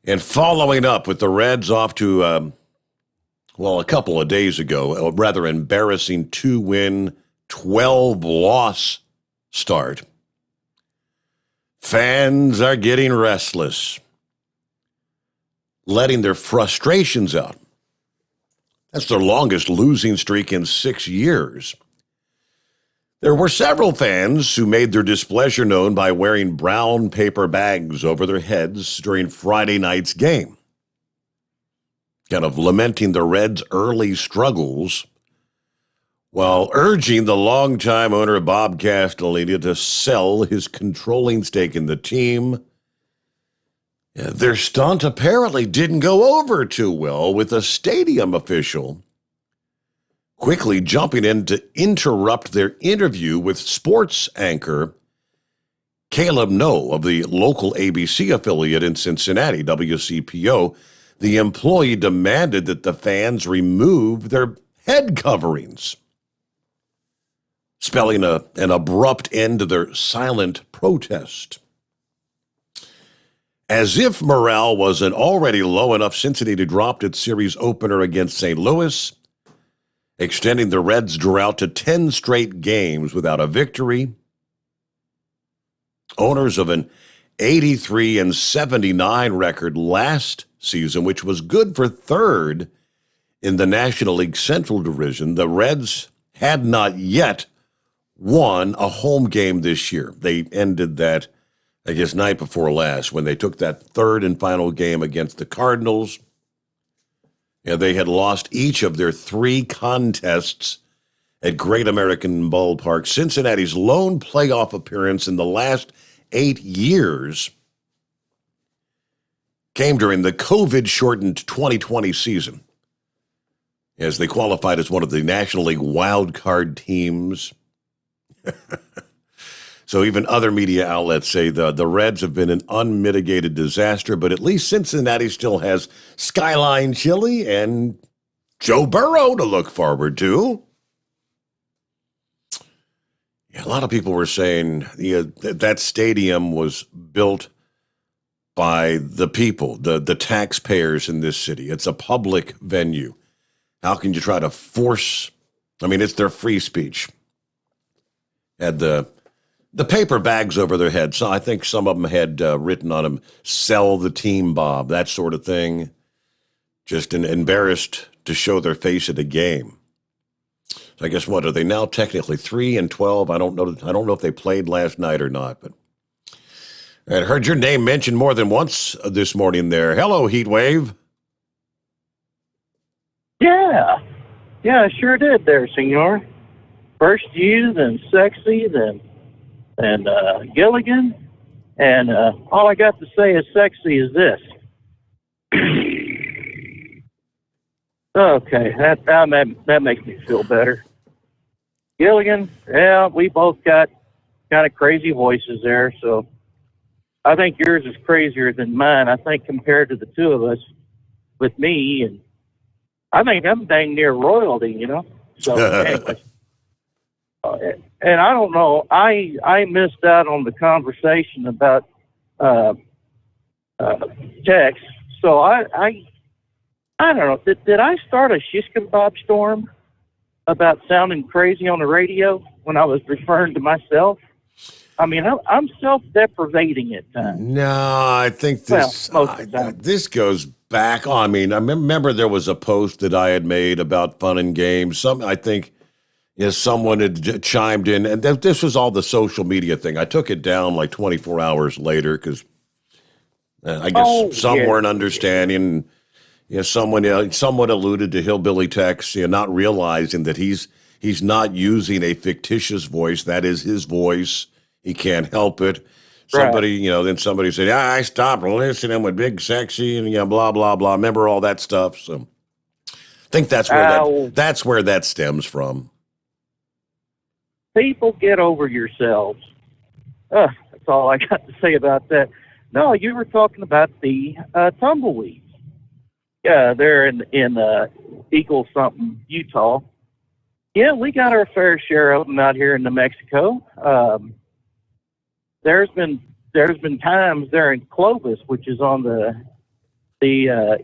And following up with the Reds off to, a couple of days ago, a rather embarrassing 2-win, 12-loss start. Fans are getting restless, letting their frustrations out. That's their longest losing streak in 6 years. There were several fans who made their displeasure known by wearing brown paper bags over their heads during Friday night's game, kind of lamenting the Reds' early struggles, while urging the longtime owner Bob Castellini to sell his controlling stake in the team. Their stunt apparently didn't go over too well, with a stadium official quickly jumping in to interrupt their interview with sports anchor Caleb Noe of the local ABC affiliate in Cincinnati, WCPO. The employee demanded that the fans remove their head coverings, spelling an abrupt end to their silent protest. As if morale wasn't already low enough, Cincinnati dropped its series opener against St. Louis, extending the Reds' drought to 10 straight games without a victory. Owners of an 83-79 record last season, which was good for third in the National League Central Division, the Reds had not yet won a home game this year. They ended that, I guess, night before last, when they took that third and final game against the Cardinals. Yeah, they had lost each of their 3 contests at Great American Ballpark. Cincinnati's lone playoff appearance in the last 8 years came during the COVID-shortened 2020 season, as they qualified as one of the National League wildcard teams. So even other media outlets say the Reds have been an unmitigated disaster, but at least Cincinnati still has Skyline Chili and Joe Burrow to look forward to. Yeah, a lot of people were saying that stadium was built by the people, the taxpayers in this city. It's a public venue. How can you try to force? I mean, it's their free speech. Had the paper bags over their heads. So I think some of them had written on them, "Sell the team, Bob," that sort of thing. Just embarrassed to show their face at a game. So I guess what are they now? Technically 3-12. I don't know if they played last night or not. But I heard your name mentioned more than once this morning. There, hello, Heatwave. Yeah, I sure did there, senor. First you, then Sexy, then Gilligan, and all I got to say is Sexy is this. Okay, that makes me feel better. Gilligan, yeah, we both got kind of crazy voices there, so I think yours is crazier than mine. I think compared to the two of us, with me, and I think I'm dang near royalty, you know? So, anyways. And I don't know, I missed out on the conversation about text, so I don't know, did I start a shish kebab storm about sounding crazy on the radio when I was referring to myself? I mean, I'm self-deprivating at times. No, I think this this goes back. I mean, I remember there was a post that I had made about fun and games. I think someone had chimed in, and this was all the social media thing. I took it down like 24 hours later because I guess some weren't understanding. Someone alluded to hillbilly text, not realizing that he's not using a fictitious voice. That is his voice. He can't help it. Somebody, then somebody said, I stopped listening with Big Sexy and blah, blah, blah. Remember all that stuff. So I think that's where that stems from. People, get over yourselves. That's all I got to say about that. No, you were talking about the tumbleweeds. Yeah, they're in Eagle something, Utah. Yeah, we got our fair share of them out here in New Mexico. There's been times there in Clovis, which is on the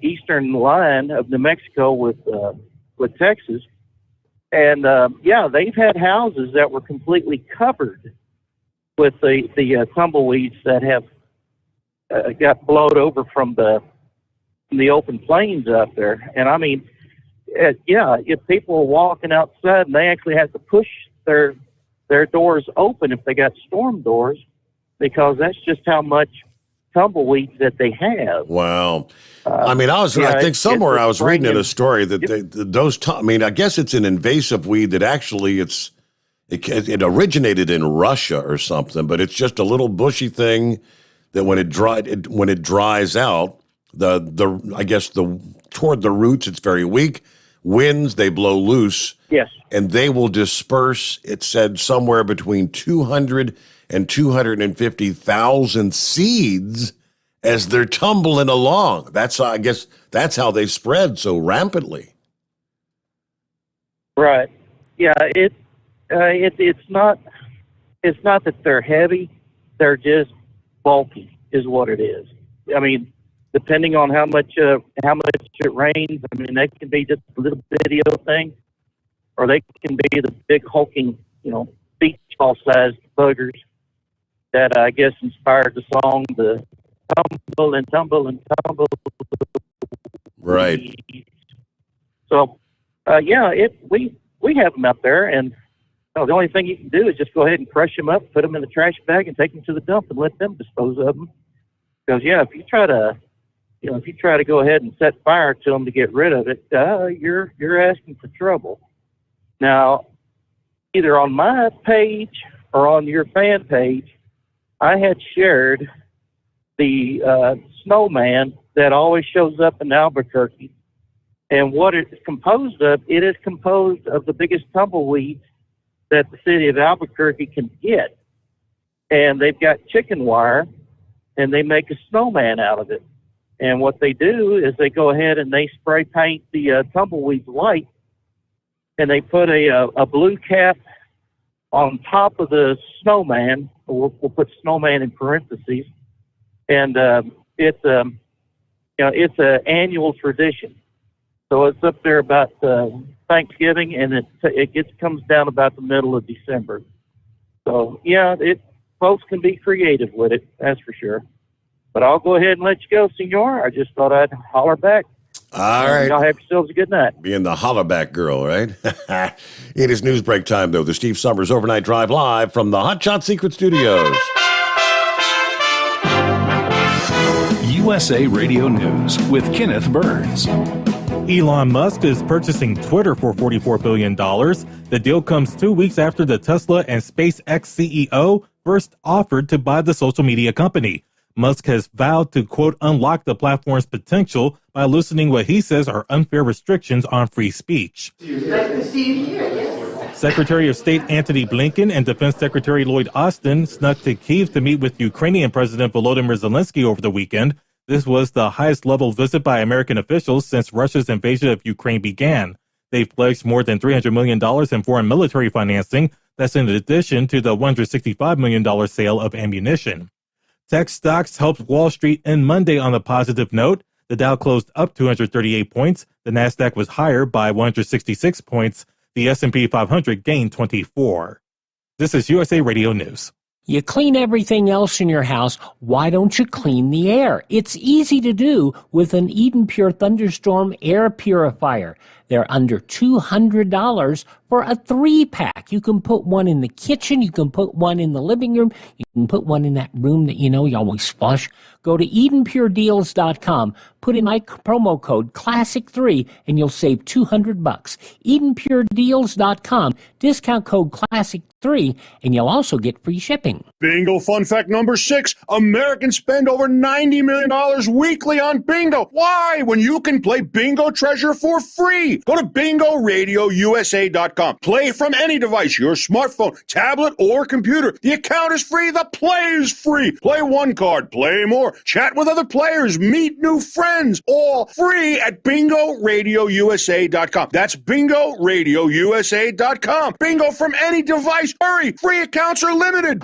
eastern line of New Mexico with Texas, and they've had houses that were completely covered with the tumbleweeds that have got blowed over from the open plains out there. And I mean, if people are walking outside and they actually have to push their doors open if they got storm doors, because that's just how much tumbleweeds that they have. Wow. I mean, I think somewhere I was reading in a story that I guess it's an invasive weed that actually it originated in Russia or something, but it's just a little bushy thing that when it dries out, toward the roots, it's very weak. Winds, they blow loose. Yes. And they will disperse, it said, somewhere between 200 and 250,000 seeds as they're tumbling along. I guess that's how they spread so rampantly. Right. Yeah, it's not that they're heavy, they're just bulky is what it is. I mean, depending on how much it rains, I mean, that can be just a little bitty thing, or they can be the big hulking, beach ball sized buggers that I guess inspired the song, the tumble and tumble and tumble. Right. So, we have them out there, and the only thing you can do is just go ahead and crush them up, put them in the trash bag, and take them to the dump and let them dispose of them. Because if you try to go ahead and set fire to them to get rid of it, you're asking for trouble. Now, either on my page or on your fan page, I had shared the snowman that always shows up in Albuquerque. And what it's composed of, it is composed of the biggest tumbleweeds that the city of Albuquerque can get. And they've got chicken wire, and they make a snowman out of it. And what they do is they go ahead and they spray paint the tumbleweeds white, and they put a blue cap on top of the snowman. We'll put snowman in parentheses, and it's an annual tradition. So it's up there about Thanksgiving, and it comes down about the middle of December. So folks can be creative with it, that's for sure. But I'll go ahead and let you go, Senor. I just thought I'd holler back. All right. Y'all have yourselves a good night. Being the holler back girl, right? It is news break time, though. The Steve Summers Overnight Drive live from the Hot Shot Secret Studios. USA Radio News with Kenneth Burns. Elon Musk is purchasing Twitter for $44 billion. The deal comes 2 weeks after the Tesla and SpaceX CEO first offered to buy the social media company. Musk has vowed to, quote, unlock the platform's potential by loosening what he says are unfair restrictions on free speech. Nice to see you here, yes. Secretary of State Antony Blinken and Defense Secretary Lloyd Austin snuck to Kyiv to meet with Ukrainian President Volodymyr Zelensky over the weekend. This was the highest-level visit by American officials since Russia's invasion of Ukraine began. They've pledged more than $300 million in foreign military financing. That's in addition to the $165 million sale of ammunition. Tech stocks helped Wall Street end Monday on a positive note. The Dow closed up 238 points. The Nasdaq was higher by 166 points. The S&P 500 gained 24. This is USA Radio News. You clean everything else in your house. Why don't you clean the air? It's easy to do with an Eden Pure Thunderstorm air purifier. They're under $200 for a 3-pack. You can put one in the kitchen. You can put one in the living room. You can put one in that room that you always flush. Go to EdenPureDeals.com. Put in my promo code CLASSIC3 and you'll save $200. EdenPureDeals.com. Discount code CLASSIC3 and you'll also get free shipping. Bingo fun fact number 6. Americans spend over $90 million weekly on bingo. Why? When you can play Bingo Treasure for free. Go to BingoRadioUSA.com. Play from any device, your smartphone, tablet, or computer. The account is free. The play is free. Play one card. Play more. Chat with other players. Meet new friends. All free at BingoRadioUSA.com. That's BingoRadioUSA.com. Bingo from any device. Hurry. Free accounts are limited.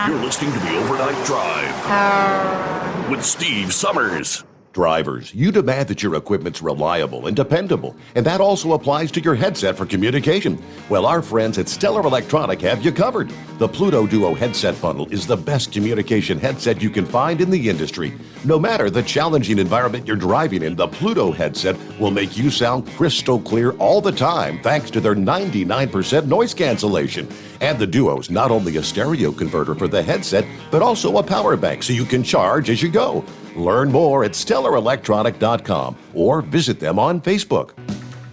You're listening to the Overnight Drive with Steve Summers. Drivers, you demand that your equipment's reliable and dependable, and that also applies to your headset for communication. Well, our friends at Stellar Electronic have you covered. The Pluto Duo headset bundle is the best communication headset you can find in the industry. No matter the challenging environment you're driving in, the Pluto headset will make you sound crystal clear all the time thanks to their 99% noise cancellation. And the Duo's not only a stereo converter for the headset, but also a power bank so you can charge as you go. Learn more at StellarElectronic.com or visit them on Facebook.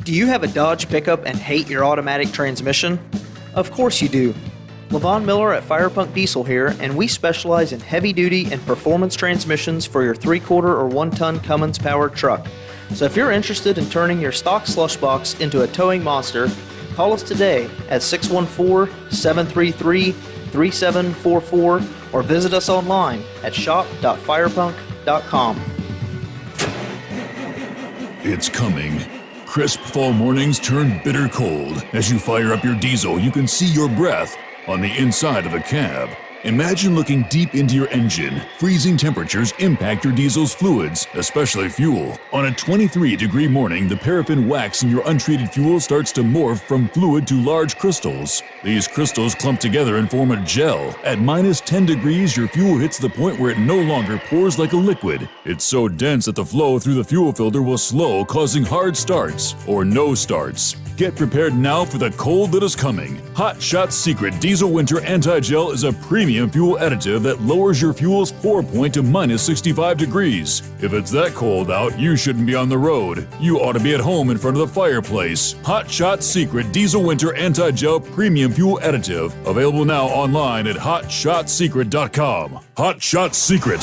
Do you have a Dodge pickup and hate your automatic transmission? Of course you do. Levon Miller at Firepunk Diesel here, and we specialize in heavy-duty and performance transmissions for your 3-quarter or 1-ton Cummins-powered truck. So if you're interested in turning your stock slush box into a towing monster, call us today at 614-733-3744 or visit us online at shop.firepunk.com. It's coming. Crisp fall mornings turn bitter cold. As you fire up your diesel, you can see your breath on the inside of the cab. Imagine looking deep into your engine. Freezing temperatures impact your diesel's fluids, especially fuel. On a 23-degree morning, the paraffin wax in your untreated fuel starts to morph from fluid to large crystals. These crystals clump together and form a gel. At minus 10 degrees, your fuel hits the point where it no longer pours like a liquid. It's so dense that the flow through the fuel filter will slow, causing hard starts or no starts. Get prepared now for the cold that is coming. Hot Shot Secret Diesel Winter Anti-Gel is a premium fuel additive that lowers your fuel's pour point to minus 65 degrees. If it's that cold out, you shouldn't be on the road. You ought to be at home in front of the fireplace. Hot Shot Secret Diesel Winter Anti-Gel Premium Fuel Additive. Available now online at HotShotSecret.com. Hot Shot Secret.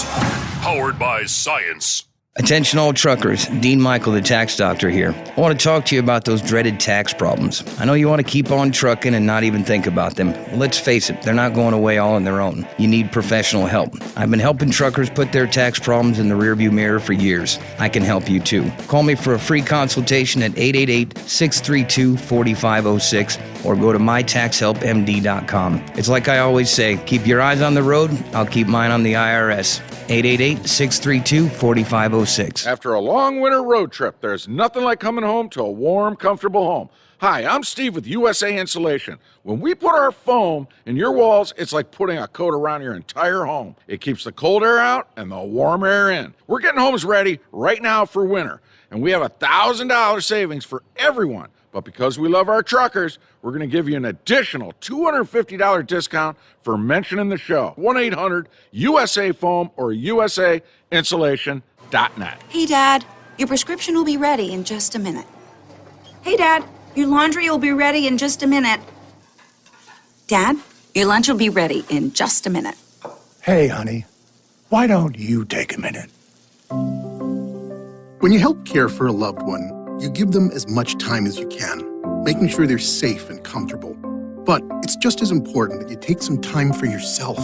Powered by science. Attention all truckers, Dean Michael, the tax doctor here. I want to talk to you about those dreaded tax problems. I know you want to keep on trucking and not even think about them. Well, let's face it, they're not going away all on their own. You need professional help. I've been helping truckers put their tax problems in the rearview mirror for years. I can help you too. Call me for a free consultation at 888-632-4506 or go to mytaxhelpmd.com. It's like I always say, keep your eyes on the road, I'll keep mine on the IRS. 888-632-4506. After a long winter road trip, there's nothing like coming home to a warm, comfortable home. Hi, I'm Steve with USA Insulation. When we put our foam in your walls, it's like putting a coat around your entire home. It keeps the cold air out and the warm air in. We're getting homes ready right now for winter, and we have $1,000 savings for everyone. But because we love our truckers, we're going to give you an additional $250 discount for mentioning the show. 1-800-USA-FOAM or USAinsulation.net. Hey, Dad, your prescription will be ready in just a minute. Hey, Dad, your laundry will be ready in just a minute. Dad, your lunch will be ready in just a minute. Hey, honey, why don't you take a minute? When you help care for a loved one, you give them as much time as you can. making sure they're safe and comfortable. But it's just as important that you take some time for yourself.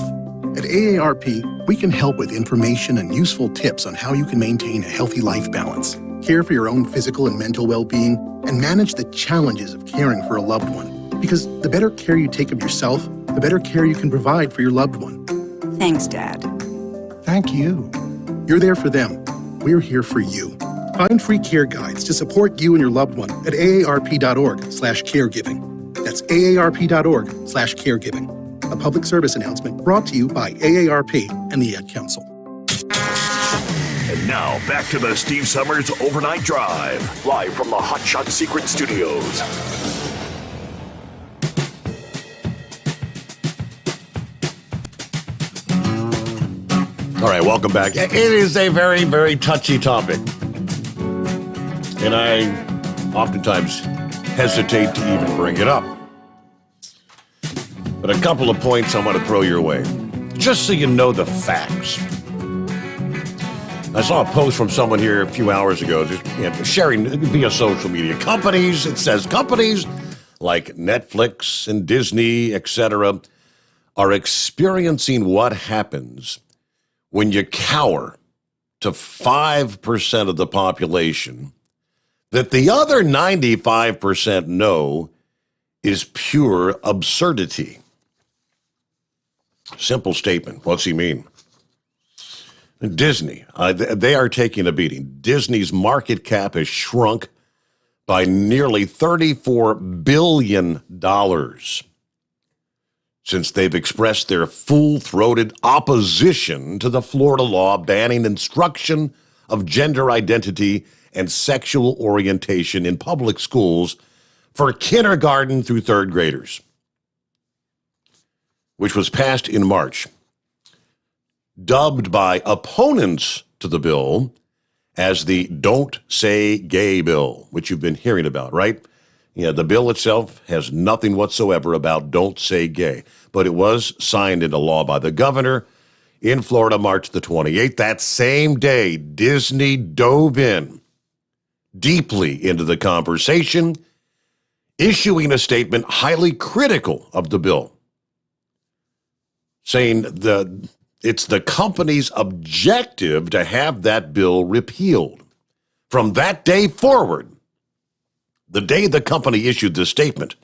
At AARP, we can help with information and useful tips on how you can maintain a healthy life balance, care for your own physical and mental well-being, and manage the challenges of caring for a loved one. Because the better care you take of yourself, the better care you can provide for your loved one. Thanks, Dad. Thank you. You're there for them. We're here for you. Find free care guides to support you and your loved one at aarp.org/caregiving. That's aarp.org/caregiving. A public service announcement brought to you by AARP and the Ad Council. And now, back to the Steve Summers Overnight Drive, live from the Hot Shot Secret Studios. All right, welcome back. It is a very, very touchy topic. And I oftentimes hesitate to even bring it up. But a couple of points I want to throw your way, just so you know the facts. I saw a post from someone here a few hours ago, just sharing via social media. It says companies like Netflix and Disney, etc., are experiencing what happens when you cower to 5% of the population that the other 95% know is pure absurdity. Simple statement. What's he mean? Disney, they are taking a beating. Disney's market cap has shrunk by nearly $34 billion since they've expressed their full-throated opposition to the Florida law banning instruction of gender identity and sexual orientation in public schools for kindergarten through third graders, which was passed in March, dubbed by opponents to the bill as the Don't Say Gay bill, which you've been hearing about, right? Yeah, the bill itself has nothing whatsoever about Don't Say Gay, but it was signed into law by the governor in Florida March the 28th. That same day, Disney dove in deeply into the conversation, issuing a statement highly critical of the bill, saying it's the company's objective to have that bill repealed. From that day forward, the day the company issued this statement,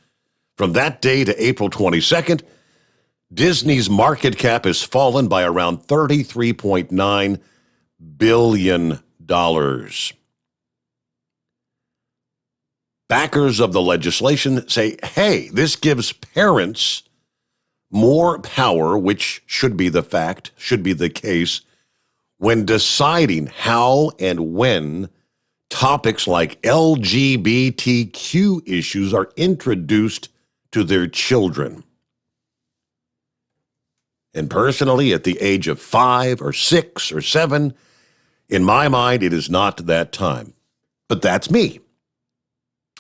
from that day to April 22nd, Disney's market cap has fallen by around $33.9 billion. Backers of the legislation say, hey, this gives parents more power, which should be the fact, should be the case, when deciding how and when topics like LGBTQ issues are introduced to their children. And personally, at the age of 5 or 6 or 7, in my mind, it is not that time. But that's me.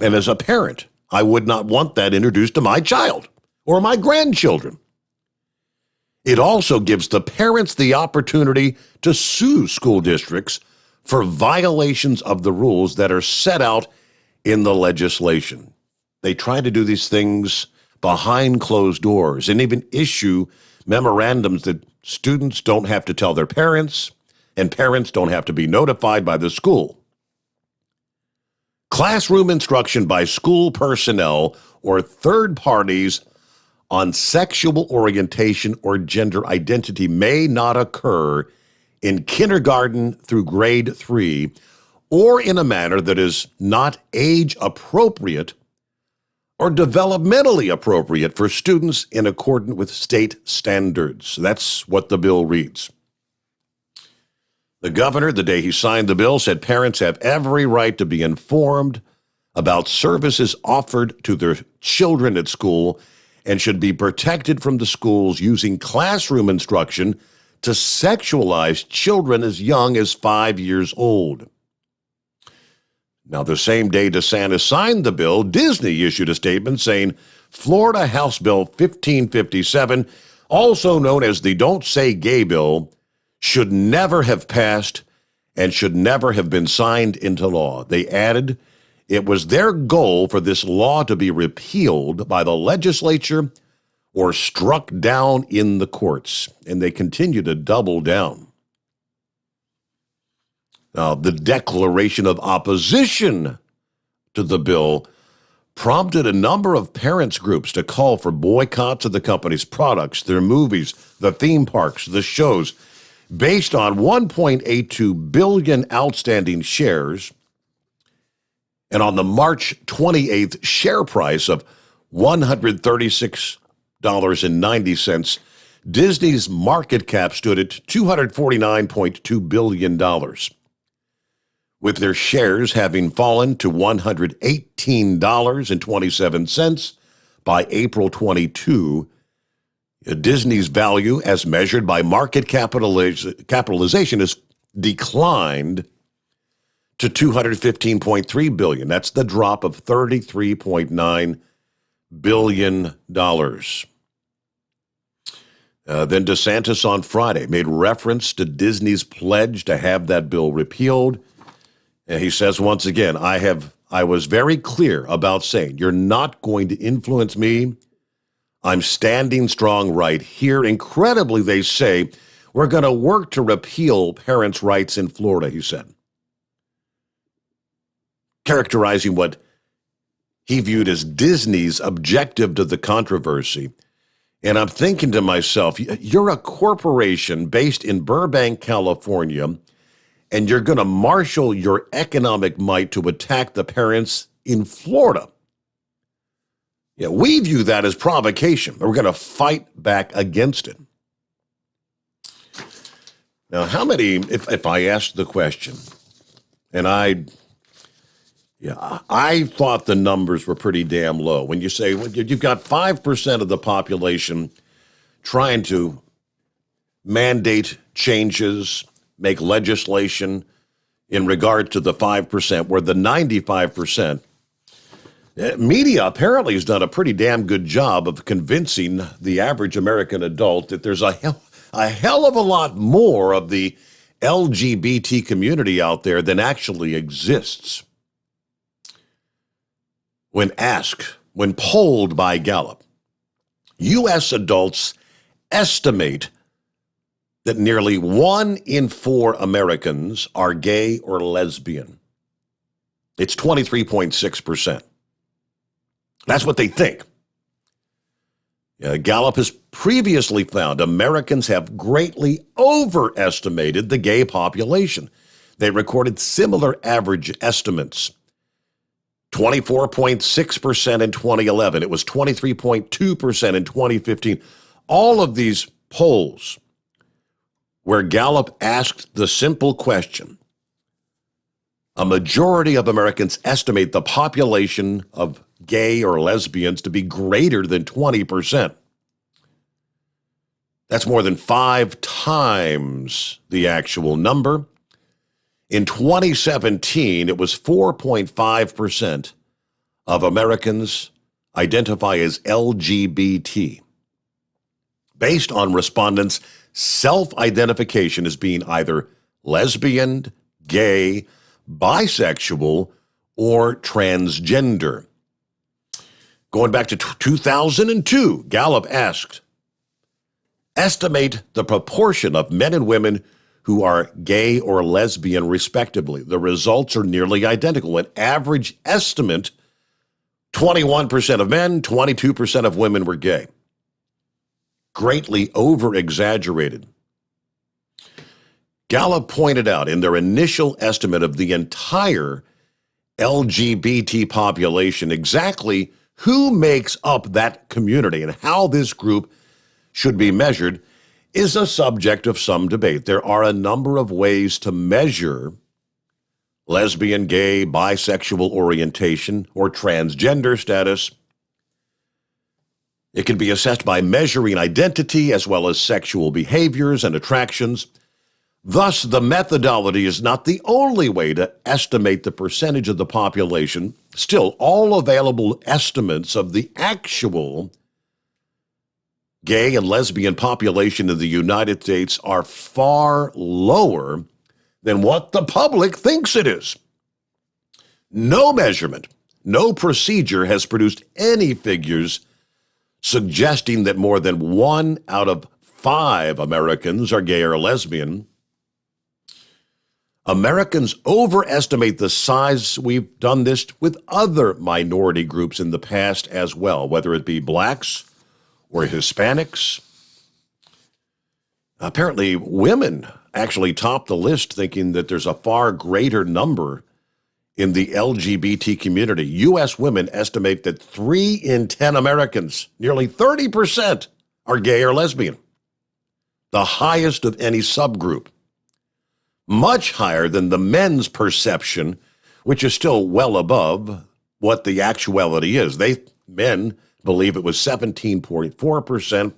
And as a parent, I would not want that introduced to my child or my grandchildren. It also gives the parents the opportunity to sue school districts for violations of the rules that are set out in the legislation. They try to do these things behind closed doors and even issue memorandums that students don't have to tell their parents and parents don't have to be notified by the school. Classroom instruction by school personnel or third parties on sexual orientation or gender identity may not occur in kindergarten through grade 3 or in a manner that is not age appropriate or developmentally appropriate for students in accordance with state standards. That's what the bill reads. The governor, the day he signed the bill, said parents have every right to be informed about services offered to their children at school and should be protected from the schools using classroom instruction to sexualize children as young as 5 years old. Now, the same day DeSantis signed the bill, Disney issued a statement saying Florida House Bill 1557, also known as the Don't Say Gay bill, should never have passed and should never have been signed into law. They added, It was their goal for this law to be repealed by the legislature or struck down in the courts, and they continue to double down. Now, the declaration of opposition to the bill prompted a number of parents' groups to call for boycotts of the company's products, their movies, the theme parks, the shows, based on 1.82 billion outstanding shares and on the March 28th share price of $136.90, Disney's market cap stood at $249.2 billion. With their shares having fallen to $118.27 by April 22, Disney's value, as measured by market capitalization, has declined to $215.3 billion. That's the drop of $33.9 billion. Then DeSantis on Friday made reference to Disney's pledge to have that bill repealed. And he says, once again, I was very clear about saying, you're not going to influence me. I'm standing strong right here. Incredibly, they say, we're going to work to repeal parents' rights in Florida, he said, characterizing what he viewed as Disney's objective to the controversy. And I'm thinking to myself, you're a corporation based in Burbank, California, and you're going to marshal your economic might to attack the parents in Florida. Yeah, we view that as provocation. We're going to fight back against it. Now, how many, if I asked the question, and I thought the numbers were pretty damn low. When you say you've got 5% of the population trying to mandate changes, make legislation in regard to the 5%, where the 95%, media apparently has done a pretty damn good job of convincing the average American adult that there's a hell of a lot more of the LGBT community out there than actually exists. When polled by Gallup, U.S. adults estimate that nearly 1 in 4 Americans are gay or lesbian. It's 23.6%. That's what they think. Gallup has previously found Americans have greatly overestimated the gay population. They recorded similar average estimates. 24.6% in 2011. It was 23.2% in 2015. All of these polls where Gallup asked the simple question, a majority of Americans estimate the population of gay or lesbians to be greater than 20%. That's more than 5 times the actual number. In 2017, it was 4.5% of Americans identify as LGBT, based on respondents' self-identification as being either lesbian, gay, bisexual, or transgender. Going back to 2002, Gallup asked, estimate the proportion of men and women who are gay or lesbian, respectively. The results are nearly identical. An average estimate, 21% of men, 22% of women were gay. Greatly over-exaggerated. Gallup pointed out in their initial estimate of the entire LGBT population exactly who makes up that community and how this group should be measured is a subject of some debate. There are a number of ways to measure lesbian, gay, bisexual orientation, or transgender status. It can be assessed by measuring identity as well as sexual behaviors and attractions. Thus, the methodology is not the only way to estimate the percentage of the population. Still, all available estimates of the actual gay and lesbian population in the United States are far lower than what the public thinks it is. No measurement, no procedure has produced any figures suggesting that more than 1 out of 5 Americans are gay or lesbian. Americans overestimate the size. We've done this with other minority groups in the past as well, whether it be blacks or Hispanics. Apparently, women actually top the list, thinking that there's a far greater number in the LGBT community. U.S. women estimate that 3 in 10 Americans, nearly 30%, are gay or lesbian, the highest of any subgroup. Much higher than the men's perception, which is still well above what the actuality is. Men believe it was 17.4%.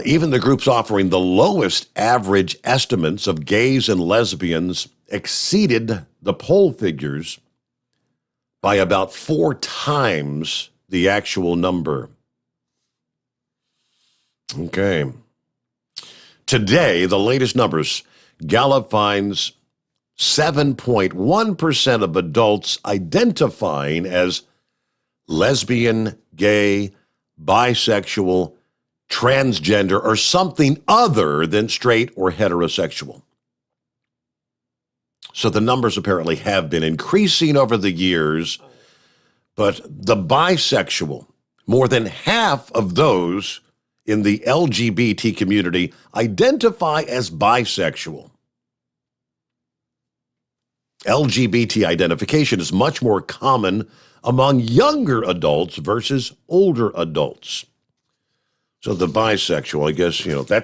Even the groups offering the lowest average estimates of gays and lesbians exceeded the poll figures by about 4 times the actual number. Okay. Today, the latest numbers, Gallup finds 7.1% of adults identifying as lesbian, gay, bisexual, transgender, or something other than straight or heterosexual. So the numbers apparently have been increasing over the years, but the bisexual, more than half of those in the LGBT community identify as bisexual. LGBT identification is much more common among younger adults versus older adults. So the bisexual, I guess,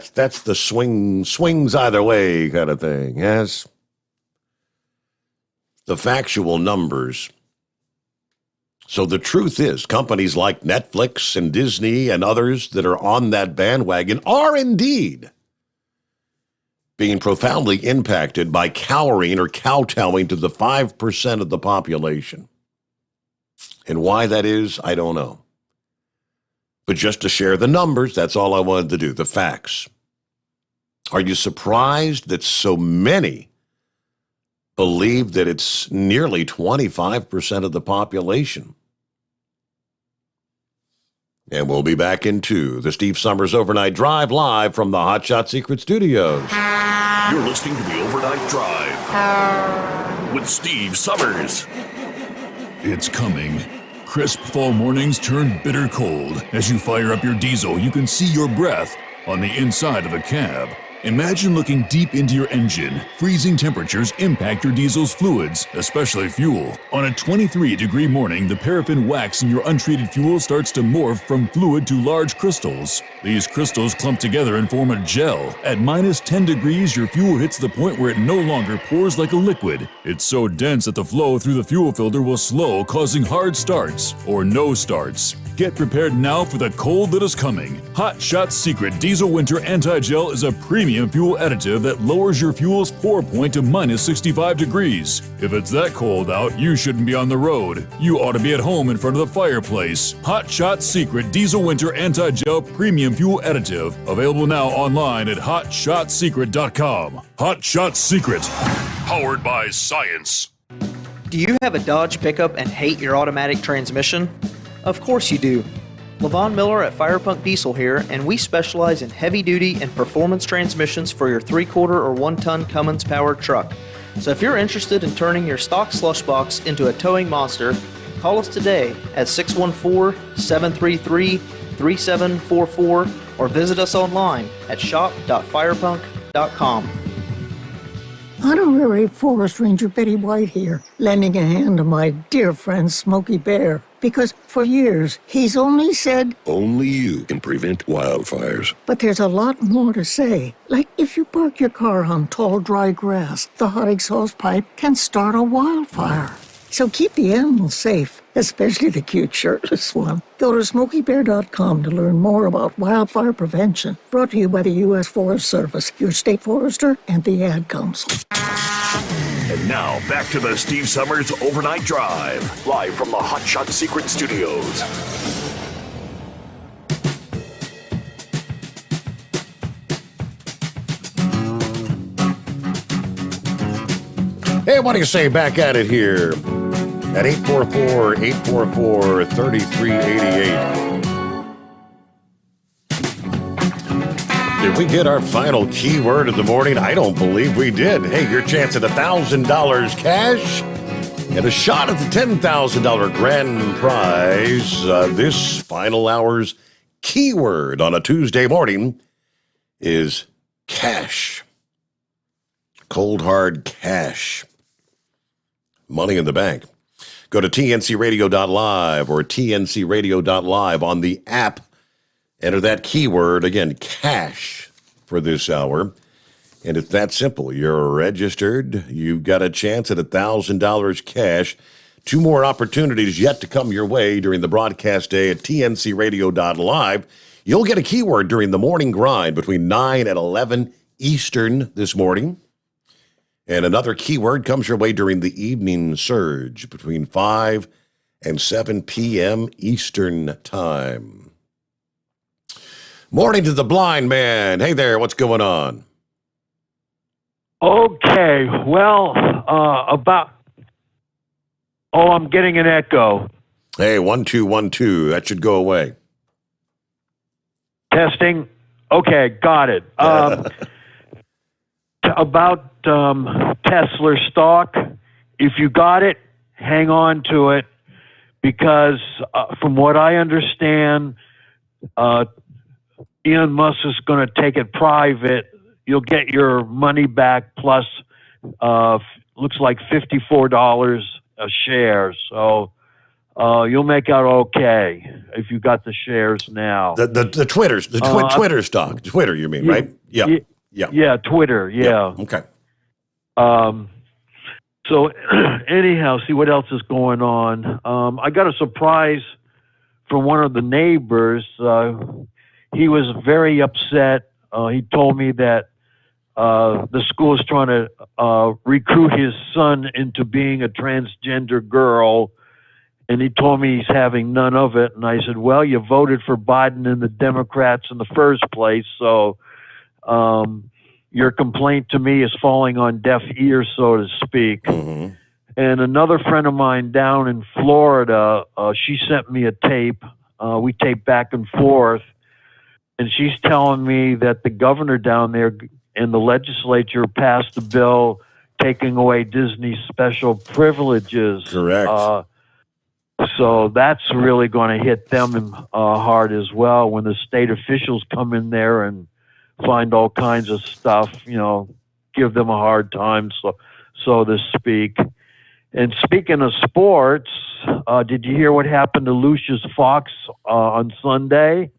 that's the swings either way kind of thing, yes? The factual numbers. So the truth is, companies like Netflix and Disney and others that are on that bandwagon are indeed being profoundly impacted by cowering or kowtowing to the 5% of the population. And why that is, I don't know. But just to share the numbers, that's all I wanted to do, the facts. Are you surprised that so many believe that it's nearly 25% of the population? And we'll be back in 2. The Steve Summers Overnight Drive, live from the Hot Shot Secret Studios. You're listening to the Overnight Drive with Steve Summers. It's coming. Crisp fall mornings turn bitter cold. As you fire up your diesel, you can see your breath on the inside of a cab. Imagine looking deep into your engine. Freezing temperatures impact your diesel's fluids, especially fuel. On a 23-degree morning, the paraffin wax in your untreated fuel starts to morph from fluid to large crystals. These crystals clump together and form a gel. At minus 10 degrees, your fuel hits the point where it no longer pours like a liquid. It's so dense that the flow through the fuel filter will slow, causing hard starts or no starts. Get prepared now for the cold that is coming. Hot Shot Secret Diesel Winter Anti-Gel is a premium fuel additive that lowers your fuel's pour point to minus 65 degrees. If it's that cold out, you shouldn't be on the road. You ought to be at home in front of the fireplace. Hot Shot Secret Diesel Winter Anti-Gel Premium Fuel Additive. Available now online at hotshotsecret.com. Hot Shot Secret. Powered by science. Do you have a Dodge pickup and hate your automatic transmission? Of course you do. Levon Miller at Firepunk Diesel here, and we specialize in heavy-duty and performance transmissions for your 3-quarter or 1-ton Cummins-powered truck. So if you're interested in turning your stock slush box into a towing monster, call us today at 614-733-3744 or visit us online at shop.firepunk.com. Honorary Forest Ranger Betty White here, lending a hand to my dear friend Smokey Bear. Because for years, he's only said, only you can prevent wildfires. But there's a lot more to say. Like if you park your car on tall, dry grass, the hot exhaust pipe can start a wildfire. So keep the animals safe, especially the cute shirtless one. Go to SmokeyBear.com to learn more about wildfire prevention. Brought to you by the U.S. Forest Service, your state forester, and the Ad Council. And now, back to the Steve Summers Overnight Drive, live from the Hot Shot Secret Studios. Hey, what do you say? Back at it here at 844-844-3388. Did we get our final keyword of the morning? I don't believe we did. Hey, your chance at $1,000 cash and a shot at the $10,000 grand prize. This final hour's keyword on a Tuesday morning is cash. Cold, hard cash. Money in the bank. Go to tncradio.live or tncradio.live on the app. Enter that keyword, again, cash, for this hour. And it's that simple. You're registered. You've got a chance at $1,000 cash. 2 more opportunities yet to come your way during the broadcast day at tncradio.live. You'll get a keyword during the morning grind between 9 and 11 Eastern this morning. And another keyword comes your way during the evening surge between 5 and 7 p.m. Eastern time. Morning to the blind man. Hey there, what's going on? Okay, well, I'm getting an echo. Hey, 1 2 1 2. That should go away. Testing. Okay, got it. About Tesla stock, if you got it, hang on to it, because from what I understand, Elon Musk is going to take it private. You'll get your money back plus looks like $54 a share. So you'll make out okay if you got the shares now. The Twitter stock. Twitter, you mean, right? Yeah. Yeah, Twitter. Yeah. Okay. So anyhow, see what else is going on. I got a surprise from one of the neighbors. He was very upset. He told me that the school is trying to recruit his son into being a transgender girl, and he told me he's having none of it. And I said, well, you voted for Biden and the Democrats in the first place, so your complaint to me is falling on deaf ears, so to speak. Mm-hmm. And another friend of mine down in Florida, she sent me a tape. We tape back and forth. And she's telling me that the governor down there and the legislature passed a bill taking away Disney's special privileges. Correct. So that's really going to hit them hard as well when the state officials come in there and find all kinds of stuff, give them a hard time, so to speak. And speaking of sports, did you hear what happened to Lucius Fox on Sunday?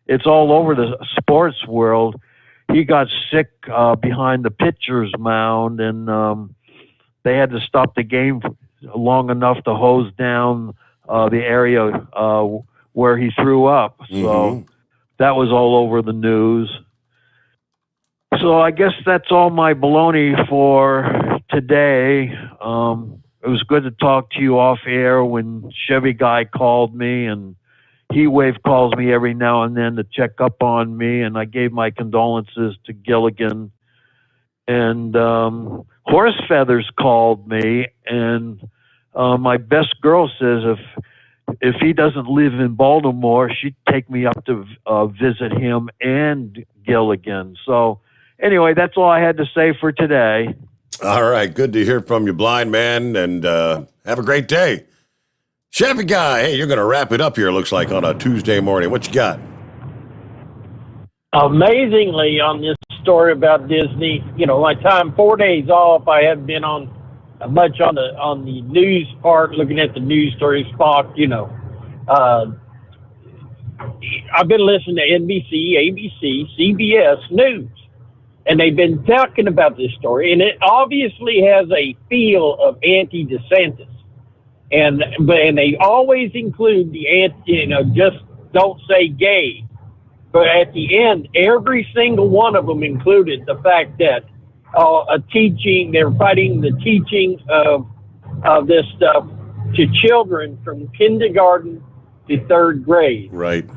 It's all over the sports world. He got sick behind the pitcher's mound, and they had to stop the game long enough to hose down the area where he threw up. So that was all over the news. So I guess that's all my baloney for today. It was good to talk to you off air when Chevy Guy called me, and Heatwave calls me every now and then to check up on me, and I gave my condolences to Gilligan. And Horse Feathers called me, and my best girl says if he doesn't live in Baltimore, she'd take me up to visit him and Gilligan. So anyway, that's all I had to say for today. All right, good to hear from you, blind man, and have a great day. Chevy Guy, hey, you're going to wrap it up here, looks like, on a Tuesday morning. What you got? Amazingly, on this story about Disney, my time 4 days off, I haven't been on much on the news part, looking at the news stories, Fox, I've been listening to NBC, ABC, CBS News, and they've been talking about this story, and it obviously has a feel of anti-DeSantis. And they always include just don't say gay. But at the end, every single one of them included the fact that they're fighting the teaching of this stuff to children from kindergarten to third grade. Right.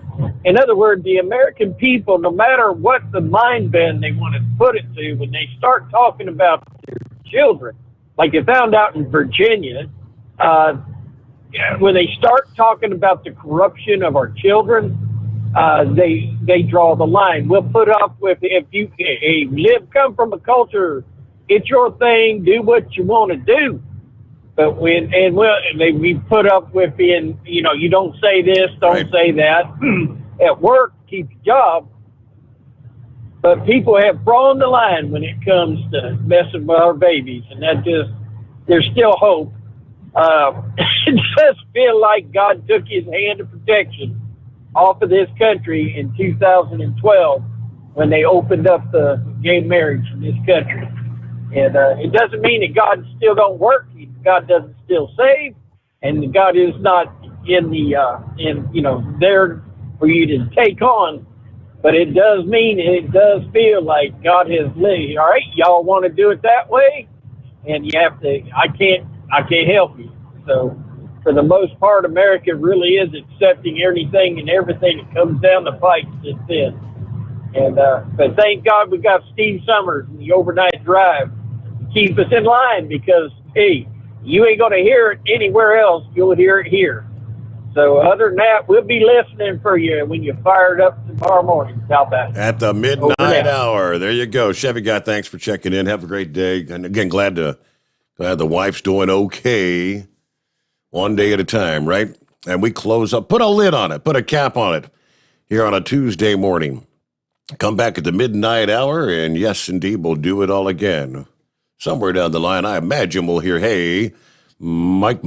In other words, the American people, no matter what the mind bend they want to put it to, when they start talking about their children, like they found out in Virginia, when they start talking about the corruption of our children, they draw the line. We'll put up with, if you come from a culture, it's your thing, do what you want to do. But we put up with you don't say this, don't say that. At work, keep your job. But people have drawn the line when it comes to messing with our babies, and there's still hope. It does feel like God took his hand of protection off of this country in 2012 when they opened up the gay marriage in this country. And it doesn't mean that God still don't work. God doesn't still save, and God is not there for you to take on. But it does mean, it does feel like God has laid, all right, y'all want to do it that way, and you have to. I can't help you. So for the most part, America really is accepting anything and everything that comes down the pike that's in. And but thank God we got Steve Sommers and the Overnight Drive to keep us in line, because hey, you ain't going to hear it anywhere else. You'll hear it here. So other than that, we'll be listening for you when you fire it up tomorrow morning. How about it? At the midnight hour. There you go. Chevy Guy, thanks for checking in. Have a great day. And again, glad the wife's doing okay. One day at a time, right? And we close up. Put a lid on it. Put a cap on it here on a Tuesday morning. Come back at the midnight hour, and yes, indeed, we'll do it all again. Somewhere down the line, I imagine we'll hear, hey, Mike.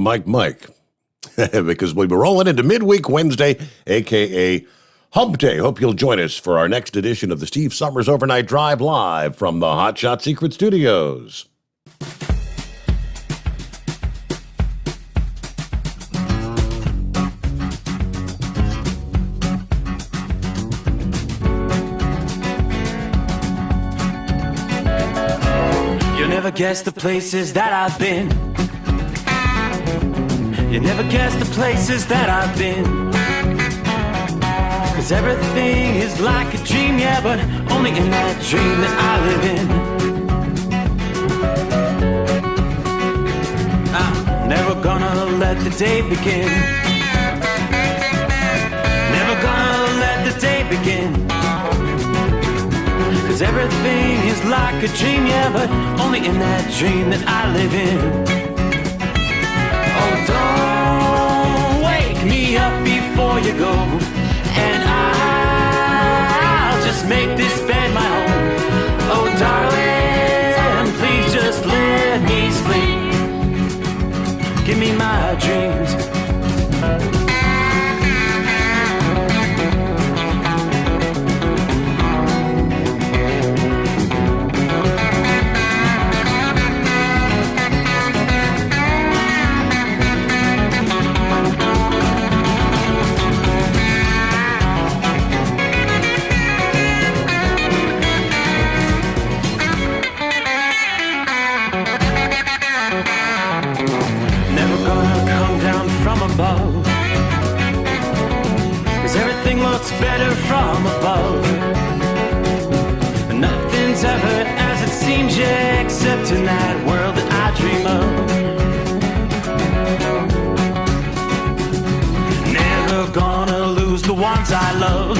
Because we'll be rolling into midweek Wednesday, a.k.a. Hump Day. Hope you'll join us for our next edition of the Steve Sommers Overnight Drive live from the Hot Shot Secret Studios. You'll never guess the places that I've been. You never guess the places that I've been. 'Cause everything is like a dream, yeah, but only in that dream that I live in. I'm never gonna let the day begin. Never gonna let the day begin. 'Cause everything is like a dream, yeah, but only in that dream that I live in. Oh, don't wake me up before you go, and I'll just make this bed my home. Oh, darling, please just let me sleep. Give me my dreams. Above, 'cause everything looks better from above. Nothing's ever as it seems, yeah, except in that world that I dream of. Never gonna lose the ones I love.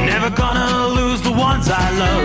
Never gonna lose the ones I love.